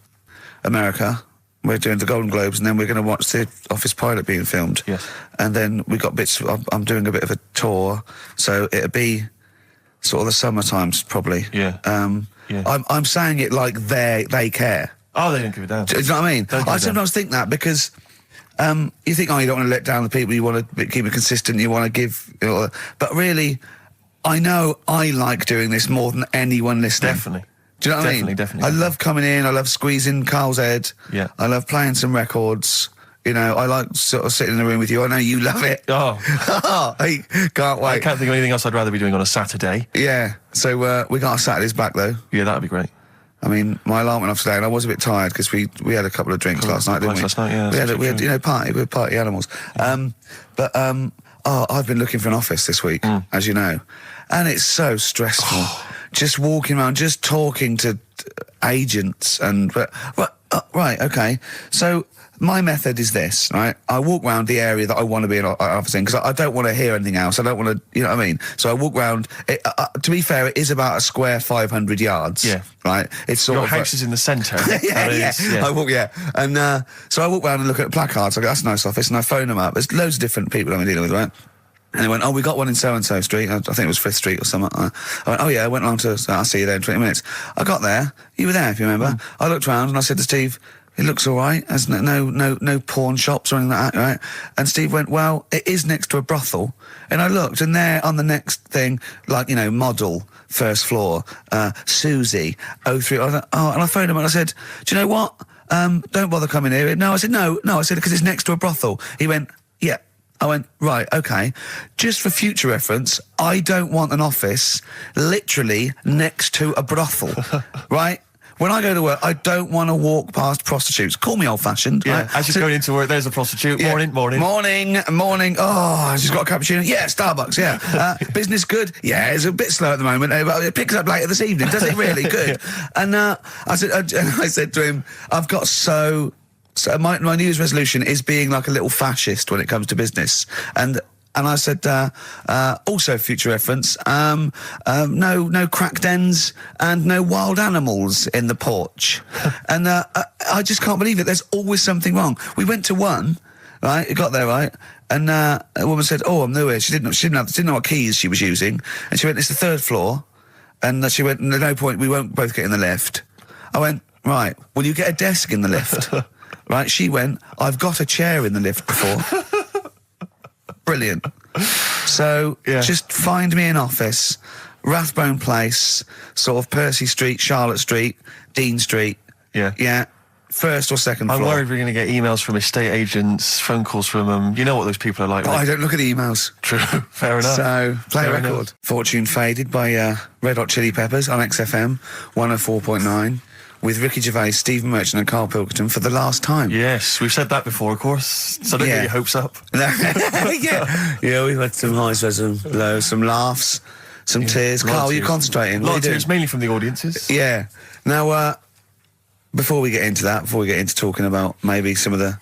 America. We're doing the Golden Globes, and then we're going to watch the Office pilot being filmed. Yes. And then we got bits. I'm doing a bit of a tour, so it'll be sort of the summer times probably. Yeah. I'm saying it like they care. Oh, they don't give a damn. Do you know what I mean? I sometimes think that because you think, you don't want to let down the people, you want to keep it consistent, you want to give, but really, I know I like doing this more than anyone listening. Definitely. Do you know what I mean? Definitely. I love coming in, I love squeezing Carl's head. Yeah. I love playing some records. I like sort of sitting in the room with you. I know you love it. Oh. I can't wait. I can't think of anything else I'd rather be doing on a Saturday. Yeah. So we got our Saturdays back though. Yeah, that'd be great. I mean, my alarm went off today, and I was a bit tired because we had a couple of drinks last night, didn't we? Last night, yeah. We had party animals. I've been looking for an office this week, as you know, and it's so stressful. Just walking around, just talking to agents, right, okay. So my method is this, right? I walk around the area that I want to be an office in because I don't want to hear anything else. I don't want to, you know what I mean? So I walk around. To be fair, it is about a square 500 yards. Yeah. Right? It's sort Your of... house is in the centre. yeah. I walk, And so I walk around and look at placards. I go, that's a nice office. And I phone them up. There's loads of different people I'm dealing with, right? And they went, we got one in so-and-so street. I think it was 5th Street or something. I went, I went along to... I'll see you there in 20 minutes. I got there. You were there, if you remember. I looked around and I said to Steve... It looks all right. There's no pawn shops or anything like that, right? And Steve went, well, it is next to a brothel. And I looked, and there on the next thing, model, 1st floor, Susie, 03. I thought, and I phoned him and I said, do you know what? Don't bother coming here. No, I said, no, I said, because it's next to a brothel. He went, yeah. I went, right, okay. Just for future reference, I don't want an office literally next to a brothel, right? When I go to work, I don't want to walk past prostitutes. Call me old-fashioned. Yeah, right? as you're going into work, there's a prostitute. Yeah. Morning. Oh, she's got a cappuccino. Yeah, Starbucks, yeah. Business good? Yeah, it's a bit slow at the moment, but it picks up later this evening. Does it really? Good. And I said to him, I've got so my New Year's resolution is being like a little fascist when it comes to business. And I said, also future reference, no crack dens and no wild animals in the porch. And I just can't believe it. There's always something wrong. We went to one, right? It got there, right? And a woman said, I'm new here. She didn't know what keys she was using. And she went, it's the 3rd floor. And she went, no point, we won't both get in the lift. I went, right, will you get a desk in the lift? Right? She went, I've got a chair in the lift before. Brilliant. So just find me an office, Rathbone Place, sort of Percy Street, Charlotte Street, Dean Street. Yeah. 1st or 2nd floor. I'm worried we're going to get emails from estate agents, phone calls from them. You know what those people are like. I don't look at the emails. True. Fair enough. So, play a record. Enough. Fortune Faded by Red Hot Chili Peppers on XFM 104.9. With Ricky Gervais, Stephen Merchant and Karl Pilkington for the last time. Yes, we've said that before, of course, so don't get your hopes up. Yeah, we've had some highs, some lows, some laughs, some tears. Karl, you concentrating? A lot of tears, mainly from the audiences. Yeah. Now, before we get into talking about maybe some of the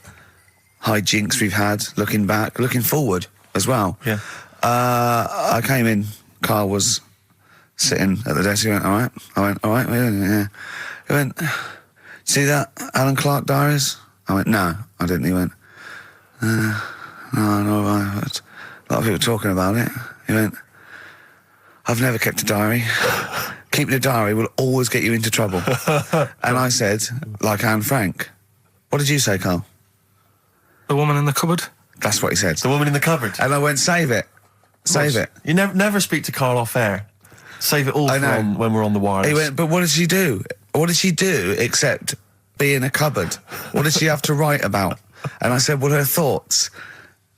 hijinks we've had, looking back, looking forward as well. Yeah. I came in, Karl was sitting at the desk, he went, all right? I went, all right, yeah. He went, see that Alan Clark diaries? I went, no, I didn't. He went, no, I heard a lot of people talking about it. He went, I've never kept a diary. Keeping a diary will always get you into trouble. And I said, like Anne Frank. What did you say, Karl? The woman in the cupboard? That's what he said. The woman in the cupboard. And I went, save it. Save it. You never speak to Karl off air. Save it all for when we're on the wireless. He went, but what did she do? What did she do except be in a cupboard? What did she have to write about? And I said, well, her thoughts.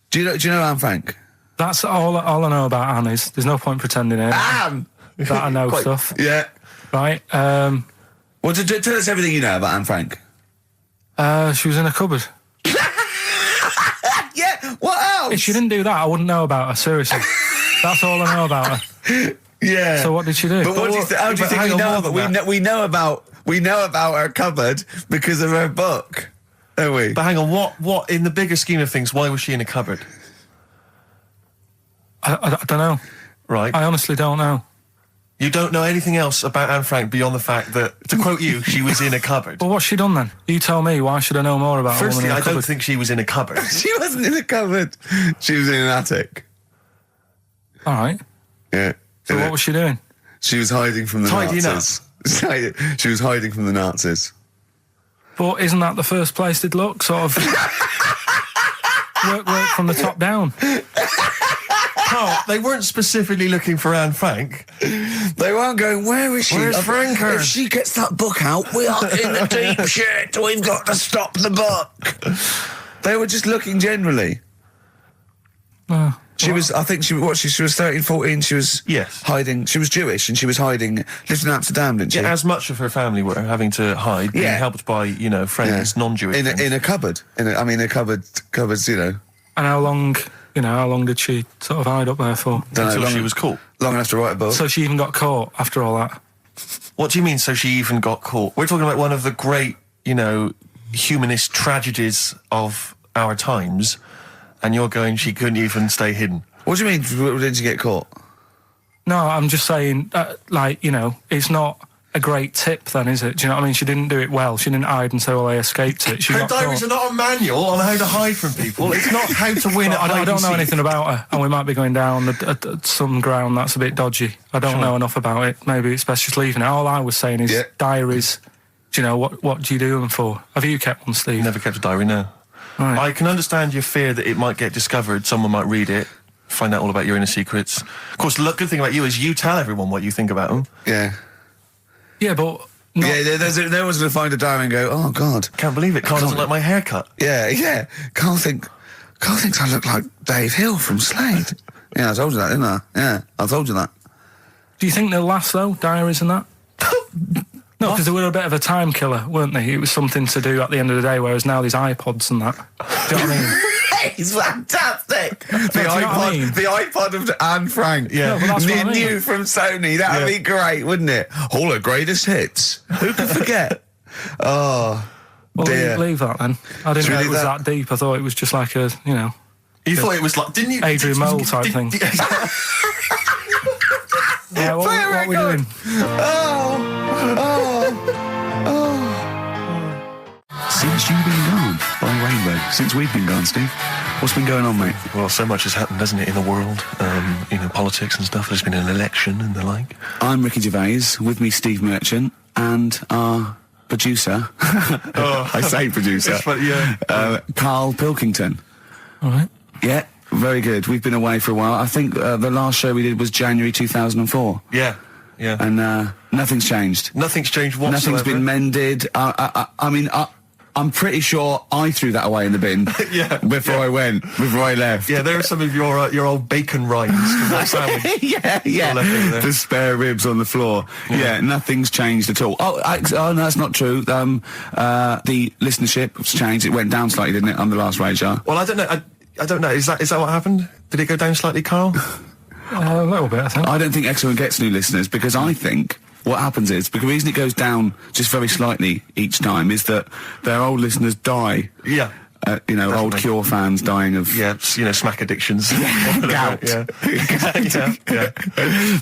Do you know Anne Frank? That's all I know about Anne is. There's no point pretending it. Anne! That I know stuff. Yeah. Right. Well, tell us everything you know about Anne Frank. She was in a cupboard. Yeah, what else? If she didn't do that, I wouldn't know about her, seriously. That's all I know about her. Yeah. So what did she do? But how do you think we know about? We know about We know about her cupboard because of her book, don't we? But hang on, what in the bigger scheme of things, why was she in a cupboard? I don't know. Right. I honestly don't know. You don't know anything else about Anne Frank beyond the fact that, to quote you, she was in a cupboard. Well, what's she done then? You tell me. Why should I know more about her? Firstly, I don't think she was in a cupboard. She wasn't in a cupboard. She was in an attic. All right. Yeah. So what was she doing? She was hiding from the Nazis. She was hiding from the Nazis. But isn't that the first place they'd look? Sort of work from the top down. Carl, they weren't specifically looking for Anne Frank. They weren't going, where is she? Where's Franker? If she gets that book out, we are in the deep shit. We've got to stop the book. They were just looking generally. She was, I think she was 13, 14, she was hiding, she was Jewish and she was hiding, lived in Amsterdam, didn't she? Yeah, as much of her family were having to hide, being helped by, friends, non-Jewish friends. In a cupboard. A cupboards, And how long did she sort of hide up there for? Until she was caught. Long enough to write a book. So she even got caught after all that? What do you mean, so she even got caught? We're talking about one of the great, humanist tragedies of our times, and you're going, she couldn't even stay hidden. What do you mean, didn't she get caught? No, I'm just saying, it's not a great tip then, is it? Do you know what I mean? She didn't do it well. She didn't hide until they escaped it. Her diaries are not a manual on how to hide from people. It's not how to win at hide I don't and know seek. anything about her, and we might be going down some ground that's a bit dodgy. I don't know enough about it. Maybe it's best just leaving it. All I was saying is diaries. Do you know, what do you do them for? Have you kept one, Steve? Never kept a diary, no. Right. I can understand your fear that it might get discovered, someone might read it, find out all about your inner secrets. Of course, the good thing about you is you tell everyone what you think about them. Yeah. Yeah, but... no one's going to find a diary and go, oh, God. Can't believe it. Carl doesn't like my haircut. Yeah. Carl thinks I look like Dave Hill from Slade. Yeah, I told you that, didn't I? Yeah, I told you that. Do you think they'll last, though, diaries and that? No, because they were a bit of a time killer, weren't they? It was something to do at the end of the day, whereas now there's iPods and that. Do you know what I mean? It's fantastic. The iPod of Anne Frank. Yeah, no, that's what I mean. New from Sony. That would be great, wouldn't it? All her greatest hits. Who could forget? Oh, well, dear. I didn't believe that then. I didn't know it was that deep. I thought it was just like a, You thought it was like, didn't you? Adrian Mole type thing. Yeah, what are we doing? Since you've been gone, by Rainbow. Since we've been gone, Steve. What's been going on, mate? Well, so much has happened, hasn't it, in the world? Politics and stuff. There's been an election and the like. I'm Ricky Gervais, with me Steve Merchant, and our producer. I say producer. Karl Pilkington. All right. Yeah, very good. We've been away for a while. I think the last show we did was January 2004. Yeah. And nothing's changed. Nothing's changed whatsoever. Nothing's been mended. I'm pretty sure I threw that away in the bin before I left. Yeah, there are some of your old bacon rinds from that sandwich. yeah. The spare ribs on the floor. Yeah, nothing's changed at all. Oh, no, that's not true. The listenership's changed. It went down slightly, didn't it, on the last radio? Well, I don't know. I don't know. Is that what happened? Did it go down slightly, Carl? A little bit, I think. I don't think XFM gets new listeners because I think what happens is, because the reason it goes down just very slightly each time is that their old listeners die. Yeah. Definitely. Old Cure fans dying of... Yeah, smack addictions. Gout. Yeah.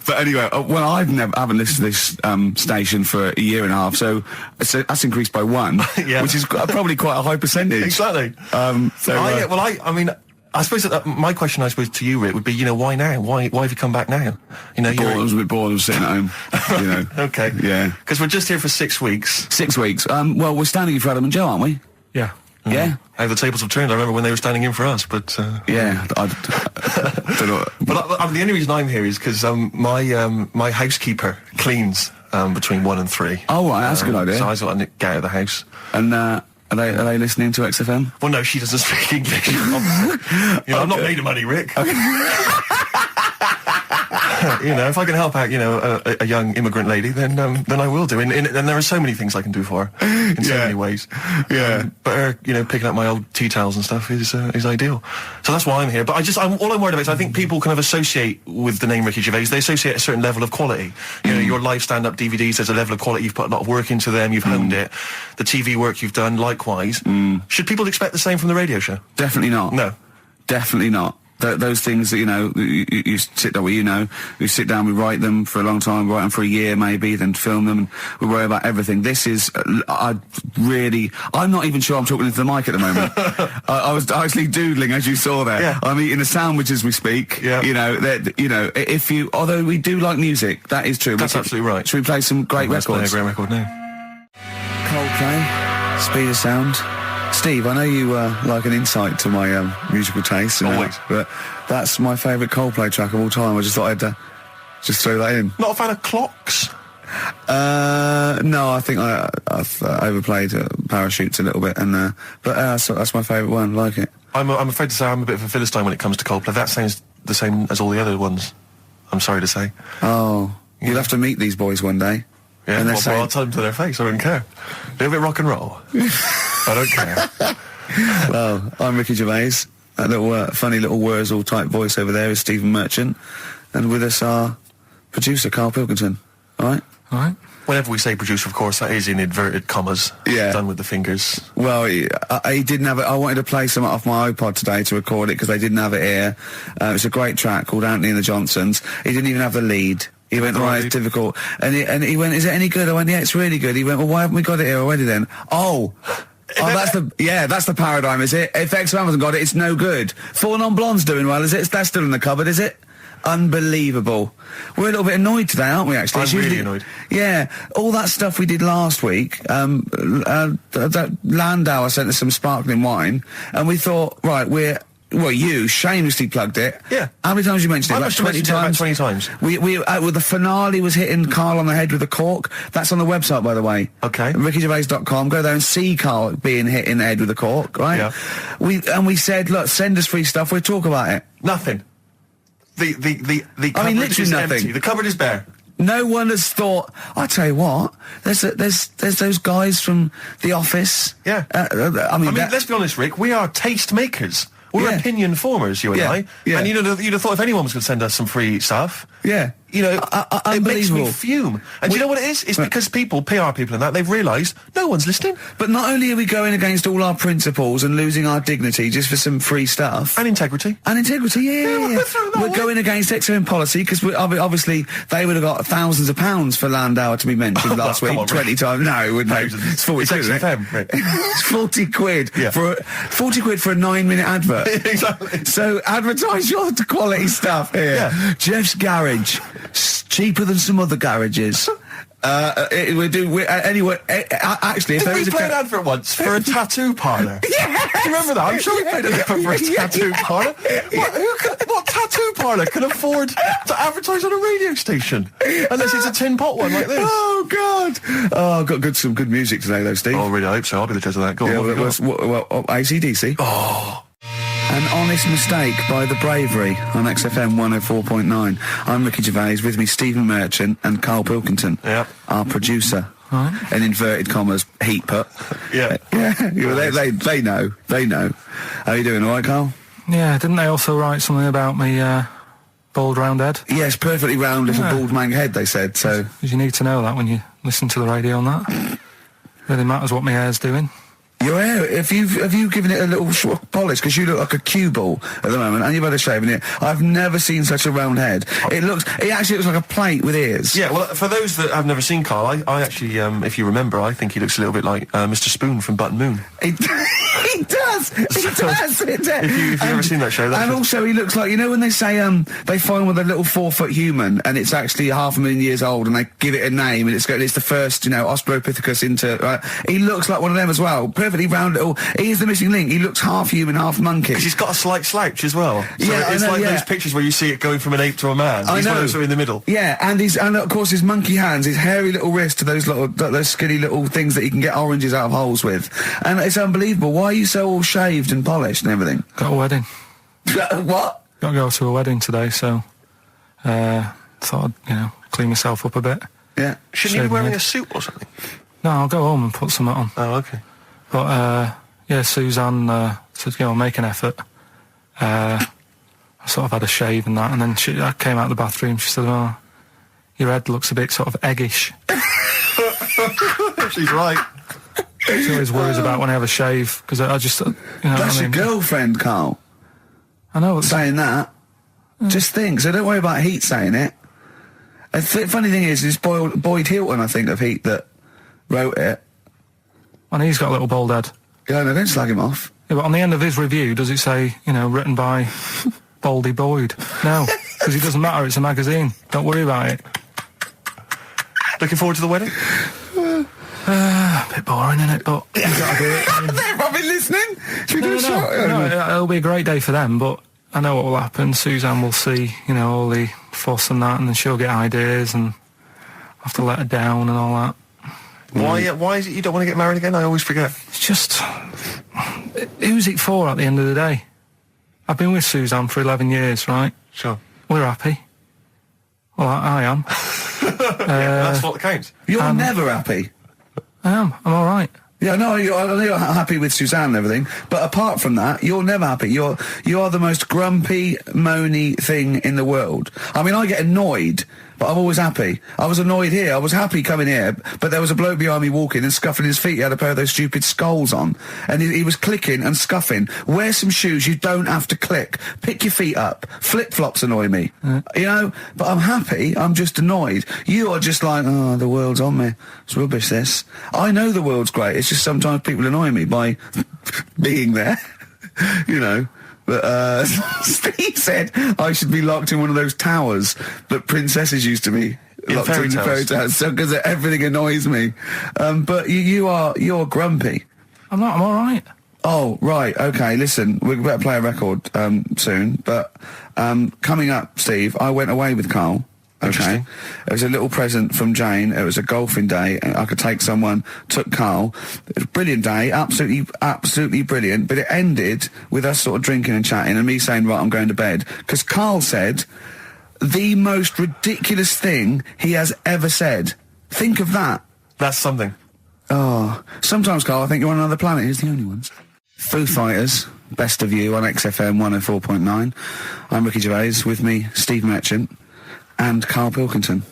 But anyway, I haven't listened to this station for a year and a half, so that's increased by 1, which is probably quite a high percentage. Exactly. I suppose that my question, to you, Rick, would be, why now? Why have you come back now? I was a bit bored of sitting at home. Okay. Yeah. Because we're just here for 6 weeks. 6 weeks. Well, we're standing in for Adam and Joe, aren't we? Yeah. Yeah. How the tables have turned. I remember when they were standing in for us, but... Yeah. I don't know. But the only reason I'm here is because my housekeeper cleans between 1 and 3. Oh, right, that's a good idea. So I thought I'd get out of the house. And, Are they listening to XFM? Well, no, she doesn't speak English. I'm not made of money, Rick. Okay. You know, if I can help out, you know, a young immigrant lady, then I will do. And there are so many things I can do for her in so many ways. Yeah. But her, you know, picking up my old tea towels and stuff is ideal. So that's why I'm here. But all I'm worried about is I think people kind of associate with the name Ricky Gervais. They associate a certain level of quality. You know, your live stand-up DVDs, there's a level of quality. You've put a lot of work into them. You've honed it. The TV work you've done, likewise. Should people expect the same from the radio show? Definitely not. No. Definitely not. Those things that, you know, you sit down, well, you know, we sit down, we write them for a long time, write them for a year maybe, then film them, and we worry about everything. This is, I'm not even sure I'm talking into the mic at the moment. I was actually doodling, as you saw there. Yeah. I'm eating a sandwich as we speak. Yeah. You know, although we do like music, that is true. That's absolutely right. Should we play some great records? Let's play a great record now. Coldplay, Speed of Sound. Steve, I know you like an insight to my musical taste, but that's my favourite Coldplay track of all time. I just thought I'd just throw that in. Not a fan of clocks? No, I think I've overplayed Parachutes a little bit, but that's my favourite one. Like it. I'm afraid to say I'm a bit of a Philistine when it comes to Coldplay. That sounds the same as all the other ones. I'm sorry to say. Oh, you'll have to meet these boys one day. Yeah, well, I'll tell them to their face. I don't care. A little bit rock and roll. I don't care. Well, I'm Ricky Gervais. That little funny little Wurzel type voice over there is Stephen Merchant, and with us our producer Karl Pilkington. All right. Whenever we say producer, of course, that is in inverted commas. Yeah. Done with the fingers. Well, he didn't have it. I wanted to play some off my iPod today to record it because they didn't have it here. It's a great track called Anthony and the Johnsons. He didn't even have the lead. He went, right, it's difficult. And he went, is it any good? I went, yeah, it's really good. He went, well, why haven't we got it here already then? That's the paradigm, is it? If XFM hasn't got it, it's no good. Four Non-Blondes doing well, is it? That's still in the cupboard, is it? Unbelievable. We're a little bit annoyed today, aren't we, actually? I'm really annoyed. Yeah. All that stuff we did last week, that Landauer sent us some sparkling wine, and we thought, right, you shamelessly plugged it. Yeah. How many times you mentioned it? Like 20 times? About 20 times. The finale was hitting Karl on the head with a cork. That's on the website, by the way. Okay. RickyGervais.com. Go there and see Karl being hit in the head with a cork, right? Yeah. We said, look, send us free stuff. We'll talk about it. Nothing. The cupboard literally is nothing. empty. The cupboard is bare. No one has thought. I tell you what, there's those guys from The Office. Yeah. Let's be honest, Rick. We are taste makers. We're opinion formers, you and I. Yeah. And you'd have thought if anyone was going to send us some free stuff. Yeah. You know, it makes me fume. And do you know what it is? It's because PR people and that, they've realised no one's listening. But not only are we going against all our principles and losing our dignity just for some free stuff. And integrity. Yeah. We're going against XFM policy because obviously they would have got thousands of pounds for Landauer to be mentioned last week. 20 times. No, it wouldn't. It's 40 quid, isn't it? It's 40 quid. Yeah. 40 quid for a 9-minute advert. Exactly. So advertise your quality stuff here. Yeah. Jeff's Garage. Cheaper than some other garages. Anyway, actually, if Did we play an advert once for a tattoo parlour? Yeah. Do you remember that? I'm sure we played an advert for a tattoo parlour. What tattoo parlour can afford to advertise on a radio station? Unless it's a tin pot one like this. Oh, God. Oh, got some good music today, though, Steve. Oh, really? I hope so. I'll be the judge of that. Go on. AC/DC. Oh. An Honest Mistake by The Bravery on XFM 104.9. I'm Ricky Gervais, with me Stephen Merchant and Karl Pilkington, our producer. Right. In inverted commas, heat put. Yeah. They know. How you doing, all right, Karl? Yeah, didn't they also write something about me, bald round head? Yes, perfectly round little bald man head, they said, so... Because you need to know that when you listen to the radio on that. Really matters what my hair's doing. Your hair, have you given it a little polish? Because you look like a cue ball at the moment, and you've had a shave in it. I've never seen such a round head. It actually looks like a plate with ears. Yeah, well, for those that have never seen Karl, I actually, if you remember, I think he looks a little bit like Mr. Spoon from Button Moon. He does. If you've ever seen that show, and also he looks like, you know when they say they find with a little 4-foot human and it's actually 500,000 years old and they give it a name and it's the first, Australopithecus into. He looks like one of them as well. Perfectly round little. He is the missing link. He looks half human, half monkey. Because he's got a slight slouch as well. So yeah, it's those pictures where you see it going from an ape to a man. He's one of those in the middle. Yeah, and of course his monkey hands, his hairy little wrist to those skinny little things that you can get oranges out of holes with, and it's unbelievable. Why are you so all shaved and polished and everything? Got a wedding. What? Got to go to a wedding today, so. thought I'd, clean myself up a bit. Yeah. Shouldn't you be wearing a suit or something? No, I'll go home and put something on. Oh, okay. But, Suzanne said, make an effort. I sort of had a shave and that, and then I came out of the bathroom, she said, oh, your head looks a bit sort of eggish. She's right. She always worries about when I have a shave, because I just, That's your girlfriend, Carl. I know. Saying that. Just think, so don't worry about Heat saying it. The funny thing is, it's Boyd Hilton, I think, of Heat that wrote it. And he's got a little bald head. Yeah, no, don't slag him off. Yeah, but on the end of his review, does it say, written by Baldy Boyd? No, because it doesn't matter, it's a magazine. Don't worry about it. Looking forward to the wedding? A bit boring, isn't it? But you got to do it. They're probably listening. Should we do a shot? No, it'll be a great day for them, but I know what will happen. Suzanne will see, all the fuss and that, and then she'll get ideas, and I'll have to let her down and all that. Why is it you don't want to get married again? I always forget. It's just... Who's it for at the end of the day? I've been with Suzanne for 11 years, right? Sure. We're happy. Well, I am. That's what counts. You're never happy. I am. I'm all right. Yeah, no, I know you're happy with Suzanne and everything, but apart from that, you're never happy. You are the most grumpy, moany thing in the world. I mean, I get annoyed, but I'm always happy. I was annoyed here. I was happy coming here, but there was a bloke behind me walking and scuffing his feet. He had a pair of those stupid skulls on, and he was clicking and scuffing. Wear some shoes. You don't have to click. Pick your feet up. Flip-flops annoy me. But I'm happy. I'm just annoyed. You are just like, oh, the world's on me. It's rubbish, this. I know the world's great. It's just sometimes people annoy me by being there, But Steve said I should be locked in one of those towers that princesses used to be locked in fairy tales, because everything annoys me. But you're grumpy. I'm not. I'm all right. Oh, right. Okay. Listen, we better play a record soon. But coming up, Steve, I went away with Carl. Okay. It was a little present from Jane. It was a golfing day. I could take someone, took Carl. It was a brilliant day, absolutely brilliant. But it ended with us sort of drinking and chatting and me saying, right, I'm going to bed. Because Carl said the most ridiculous thing he has ever said. Think of that. That's something. Oh, sometimes, Carl, I think you're on another planet. Here's the only ones. Foo Fighters, Best of You on XFM 104.9. I'm Ricky Gervais. With me, Steve Merchant. And Karl Pilkington.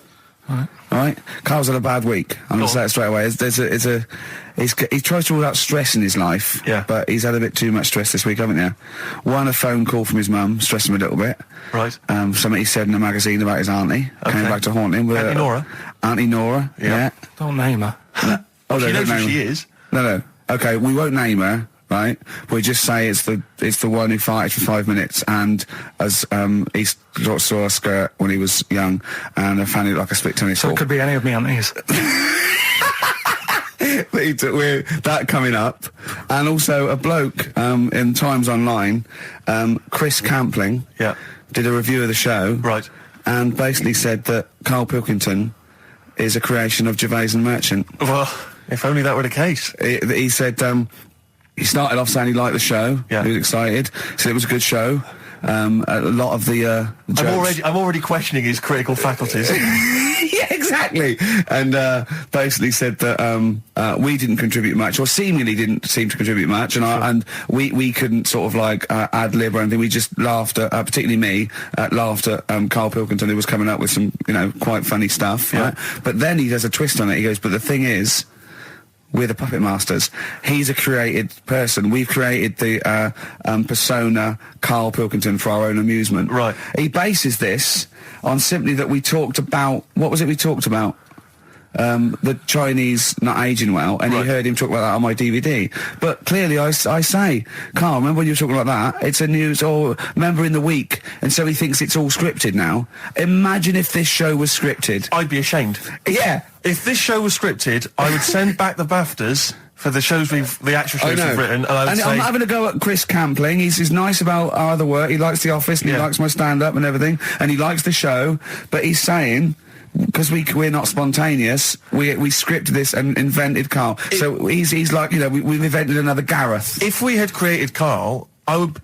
All right. Carl's had a bad week. I'm going to say it straight away. He tries to rule out stress in his life. Yeah. But he's had a bit too much stress this week, haven't you? One, a phone call from his mum, stressed him a little bit. Right. Something he said in a magazine about his auntie. Okay. Came back to haunt him. With Auntie Nora? Auntie Nora, yeah. Don't name her. No. Oh, she knows who she is. No. Okay, we won't name her. Right, we just say it's the one who farted for 5 minutes, and as he saw a skirt when he was young, and I found it like a split tennis ball. So it could be any of me aunties. We're that coming up, and also a bloke in Times Online, Chris Campling, did a review of the show, right, and basically said that Karl Pilkington is a creation of Gervais and Merchant. Well, if only that were the case. He said. He started off saying he liked the show. Yeah. He was excited. Said it was a good show. A lot of the jokes. I'm already questioning his critical faculties. Yeah, exactly. And basically said that we didn't contribute much, or seemingly didn't seem to contribute much, and we couldn't sort of like ad lib or anything. We just laughed at, particularly me, laughed at Karl Pilkington, who was coming up with some quite funny stuff. Yeah. Right? But then he does a twist on it. He goes, but the thing is, we're the puppet masters. He's a created person. We've created the persona Karl Pilkington for our own amusement. Right. He bases this on simply that we talked about... What was it we talked about? The Chinese not aging well, and he heard him talk about that on my DVD. But clearly I say, Karl, remember when you were talking like that? It's a news, or remember in the week, and so he thinks it's all scripted now. Imagine if this show was scripted. I'd be ashamed. Yeah. If this show was scripted, I would send back the BAFTAs for the actual shows we've written, and I would say... I'm having a go at Chris Campling. He's nice about our other work. He likes The Office, and he likes my stand-up and everything, and he likes the show, but he's saying... Because we're not spontaneous, we scripted this and invented Karl. So he's like, we've invented another Gareth. If we had created Karl,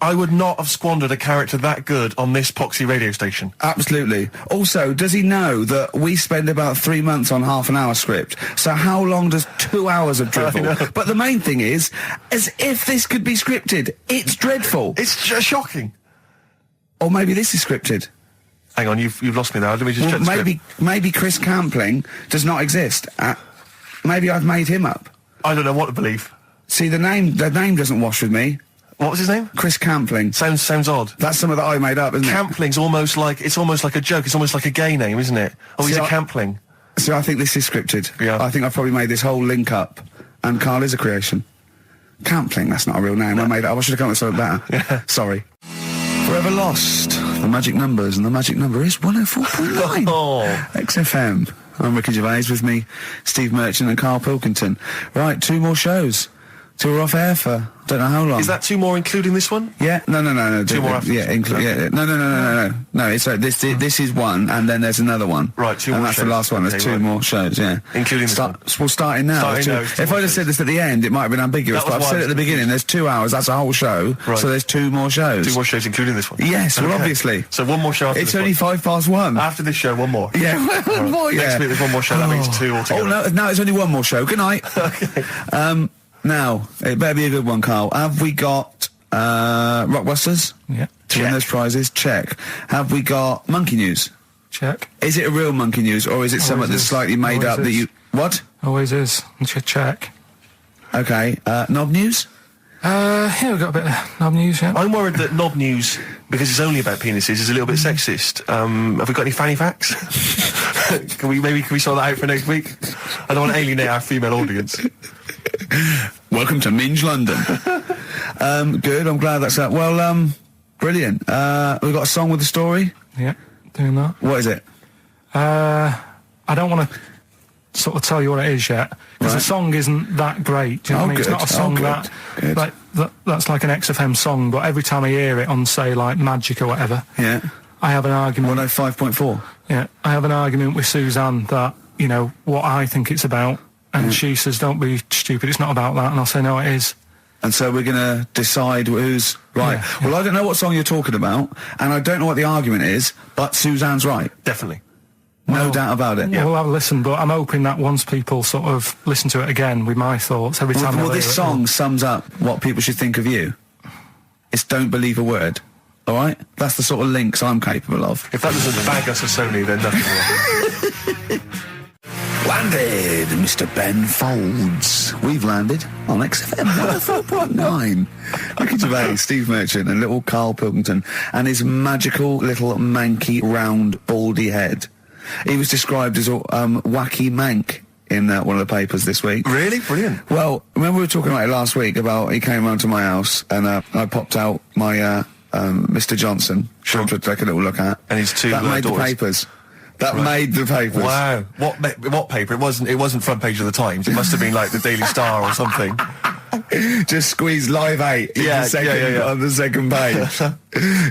I would not have squandered a character that good on this poxy radio station. Absolutely. Also, does he know that we spend about 3 months on half an hour script? So how long does 2 hours of drivel? But the main thing is, as if this could be scripted, it's dreadful. It's shocking. Or maybe this is scripted. Hang on, you've lost me there. Let me just check the script. Maybe Chris Campling does not exist. Maybe I've made him up. I don't know what to believe. See, the name doesn't wash with me. What was his name? Chris Campling. Sounds odd. That's something that I made up, isn't it? Campling's almost like a joke. It's almost like a gay name, isn't it? Oh, he's a Campling. So I think this is scripted. Yeah. I think I've probably made this whole link up, and Karl is a creation. Campling, that's not a real name. No. I made it up. I should have come up with something better. Yeah. Sorry. Forever Lost. The magic numbers, and the magic number is 104.9. XFM. I'm Ricky Gervais, with me, Steve Merchant and Karl Pilkington. Right, 2 more shows. 2 are off air for don't know how long. Is that 2 more including this one? Yeah, no. 2 more after. Yeah, no. It's this is one, and then there's another one. Right, 2 more. And that's shows. the last one. There's 2 more shows. Yeah, including We'll start in now. If I'd have said this at the end, it might have been ambiguous. But I've said it at the beginning. There's 2 hours. That's a whole show. Right. So there's 2 more shows. 2 more shows, including this one. Yes, well, obviously. So 1 more show. After it's only 1:05. After this show, 1 more. Yeah, 1 more. Yeah. Next week there's 1 more show. That means 2 altogether. Oh no, it's only 1 more show. Good night. Okay. Now, it better be a good one, Karl. Have we got Rockbusters? Yeah. To win those prizes? Check. Have we got Monkey News? Check. Is it a real Monkey News, or is it something that's slightly made up that you... What? Always is. Check. Okay. Knob News? Yeah, we've got a bit of knob news, yeah. I'm worried that knob news, because it's only about penises, is a little bit sexist. Have we got any fanny facts? Can we sort that out for next week? I don't want to alienate our female audience. Welcome to Minge London. Good, I'm glad that's that. Well, brilliant. We've got a song with a story? Yeah, doing that. What is it? I don't want to sort of tell you what it is yet, because the song isn't that great. Do you know what I mean? It's not a song that's like an XFM song, but every time I hear it on, say, like Magic or whatever, yeah, I have an argument. 105.4. Yeah, I have an argument with Suzanne that, you know, what I think it's about, and she says, don't be stupid, it's not about that, and I'll say, no, it is. And so we're going to decide who's right. Yeah. Well, I don't know what song you're talking about, and I don't know what the argument is, but Suzanne's right. Definitely. No doubt about it. Yeah, we'll have a listen, but I'm hoping that once people sort of listen to it again with my thoughts every time. Well, this song sums up what people should think of you. It's don't believe a word. All right? That's the sort of links I'm capable of. If that doesn't bag us as Sony, then nothing will. Landed, Mr. Ben Folds. We've landed on XFM 104.9. Ricky Gervais, Steve Merchant, and little Karl Pilkington, and his magical little manky round baldy head. He was described as a wacky mank in one of the papers this week. Really? Brilliant. Well, remember we were talking about it last week, about he came round to my house and I popped out my Mr. Johnson, showed him to take a little look at. And his 2 That made daughters. the papers. That made the papers. Wow. What paper? It wasn't front page of the Times. It must have been like the Daily Star or something. Just squeeze Live 8 on the second page.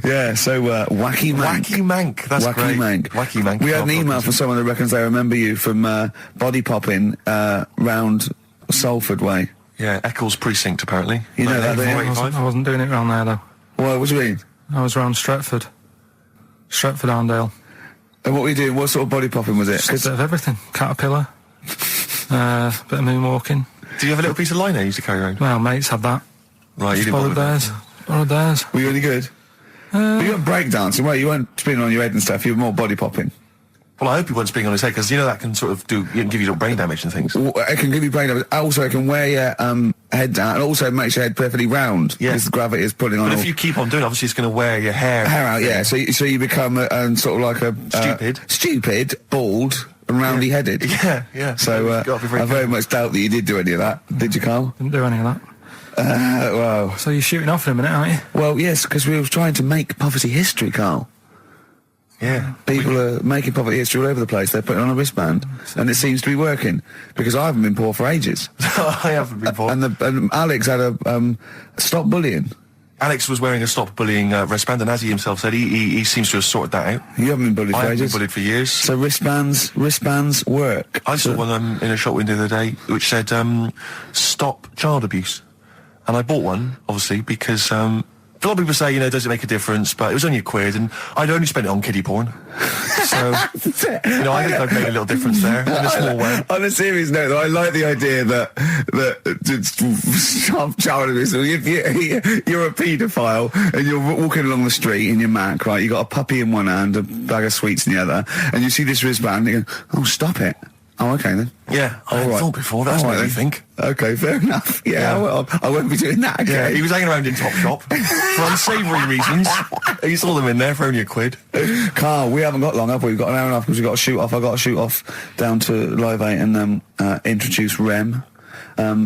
Yeah, so Wacky Mank. Wacky Mank, that's Wacky great. Mank. Wacky Mank. We had an email from someone that reckons they remember you from body popping round Salford way. Yeah, Eccles Precinct, apparently. You know that, I wasn't doing it round there, though. What do you mean? I was round Stretford. Stretford-Arndale. And what were you doing? What sort of body popping was it? Just a bit of everything. Caterpillar. Bit of moonwalking. Do you have a little piece of line there you used to carry around? Well, mates had that. Right, you didn't borrowed theirs. Were you any good? But you weren't breakdancing, well, you weren't spinning on your head and stuff, you were more body popping. Well, I hope he wasn't spinning on his head, because you know that can sort of give you little brain damage and things. It can give you brain damage. Also, it can wear your head down, and also it makes your head perfectly round, because the gravity is pulling on. But if you keep on doing, obviously it's going to wear your hair out. Yeah. So you become sort of like a stupid, bald, and roundy headed. Yeah. So I very much doubt that you did do any of that. Did you, Karl? Didn't do any of that. Well. So you're shooting off in a minute, aren't you? Well, yes, because we were trying to make poverty history, Karl. Yeah. People are making poverty history all over the place. They're putting on a wristband, and it seems to be working, because I haven't been poor for ages. I haven't been poor. And Alex had a stop bullying. Alex was wearing a stop bullying wristband, and as he himself said, he seems to have sorted that out. You haven't been bullied for ages? I haven't been bullied for years. So wristbands work. I saw one in a shop window the other day which said, stop child abuse. And I bought one, obviously, because, first A lot of people say, you know, does it make a difference? But it was only £1, and I'd only spent it on kiddie porn. So, you know, I think I've made a little difference there in a small way. On a serious note, though, I like the idea that if you're a paedophile and you're walking along the street in your Mac, right? You got a puppy in one hand, a bag of sweets in the other, and you see this wristband, and you go, "Oh, stop it." Oh, okay then. Yeah, I hadn't thought before. That's what you think. Okay, fair enough. Yeah. Well, I won't be doing that again. Yeah, he was hanging around in Topshop for unsavoury reasons. You saw them in there for only £1. Carl, we haven't got long, have we? We've got an hour and a half because we've got to shoot off. I've got to shoot off down to Live 8 and introduce Rem.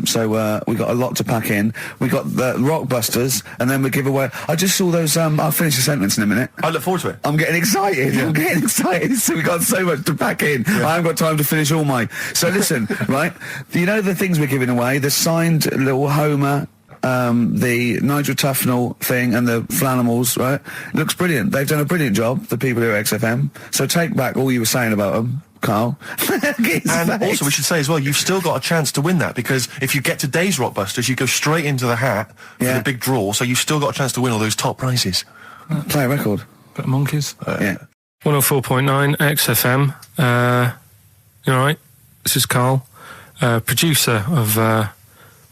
So we got a lot to pack in. We got the Rockbusters, and then we give away. I just saw those. I'll finish the sentence in a minute. I look forward to it. I'm getting excited. Yeah. I'm getting excited. So we got so much to pack in. Yeah. I haven't got time to finish all my. So listen, right? You know the things we're giving away. The signed little Homer. The Nigel Tufnell thing and the Flanimals, right? Looks brilliant. They've done a brilliant job, the people here at XFM. So take back all you were saying about them, Carl. And also we should say as well, you've still got a chance to win that, because if you get today's Rockbusters, you go straight into the hat for the big draw, so you've still got a chance to win all those top prizes. Play a record. Bit of Monkeys. Yeah. 104.9 XFM. You alright? This is Carl, producer of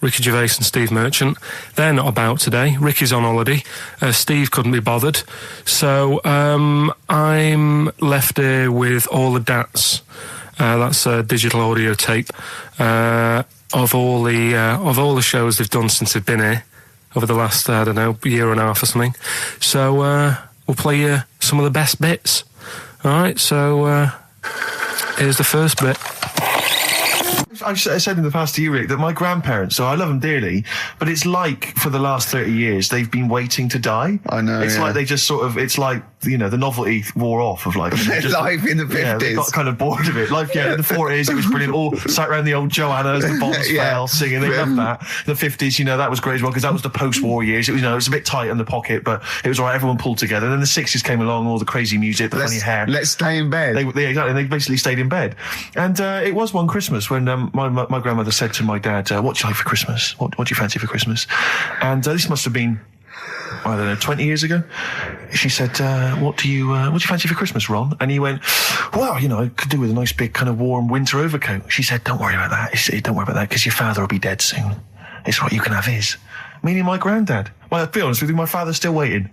Ricky Gervais and Steve Merchant. They're not about today. Ricky's on holiday. Steve couldn't be bothered. So I'm left here with all the DATs. That's a digital audio tape of all the shows they've done since they've been here over the last, I don't know, year and a half or something. So we'll play you some of the best bits. All right, so here's the first bit. I've said in the past to you, Rick, that my grandparents, so I love them dearly, but it's like for the last 30 years they've been waiting to die. I know. It's like they just sort of, it's like, you know, the novelty wore off of life. Life in the 50s. Yeah, they got kind of bored of it. Life, in the 40s, it was brilliant. All sat around the old Joannas, the bombs fell, singing. They loved that. The 50s, you know, that was great as well, because that was the post-war years. It was, you know, it was a bit tight in the pocket, but it was all right. Everyone pulled together. And then the 60s came along, all the crazy music, the funny hair. Let's stay in bed. Exactly. They basically stayed in bed. And it was one Christmas when my grandmother said to my dad, what do you like for Christmas? What do you fancy for Christmas? And this must have been, I don't know, 20 years ago. She said, what do you fancy for Christmas, Ron? And he went, well, you know, I could do with a nice big kind of warm winter overcoat. She said, don't worry about that. Don't worry about that, because your father will be dead soon. It's what you can have his. Meaning my granddad. Well, to be honest with you, my father's still waiting.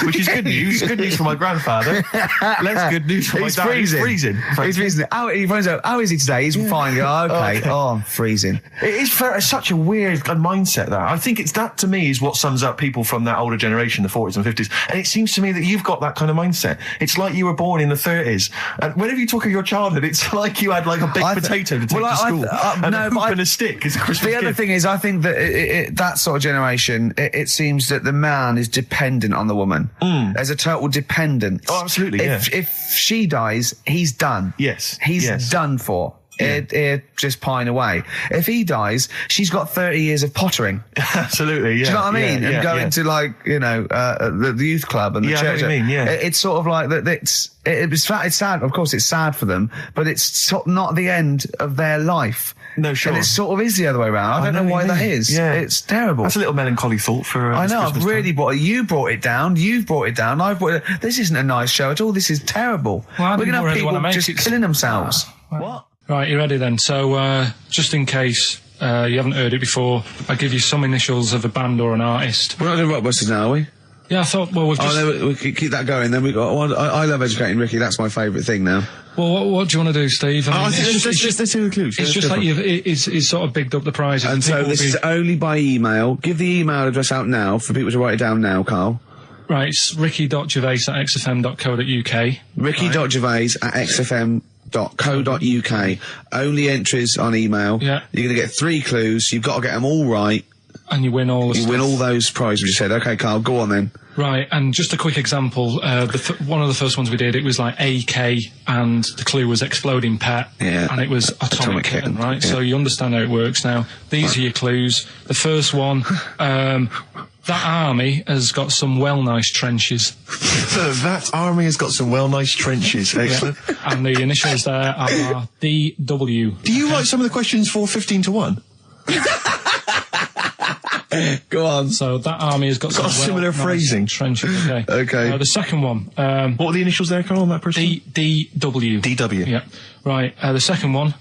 Which is good news. Good news for my grandfather. Less good news for my dad. He's freezing. He's freezing. He finds out, how is he today? He's fine. Oh, okay. Oh, I'm freezing. It is it's such a weird mindset, that. I think it's that, to me, is what sums up people from that older generation, the 40s and 50s. And it seems to me that you've got that kind of mindset. It's like you were born in the 30s. And whenever you talk of your childhood, it's like you had like a baked potato to take to school. And a hoop and a stick is a Christmas gift. The other thing is, I think that that sort of generation, it seems that the man is dependent on the woman. There's a total dependence. Oh, absolutely. If she dies, he's done. Yes. He's done for. He'd just pine away. If he dies, she's got 30 years of pottering. Absolutely, yeah. Do you know what I mean? And going to, like, you know, the youth club and the church. I know what you mean, yeah. It's sort of like that. It's sad. Of course, it's sad for them, but it's not the end of their life. No, sure. And it sort of is the other way around. I don't know why that is. Yeah. It's terrible. That's a little melancholy thought for I know, Christmas I've really brought it. You brought it down. You've brought it down. I've brought it. This isn't a nice show at all. This is terrible. Well, we're going to have people just killing themselves. What? Right, you ready then? So, just in case you haven't heard it before, I'll give you some initials of a band or an artist. We're not doing Rockbusters now, are we? Yeah, I thought, well, we've just... we keep that going. Then we got... I love educating Ricky. That's my favourite thing now. Well, what do you want to do, Steve? I mean, let's do the clues. It's just like he's sort of bigged up the prize. And so this is only by email. Give the email address out now for people to write it down now, Carl. Right, it's ricky.gervais@xfm.co.uk. ricky.gervais@xfm.co.uk. Only entries on email. Yeah. You're going to get 3 clues. You've got to get them all right. And you win all the stuff. You win all those prizes you said. Okay, Carl, go on then. Right, and just a quick example. One of the first ones we did, it was like AK, and the clue was exploding pet. Yeah. And it was atomic kitten, right? Yeah. So you understand how it works now. These are your clues. The first one, that army has got some nice trenches. That army has got some nice trenches. Excellent. Yeah. And the initials there are DW. Do you write some of the questions for 15 to 1? Go on. So that army has got some similar phrasing. Trenches. Okay. Okay. The second one. What were the initials there, Carl, on that person? DW. DW. Yeah. Right. The second one.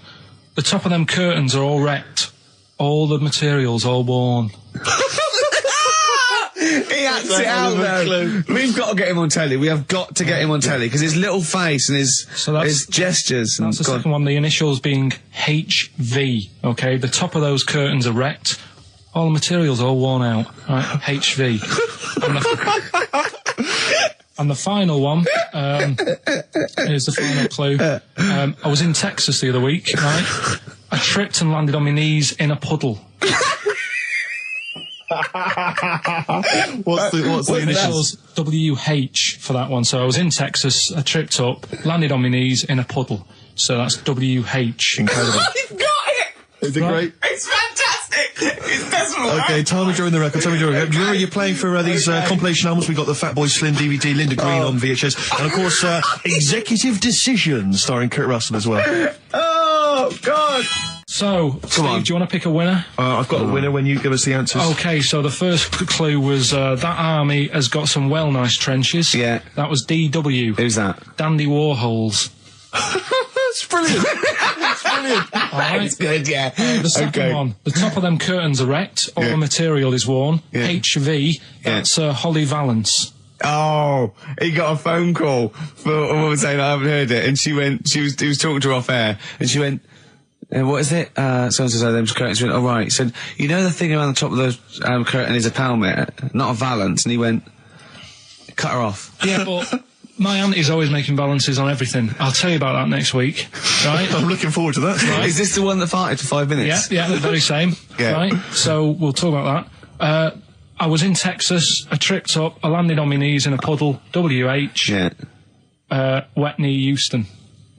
The top of them curtains are all wrecked. All the materials all worn. He acts it out though. We've got to get him on telly. We have got to get him on telly because his little face and his gestures. That's the second one. The initials being HV. Okay, the top of those curtains are wrecked. All the materials all worn out. Right, HV. And the final one. Here's the final clue. I was in Texas the other week. Right, I tripped and landed on my knees in a puddle. What's the initials? WH for that one. So I was in Texas, I tripped up, landed on my knees in a puddle. So that's WH. Incredible. You've got it! Is it great? It's fantastic! It's desperate. Okay, time during the record. Do you remember you're playing for these compilation albums? We got the Fatboy Slim DVD, Linda Green on VHS, and of course Executive Decision starring Kurt Russell as well. Oh God! So, Steve, do you want to pick a winner? I've got a winner when you give us the answers. Okay, so the first clue was that army has got some well nice trenches. Yeah. That was DW. Who's that? Dandy Warhols. That's brilliant. That's brilliant. All right. That's good, yeah. The second one, the top of them curtains are wrecked, all the material is worn. Yeah. HV, that's Holly Valance. Oh, he got a phone call for a woman saying I haven't heard it, and he was talking to her off air, and she went, what is it? So-and-so said them curtains. She went, right. He said, you know the thing around the top of the curtain is a palmet, not a valance, and he went, cut her off. Yeah, but my auntie's always making balances on everything. I'll tell you about that next week, right? I'm looking forward to that. Right. Is this the one that farted for 5 minutes? Yeah, the very same. Yeah. Right? So we'll talk about that. I was in Texas, I tripped up, I landed on my knees in a puddle, WH, wet knee Houston,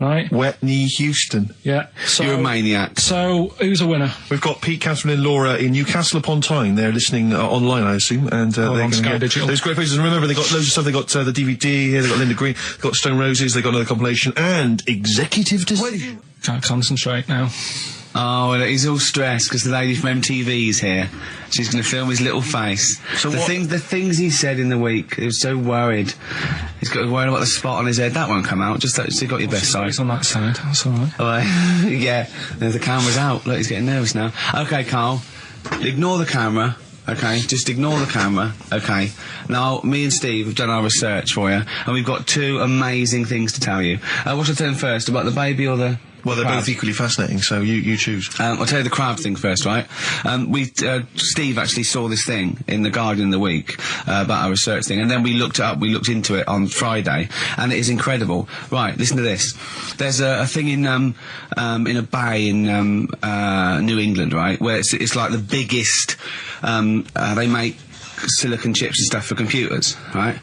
right? Wet knee Houston. Yeah. So, you're a maniac. So, who's a winner? We've got Pete, Catherine and Laura in Newcastle upon Tyne. They're listening online, I assume, and they're going to get Digital. those great places. And remember, they got loads of stuff. They got the DVD here, they got Linda Green, they got Stone Roses, they got another compilation, and Executive Decision. Can't concentrate now. Oh, well, he's all stressed because the lady from MTV's here. She's going to film his little face. So the things he said in the week, he was so worried. He's got worried about the spot on his head. That won't come out. Just you got your best side. It's on that side. That's all right. Oh, yeah. The camera's out. Look, he's getting nervous now. Okay, Carl. Ignore the camera. Okay, just ignore the camera. Okay. Now, me and Steve have done our research for you, and we've got 2 amazing things to tell you. What should I tell them first? About the baby or the... Well, they're both equally fascinating, so you choose. I'll tell you the crab thing first, right? Steve actually saw this thing in The Guardian of the Week about our research thing, and then we looked it up, we looked into it on Friday, and it is incredible. Right, listen to this. There's a thing in a bay in New England, right, where it's like the biggest, they make silicon chips and stuff for computers, right?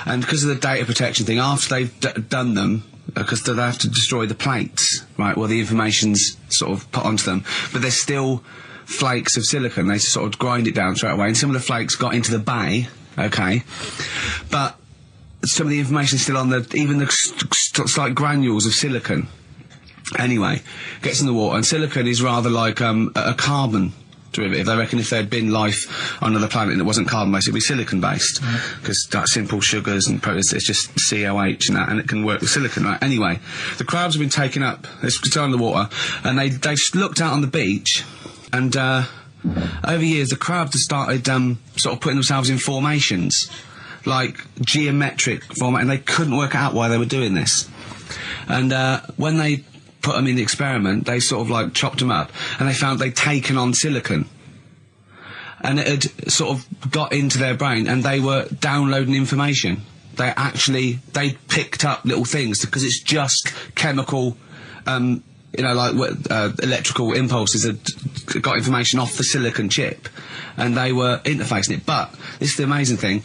And because of the data protection thing, after they've done them, because they have to destroy the plates, right, well, the information's sort of put onto them, but there's still flakes of silicon. They sort of grind it down straight away, and some of the flakes got into the bay, okay, but some of the information's still on even the slight granules of silicon. Anyway, gets in the water, and silicon is rather like a carbon derivative. They reckon if there'd been life on another planet that wasn't carbon-based, it'd be silicon-based, because that's simple sugars and proteins, it's just COH and that, and it can work with silicon, right? Anyway, the crabs have been taken up, they're still in the water, and they looked out on the beach, and over years the crabs have started sort of putting themselves in formations, like geometric format, and they couldn't work out why they were doing this. And when they put them in the experiment, they sort of like chopped them up, and they found they'd taken on silicon, and it had sort of got into their brain, and they were downloading information. They picked up little things, because it's just chemical, like electrical impulses that got information off the silicon chip, and they were interfacing it. But this is the amazing thing.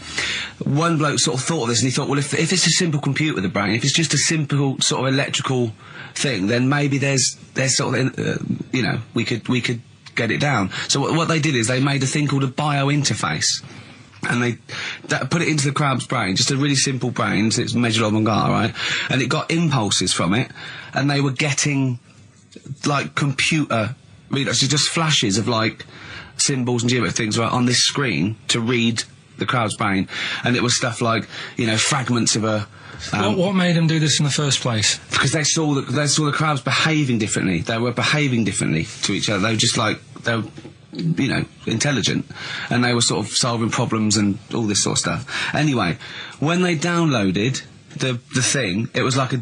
One bloke sort of thought of this, and he thought, well, if it's a simple computer, the brain, if it's just a simple sort of electrical thing, then maybe there's sort of, we could get it down. So what they did is they made a thing called a biointerface, and they put it into the crab's brain, just a really simple brain, so it's measured on Mangala, right? And it got impulses from it, and they were getting like computer so just flashes of like symbols and geometric things right on this screen to read the crowd's brain, and it was stuff like, you know, fragments of a. What made them do this in the first place? Because they saw the crowds behaving differently. They were behaving differently to each other. They were just like they were, you know, intelligent, and they were sort of solving problems and all this sort of stuff. Anyway, when they downloaded the thing, it was like they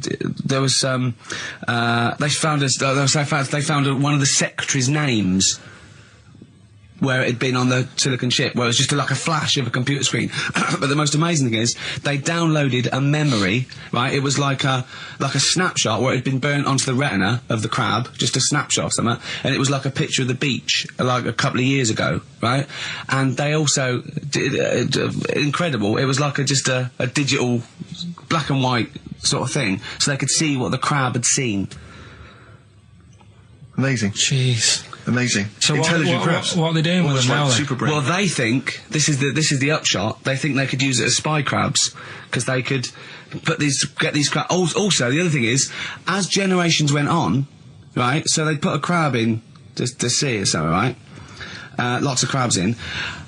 found one of the secretary's names where it had been on the silicon chip, where it was just like a flash of a computer screen. But the most amazing thing is, they downloaded a memory, right? It was like a snapshot where it had been burnt onto the retina of the crab, just a snapshot of something, and it was like a picture of the beach, like a couple of years ago, right? And they also did, incredible, it was like just a digital black and white sort of thing, so they could see what the crab had seen. Amazing. Jeez. Amazing. So intelligent crabs. What are they doing with them now? Super brain. Well, they think this is the upshot. They think they could use it as spy crabs because they could get these crabs. Also, the other thing is, as generations went on, right? So they put a crab in the sea or something, right? Lots of crabs in,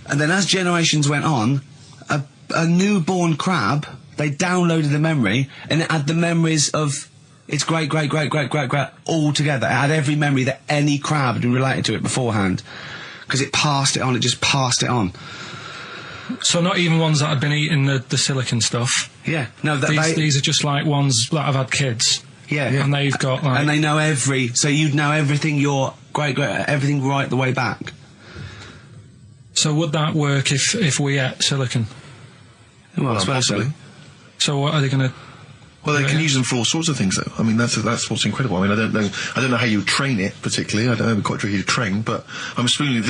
and then as generations went on, a newborn crab, they downloaded the memory, and it had the memories of its great all together. It had every memory that any crab had been related to it beforehand, because it passed it on. It just passed it on. So not even ones that had been eating the silicon stuff. Yeah, no. These are just like ones that have had kids. Yeah, and they've got like, and they know so you'd know everything. Your everything right the way back. So would that work if we ate silicon? Well, possibly. So what are they going to? Well, they can use them for all sorts of things, though. I mean, that's what's incredible. I mean, I don't know how you train it particularly. I don't know, it'd be quite tricky to train, but I'm assuming if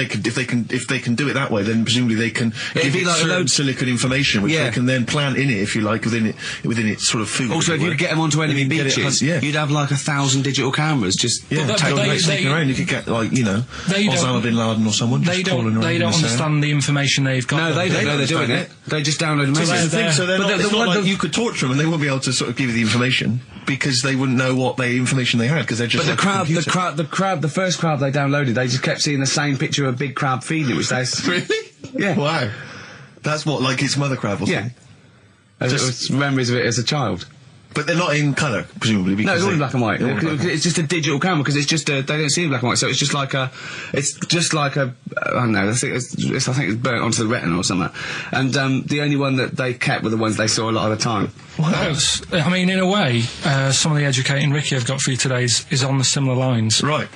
they can do it that way, then presumably they can give it certain silicon information, which they can then plant in it, if you like, within its sort of food. Also, if you get them onto enemy beaches, you'd have like 1,000 digital cameras just taking around. You could get like, you know, Osama bin Laden or someone. They don't understand the information they've got. No, they don't know they're doing it. They just download them. So it's not like you could torture them and they won't be able to sort of give you the information, because they wouldn't know what information they had, because they're just. But the first crab they downloaded, they just kept seeing the same picture of a big crab feeding it, which they really. Yeah. Wow. That's what, like its mother crab or something. Yeah. Just memories of it as a child. But they're not in colour, presumably. Because no, it's all in black and white. It's just a digital camera, because it's just they don't see in black and white, so it's just like a I don't know. I think it's burnt onto the retina or something. And the only one that they kept were the ones they saw a lot of the time. Wow. I mean, in a way, some of the educating Ricky I've got for you today is on the similar lines. Right.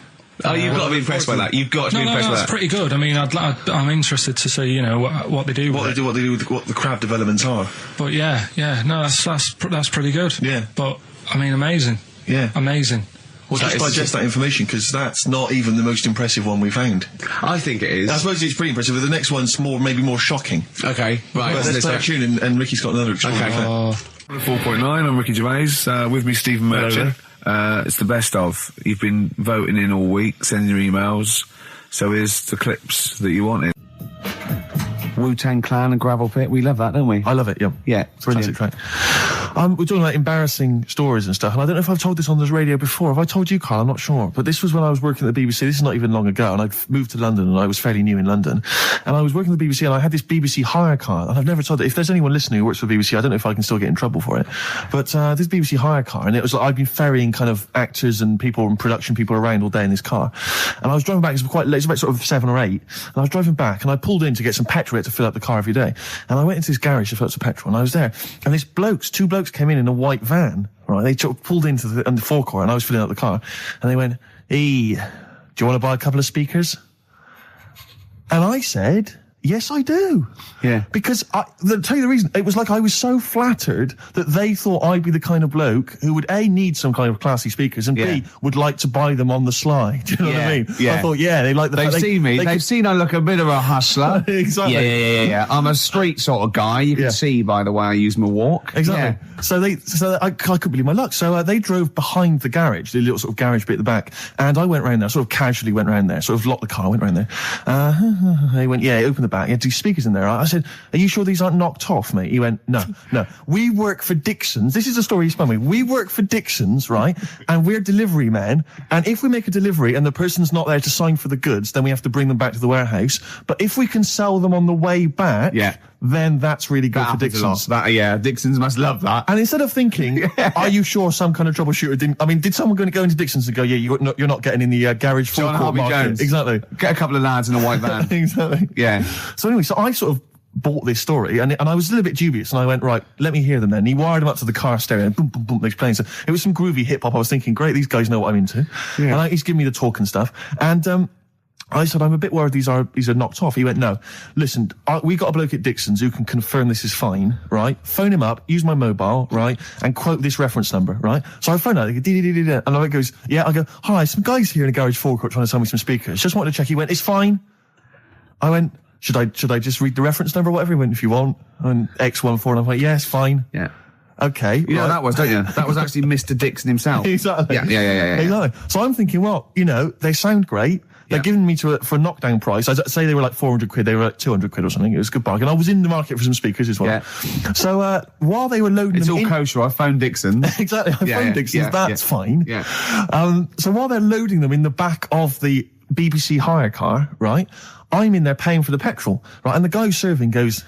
Oh, you've got to be impressed by that. You've got to be impressed by that. That's pretty good. I mean, I'm interested to see, you know, what they do. What they do with what the crab developments are. But yeah, no, that's pretty good. Yeah. But I mean, amazing. Yeah. Amazing. Well, just digest that information, because that's not even the most impressive one we found. I think it is. I suppose it's pretty impressive, but the next one's maybe more shocking. Okay, right. But let's play a tune, and Ricky's got another extraordinary. Okay. 4.9, I'm Ricky Gervais, with me Stephen Merchant. It's the best of. You've been voting in all week, sending your emails, so here's the clips that you wanted. Wu-Tang Clan and Gravel Pit, we love that, don't we? I love it, yeah. Yeah, brilliant. Classic track. We're talking about embarrassing stories and stuff, and I don't know if I've told this on the radio before. Have I told you, Carl? I'm not sure. But this was when I was working at the BBC. This is not even long ago, and I'd moved to London, and I was fairly new in London. And I was working at the BBC, and I had this BBC hire car, and I've never told it. If there's anyone listening who works for the BBC, I don't know if I can still get in trouble for it. But this BBC hire car, and it was like I'd been ferrying kind of actors and people and production people around all day in this car. And I was driving back, it was quite late, it was about sort of 7 or 8, and I was driving back, and I pulled in to get some petrol to fill up the car every day. And I went into this garage to fill up some petrol, and I was there, and two blokes came in a white van, right? They pulled into the forecourt, and I was filling up the car, and they went, "Hey, do you want to buy a couple of speakers?" And I said, "Yes, I do." Yeah. Because I'll tell you the reason. It was like I was so flattered that they thought I'd be the kind of bloke who would A, need some kind of classy speakers, and B, would like to buy them on the sly. Do you know what I mean? Yeah. I thought, they like the They've seen me. They've seen I look a bit of a hustler. Exactly. Yeah. I'm a street sort of guy. You can see by the way I use my walk. Exactly. Yeah. So I couldn't believe my luck. So they drove behind the garage, the little sort of garage bit at the back, and I went round there, sort of casually went round there, sort of locked the car, went round there. They went, opened the back. He had these speakers in there. I said, are you sure these aren't knocked off, mate? He went, no. We work for Dixon's. This is the story he spun me. We work for Dixon's, right? And we're delivery men. And if we make a delivery and the person's not there to sign for the goods, then we have to bring them back to the warehouse. But if we can sell them on the way back, then that's really good for Dixon's. Dixon's must love that. And instead of thinking, are you sure some kind of troubleshooter didn't... I mean, did someone go into Dixon's and go, you're not getting in the garage forecourt market? Jones. Exactly. Get a couple of lads in a white van. Exactly. Yeah. So anyway, so I sort of bought this story, and I was a little bit dubious, and I went, right, let me hear them then. And he wired them up to the car stereo, and boom, boom, boom, they're playing. So it was some groovy hip-hop. I was thinking, great, these guys know what I'm into. Yeah. And he's giving me the talk and stuff. And I said, I'm a bit worried these are knocked off. He went, no, listen, we got a bloke at Dixon's who can confirm this is fine, right? Phone him up, use my mobile, right? And quote this reference number, right? So I phone out, and I goes, yeah, I go, hi, some guys here in a garage forecourt trying to sell me some speakers. Just wanted to check. He went, it's fine. I went, should I just read the reference number or whatever? He went, if you want. And X14, and I'm like, yeah, it's fine. Yeah. Okay. You know what that was, don't you? That was actually Mr. Dixon himself. Exactly. Yeah. Exactly. So I'm thinking, well, they sound great. They're giving me for a knockdown price. I'd say they were like 400 quid, they were like 200 quid or something. It was a good bargain. I was in the market for some speakers as well. Yeah. So, while they were loading it's them all kosher. I phoned Dixon. Exactly. I phoned Dixon. That's fine. Yeah. So while they're loading them in the back of the BBC hire car, right, I'm in there paying for the petrol, right, and the guy who's serving goes,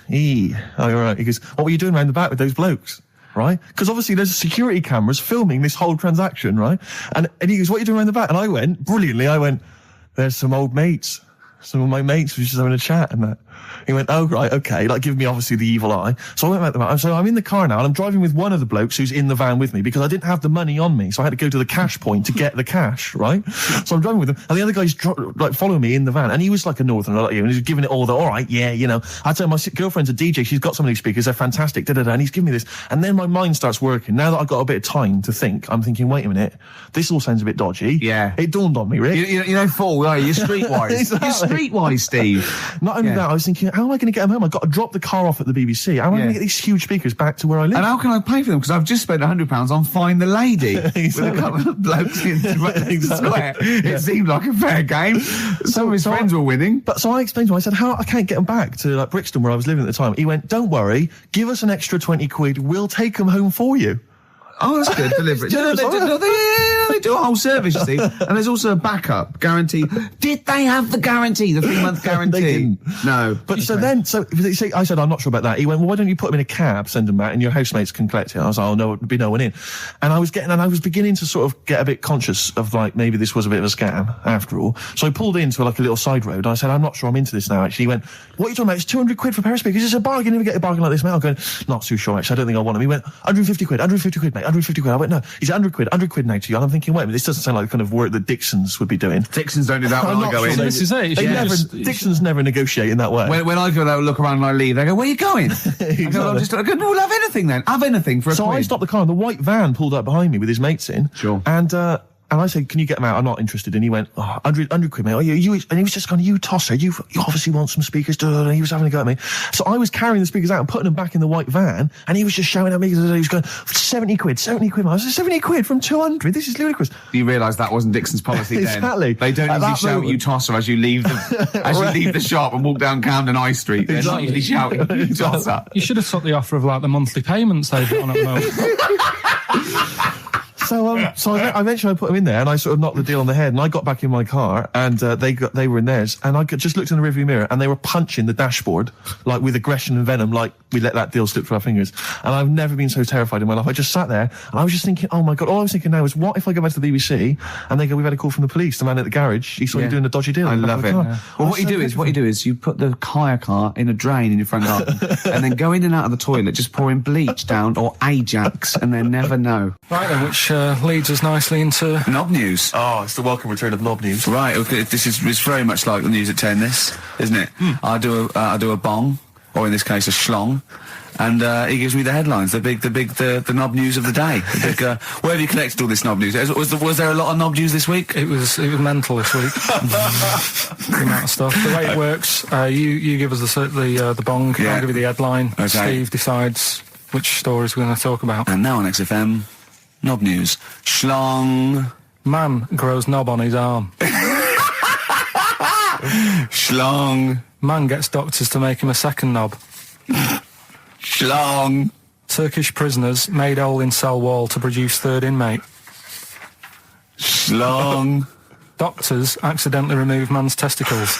all right. He goes, what were you doing around the back with those blokes? Right? Because obviously there's security cameras filming this whole transaction, right? And he goes, what are you doing around the back? And I went, brilliantly, there's some old mates. Some of my mates were just having a chat and that. He went, oh, right, okay, like giving me obviously the evil eye. So I went back to that. So I'm in the car now and I'm driving with one of the blokes who's in the van with me because I didn't have the money on me. So I had to go to the cash point to get the cash, right? So I'm driving with him and the other guy's following me in the van and he was like a northerner like you and he's giving it all the, all right, yeah, I tell my girlfriend's a DJ, she's got some of these speakers, they're fantastic, and he's giving me this. And then my mind starts working. Now that I've got a bit of time to think, I'm thinking, wait a minute, this all sounds a bit dodgy. Yeah. It dawned on me, Rick. You're fool, are you? You're streetwise. Exactly. You're streetwise, Steve. Not only that, I was thinking, how am I going to get them home? I've got to drop the car off at the BBC. How am I going to get these huge speakers back to where I live? And how can I pay for them? Because I've just spent £100 on Find the Lady with a couple of blokes in the square. It seemed like a fair game. Some of his friends were winning. But so I explained to him, I said, I can't get them back to like Brixton where I was living at the time. He went, don't worry, give us an extra 20 quid, we'll take them home for you. Oh, that's good. Deliberate. They do a whole service, you see. And there's also a backup guarantee. Did they have the guarantee, the 3-month guarantee? They didn't. No. But I said, I'm not sure about that. He went, well, why don't you put them in a cab, send them back, and your housemates can collect it? I was like, oh, no, there'd be no one in. And I was beginning to sort of get a bit conscious of like, maybe this was a bit of a scam after all. So I pulled into like a little side road. And I said, I'm not sure I'm into this now, actually. He went, what are you talking about? It's 200 quid for a pair of speakers. It's a bargain. You never get a bargain like this, mate. I'm going, not too sure, actually. I don't think I want them. He went, 150 quid, mate. 150 quid. I went, no, he's 100 quid now to you. And I'm thinking, wait a minute, this doesn't sound like the kind of work that Dixon's would be doing. Dixon's don't do that when I go in. This is it. Dixon's never negotiate in that way. When I go there, look around and I leave, they go, where are you going? Exactly. I go, we'll have anything then. Have anything for a So quid. I stopped the car and the white van pulled up behind me with his mates in. Sure. And I said, can you get them out? I'm not interested. And he went, 100 quid, mate. And he was just going, you tosser, you obviously want some speakers. And he was having a go at me. So I was carrying the speakers out and putting them back in the white van. And he was just shouting at me. He was going, 70 quid. I was like, 70 quid from 200? This is ludicrous. You realise that wasn't Dixon's policy then. Exactly. They don't usually shout you tosser as you leave the shop and walk down Camden High Street. They're not usually shouting you tosser. You should have took the offer of like the monthly payments they've got on at the moment. So eventually I put them in there and I sort of knocked the deal on the head and I got back in my car and they were in theirs and I just looked in the rearview mirror and they were punching the dashboard like with aggression and venom, like we let that deal slip through our fingers. And I've never been so terrified in my life. I just sat there and I was just thinking, oh my God, all I was thinking now is what if I go back to the BBC and they go, we've had a call from the police, the man at the garage, he saw you doing a dodgy deal. I love it. Well, what you do is you put the hire car in a drain in your front garden and then go in and out of the toilet, just pouring bleach down or Ajax and they never know. Right then, which leads us nicely into Knob News. Oh, it's the welcome return of Knob News. Right, okay, it's very much like the news at 10, this, isn't it? I do a bong, or in this case a schlong, and he gives me the headlines, the knob news of the day. Where have you collected all this knob news? Was there a lot of knob news this week? It was mental this week. The amount of stuff. The way it works, you give us the bong, I'll give you the headline. Okay. Steve decides which stories we're going to talk about. And now on XFM, Knob News. Schlong. Man grows knob on his arm. Schlong. Man gets doctors to make him a second knob. Schlong. Turkish prisoners made hole in cell wall to produce third inmate. Schlong. Doctors accidentally remove man's testicles.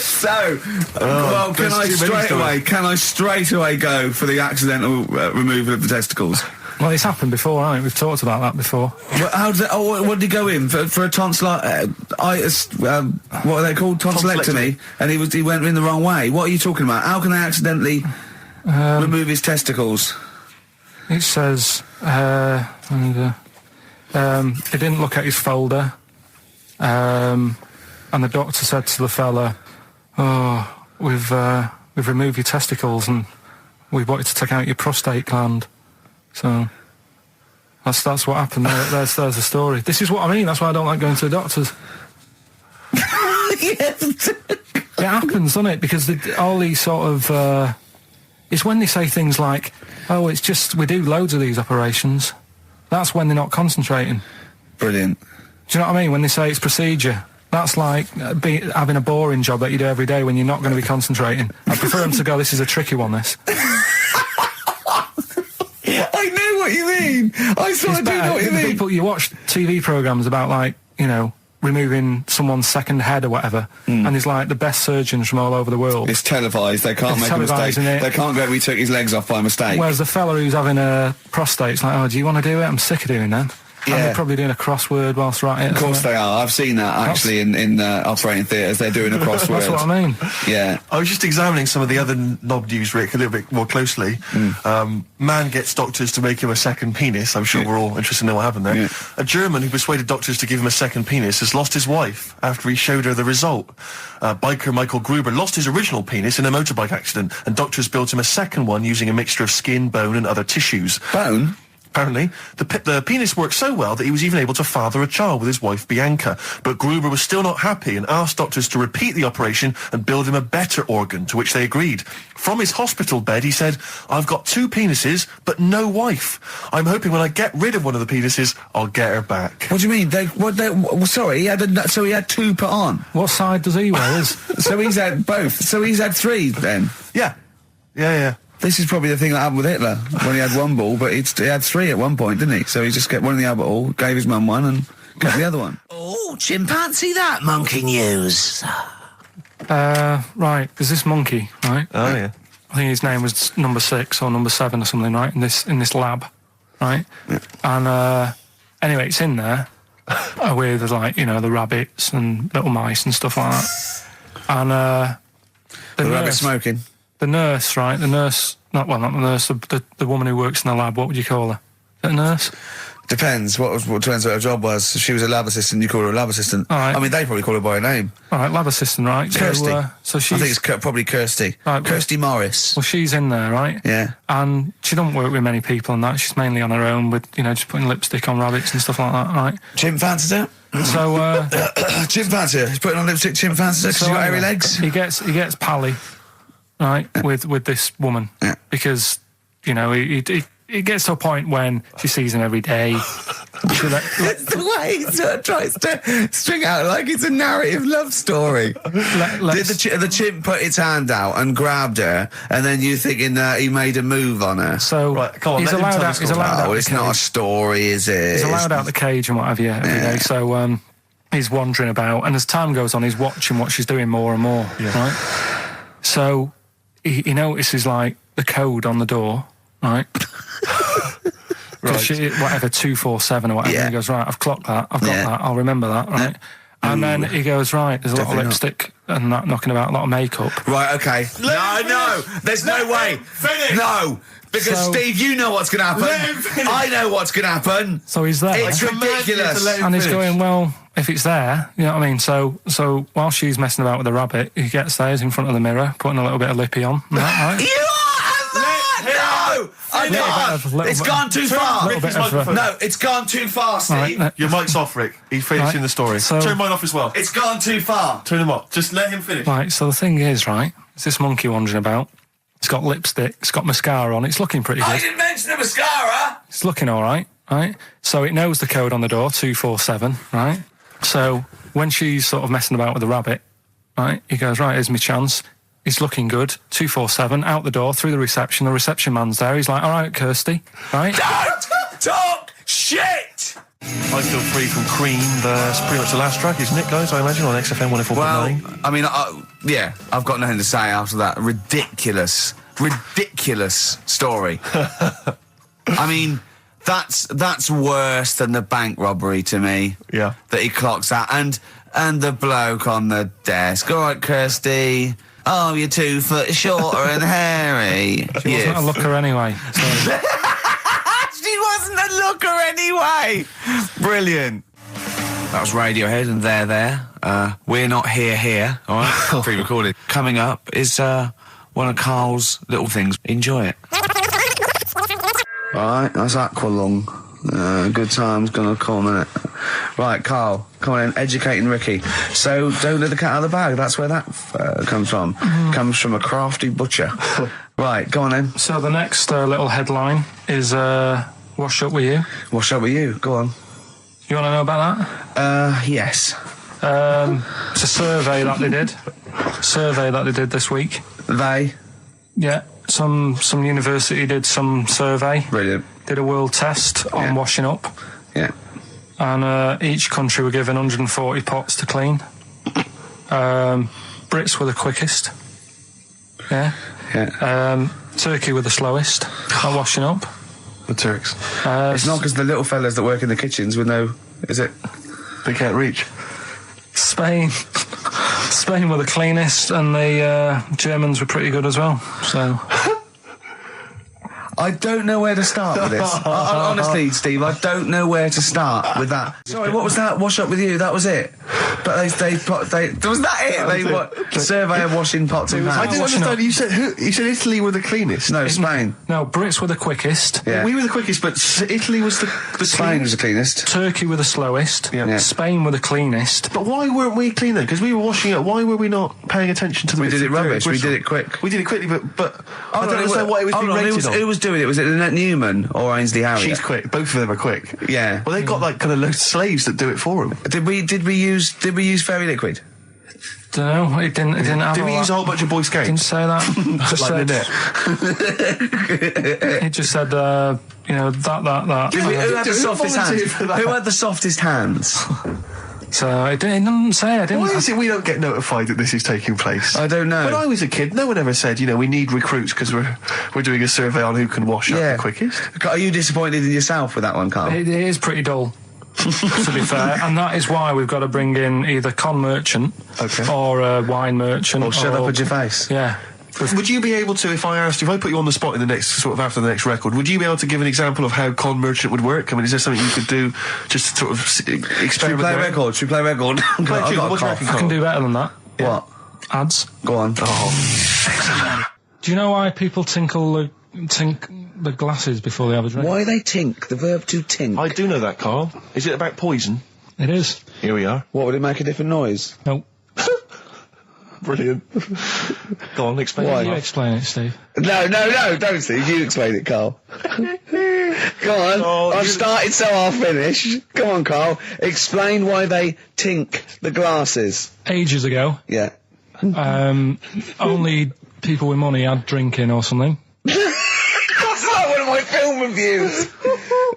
So, well, can I straight away go for the accidental removal of the testicles? Well, it's happened before, right? We've talked about that before. Well, how did what did he go in for a tonsillitis? What are they called? Tonsillectomy. And he went in the wrong way. What are you talking about? How can they accidentally remove his testicles? It says he didn't look at his folder, and the doctor said to the fella, "Oh, we've removed your testicles and we wanted to take out your prostate gland." So that's what happened. There's the story. This is what I mean. That's why I don't like going to the doctors. It happens, doesn't it? Because all these sort of it's when they say things like, "Oh, it's just we do loads of these operations." That's when they're not concentrating. Brilliant. Do you know what I mean? When they say it's procedure, that's like having a boring job that you do every day when you're not going to be concentrating. I prefer them to go, "This is a tricky one, this." I know what you mean. I sort of do know what you mean. You watch TV programmes about, like, you know, removing someone's second head or whatever, and there's like the best surgeons from all over the world. It's televised. They can't make a mistake. They can't go, "We took his legs off by mistake." Whereas the fella who's having a prostate's like, "Oh, do you want to do it? I'm sick of doing that." Yeah. And they're probably doing a crossword whilst right it. Of course they are. I've seen that actually in operating theatres. They're doing a crossword. That's what I mean. Yeah. I was just examining some of the other knob news, Rick, a little bit more closely. Man gets doctors to make him a second penis. I'm sure we're all interested to know what happened there. Yeah. A German who persuaded doctors to give him a second penis has lost his wife after he showed her the result. Biker Michael Gruber lost his original penis in a motorbike accident, and doctors built him a second one using a mixture of skin, bone and other tissues. Bone? Apparently, the penis worked so well that he was even able to father a child with his wife Bianca. But Gruber was still not happy and asked doctors to repeat the operation and build him a better organ, to which they agreed. From his hospital bed, he said, "I've got 2 penises, but no wife. I'm hoping when I get rid of one of the penises, I'll get her back." What do you mean? Sorry, he had 2 put on. What side does he wear? So he's had both. So he's had 3 then. Yeah. This is probably the thing that happened with Hitler, when he had 1 ball, but he had 3 at one point, didn't he? So he just kept one in the Albert Hall, gave his mum one, and kept the other one. Oh, chimpanzee that monkey news. Right, there's this monkey, right? Oh, yeah. I think his name was number 6 or number 7 or something, right? In this lab, right? Yeah. And anyway, it's in there with, like, you know, the rabbits and little mice and stuff like that. And the rabbit smoking. The nurse, right? Not the nurse, the woman who works in the lab, what would you call her? Is it a nurse? Depends. Depends what her job was. If she was a lab assistant, you call her a lab assistant. All right. I mean, they probably call her by her name. All right, lab assistant, right? Kirsty. So she's... I think it's probably Kirsty. Right, Kirsty Morris. Well, she's in there, right? Yeah. And she don't work with many people and that. She's mainly on her own with, you know, just putting lipstick on rabbits and stuff like that, right? Chimp fancies her. So, chimp fancies her. He's putting on lipstick, chimp fancies her because she's got hairy legs. He gets pally, right, with this woman. Yeah. Because, you know, he gets to a point when she sees him every day. It's the way he sort of tries to string out like it's a narrative love story. Did the chimp put its hand out and grabbed her, and then you thinking that he made a move on her? So right, come on, he's allowed out. He's allowed out. It's not a story, is it? He's allowed out the cage and what have you every day. So he's wandering about, and as time goes on, he's watching what she's doing more and more. Yeah. Right. So he notices, like, the code on the door. Right. Right. Whatever, 247 or whatever. Yeah. He goes, right, I've clocked that, I've got that, I'll remember that, right? Yeah. And then he goes, right, there's a lot of lipstick and that knocking about, a lot of makeup. Right, okay. No, there's no way. Finish. No, because Steve, you know what's going to happen. I know what's going to happen. So he's there. It's ridiculous. And he's going, well, if it's there, you know what I mean? So while she's messing about with the rabbit, he gets there, he's in front of the mirror, putting a little bit of lippy on. Right? You No! I can't! It's gone too far! No, it's gone too far, Steve! Right, your mic's off, Rick. He's finishing the story. So, turn mine off as well. It's gone too far! Turn him off. Just let him finish. Right, so the thing is, right, it's this monkey wandering about. It's got lipstick, it's got mascara on, it's looking pretty good. I didn't mention the mascara! It's looking alright, right? So it knows the code on the door, 247, right? So when she's sort of messing about with the rabbit, right? He goes, right, here's my chance. He's looking good. 247, out the door, through the reception man's there. He's like, all right, Kirsty, right? Don't talk shit! I Feel Free from Cream. That's pretty much the last track, isn't it, guys? I imagine on XFM 104.9. Well, I mean, yeah, I've got nothing to say after that ridiculous story. I mean, that's worse than the bank robbery to me. Yeah. That he clocks that, and the bloke on the desk. All right, Kirsty. Oh, you're 2 foot shorter and hairy. She wasn't a looker anyway. So. She wasn't a looker anyway. Brilliant. That was Radiohead and They're There. We're Not Here. All right, pre-recorded. Coming up is one of Carl's little things. Enjoy it. Right, that's Aqualung. Good time's gonna come in it. Right, Carl, come on in, educating Ricky. So, don't let the cat out of the bag, that's where that comes from. Comes from a crafty butcher. Right, go on then. So the next little headline is Wash Up With You. Wash Up With You, go on. You want to know about that? Yes. It's a survey that they did this week. They? Yeah, some university did some survey. Brilliant. Did a world test on washing up. Yeah. And each country were given 140 pots to clean. Brits were the quickest. Yeah. Yeah. Turkey were the slowest at washing up. The Turks. It's not because the little fellas that work in the kitchens with no... Is it? They can't reach. Spain were the cleanest, and the Germans were pretty good as well. So... I don't know where to start with this. Honestly, Steve, I don't know where to start with that. Sorry, what was that? Wash Up With You, that was it. But was that it? They survey of washing pots and pans. I didn't understand. You said Italy were the cleanest. No, Spain. No, Brits were the quickest. Yeah. We were the quickest, but Italy was the Spain was the cleanest. Turkey were the slowest. Yeah. Spain were the cleanest. But why weren't we clean then? Because we were washing up. Why were we not paying attention to the? We did it rubbish. We did it quick. We did it quickly, but I don't understand why it was being rated on. Who was doing it? Was it Lynette Newman or Ainsley Harriott? She's quick. Both of them are quick. Yeah. Well, they've got like kind of loads of slaves that do it for them. Did we use fairy liquid? Don't know. It didn't have. Did we use a whole bunch of Boy Scouts? Didn't say that. Just like Lynette. It just said, that. Who had the softest hands? Who had the softest hands? So it didn't say. Why is it we don't get notified that this is taking place? I don't know. When I was a kid, no one ever said, we need recruits because we're doing a survey on who can wash up the quickest. Are you disappointed in yourself with that one, Carl? It is pretty dull, to be fair, and that is why we've got to bring in either con merchant or a wine merchant. Or shut up at Gervais. Yeah. Would you be able to, if I put you on the spot in the next, sort of after the next record, would you be able to give an example of how con merchant would work? I mean, is there something you could do just to sort of experiment? Should we play a record? I can do better than that. Yeah. What? Ads. Go on. Do you know why people tink the glasses before they have a drink? Why they tink? The verb to tink. I do know that, Carl. Is it about poison? It is. Here we are. What, would it make a different noise? Nope. Brilliant. Go on, explain it. Why? You explain it, Steve. No, don't, Steve. You explain it, Carl. Go on. I've started, so I'll finish. Come on, Carl. Explain why they tink the glasses. Ages ago. Yeah. Only people with money had drinking or something. That's like one of my film reviews.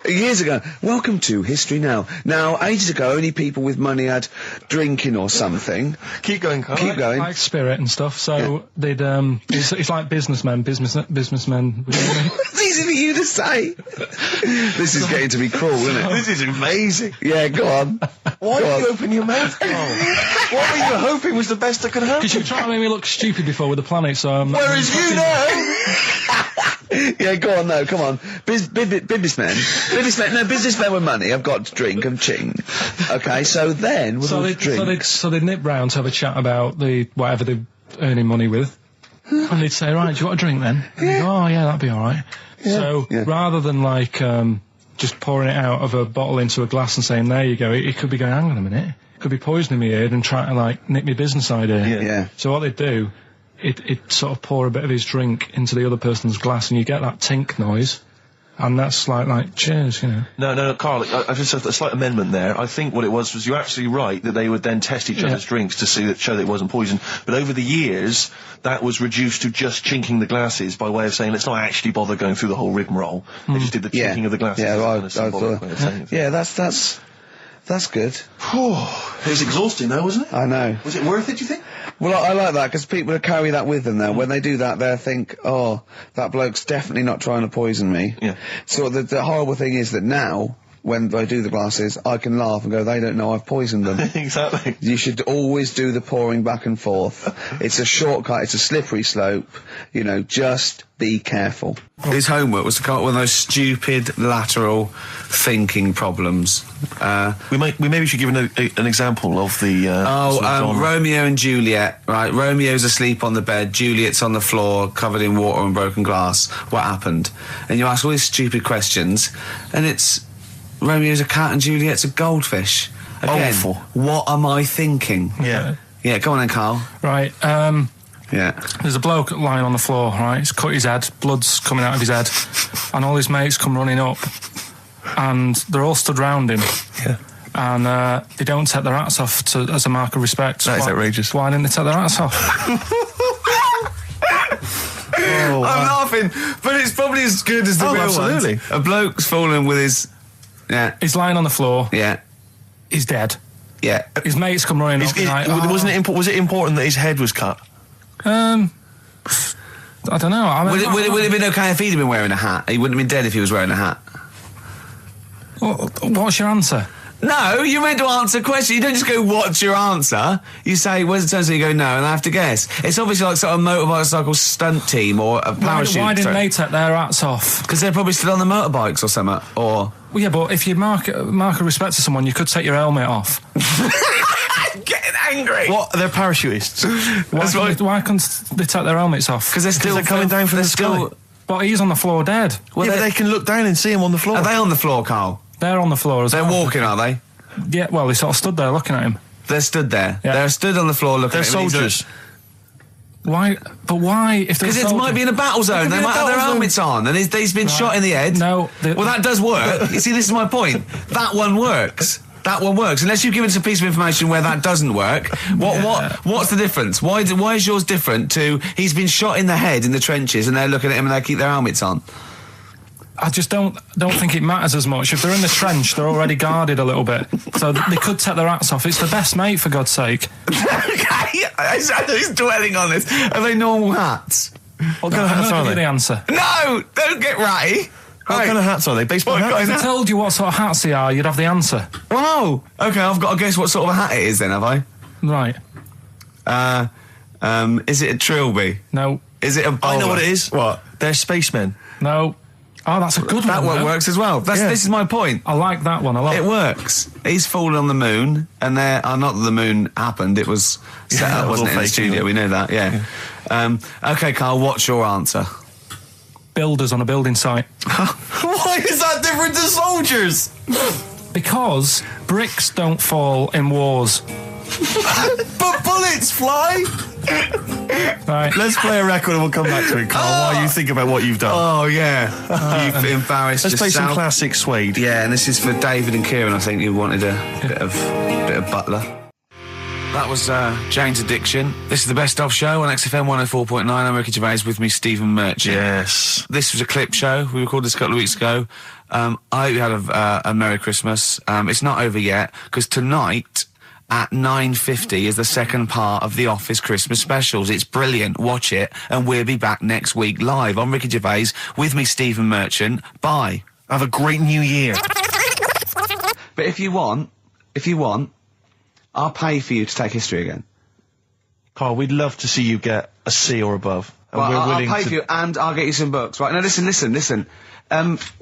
Years ago. Welcome to History Now. Now, ages ago, only people with money had drinking or something. Keep going, Carl. Keep going. Like spirit and stuff. So they'd it's like businessmen. Businessmen. It's easy for you to say. This is getting to be cruel, isn't it? This is amazing. Yeah, go on. Why did you open your mouth, Carl? What were you hoping was the best that could happen? Because you were trying to make me look stupid before with the planet, so whereas you know. Yeah, go on, no, come on. Businessmen with money have got to drink and ching. Okay, so then with all the drinks. So they'd nip round to have a chat about whatever they're earning money with. And they'd say, right, do you want a drink then? And they'd go, oh yeah, that'd be alright. Yeah. So rather than just pouring it out of a bottle into a glass and saying, there you go, it could be going, hang on a minute, it could be poisoning me ear and trying to nick my business idea. Yeah. So what they'd do, it sort of pour a bit of his drink into the other person's glass and you get that tink noise. And that's like cheers, you know. No, Carl, I just have a slight amendment there. I think what it was you're absolutely right that they would then test each other's drinks to show that it wasn't poison. But over the years, that was reduced to just chinking the glasses by way of saying, let's not actually bother going through the whole rigmarole. They just did the chinking of the glasses. Yeah, that's good. It was exhausting though, wasn't it? I know. Was it worth it, do you think? Well, I like that, because people carry that with them now. When they do that, they think, oh, that bloke's definitely not trying to poison me. Yeah. So the horrible thing is that now, when I do the glasses, I can laugh and go, they don't know I've poisoned them. Exactly. You should always do the pouring back and forth. It's a shortcut, it's a slippery slope. You know, just be careful. His homework was to come up with those stupid lateral thinking problems. We maybe should give an example of the. Romeo and Juliet. Right, Romeo's asleep on the bed, Juliet's on the floor, covered in water and broken glass. What happened? And you ask all these stupid questions, and it's Romeo's a cat and Juliet's a goldfish. Again, awful. What am I thinking? Yeah. Yeah, go on then, Carl. Right, yeah. There's a bloke lying on the floor, right? He's cut his head, blood's coming out of his head, and all his mates come running up, and they're all stood round him. Yeah. And they don't take their hats off as a mark of respect. That is outrageous. Why didn't they take their hats off? I'm laughing, but it's probably as good as the real absolutely. ones. A bloke's fallen with his... Yeah. He's lying on the floor. Yeah. He's dead. Yeah. His mates come running up. Was it important that his head was cut? I don't know. Would it have been okay if he'd have been wearing a hat? He wouldn't have been dead if he was wearing a hat. What's your answer? No, you're meant to answer questions. You don't just go, what's your answer? You say, where's the turn? So you go, no, and I have to guess. It's obviously like sort of motorcycle stunt team or a parachute. Why didn't they take their hats off? Because they're probably still on the motorbikes or something, or... Well, yeah, but if you mark a respect to someone, you could take your helmet off. I'm getting angry. What? They're parachutists. Why can't they take their helmets off? Because they're still coming down from the sky. But he's on the floor dead. Well, yeah, but they can look down and see him on the floor. Are they on the floor, Carl? They're on the floor as well. They're walking, are they? Yeah, well, they sort of stood there looking at him. They're stood there. Yeah. They're stood on the floor looking at him. They're soldiers. Why? But why? Because it might be in a battle zone. They might have their helmets on, and he's been shot in the head. No. Well, that does work. You see, this is my point. That one works. That one works. Unless you've given us a piece of information where that doesn't work. What's the difference? Why is yours different to he's been shot in the head in the trenches, and they're looking at him and they keep their helmets on? I just don't think it matters as much. If they're in the trench, they're already guarded a little bit, so they could take their hats off. It's the best mate, for God's sake. Okay, he's dwelling on this. Are they normal hats? What kind of hats are they? The answer. No, don't get ratty. What kind of hats are they? Baseball hats? If I told you what sort of hats they are, you'd have the answer. Wow. Okay, I've got to guess what sort of a hat it is then, have I? Right. Is it a trilby? No. Is it a bowler? I know what it is. What? They're spacemen. No. Oh, that's a good one. That one works as well. This is my point. I like that one a lot. It works. He's fallen on the moon, and not that the moon happened, it was set up, wasn't it, in the studio? We know that, yeah. Okay, Carl, what's your answer? Builders on a building site. Why is that different to soldiers? Because bricks don't fall in wars. But bullets fly! Right. Let's play a record and we'll come back to it, Carl, while you think about what you've done. Oh, yeah. You've embarrassed Let's yourself. play some classic Suede. Yeah, and this is for David and Kieran, I think, who wanted a bit of Butler. That was Jane's Addiction. This is the Best Of Show on XFM 104.9. I'm Ricky Gervais, with me, Stephen Merchant. Yes. This was a clip show. We recorded this a couple of weeks ago. I hope you had a Merry Christmas. It's not over yet, because tonight at 9:50 is the second part of The Office Christmas specials. It's brilliant. Watch it, and we'll be back next week live. I'm Ricky Gervais, with me, Stephen Merchant. Bye. Have a great new year. But if you want, I'll pay for you to take history again. Carl, we'd love to see you get a C or above. And well, we're willing I'll pay to... for you, and I'll get you some books. Right, now listen.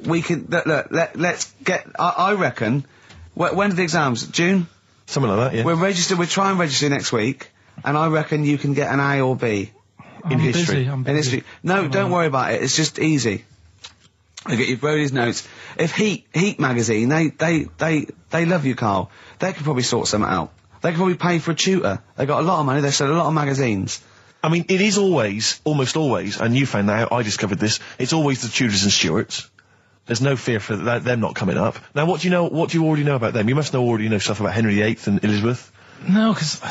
We can, let's get, I reckon, when are the exams? June? Something like that, yeah. We'll try and register next week, and I reckon you can get an A or B. I'm history. I'm busy. In history. No, don't worry about it, it's just easy. I get you Brody's notes. If Heat magazine, they love you, Carl. They could probably sort something out. They could probably pay for a tutor. They got a lot of money, they sell a lot of magazines. I mean, it is always, almost always, and you found that out, I discovered this, it's always the Tudors and Stuarts. There's no fear for them not coming up. Now, what do you already know about them? You must already know stuff about Henry VIII and Elizabeth. No, because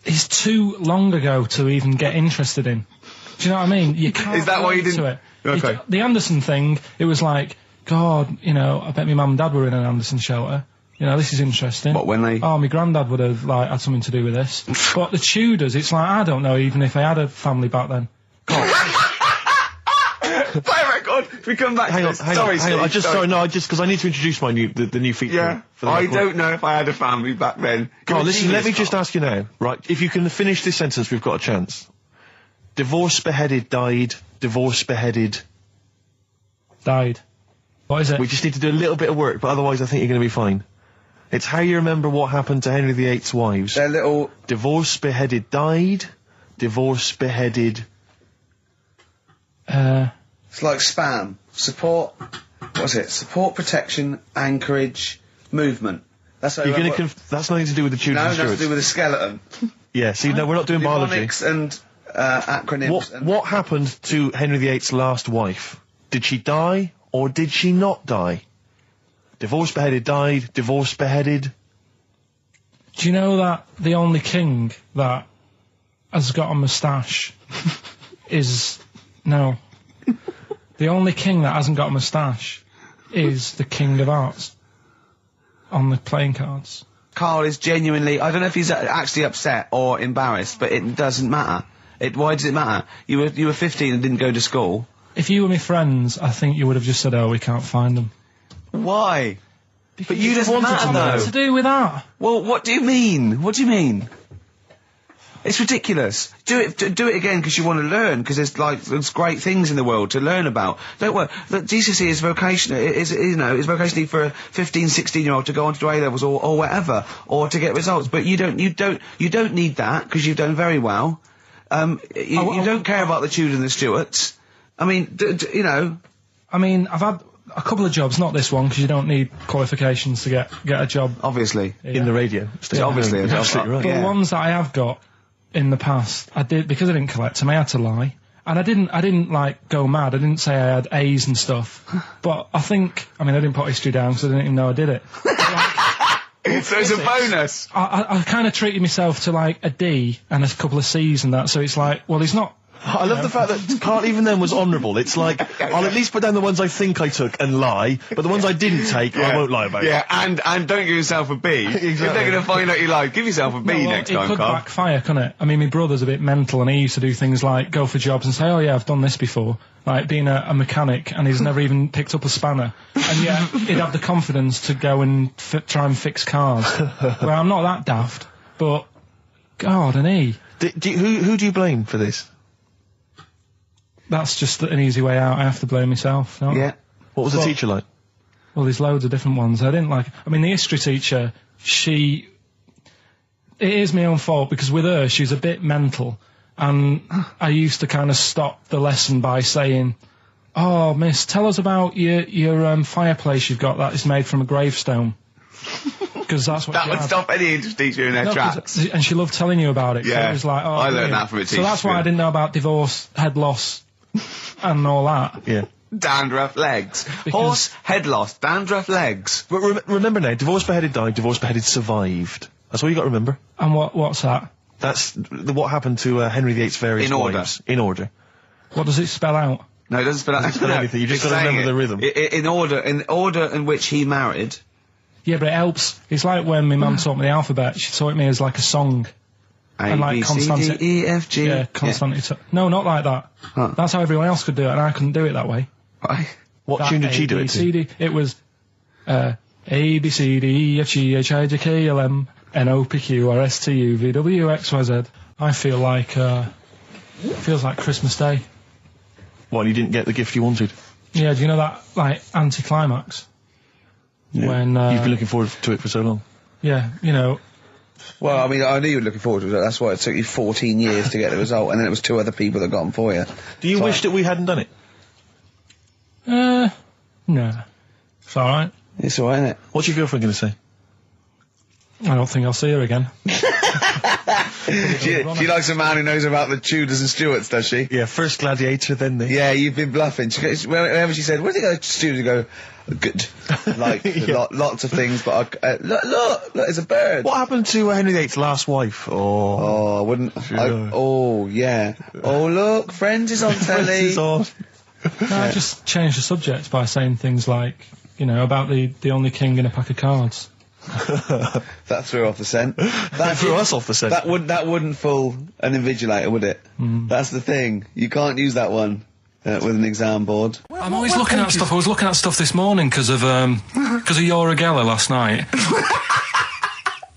it's too long ago to even get interested in. Do you know what I mean? You can't. Is that why you didn't? To it. Okay. The Anderson thing, it was like, God, I bet my mum and dad were in an Anderson shelter. This is interesting. What, when they... Oh, my granddad would have, had something to do with this. But the Tudors, it's like, I don't know even if they had a family back then. Play a record. If we come back hang to on, this. hang Sorry, on, hang on. Steve, Just because I need to introduce the new feature. Yeah. I don't know if I had a family back then. Carl, listen, let me just ask you now, right? If you can finish this sentence, we've got a chance. Divorced, beheaded, died. Divorced, beheaded. Died. What is it? We just need to do a little bit of work, but otherwise I think you're going to be fine. It's how you remember what happened to Henry VIII's wives. They're little... Divorced, beheaded, died. Divorced, beheaded... It's like spam. Support... What's it? Support, protection, anchorage, movement. That's how you're going to... That's nothing to do with the Tudors and Stuarts. No, nothing to do with the skeleton. Yeah, see, no, we're not doing biology. Mnemonics and acronyms. What happened to Henry VIII's last wife? Did she die, or did she not die? Divorced, beheaded, died. Divorced, beheaded. Do you know that the only king that has got a moustache is... No. The only king that hasn't got a moustache is the King of Hearts on the playing cards. Karl is genuinely... I don't know if he's actually upset or embarrassed, but it doesn't matter. Why does it matter? You were 15 and didn't go to school. If you were my friends, I think you would have just said, "Oh, we can't find them." Why? Because but you just wanted to know. What to do with that? Well, what do you mean? What do you mean? It's ridiculous. Do it again because you want to learn, because there's great things in the world to learn about. Don't worry. Look, GCSE is vocational. Is vocationally for a 15, 16-year-old to go on to do A-levels or whatever, or to get results. But you don't need that because you've done very well. You don't care about the Tudors and the Stuarts. I mean, I mean, I've had a couple of jobs, not this one, because you don't need qualifications to get a job. Obviously. In the radio. Obviously. Absolutely right. But the ones that I have got in the past, I did, because I didn't collect them, I had to lie. And I didn't like go mad. I didn't say I had A's and stuff. But I didn't put history down because I didn't even know I did it. So it's a bonus. I kind of treated myself to like a D and a couple of C's and that, so it's like, well, he's not... I love the fact that Karl even then was honourable. It's like, I'll at least put down the ones I think I took and lie, but the ones I didn't take, I won't lie about. Yeah, and don't give yourself a B. Exactly. If they're going to find out you lied, give yourself a B next time, Karl. It could backfire, couldn't it? I mean, my brother's a bit mental, and he used to do things like go for jobs and say, "Oh yeah, I've done this before," like being a mechanic, and he's never even picked up a spanner, and yet he'd have the confidence to go and try and fix cars. Well, I'm not that daft, but God, and he. Who do you blame for this? That's just an easy way out. I have to blame myself. No? Yeah. What was the teacher like? Well, there's loads of different ones. I didn't like... I mean, the history teacher, it is my own fault, because with her, she's a bit mental. And I used to kind of stop the lesson by saying, "Oh, miss, tell us about your fireplace you've got that is made from a gravestone." Because that's what that would stop any English teacher in their tracks. And she loved telling you about it. Yeah. So it was like, I learned that from a teacher. So that's why I didn't know about divorce, head loss, and all that. Yeah. Dandruff legs. Horse, head loss, dandruff legs. But remember now, divorced, beheaded, died, divorced, beheaded, survived. That's all you got to remember. And what's that? That's what happened to Henry VIII's various wives. In order. What does it spell out? No, it doesn't spell out anything. You just got to remember the rhythm. In order in which he married. Yeah, but it helps. It's like when my mum taught me the alphabet. She taught me as like a song. A, B, C, D, E, F, G. Yeah, consonant. Yeah. No, not like that. Huh. That's how everyone else could do it, and I couldn't do it that way. Right. What tune did she do it to? It was A, B, C, D, E, F, G, H, I, J, K, L, M, N, O, P, Q, R, S, T, U, V, W, X, Y, Z. I feel like, feels like Christmas Day. What, you didn't get the gift you wanted? Yeah, do you know that, like, anticlimax? Yeah. When, you've been looking forward to it for so long. Yeah, you know. Well, I mean, I knew you were looking forward to it. That's why it took you 14 years to get the result, and then it was 2 other people that got them for you. Do you wish that we hadn't done it? No. It's alright. It's alright, isn't it? What's your girlfriend going to say? I don't think I'll see her again. She likes a man who knows about the Tudors and Stuarts, does she? Yeah, first gladiator, then the... Yeah, you've been bluffing. Whenever she said, where did you go to Stuarts, you go, good. Like, lots of things, but look, there's a bird. What happened to Henry VIII's last wife? Oh, I wouldn't... oh, yeah. Oh, look, Friends is on telly. Friends is on. I just changed the subject by saying things like, about the only king in a pack of cards. That threw off the scent. That threw us off the scent. That wouldn't fool an invigilator, would it? That's the thing. You can't use that one with an exam board. I'm always looking at stuff. I was looking at stuff this morning because of Yoragella last night.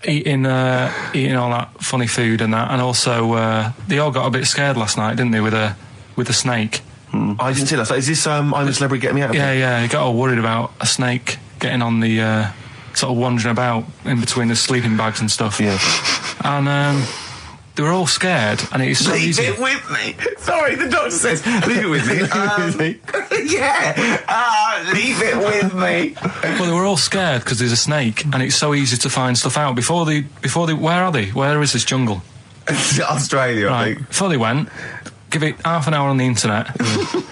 eating all that funny food and that, and also they all got a bit scared last night, didn't they, with a snake? I didn't see that. Is this I'm a Celebrity, Get Me Out of Here? Yeah, he got all worried about a snake getting on the sort of wandering about in between the sleeping bags and stuff. Yeah. And they were all scared, and it's so easy. Leave it with me. Sorry, the doctor says, leave it with me. Yeah. Leave it with me. Well, they were all scared because there's a snake, and it's so easy to find stuff out. Before they, where are they? Where is this jungle? Australia, right. I think. Before they went, give it half an hour on the internet.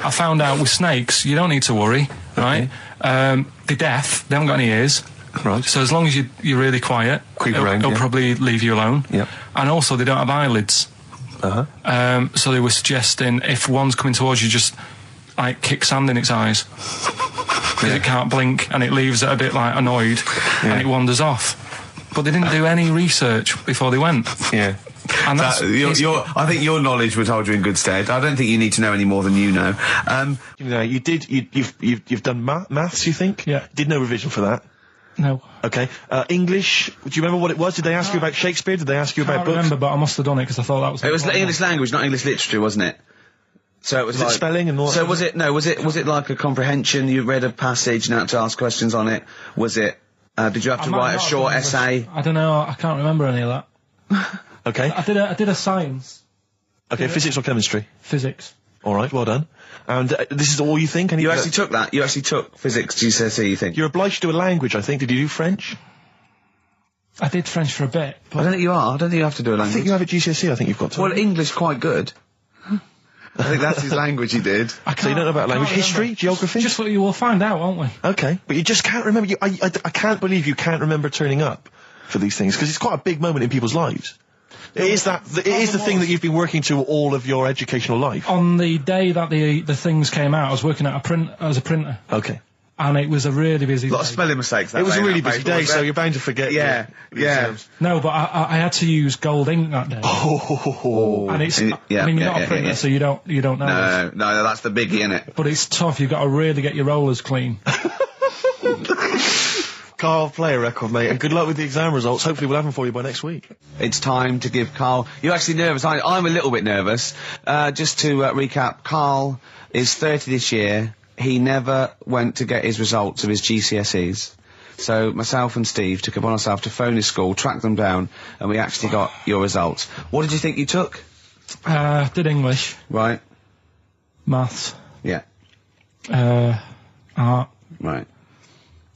I found out with snakes, you don't need to worry, right? They're deaf. They haven't got any ears. Right. So as long as you're really quiet, it'll probably leave you alone. Yep. And also, they don't have eyelids. So they were suggesting if one's coming towards you, just like kick sand in its eyes because it can't blink, and it leaves it a bit like annoyed, and it wanders off. But they didn't do any research before they went. Yeah. And that's I think your knowledge would hold you in good stead. I don't think you need to know any more than you know. You've done maths, you think? Yeah. Did no revision for that? No. Okay. English, do you remember what it was? Did they ask you about Shakespeare? Did they ask you about books? I remember, but I must have done it because I thought that was... It was English language, not English literature, wasn't it? So it was like... spelling and all that? So was it like a comprehension? You read a passage and had to ask questions on it? Was it... did you have to write a short essay? I don't know, I can't remember any of that. Okay. I did a science. Okay, physics or chemistry? Physics. All right, well done. And this is all you think? You actually took that? You actually took physics GCSE, you think? You're obliged to do a language, I think. Did you do French? I did French for a bit. But I don't think you are. I don't think you have to do a language. I think you have a GCSE, I think you've got to. Well, English quite good. I think that's his language he did. So you don't know about language? History? Geography? Just what you will find out, won't we? Okay. But you just can't remember. I can't believe you can't remember turning up for these things, because it's quite a big moment in people's lives. It is the thing that you've been working to all of your educational life. On the day that the things came out, I was working as a printer. Okay. And it was a really busy day. A lot of spelling mistakes. It was a really busy day, so you're bound to forget. Yeah. No, but I had to use gold ink that day. Oh. And it's, I mean, you're not a printer, so you don't know. No, that's the biggie, innit? But it's tough. You've got to really get your rollers clean. Karl, play a record, mate, and good luck with the exam results. Hopefully we'll have them for you by next week. It's time to give Karl... You're actually nervous, aren't you? I'm a little bit nervous. Just to recap, Karl is 30 this year. He never went to get his results of his GCSEs. So myself and Steve took it upon ourselves to phone his school, track them down, and we actually got your results. What did you think you took? Did English. Right. Maths. Yeah. Art. Right.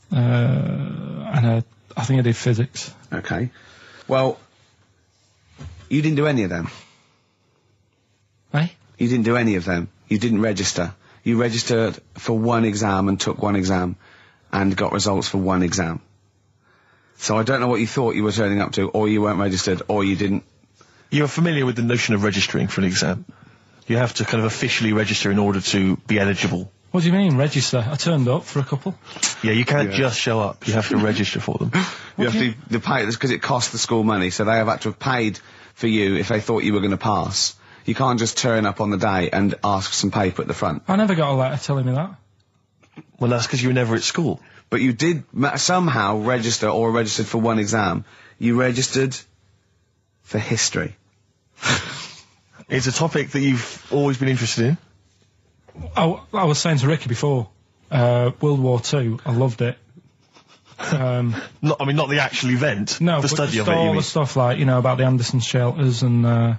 And I think I did physics. Okay. Well, you didn't do any of them. Eh? You didn't do any of them. You didn't register. You registered for one exam and took one exam and got results for one exam. So I don't know what you thought you were turning up to, or you weren't registered, or you didn't... You're familiar with the notion of registering for an exam. You have to kind of officially register in order to be eligible. What do you mean, register? I turned up for a couple. Yeah, you can't just show up. You have to register for them. You have to pay this because it costs the school money, so they have had to have paid for you if they thought you were going to pass. You can't just turn up on the day and ask for some paper at the front. I never got a letter telling me that. Well, that's because you were never at school. But you did somehow register or registered for one exam. You registered for history. It's a topic that you've always been interested in. I was saying to Ricky before, World War II, I loved it. Not the actual event. No, the study of it. all the stuff like, about the Anderson shelters and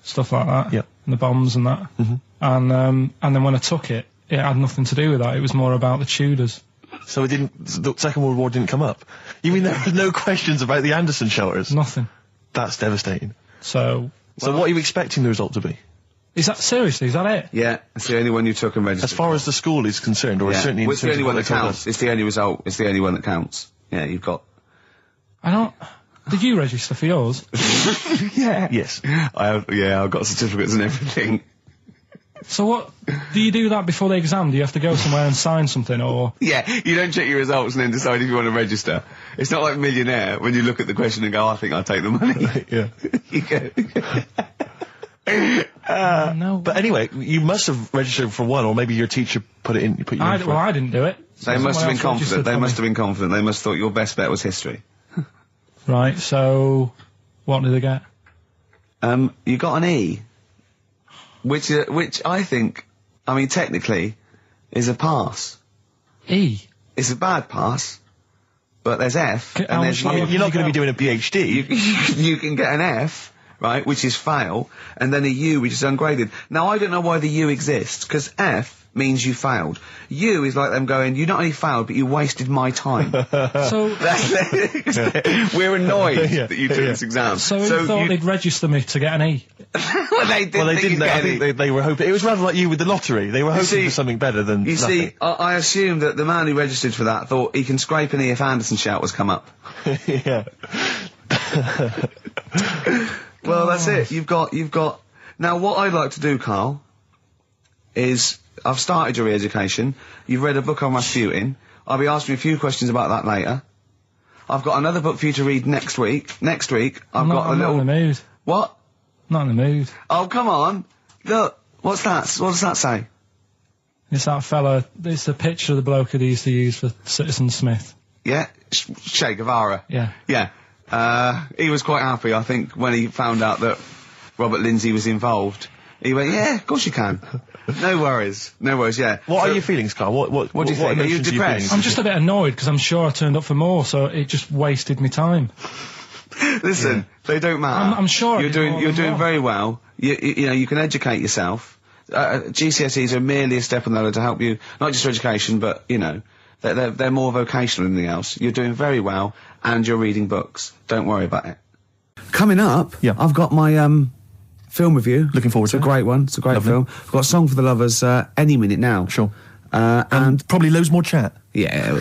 stuff like that. Yeah. And the bombs and that. Mm-hmm. And then when I took it, it had nothing to do with that. It was more about the Tudors. So the Second World War didn't come up? You mean there were no questions about the Anderson shelters? Nothing. That's devastating. So what are you expecting the result to be? Is that seriously? Is that it? Yeah, it's the only one you took and registered. As far as the school is concerned, or certainly it's the only one that counts. It's the only result. It's the only one that counts. Yeah, you've got. I don't. Did you register for yours? Yeah. Yes. I've got certificates and everything. So what, do you do that before the exam? Do you have to go somewhere and sign something, or? Yeah, you don't check your results and then decide if you want to register. It's not like Millionaire, when you look at the question and go, I think I'll take the money. Yeah. You go. No. But anyway, you must have registered for one, or maybe your teacher put you in for Well, I didn't do it. They must have been confident. They must have been confident. They must have thought your best bet was history. Right, so what did they get? You got an E. Which I think, I mean, technically, is a pass. E? It's a bad pass, but there's F, and there's you're not going to be doing a PhD. You can get an F, right, which is fail, and then a U, which is ungraded. Now, I don't know why the U exists, because F means you failed. U is like them going, you not only failed, but you wasted my time. So we're annoyed that you took this exam. So you thought they'd register me to get an E? Well, they didn't. I think they were hoping. It was rather like you with the lottery. They were hoping for something better than You nothing. see, I assume that the man who registered for that thought he can scrape an E if Anderson shout was come up. Yeah. Well, that's it. You've got. Now, what I'd like to do, Carl, is I've started your re-education. You've read a book on Rasputin. I'll be asking you a few questions about that later. I've got another book for you to read next week. Next week, I'm not in the mood. What? Not in the mood. Oh, come on. Look, what's that? What does that say? It's that fella, it's the picture of the bloke that he used to use for Citizen Smith. Yeah? Che Guevara. Yeah. Yeah. He was quite happy, I think, when he found out that Robert Lindsay was involved. He went, yeah, of course you can. No worries, yeah. What are your feelings, Carl? What do you think? Are you depressed? I'm just a bit annoyed, because I'm sure I turned up for more, so it just wasted me time. Listen, they don't matter. I'm sure you're doing very well. You know, you can educate yourself. GCSEs are merely a step on the ladder to help you, not just for education, but, you know, they're more vocational than anything else. You're doing very well, and you're reading books. Don't worry about it. Coming up, I've got my, film review. Looking forward to it. It's a great one. It's a great film. I've got a song for the lovers, any minute now. Sure. And probably loads more chat. Yeah,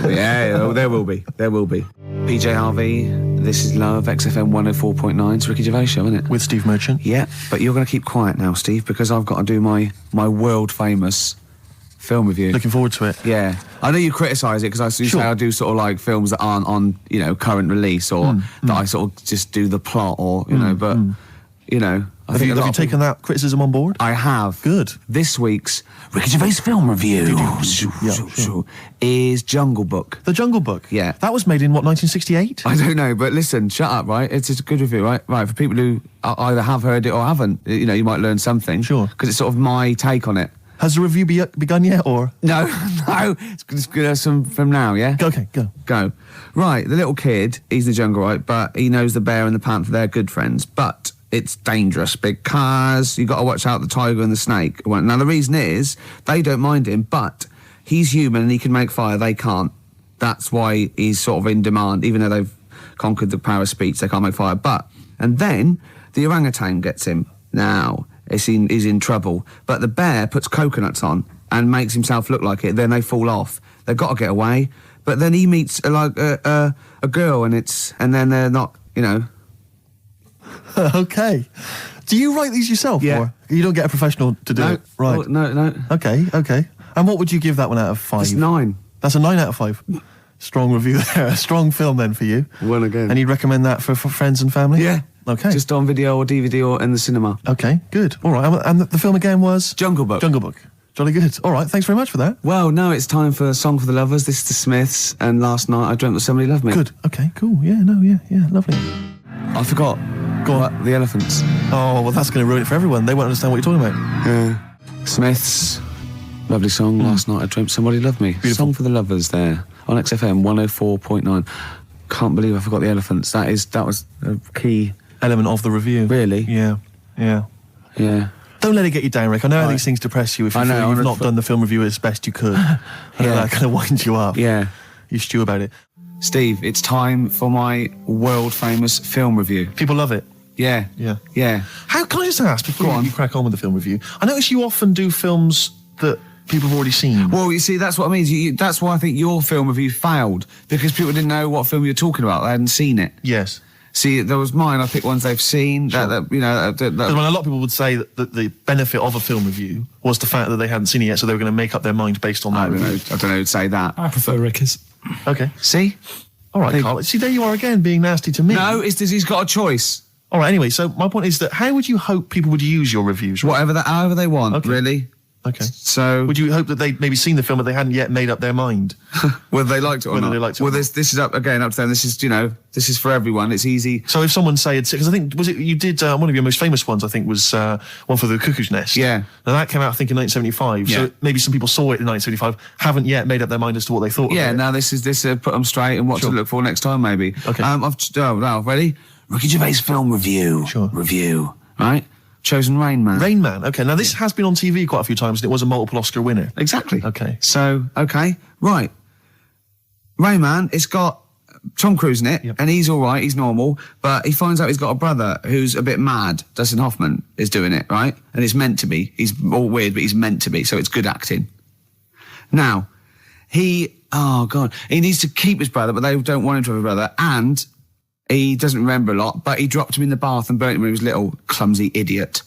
there will be. PJ Harvey, This Is Love, XFM 104.9. It's Ricky Gervais show, isn't it? With Steve Merchant. Yeah, but you're going to keep quiet now, Steve, because I've got to do my world famous film review. Looking forward to it. Yeah. I know you criticise it because you say I do sort of like films that aren't on, you know, current release, or that I sort of just do the plot, or, you know, but, you know... Have you taken that criticism on board? I have. Good. This week's Ricky Gervais film review is Jungle Book. The Jungle Book? Yeah. That was made in, what, 1968? I don't know, but listen, shut up, right? It's a good review, right? Right, for people who either have heard it or haven't, you know, you might learn something. Sure. Because it's sort of my take on it. Has the review begun yet, or...? No. It's good from now, yeah? Okay, go. Right, the little kid, he's in the jungle, right? But he knows the bear and the panther, they're good friends. But... it's dangerous because you got to watch out the tiger and the snake. Now, the reason is they don't mind him, but he's human and he can make fire. They can't. That's why he's sort of in demand, even though they've conquered the power of speech. They can't make fire. And then the orangutan gets him. Now, he's in trouble. But the bear puts coconuts on and makes himself look like it. Then they fall off. They've got to get away. But then he meets a girl, and then they're not, you know. Okay. Do you write these yourself? Yeah. Or you don't get a professional to do it? Right. Oh, no. Okay. And what would you give that one out of 5? It's 9. That's a 9 out of 5. Strong review there. A strong film then for you. One again. And you'd recommend that for friends and family? Yeah. Okay. Just on video or DVD or in the cinema. Okay, good. All right. And the film again was? Jungle Book. Jolly good. All right, thanks very much for that. Well, now it's time for Song for the Lovers. This is the Smiths, and last night I dreamt that somebody loved me. Good. Okay, cool. Yeah, lovely. I forgot. Go on. The elephants. Oh, well, that's going to ruin it for everyone. They won't understand what you're talking about. Yeah. Smiths. Lovely song. Last night I dreamt somebody loved me. Beautiful. Song for the Lovers there on XFM 104.9. Can't believe I forgot the elephants. That was a key element of the review. Really? Yeah. Don't let it get you down, Rick. I know how these things depress you if you feel you've not done the film review as best you could. That kind of winds you up. Yeah. you stew about it. Steve, it's time for my world-famous film review. People love it. Yeah. How can I just ask before you crack on with the film review? I notice you often do films that people have already seen. Well, you see, that's what I mean. That's why I think your film review failed, because people didn't know what film you were talking about. They hadn't seen it. Yes. See, there was mine. I picked ones they've seen. Sure. Because when a lot of people would say that the benefit of a film review was the fact that they hadn't seen it yet, so they were going to make up their mind based on that review. I don't know who'd say that. I prefer Ricky's. Okay. See? All right, Carl. See, there you are again, being nasty to me. No, he's got a choice. All right, anyway, so my point is that how would you hope people would use your reviews? Right? However they want, really. Okay. So, would you hope that they'd maybe seen the film but they hadn't yet made up their mind? Whether they liked it or not. They liked it well, this is up to them. This is for everyone. It's easy. So if someone because I think, you did, one of your most famous ones, I think, was one for the Cuckoo's Nest. Yeah. Now that came out, I think, in 1975. Yeah. So maybe some people saw it in 1975, haven't yet made up their mind as to what they thought of it. Yeah, now this put them straight and what to look for next time, maybe. Okay. Ready? Ricky Gervais film review. Sure. Review. Right? Chosen Rain Man. Rain Man, okay. Now, this has been on TV quite a few times, and it was a multiple Oscar winner. Exactly. Okay. So, right. Rain Man, it's got Tom Cruise in it, and he's all right, he's normal, but he finds out he's got a brother who's a bit mad. Dustin Hoffman is doing it, right? And it's meant to be. He's all weird, but he's meant to be, so it's good acting. Now, he needs to keep his brother, but they don't want him to have a brother, and he doesn't remember a lot, but he dropped him in the bath and burnt him when he was little, clumsy idiot.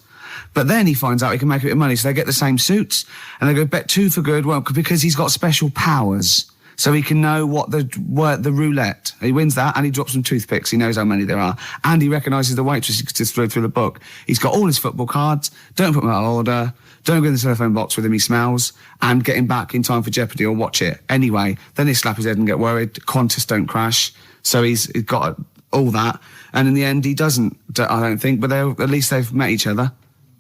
But then he finds out he can make a bit of money, so they get the same suits, and they go bet two for good, well, because he's got special powers. So he can know the roulette. He wins that, and he drops some toothpicks. He knows how many there are. And he recognises the waitress he just threw through the book. He's got all his football cards. Don't put them out of order. Don't go in the telephone box with him, he smells. And get him back in time for Jeopardy or watch it. Anyway, then he slap his head and get worried. Qantas don't crash. So he's got all that. And in the end, he doesn't, I don't think, but at least they've met each other.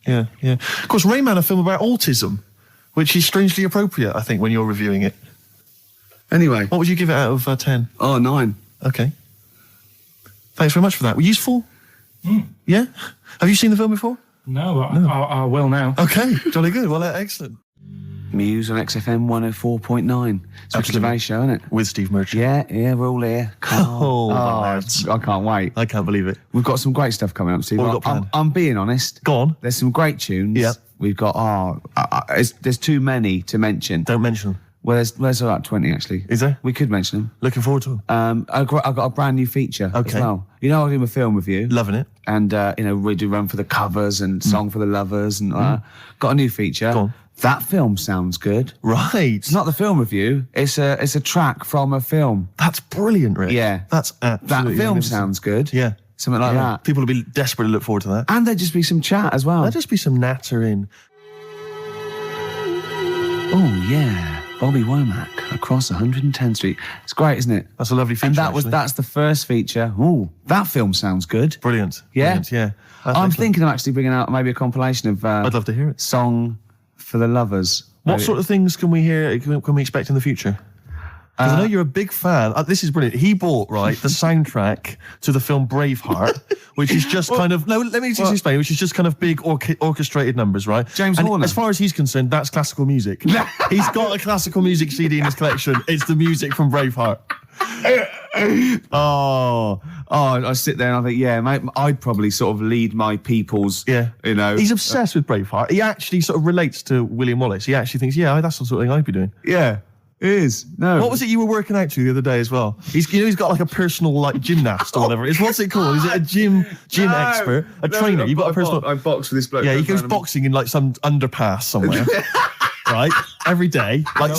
Yeah. Of course, Rain Man, a film about autism, which is strangely appropriate, I think, when you're reviewing it. Anyway. What would you give it out of 10? Oh, 9. Okay. Thanks very much for that. Useful? Yeah? Have you seen the film before? No, I will now. Okay, jolly good. Well, excellent. Muse on XFM 104.9. It's Ricky Gervais show, isn't it? With Steve Merchant. Yeah, we're all here. Lads. I can't wait. I can't believe it. We've got some great stuff coming up, Steve. What have we got planned? I'm being honest. Go on. There's some great tunes. Yeah. We've got, there's too many to mention. Don't mention them. Well, there's about 20, actually. Is there? We could mention them. Looking forward to them. I've got a brand new feature as well. You know, I do a film review. Loving it. And, we do run for the covers and song for the lovers and got a new feature. Go on. That film sounds good. Right. It's not the film review. It's a track from a film. That's brilliant, Rick. Yeah. That's absolutely That film sounds good. Yeah. Something like that. People will be desperate to look forward to that. And there'd just be some chat as well. There'd just be some nattering. Oh, yeah. Bobby Womack across 110th Street. It's great, isn't it? That's a lovely feature. And that's the first feature. Ooh, that film sounds good. Brilliant. Yeah? Brilliant, yeah. I'm thinking of actually bringing out maybe a compilation of... I'd love to hear it. Song for the lovers. What maybe. sort of things can we hear, can we expect in the future? Because I know you're a big fan. This is brilliant. He bought, the soundtrack to the film Braveheart, which is just let me just explain, which is just kind of big orchestrated numbers, right? James Horner. As far as he's concerned, that's classical music. He's got a classical music CD in his collection. It's the music from Braveheart. I sit there and I think, yeah, mate, I'd probably sort of lead my people's, He's obsessed with Braveheart. He actually sort of relates to William Wallace. He actually thinks, that's the sort of thing I'd be doing. Yeah. It is. No. What was it you were working out to the other day as well? He's got like a personal gymnast or whatever. What's it called? Is it a gym expert? A trainer? You've got a personal... I box with this bloke. Yeah, he goes boxing in like some underpass somewhere. Right? Every day. Every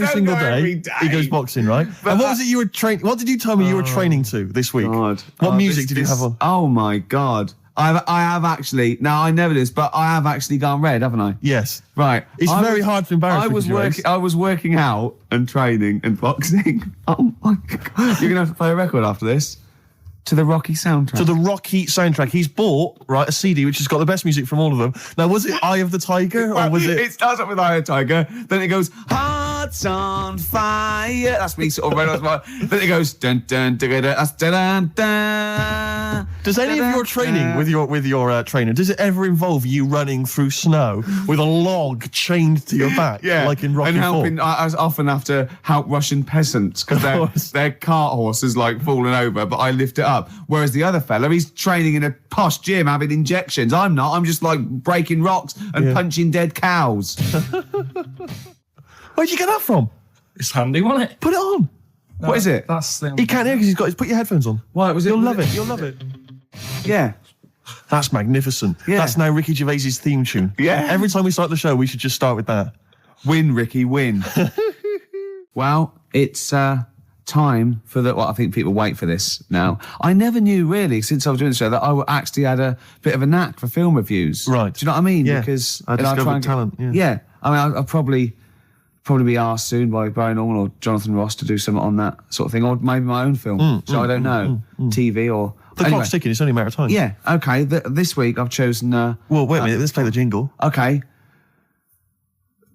single day. He goes boxing, right? And what was it you were training... What did you tell me you were training to this week? God. What music did you have on? Oh my God. I have actually, now I never do this, but I have actually gone red, haven't I? Yes. Right. It's very hard to embarrass I was working out and training and boxing. Oh my God. You're going to have to play a record after this. To the Rocky soundtrack. To the Rocky soundtrack. He's bought, a CD which has got the best music from all of them. Now, was it Eye of the Tiger or was it... It starts up with Eye of the Tiger, then it goes... heart's on fire. That's me sort of running off my... Then it goes dun dun dun dun dun dun dun. Does any of your training with your trainer, does it ever involve you running through snow with a log chained to your back? Yeah, like in Rocky and helping. IV? I often have to help Russian peasants because their cart horse is like falling over, but I lift it up. Whereas the other fella, he's training in a posh gym having injections. I'm not. I'm just like breaking rocks and punching dead cows. Where'd you get that from? It's handy, wasn't it? Put it on. No, what is it? That's the. He can't hear because he's got. Put your headphones on. Why was it? You'll love it. You'll love it. Yeah. That's magnificent. Yeah. That's now Ricky Gervais's theme tune. Yeah. Every time we start the show, we should just start with that. Win, Ricky, win. Well, it's time for the... Well, I think people wait for this now. I never knew, really, since I was doing the show, that I actually had a bit of a knack for film reviews. Right. Do you know what I mean? Yeah. Because... I discovered talent, Yeah. I mean, I'll probably be asked soon by Brian Norman or Jonathan Ross to do something on that sort of thing, or maybe my own film. I don't know. TV or... The clock's ticking, it's only a matter of time. Yeah, okay. This week I've chosen... well, wait a minute, let's play the jingle. Okay.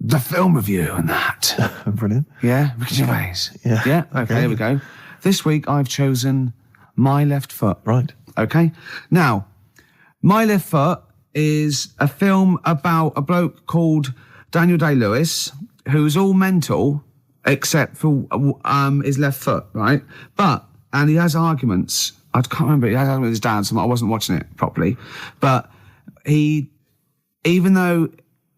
The film review and that. Brilliant. Yeah, Ricky Gervais. Yeah. Yeah, okay, here we go. This week I've chosen My Left Foot. Right. Okay. Now, My Left Foot is a film about a bloke called Daniel Day-Lewis, who's all mental except for his left foot, right? And he has arguments. I can't remember. He has arguments with his dad, so I wasn't watching it properly. But even though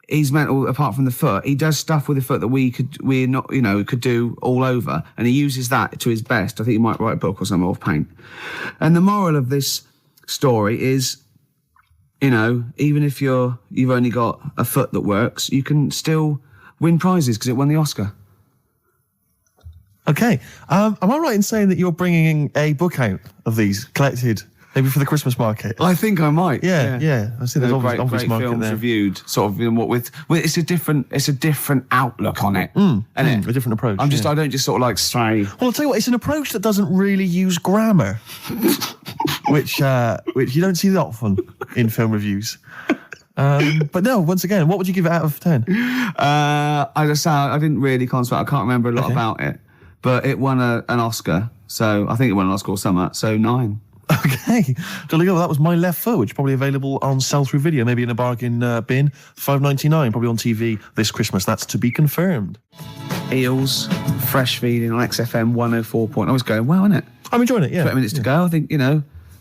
he's mental apart from the foot, he does stuff with the foot that could do all over, and he uses that to his best. I think he might write a book or something of paint. And the moral of this story is, even if you've only got a foot that works, you can still win prizes because it won the Oscar. Okay. Am I right in saying that you're bringing a book out of these collected, maybe for the Christmas market? I think I might. Yeah. I see there's obvious great market films there. reviewed, sort of with it's a different outlook on it, a different approach. I don't just sort of like say. Well, I'll tell you what, it's an approach that doesn't really use grammar, which you don't see that often in film reviews. But no, once again, what would you give it out of 10? I didn't really concentrate. I can't remember a lot about it, but it won an Oscar. So I think it won an Oscar or something. So 9. Okay. Jolly good. Well, that was My Left Foot, which is probably available on sell-through video, maybe in a bargain bin. $5.99, probably on TV this Christmas. That's to be confirmed. Eels, fresh feeding on XFM 104. I was going well, isn't it? I'm enjoying it, yeah. 20 minutes to go. I think,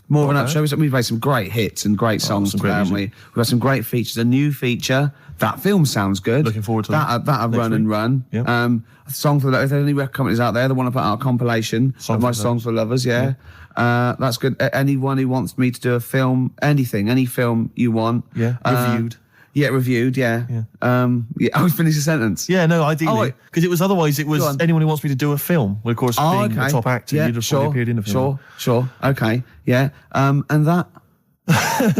more of an up show. We've made some great hits and great songs today, haven't we? We've had some great features. A new feature. That film sounds good. Looking forward to that. That'll run and run. Yep. A song for the... If there's any record companies out there that want to put out a compilation of my songs for lovers, that's good. Anyone who wants me to do a film, any film you want. Yeah, reviewed. Yeah, reviewed, yeah. I would finish a sentence. Yeah, no, ideally. Because it was anyone who wants me to do a film. Well, of course, being the top actor, you'd have probably appeared in a film. Sure. Okay, yeah. And that...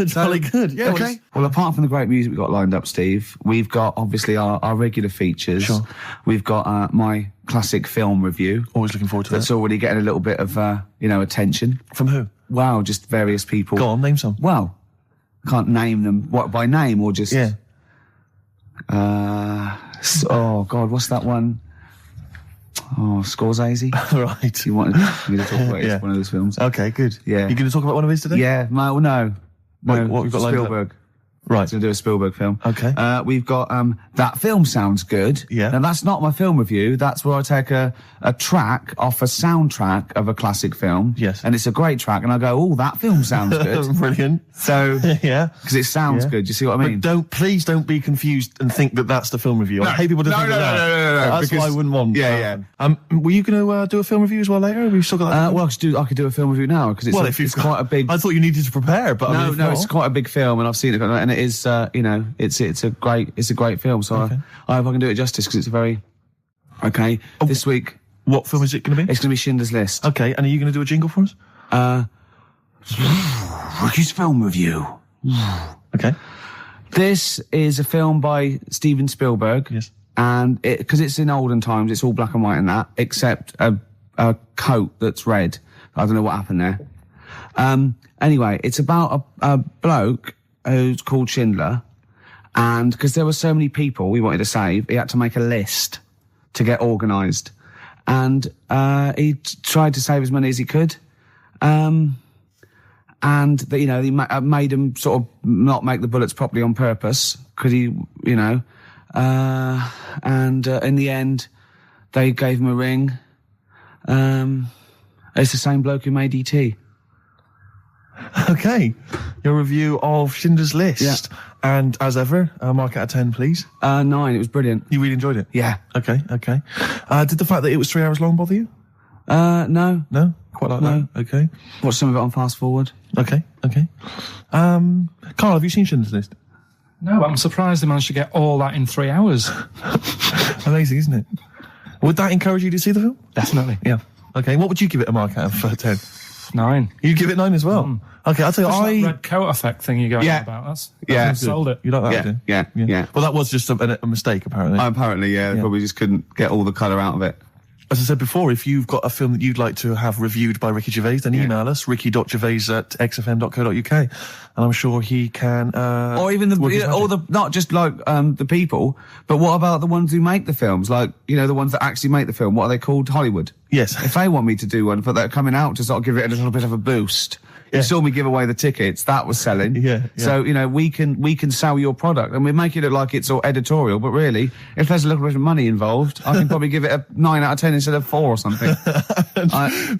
Jolly good. Yeah. Okay. Well, apart from the great music we've got lined up, Steve, we've got obviously our regular features. Sure. We've got my classic film review. Always looking forward to that. That's already getting a little bit of attention. From who? Wow, just various people. Go on, name some. Well, I can't name them. What, by name or just? Yeah. Oh God, what's that one? Oh, Scorsese. Right. You wanted me to talk about one of those films. Okay, good. Yeah. You going to talk about one of his today? Yeah. No. What we've got lined up? Spielberg. Right. Going to do a Spielberg film. Okay. We've got That Film Sounds Good. Yeah. Now, that's not my film review. That's where I take a track off a soundtrack of a classic film. Yes. And it's a great track. And I go, oh, that film sounds good. Brilliant. So, yeah. Because it sounds good. You see what I mean? But please don't be confused and think that that's the film review. I hate people to think that. No. That's what I wouldn't want. Yeah. Were you going to do a film review as well later? We've still got that. Well, I could do a film review now because it's quite a big. I thought you needed to prepare, but no, it's quite a big film, and I've seen it, and it is, it's a great film. So I hope I can do it justice because it's a very okay. This week, what film is it going to be? It's going to be Schindler's List. Okay, and are you going to do a jingle for us? Ricky's film review. Okay. This is a film by Steven Spielberg. Yes. And because it's in olden times, it's all black and white and that, except a coat that's red. I don't know what happened there. Anyway, it's about a bloke who's called Schindler, and because there were so many people we wanted to save, he had to make a list. to get organised. And he tried to save as many as he could. And, he made him sort of not make the bullets properly on purpose, because he, in the end, they gave him a ring. It's the same bloke who made E.T. Okay. Your review of Schindler's List. Yeah. And as ever, a mark out of 10, please. 9. It was brilliant. You really enjoyed it? Yeah. Okay. Did the fact that it was 3 hours long bother you? No. No? Quite like that? Okay. Watched some of it on fast forward. Okay. Carl, have you seen Schindler's List? No, I'm surprised they managed to get all that in 3 hours. Amazing, isn't it? Would that encourage you to see the film? Definitely. Yeah. Okay, what would you give it a mark out of 10? 9. You'd give it 9 as well? Okay, I'll tell you, that red coat effect thing you're going on about. That's sold it. You like that, Yeah. Well, that was just a mistake, apparently. Apparently, yeah. Probably just couldn't get all the colour out of it. As I said before, if you've got a film that you'd like to have reviewed by Ricky Gervais, then email us, ricky.gervais@xfm.co.uk, and I'm sure he can, or even not just like, the people, but what about the ones who make the films? Like, the ones that actually make the film, what are they called? Hollywood. Yes. If they want me to do one for that coming out to sort of give it a little bit of a boost. You saw me give away the tickets. That was selling. Yeah. So, we can sell your product, and we make it look like it's all editorial, but really, if there's a little bit of money involved, I can probably give it a 9 out of 10 instead of 4 or something.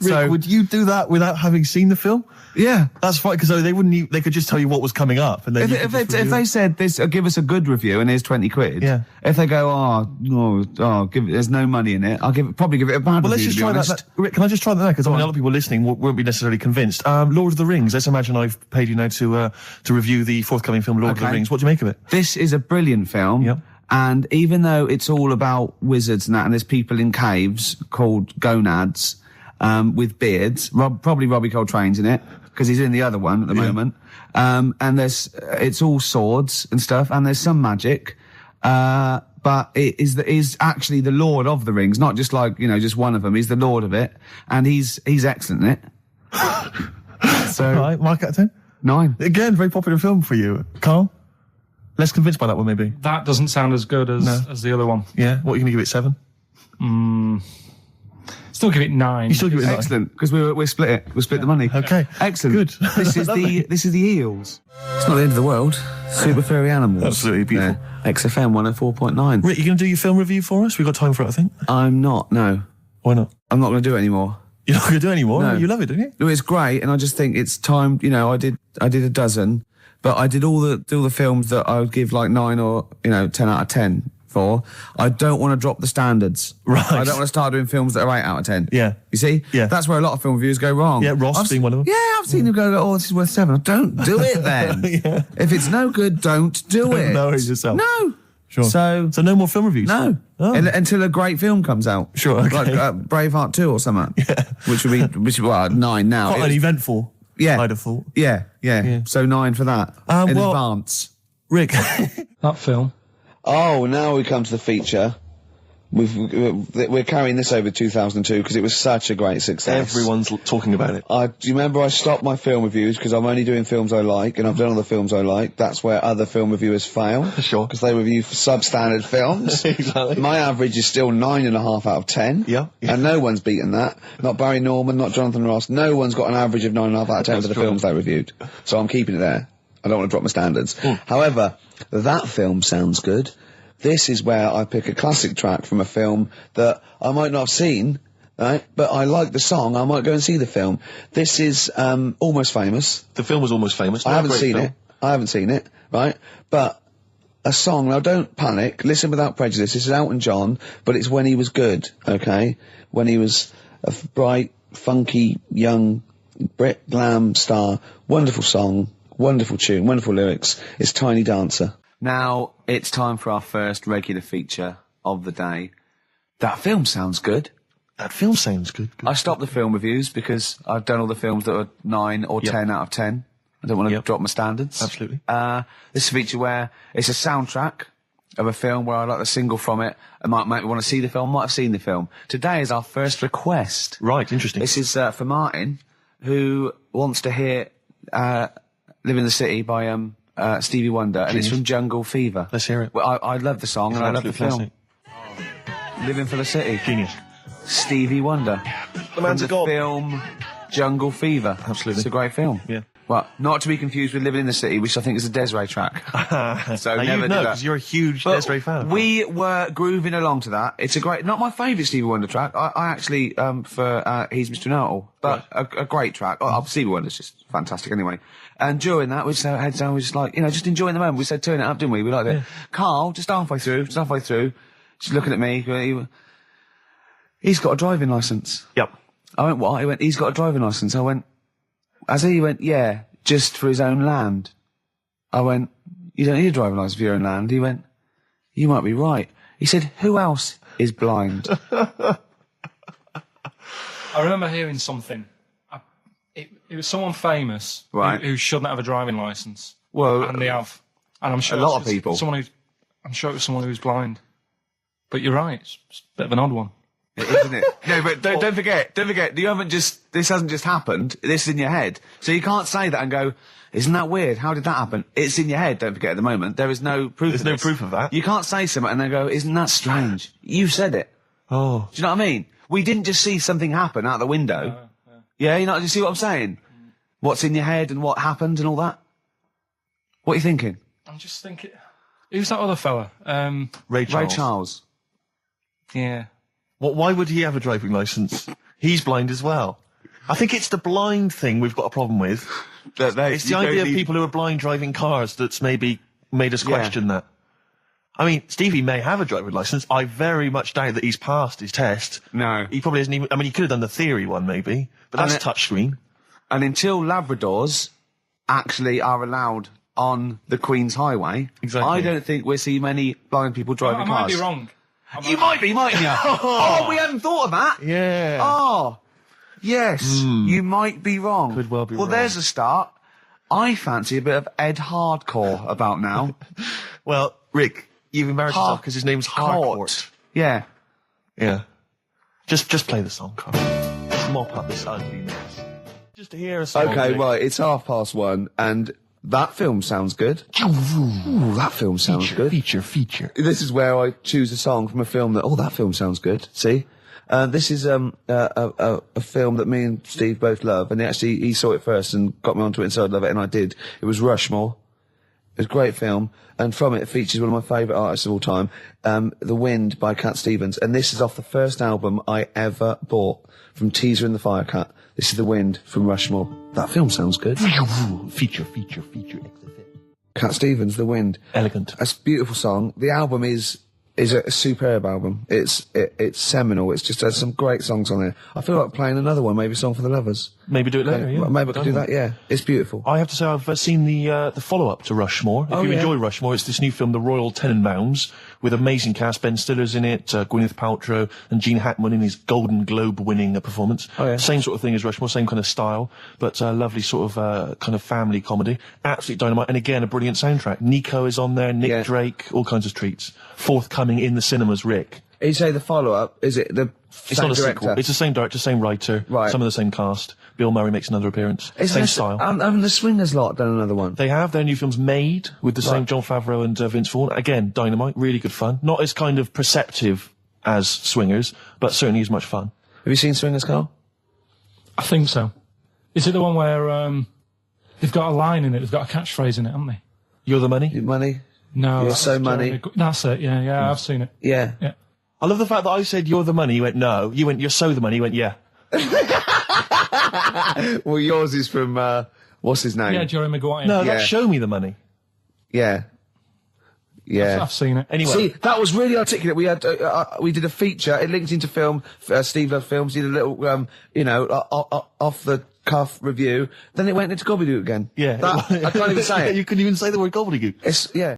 Rick, would you do that without having seen the film? Yeah. That's fine, because they could just tell you what was coming up. And then if they said this, give us a good review and here's 20 quid. Yeah. If they go, there's no money in it, I'll probably give it a bad review. Let's just try that. Rick, can I just try that now? Because a lot of people listening won't be necessarily convinced. Lord of the Rings. Let's imagine I've paid you now to review the forthcoming film Lord of the Rings. What do you make of it? This is a brilliant film. Yep. And even though it's all about wizards and that, and there's people in caves called gonads, with beards, probably Robbie Coltrane's in it, because he's in the other one at the moment. And it's all swords and stuff, and there's some magic. But it is actually the Lord of the Rings, not just like, just one of them. He's the Lord of it, and he's excellent in it. So, right, mark out of 10? 9. Again, very popular film for you. Carl? Less convinced by that one, maybe? That doesn't sound as good as the other one. Yeah? What, are you going to give it 7? Still give it 9. You still give it 9? Excellent, because we split it. We'll split the money. Okay. Excellent. Good. This is the eels. It's not the end of the world. Super furry animals. Absolutely beautiful. XFM 104.9. Rick, you going to do your film review for us? We've got time for it, I think. I'm not, no. Why not? I'm not going to do it anymore. You're not going to do it anymore? No. You love it, don't you? No, it's great, and I just think it's time. I did a dozen, but I did all the films that I would give like 9 or 10 out of 10 for. I don't want to drop the standards. Right. I don't want to start doing films that are 8 out of 10. Yeah. You see? Yeah. That's where a lot of film reviewers go wrong. Yeah, Ross being one of them. Yeah, I've seen them go, this is worth 7. Don't do it then. Yeah. If it's no good, don't do it. No, it's yourself. No. Sure. So no more film reviews? No. Oh. Until a great film comes out. Sure, okay. Like Braveheart 2 or something. Yeah. Which would be 9 now. Quite uneventful. Yeah. I'd have thought. Yeah. So 9 for that. In advance. Rick. That film. Oh, now we come to the feature. We're carrying this over 2002 because it was such a great success. Everyone's talking about it. Do you remember I stopped my film reviews because I'm only doing films I like, and I've done all the films I like. That's where other film reviewers fail. Sure. Because they review substandard films. Exactly. My average is still 9.5 out of 10. Yeah. And no one's beaten that. Not Barry Norman, not Jonathan Ross. No one's got an average of 9.5 out of 10 for the films they reviewed. So I'm keeping it there. I don't want to drop my standards. However, that film sounds good. This is where I pick a classic track from a film that I might not have seen, right? But I like the song. I might go and see the film. This is Almost Famous. The film was Almost Famous. I haven't seen it, right? But a song. Now, don't panic. Listen without prejudice. This is Elton John, but it's when he was good, okay? When he was a bright, funky, young Brit glam star. Wonderful song, wonderful tune, wonderful lyrics. It's Tiny Dancer. Now, it's time for our first regular feature of the day. That film sounds good. That film sounds good. I stopped the film reviews because I've done all the films that are 9 or 10 out of 10. I don't want to drop my standards. Absolutely. This is a feature where it's a soundtrack of a film where I like the single from it. I might want to see the film, might have seen the film. Today is our first request. Right, interesting. This is for Martin, who wants to hear Live in the City by Stevie Wonder, and it's from Jungle Fever. Let's hear it. Well, I love the song and I love the film. Living for the City. Genius. Stevie Wonder. The man's From a god. film Jungle Fever. Absolutely. It's a great film. Yeah. Well, not to be confused with Living in the City, which I think is a Desiree track. So now never you did know, that. because you're a huge But Desiree fan. We were grooving along to that. It's a great, not my favourite Stevie Wonder track. I actually, He's Mr. Know-It-All, but a great track. Stevie Wonder's just fantastic anyway. And during that, we just had heads down, we just like, just enjoying the moment. We said turn it up, didn't we? We liked it. Yeah. Carl, just halfway through, just looking at me, he's got a driving licence. Yep. I went, what? He went, he's got a driving licence. I went, as he went, yeah, just for his own land. I went, you don't need a driving licence for your own land. He went, you might be right. He said, who else is blind? I remember hearing something. It was someone famous who shouldn't have a driving licence. Well, and they have. And I'm sure a lot of people. I'm sure it was someone who's blind. But you're right, it's a bit of an odd one. Isn't it? No, but don't forget, this hasn't just happened, this is in your head. So you can't say that and go, isn't that weird? How did that happen? It's in your head, don't forget, at the moment. There is no proof There's no proof of that. You can't say something and then go, isn't that strange? You said it. Oh. Do you know what I mean? We didn't just see something happen out the window. Yeah, you see what I'm saying? What's in your head and what happened and all that? What are you thinking? I'm just thinking, who's that other fella? Ray Charles. Ray Charles. Yeah. Why would he have a driving licence? He's blind as well. I think it's the blind thing we've got a problem with. It's the idea of people who are blind driving cars that's maybe made us question that. I mean, Stevie may have a driving licence. I very much doubt that he's passed his test. No. He probably hasn't even... I mean, he could have done the theory one, maybe. But that's touchscreen. And until Labradors actually are allowed on the Queen's Highway, I don't think we'll see many blind people driving cars. I might be wrong. You might be, mightn't you? Oh, we hadn't thought of that. Yeah. Oh, yes. You might be wrong. Could well be wrong. Well, there's a start. I fancy a bit of Ed Hardcore about now. Well, Rick, you've embarrassed yourself because his name's Harcourt. Yeah. Yeah. Just play the song, Carl. Mop up this ugliness. Just to hear a song. Okay, right, it's 1:30 and that film sounds good. Ooh, that film sounds good. Feature. This is where I choose a song from a film that, that film sounds good. See? This is a film that me and Steve both love, and he saw it first and got me onto it and said I'd love it, and I did. It was Rushmore. It was a great film, and from it features one of my favourite artists of all time, The Wind by Cat Stevens, and this is off the first album I ever bought, from Teaser and the Firecat. This is The Wind from Rushmore. That film sounds good. Feature. Cat Stevens, The Wind. Elegant. It's a beautiful song. The album is a superb album. It's seminal. It's just has some great songs on it. I feel like playing another one, maybe Song for the Lovers. Maybe do it later, yeah. Maybe I could do that, yeah. It's beautiful. I have to say I've seen the follow-up to Rushmore. If you enjoy Rushmore, it's this new film, The Royal Tenenbaums, with amazing cast. Ben Stiller's in it, Gwyneth Paltrow, and Gene Hackman in his Golden Globe-winning performance. Oh, yeah. Same sort of thing as Rushmore, same kind of style, but lovely sort of kind of family comedy. Absolute dynamite, and again, a brilliant soundtrack. Nico is on there, Nick Drake, all kinds of treats. Forthcoming in the cinemas, Rick. You say the follow-up, is it the It's same not a director? sequel. It's the same director, same writer, some of the same cast. Bill Murray makes another appearance. Same style. Haven't the Swingers lot done another one? They have. Their new film's Made, with the same Jon Favreau and Vince Vaughn. Again, dynamite, really good fun. Not as kind of perceptive as Swingers, but certainly as much fun. Have you seen Swingers, Carl? I think so. Is it the one where they've got a line in it, they've got a catchphrase in it, haven't they? You're the money? You're money? No. You're so money. That's it, yeah, I've seen it. Yeah. I love the fact that I said you're the money, you went no. You went you're so the money, you went yeah. Well, yours is from, what's his name? Yeah, Jerry Maguire. No, that's Show Me the Money. Yeah. Yeah. I've seen it. Anyway. See, that was really articulate. We had, we did a feature, it linked into film, Steve Love Films, did a little, off the cuff review, then it went into gobbledygook again. Yeah. I can't even say it. You couldn't even say the word gobbledygook. It's, yeah.